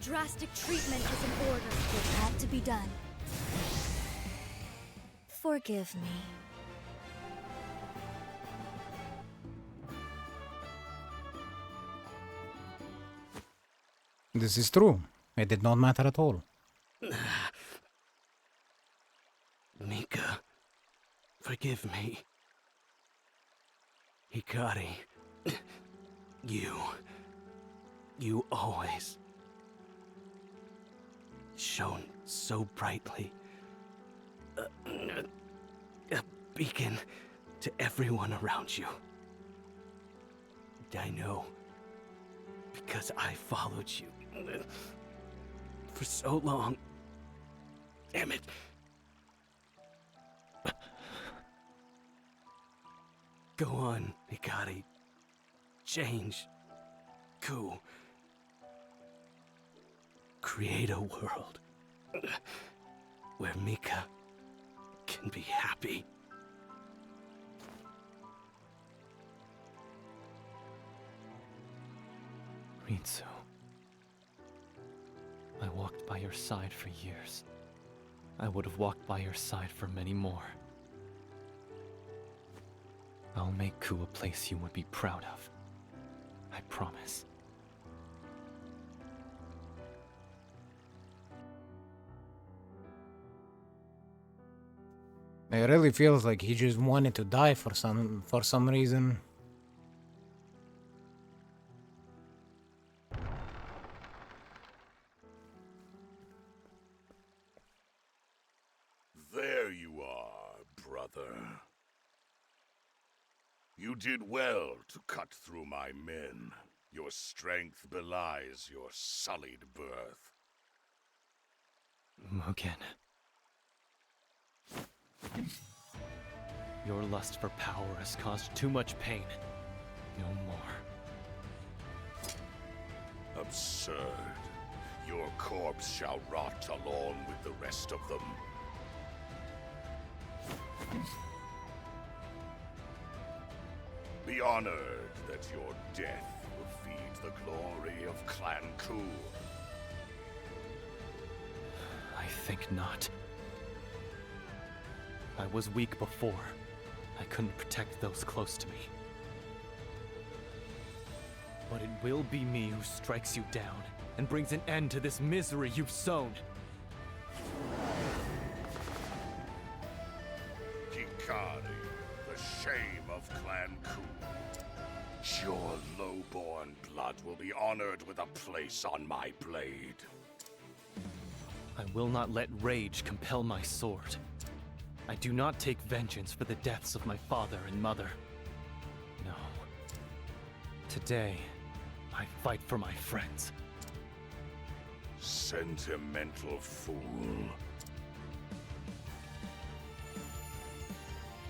Drastic treatment is in order. It had to be done. Forgive me. This is true. It did not matter at all. Mika, forgive me. Hikari, you always shone so brightly. A beacon to everyone around you. I know, because I followed you for so long. Damn it. Go on, Hikari. Change. Ku. Create a world where Mika can be happy. Ritsu. I walked by your side for years. I would have walked by your side for many more. I'll make Ku a place you would be proud of. I promise. It really feels like he just wanted to die for some reason. There you are, brother. You did well to cut through my men. Your strength belies your sullied birth. Mugen. Your lust for power has caused too much pain. No more. Absurd. Your corpse shall rot along with the rest of them. Be honored that your death will feed the glory of Clan Ku. I think not. I was weak before. I couldn't protect those close to me. But it will be me who strikes you down and brings an end to this misery you've sown. Hikari, the shame of Clan Ku. Your low-born blood will be honored with a place on my blade. I will not let rage compel my sword. I do not take vengeance for the deaths of my father and mother. No. Today, I fight for my friends. Sentimental fool.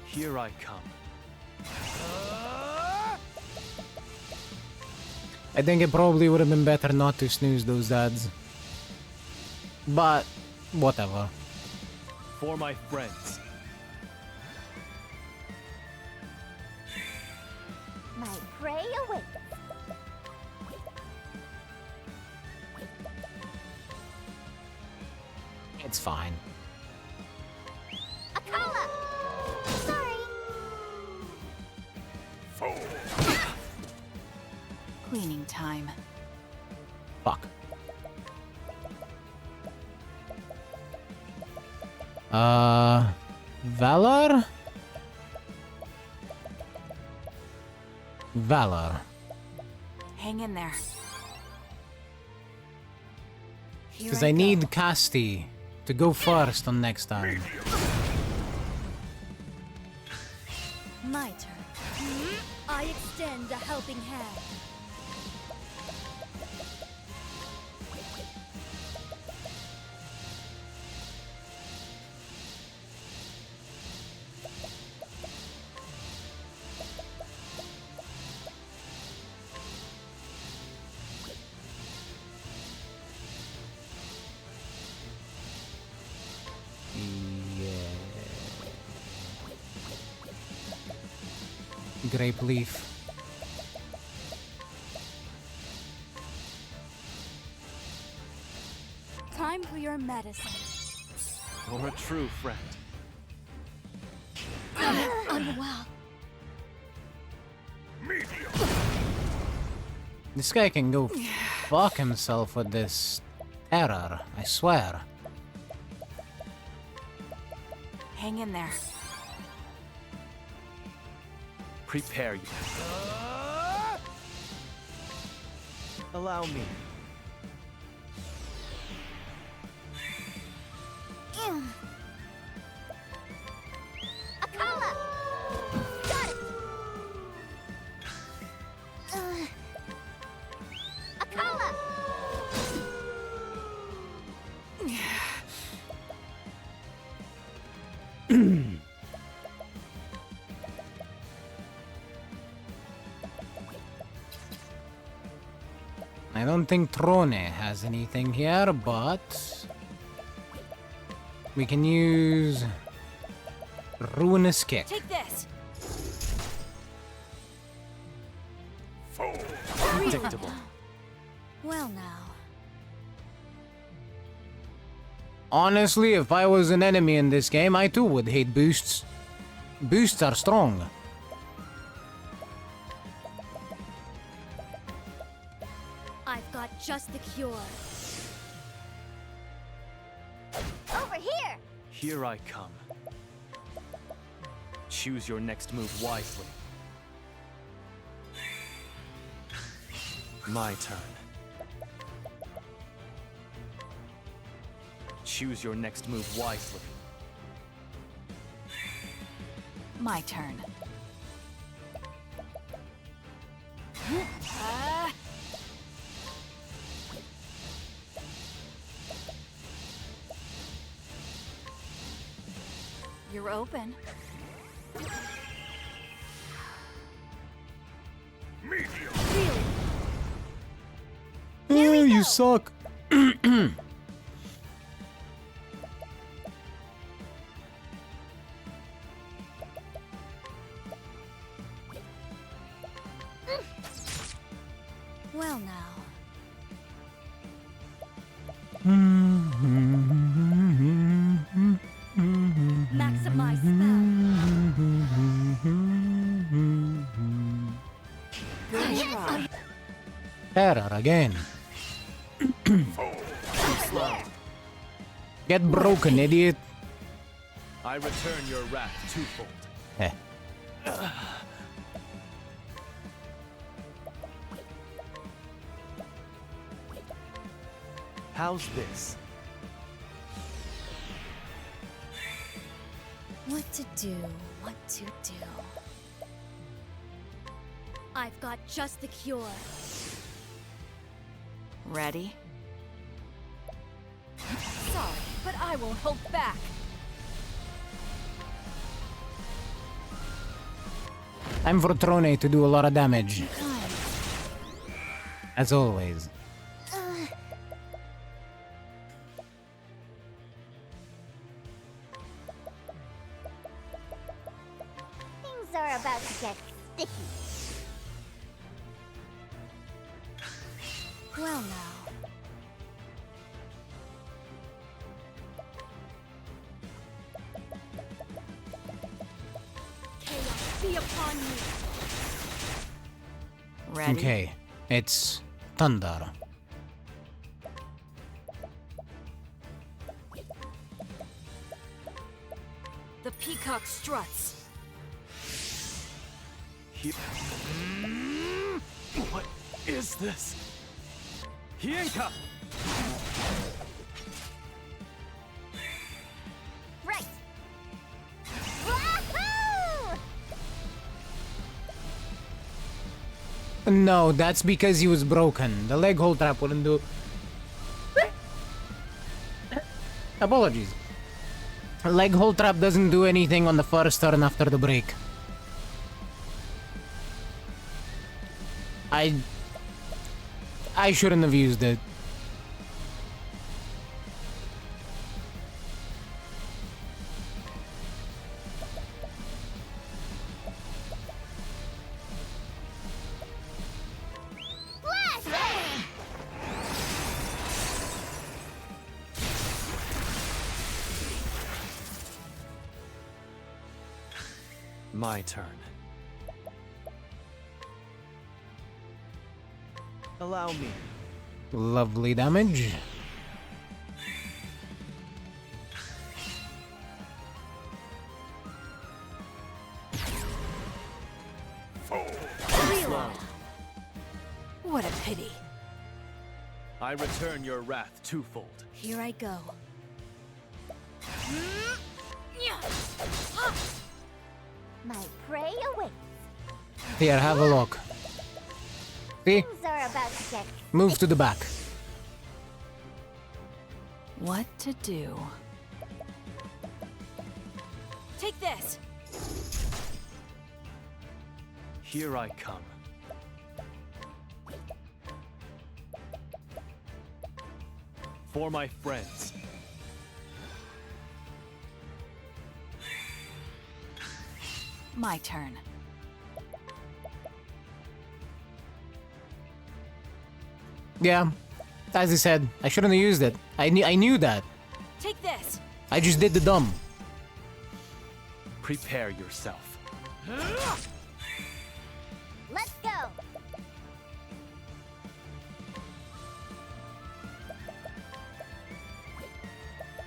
Here I come. I think it probably would have been better not to snooze those ads. But, whatever. For my friends. My prey awaits. It's fine. Akala! Sorry. Cleaning time. Fuck. Valor? Valor. Hang in there. Because I need Casti to go first on next time. My turn. I extend a helping hand. Grape leaf. Time for your medicine. You're a true friend. Unwell. This guy can go fuck himself with this terror, I swear. Hang in there. Prepare you. Allow me. Akala! Got it! Akala! I don't think Trone has anything here, but we can use Ruinous Kick. Take this! Predictable. Well now. Honestly, if I was an enemy in this game, I too would hate boosts. Boosts are strong. I've got just the cure. Over here! Here I come. Choose your next move wisely. My turn. Choose your next move wisely. My turn. You're open. Oh, you suck. Well now. Maximize spell. Good try. Terror again. Get broken, idiot. I return your wrath twofold. Eh. How's this? What to do, what to do. I've got just the cure. Ready? but I won't hold back. Time for Trone to do a lot of damage. As always. Things are about to get sticky. Well now. Chaos be upon you. Ready? Okay, it's thunder. The peacock struts. What is this? Hienka! Right. Wahoo! No, that's because he was broken. The leg hold trap wouldn't do. Apologies. Leg hold trap doesn't do anything on the first turn after the break. I shouldn't have used it. My turn. Allow me. Lovely damage. What a pity. I return your wrath twofold. Here I go. My prey awaits. Here, have a look. See? Things are about to get Move to the back. What to do? Take this. Here I come. For my friends. My turn. Yeah, as I said, I shouldn't have used it. I knew that. Take this. I just did the dumb. Prepare yourself. Let's go.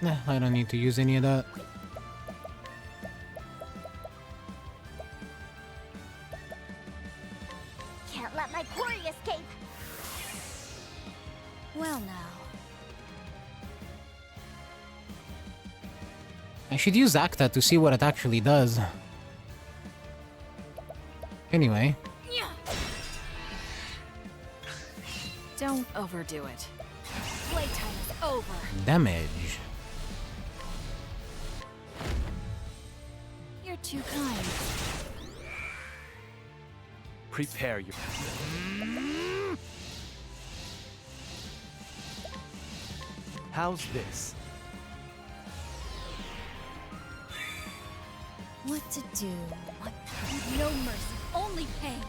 Nah, I don't need to use any of that. Can't let my quarry escape. Well now. I should use Acta to see what it actually does. Anyway. Don't overdo it. Playtime is over. Damage. You're too kind. Prepare your... How's this? What to do? What? No mercy, only pain.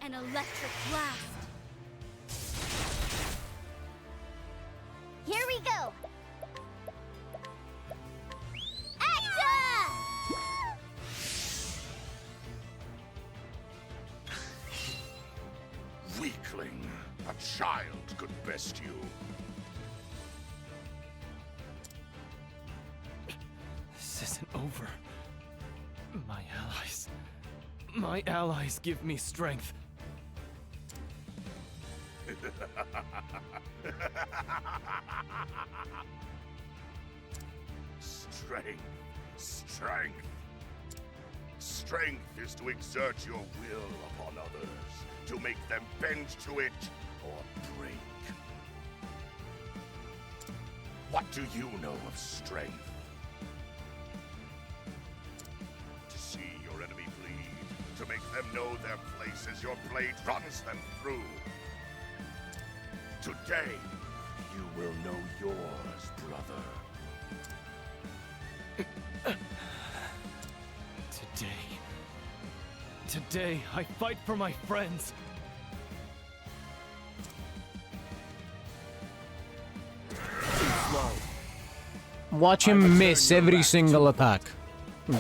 An electric blast. Here we go. Acta! Weakling. A child could best you. This isn't over. My allies give me strength. Strength. Strength is to exert your will upon others, to make them bend to it or break. What do you know of strength? To see your enemy bleed, to make them know their place as your blade runs them through. Today, you will know yours, brother. Today, I fight for my friends. Too slow. Watch him miss every single attack.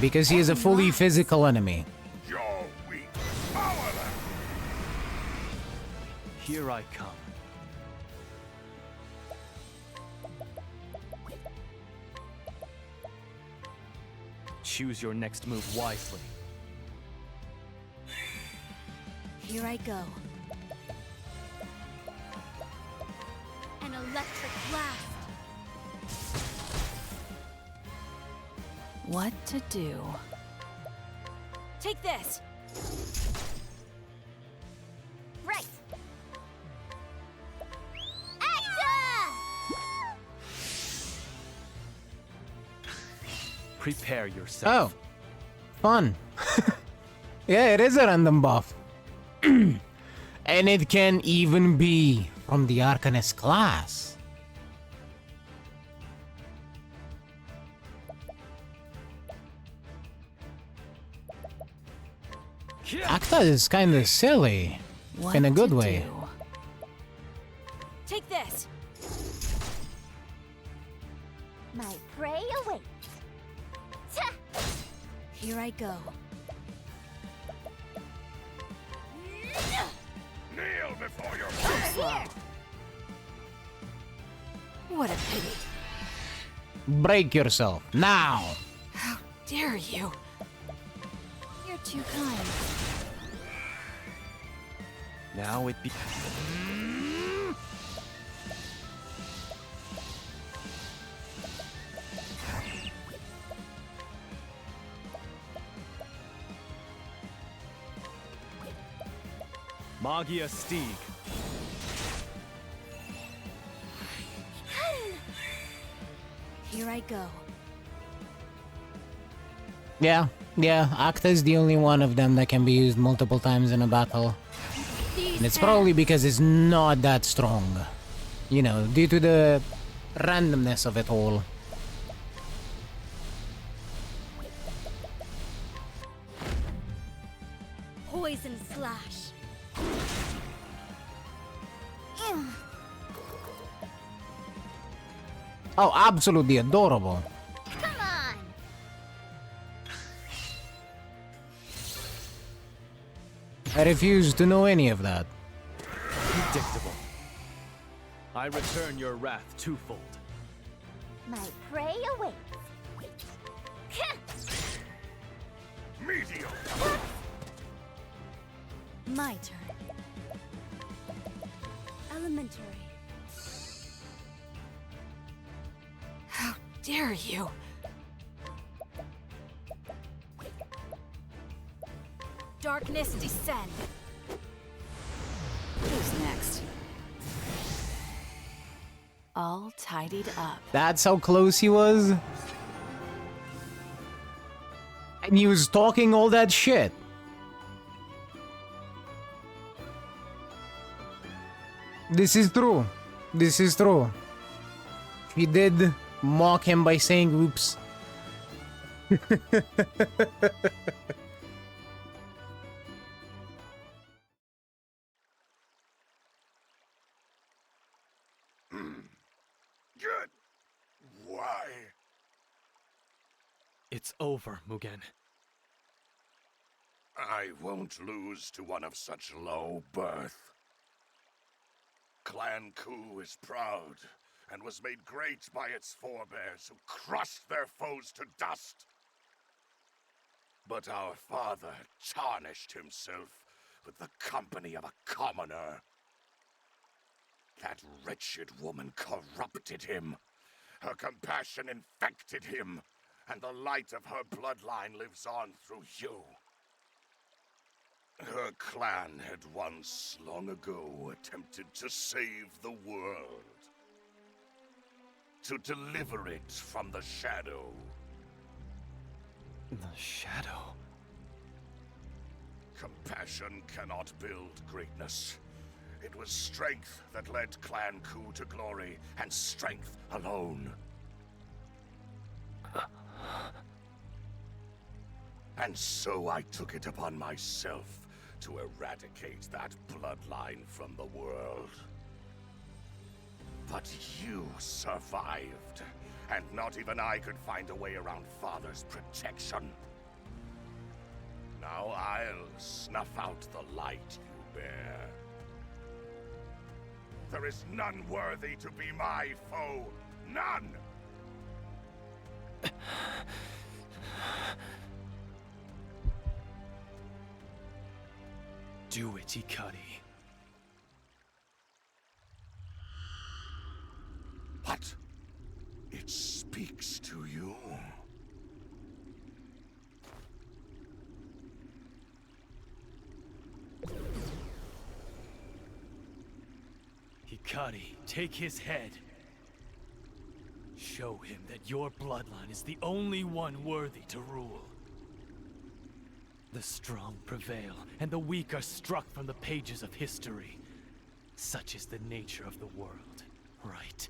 Because he is a fully physical enemy. You're weak, powerless. Here I come. Choose your next move wisely. Here I go. An electric blast. What to do? Take this. Right. Acta! Prepare yourself. Oh. Fun. Yeah, it is a random buff. And it can even be from the Arcanist class. Acta is kinda silly. In a good way. Take this. My prey awaits. Here I go. Kneel before your Slow. What a pity. Break yourself, now! How dare you? You're too kind. Now it be... Magia Steeg. Here I go. Yeah, Acta is the only one of them that can be used multiple times in a battle. And it's probably because it's not that strong. You know, due to the randomness of it all. Poison slash. Oh, absolutely adorable. Come on. I refuse to know any of that. Predictable. I return your wrath twofold. My prey awaits. Meteor. My turn. Elementary. How dare you? Darkness descend. Who's next? All tidied up. That's how close he was? And he was talking all that shit. This is true. This is true. He did mock him by saying oops. Good. Why? It's over, Mugen. I won't lose to one of such low birth. Clan Ku is proud, and was made great by its forebears who crushed their foes to dust. But our father tarnished himself with the company of a commoner. That wretched woman corrupted him. Her compassion infected him, and the light of her bloodline lives on through you. Her clan had once, long ago, attempted to save the world. to deliver it from the shadow. The shadow? Compassion cannot build greatness. It was strength that led Clan Ku to glory, and strength alone. And so I took it upon myself to eradicate that bloodline from the world. But you survived, and not even I could find a way around Father's protection. Now I'll snuff out the light you bear. There is none worthy to be my foe. None! Do it, Hikari. What? It speaks to you. Hikari, take his head. Show him that your bloodline is the only one worthy to rule. The strong prevail, and the weak are struck from the pages of history. Such is the nature of the world, right?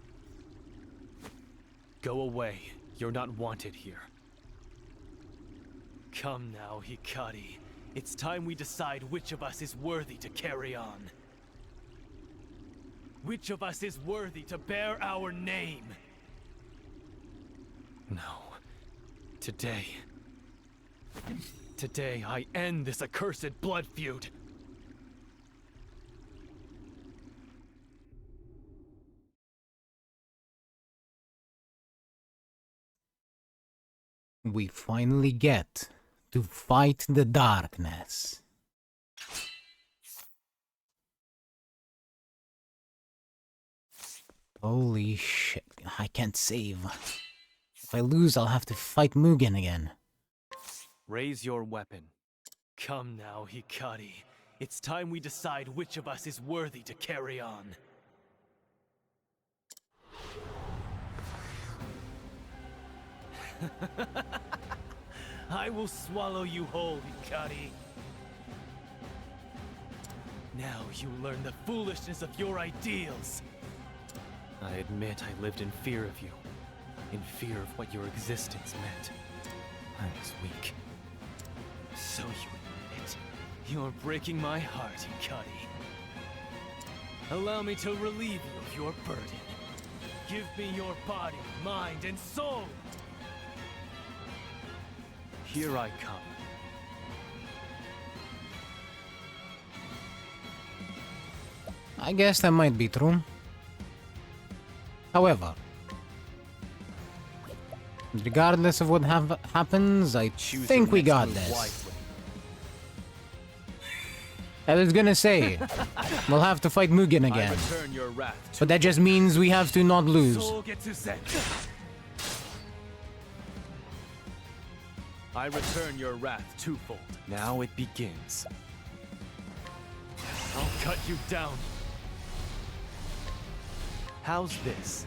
Go away. You're not wanted here. Come now, Hikari. It's time we decide which of us is worthy to carry on. Which of us is worthy to bear our name? No. Today... Today, I end this accursed blood feud. We finally get to fight the darkness. Holy shit, I can't save. If I lose, I'll have to fight Mugen again. Raise your weapon. Come now, Hikari. It's time we decide which of us is worthy to carry on. I will swallow you whole, Hikari. Now you learn the foolishness of your ideals. I admit I lived in fear of you. In fear of what your existence meant. I was weak. So you admit. You're breaking my heart, Hikari. Allow me to relieve you of your burden. Give me your body, mind, and soul! Here I come. I guess that might be true. However, regardless of what happens, I think we got this. I was gonna say, we'll have to fight Mugen again. But that just means we have to not lose. I return your wrath twofold. Now it begins. I'll cut you down. How's this?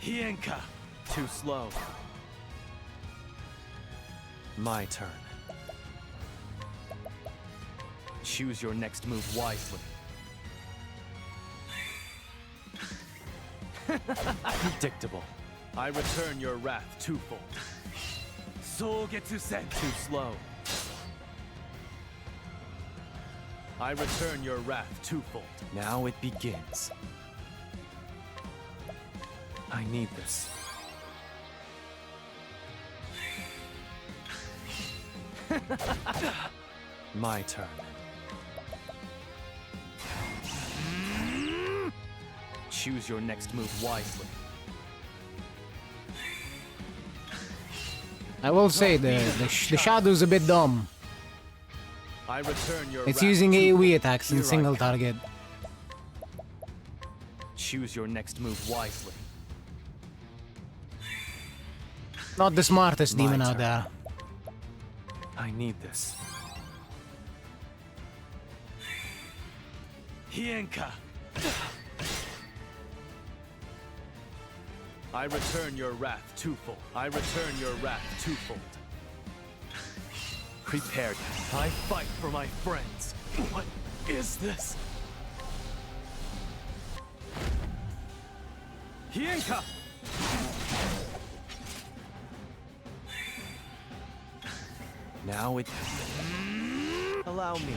Hienka! Too slow. My turn. Choose your next move wisely. Predictable. I return your wrath twofold. Sogetsusen. Too slow. I return your wrath twofold. Now it begins. I need this. My turn. Choose your next move wisely. I will say the shadow's a bit dumb. I return your It's wrath using twofold. AoE attacks in Here I single come. target. Choose your next move wisely. Not the smartest My demon out turn. there. I need this. Hienka! I return your wrath twofold. I return your wrath twofold. Prepared. I fight for my friends. What is this? Hienka! Now it... Allow me.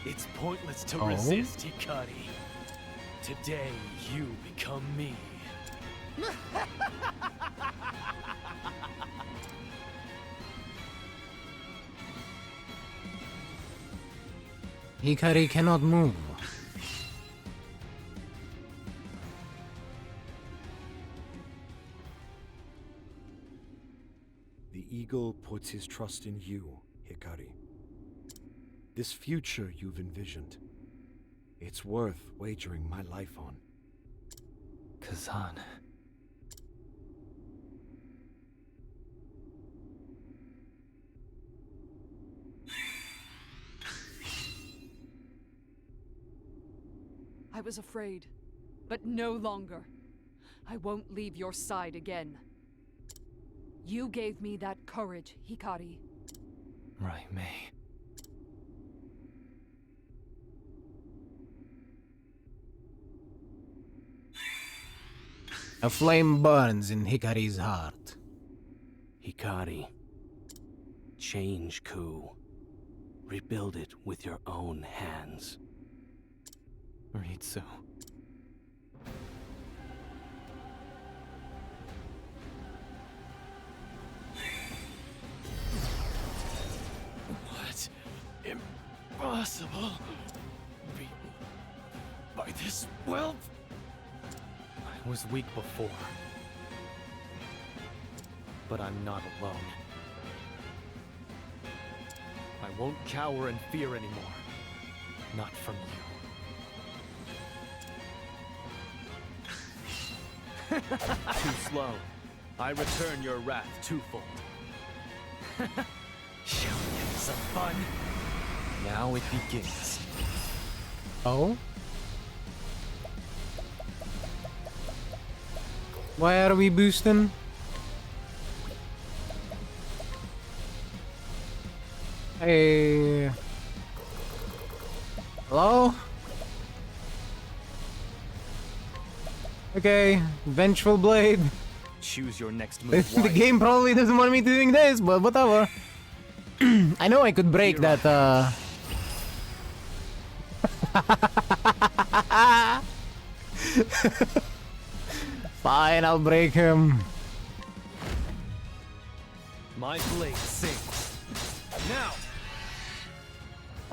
It's pointless to resist, Hikari. Today, you become me. Hikari cannot move. The eagle puts his trust in you, Hikari. This future you've envisioned, it's worth wagering my life on. Kazan. I was afraid, but no longer. I won't leave your side again. You gave me that courage, Hikari. Right, May. A flame burns in Hikari's heart. Hikari, change Ku. Rebuild it with your own hands. Ritsu. What? Impossible. Beaten by this whelp? I was weak before. But I'm not alone. I won't cower in fear anymore. Not from you. Too slow. I return your wrath twofold. Shall we have some fun? Now it begins. Oh? Why are we boosting? Hey. Hello? Okay, Vengeful Blade. Choose your next move. The game probably doesn't want me doing this, but whatever. I know I could break that, Fine, I'll break him. My blade sings. Now!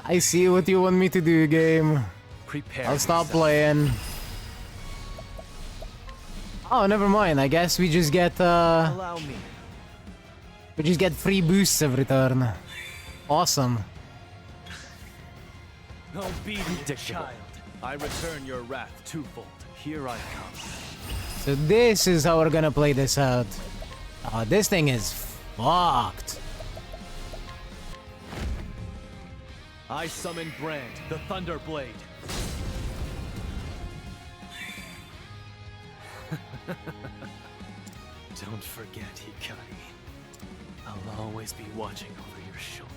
I see what you want me to do, game. Prepare I'll stop playing. Oh, never mind. I guess we just get, Allow me. we just get free boosts every turn. Awesome. Obedient child. I return your wrath twofold. Here I come. So this is how we're gonna play this out. Oh, this thing is fucked. I summon Brand, the Thunder Blade. Don't forget, Hikari. I'll always be watching over your shoulder.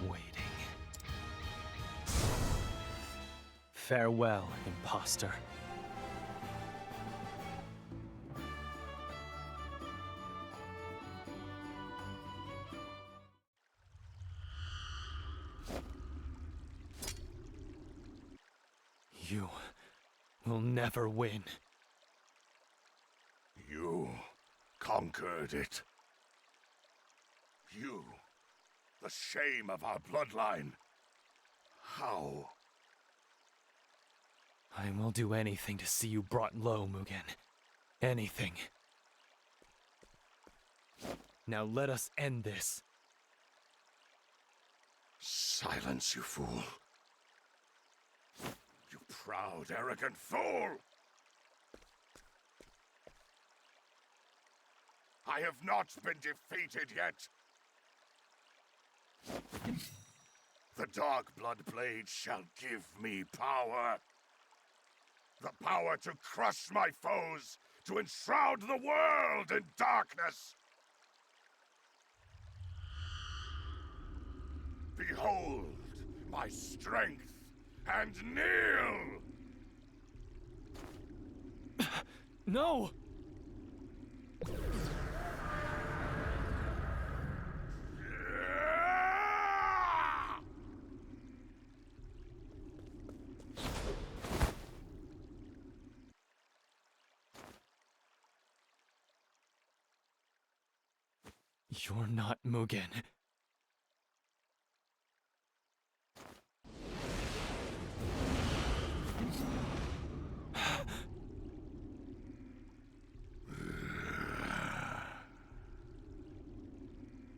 Waiting. Farewell, imposter. You will never win. You conquered it. You, the shame of our bloodline. How? I will do anything to see you brought low, Mugen. Anything. Now let us end this. Silence, you fool. You proud, arrogant fool! I have not been defeated yet. The Dark Blood Blade shall give me power. The power to crush my foes, to enshroud the world in darkness. Behold my strength and kneel! No! You're not Mugen.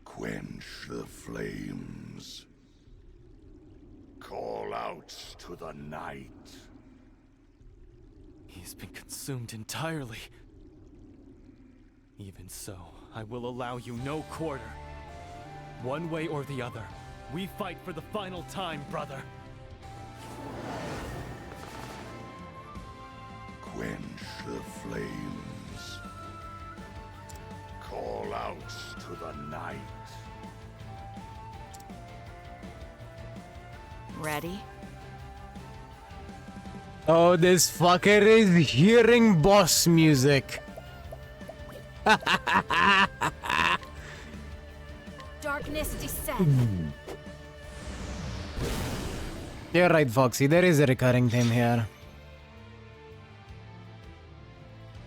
Quench the flames. Call out to the night. He's been consumed entirely. Even so, I will allow you no quarter. One way or the other, we fight for the final time, brother. Quench the flames. Call out to the night. Ready? Oh, this fucker is hearing boss music. Darkness descend. You're right, Foxy. There is a recurring theme here.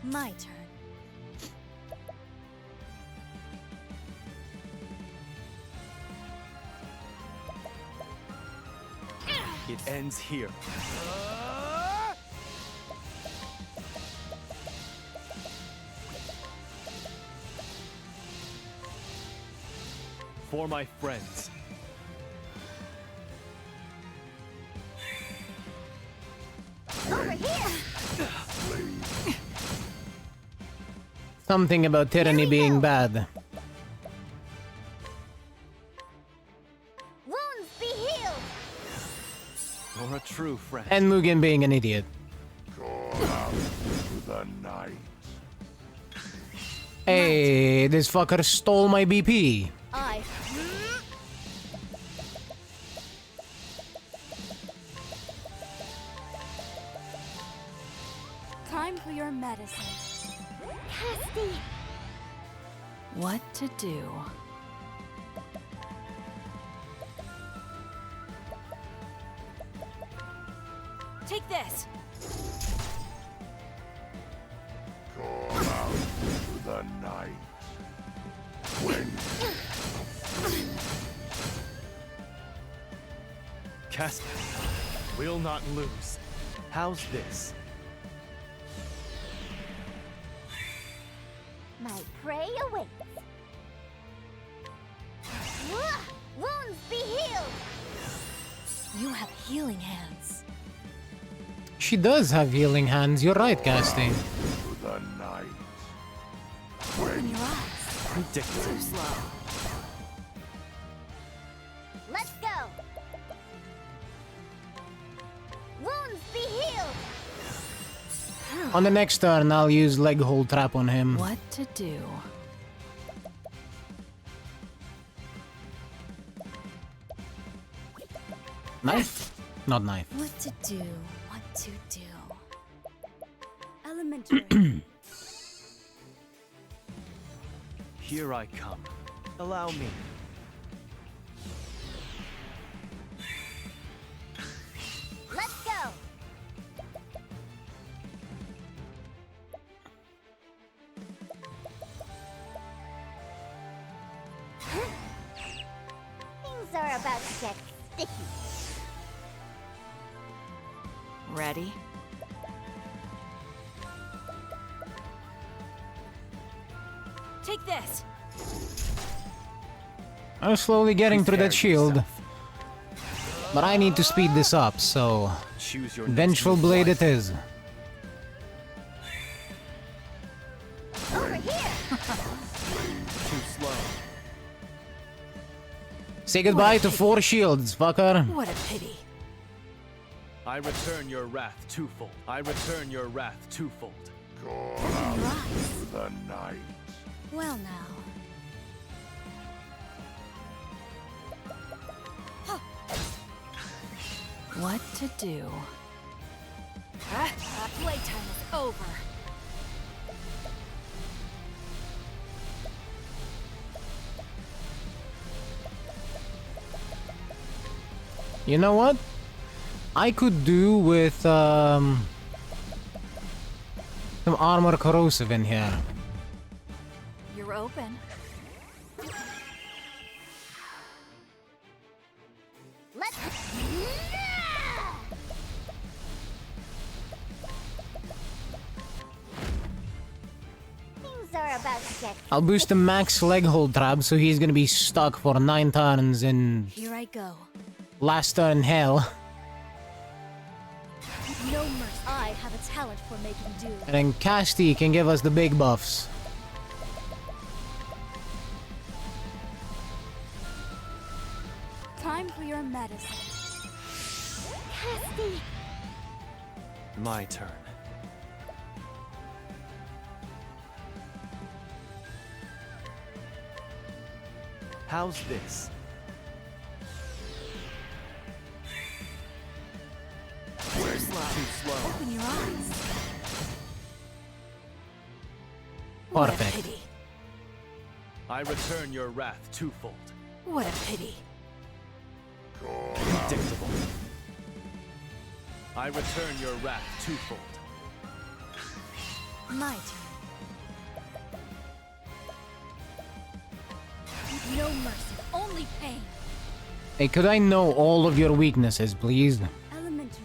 My turn. It ends here. For my friends. Over here! Something about tyranny being bad. Wounds be healed! You're a true friend. And Mugen being an idiot. Call out to the night. Hey, this fucker stole my BP. I. Time for your medicine. Casty! What to do? Take this! Call out to the night. When Cast will not lose. How's this? My prey awaits. Wounds be healed! You have healing hands. She does have healing hands. You're right, Casting. to the night. Open your eyes. Ridiculous. Too slow. Let's go! Wounds be healed! On the next turn, I'll use leg hold trap on him. What to do? Knife? Not knife. What to do? What to do? Elementary. Here I come. Allow me. Let's go! Things are about to get sticky. Ready? Take this. I'm slowly getting through that shield. But I need to speed this up, so... Choose your Vengeful Blade it is. Over here! Say goodbye to 4 shields, fucker. What a pity. I return your wrath twofold. I return your wrath twofold. Call out to the night. Well now. What to do? Playtime is over. You know what? I could do with some armor corrosive in here. You're open. Let's. Things are about to get. I'll boost the max leg hold trap so he's gonna be stuck for 9 turns in Here I go. last turn hell. No mercy. I have a talent for making do. And then Casti can give us the big buffs. Time for your medicine. Casty. My turn. How's this? Too slow. Open your eyes. What a Perfect. pity. I return your wrath twofold. What a pity. Predictable. I return your wrath twofold. My turn. No mercy, only pain. Hey, could I know all of your weaknesses, please? Elementary.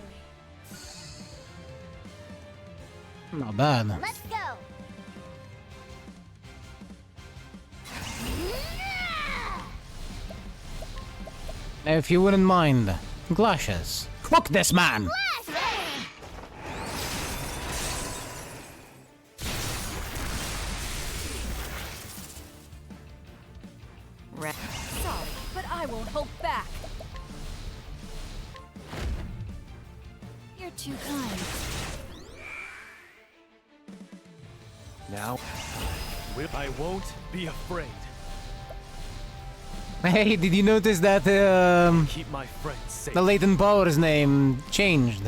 Not bad. Let's go. Now, if you wouldn't mind, Glacius, cook this man! Sorry, but I won't hold back. You're too kind. Now, I won't be afraid. Hey, did you notice that Keep my friends safe. the latent power's name changed?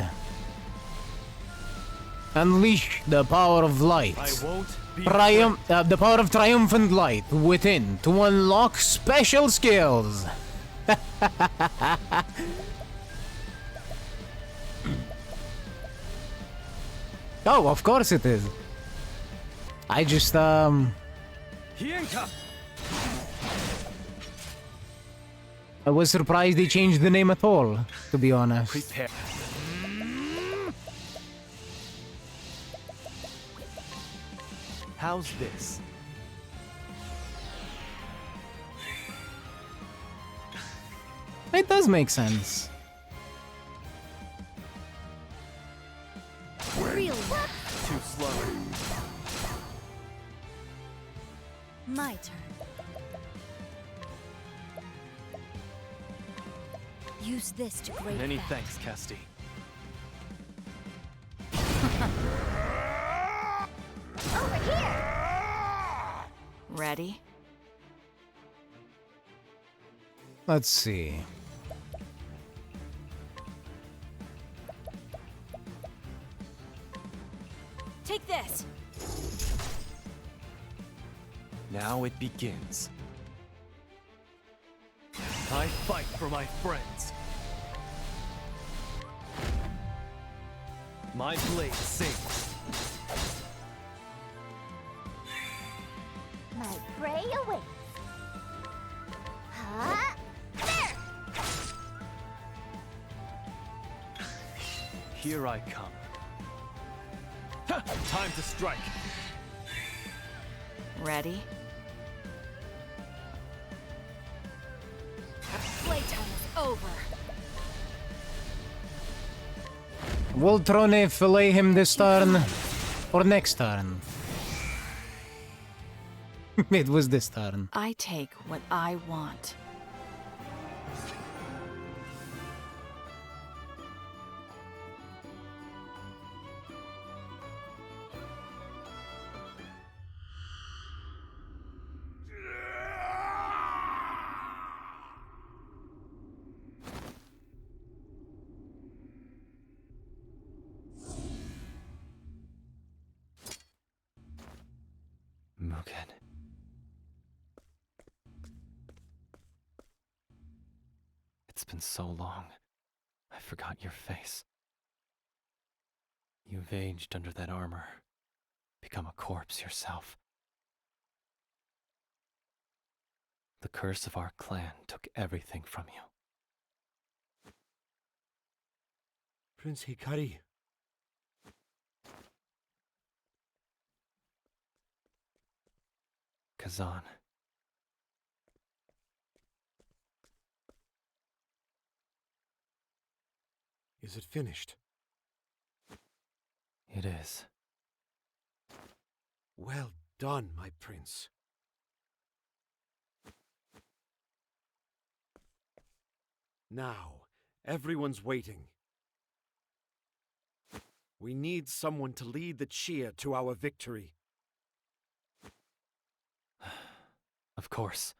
Unleash the power of light. I won't be The power of triumphant light within to unlock special skills. Oh, of course it is. I just Hienka! I was surprised they changed the name at all, to be honest. Prepare. How's this? It does make sense. Really? Too slow. My turn. Use this to great Many effect. thanks, Casti. Over here! Ready? Let's see. Take this. Now it begins. I fight for my friends. My blade sings. My prey awaits. Huh? There! Here I come. Ha! Time to strike. Ready? Playtime is over. Will Trone fillet him this turn or next turn? It was this turn. I take what I want. It's been so long. I forgot your face. You've aged under that armor. Become a corpse yourself. The curse of our clan took everything from you. Prince Hikari. Kazan. Is it finished? It is. Well done, my prince. Now, everyone's waiting. We need someone to lead the cheer to our victory. Of course.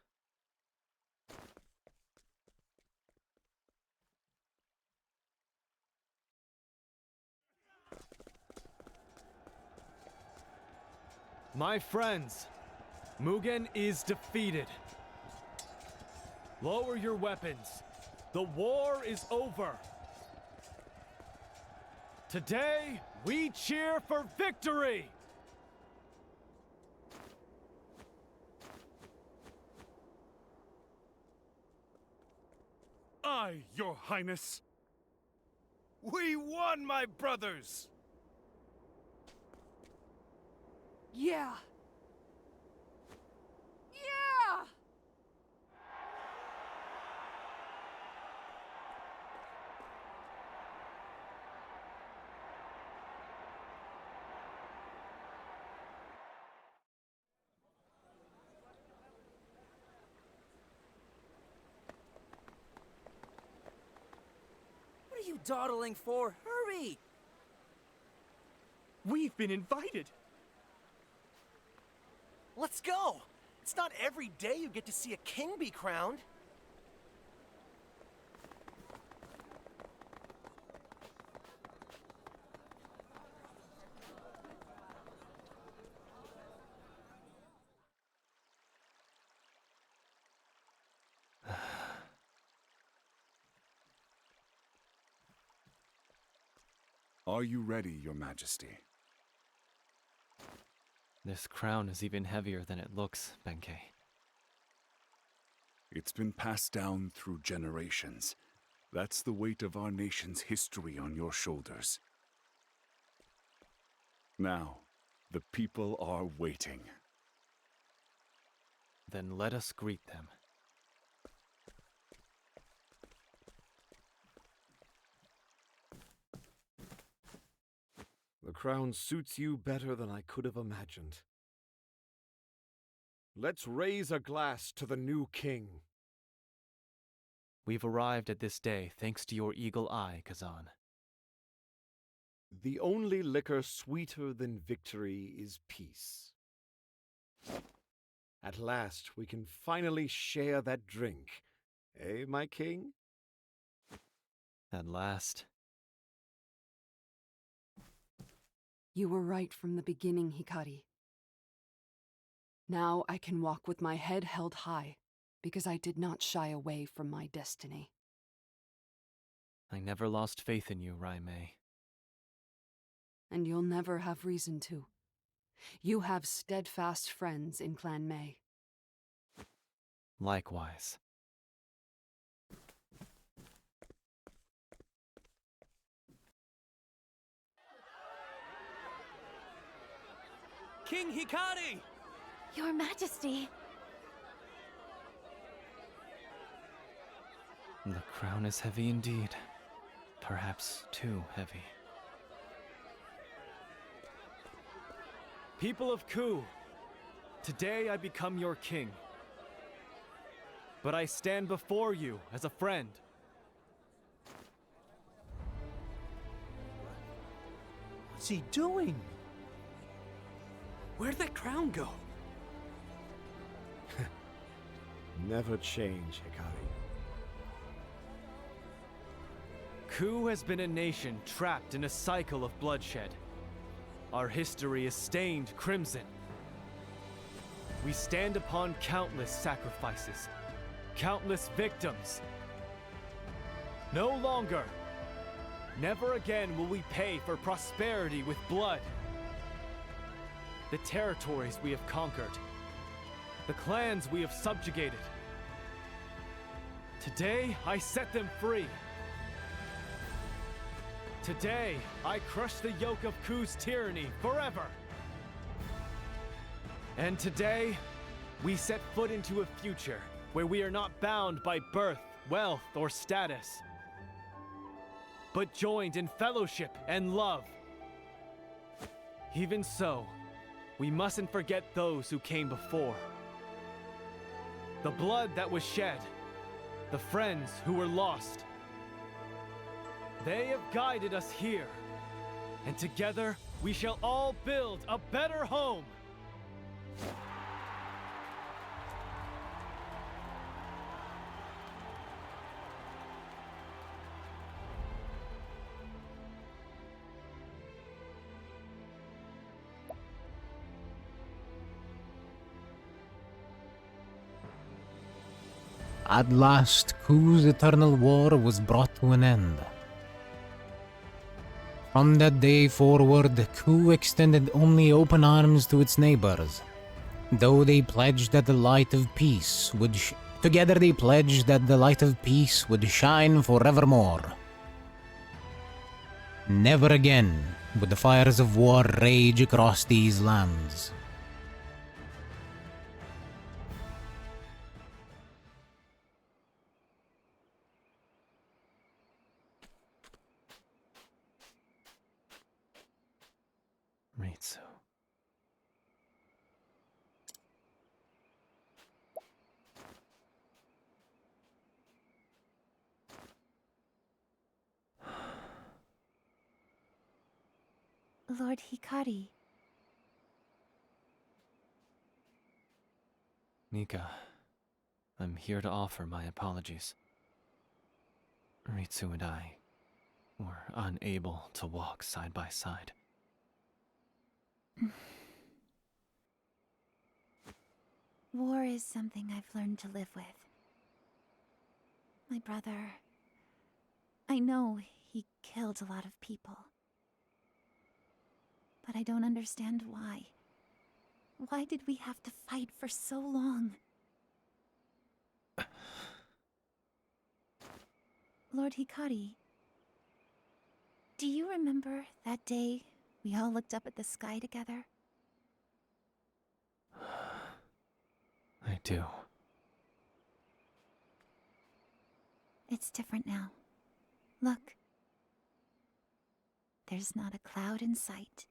My friends, Mugen is defeated. Lower your weapons. The war is over. Today, we cheer for victory! Aye, Your Highness. We won, my brothers! Yeah. Yeah! What are you dawdling for? Hurry! We've been invited. Let's go! It's not every day you get to see a king be crowned. Are you ready, Your Majesty? This crown is even heavier than it looks, Benkei. It's been passed down through generations. That's the weight of our nation's history on your shoulders. Now, the people are waiting. Then let us greet them. The crown suits you better than I could have imagined. Let's raise a glass to the new king. We've arrived at this day thanks to your eagle eye, Kazan. The only liquor sweeter than victory is peace. At last, we can finally share that drink. Eh, my king? At last. You were right from the beginning, Hikari. Now I can walk with my head held high, because I did not shy away from my destiny. I never lost faith in you, Raimei. And you'll never have reason to. You have steadfast friends in Clan Mei. Likewise. King Hikari! Your Majesty! The crown is heavy indeed. Perhaps too heavy. People of Ku, today I become your king. But I stand before you as a friend. What's he doing? Where'd that crown go? Never change, Hikari. Ku has been a nation trapped in a cycle of bloodshed. Our history is stained crimson. We stand upon countless sacrifices, countless victims. No longer. Never again will we pay for prosperity with blood. The territories we have conquered, the clans we have subjugated. Today, I set them free. Today, I crush the yoke of Ku's tyranny forever. And today, we set foot into a future where we are not bound by birth, wealth, or status, but joined in fellowship and love. Even so, we mustn't forget those who came before. The blood that was shed, the friends who were lost. They have guided us here, and together we shall all build a better home. At last, Ku's eternal war was brought to an end. From that day forward, Ku extended only open arms to its neighbors, though they pledged that the light of peace would together they pledged that the light of peace would shine forevermore. Never again would the fires of war rage across these lands. Ritsu. Lord Hikari. Nika, I'm here to offer my apologies. Ritsu and I were unable to walk side by side. War is something I've learned to live with. My brother... I know he killed a lot of people. But I don't understand why. Why did we have to fight for so long? Lord Hikari, do you remember that day we all looked up at the sky together? I do. It's different now. Look. There's not a cloud in sight.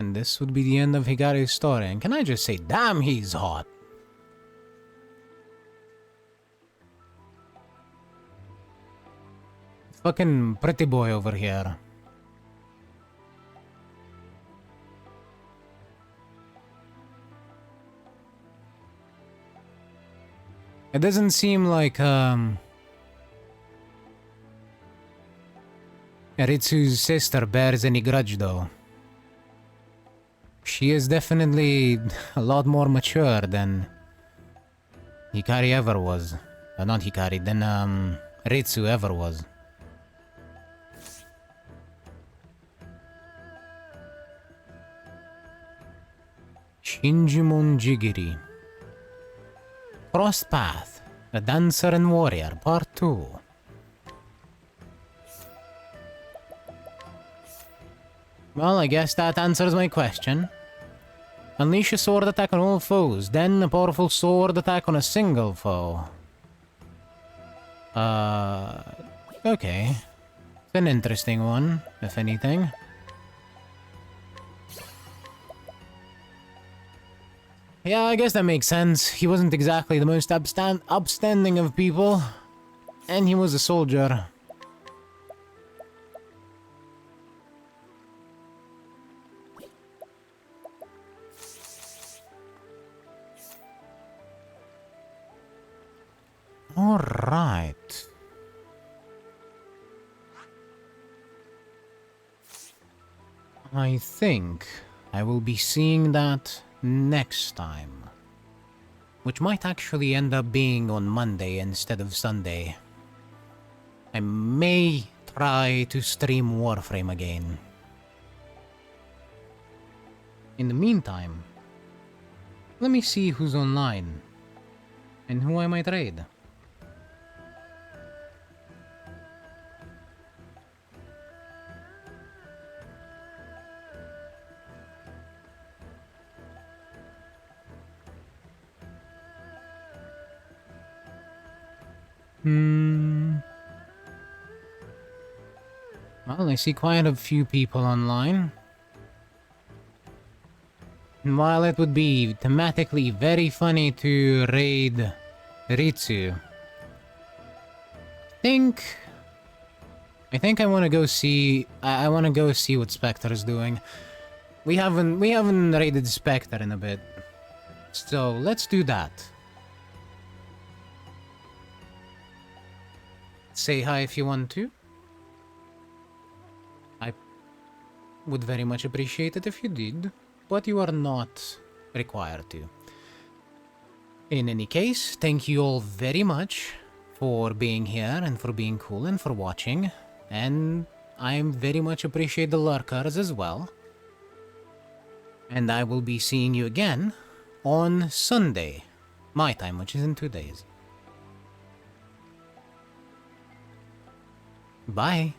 And this would be the end of Hikari's story. And can I just say, damn, he's hot. Fucking pretty boy over here. It doesn't seem like, Ritsu's sister bears any grudge, though. She is definitely a lot more mature than Hikari ever was. Not Hikari, than Ritsu ever was. Shinjimon Jigiri. Octopath, a dancer and warrior, part 2. Well, I guess that answers my question. Unleash a sword attack on all foes, then a powerful sword attack on a single foe. Okay. It's an interesting one, if anything. Yeah, I guess that makes sense. He wasn't exactly the most upstanding of people. And he was a soldier. I think I will be seeing that next time. Which might actually end up being on Monday instead of Sunday. I may try to stream Warframe again. In the meantime, let me see who's online and who I might raid. Well, I see quite a few people online. And while it would be thematically very funny to raid Ritsu, I think I want to go see. I want to go see what Spectre is doing. We haven't raided Spectre in a bit, so let's do that. Say hi if you want to. I would very much appreciate it if you did, but you are not required to. In any case, thank you all very much for being here and for being cool and for watching. And I very much appreciate the lurkers as well. And I will be seeing you again on Sunday, my time, which is in 2 days. Bye.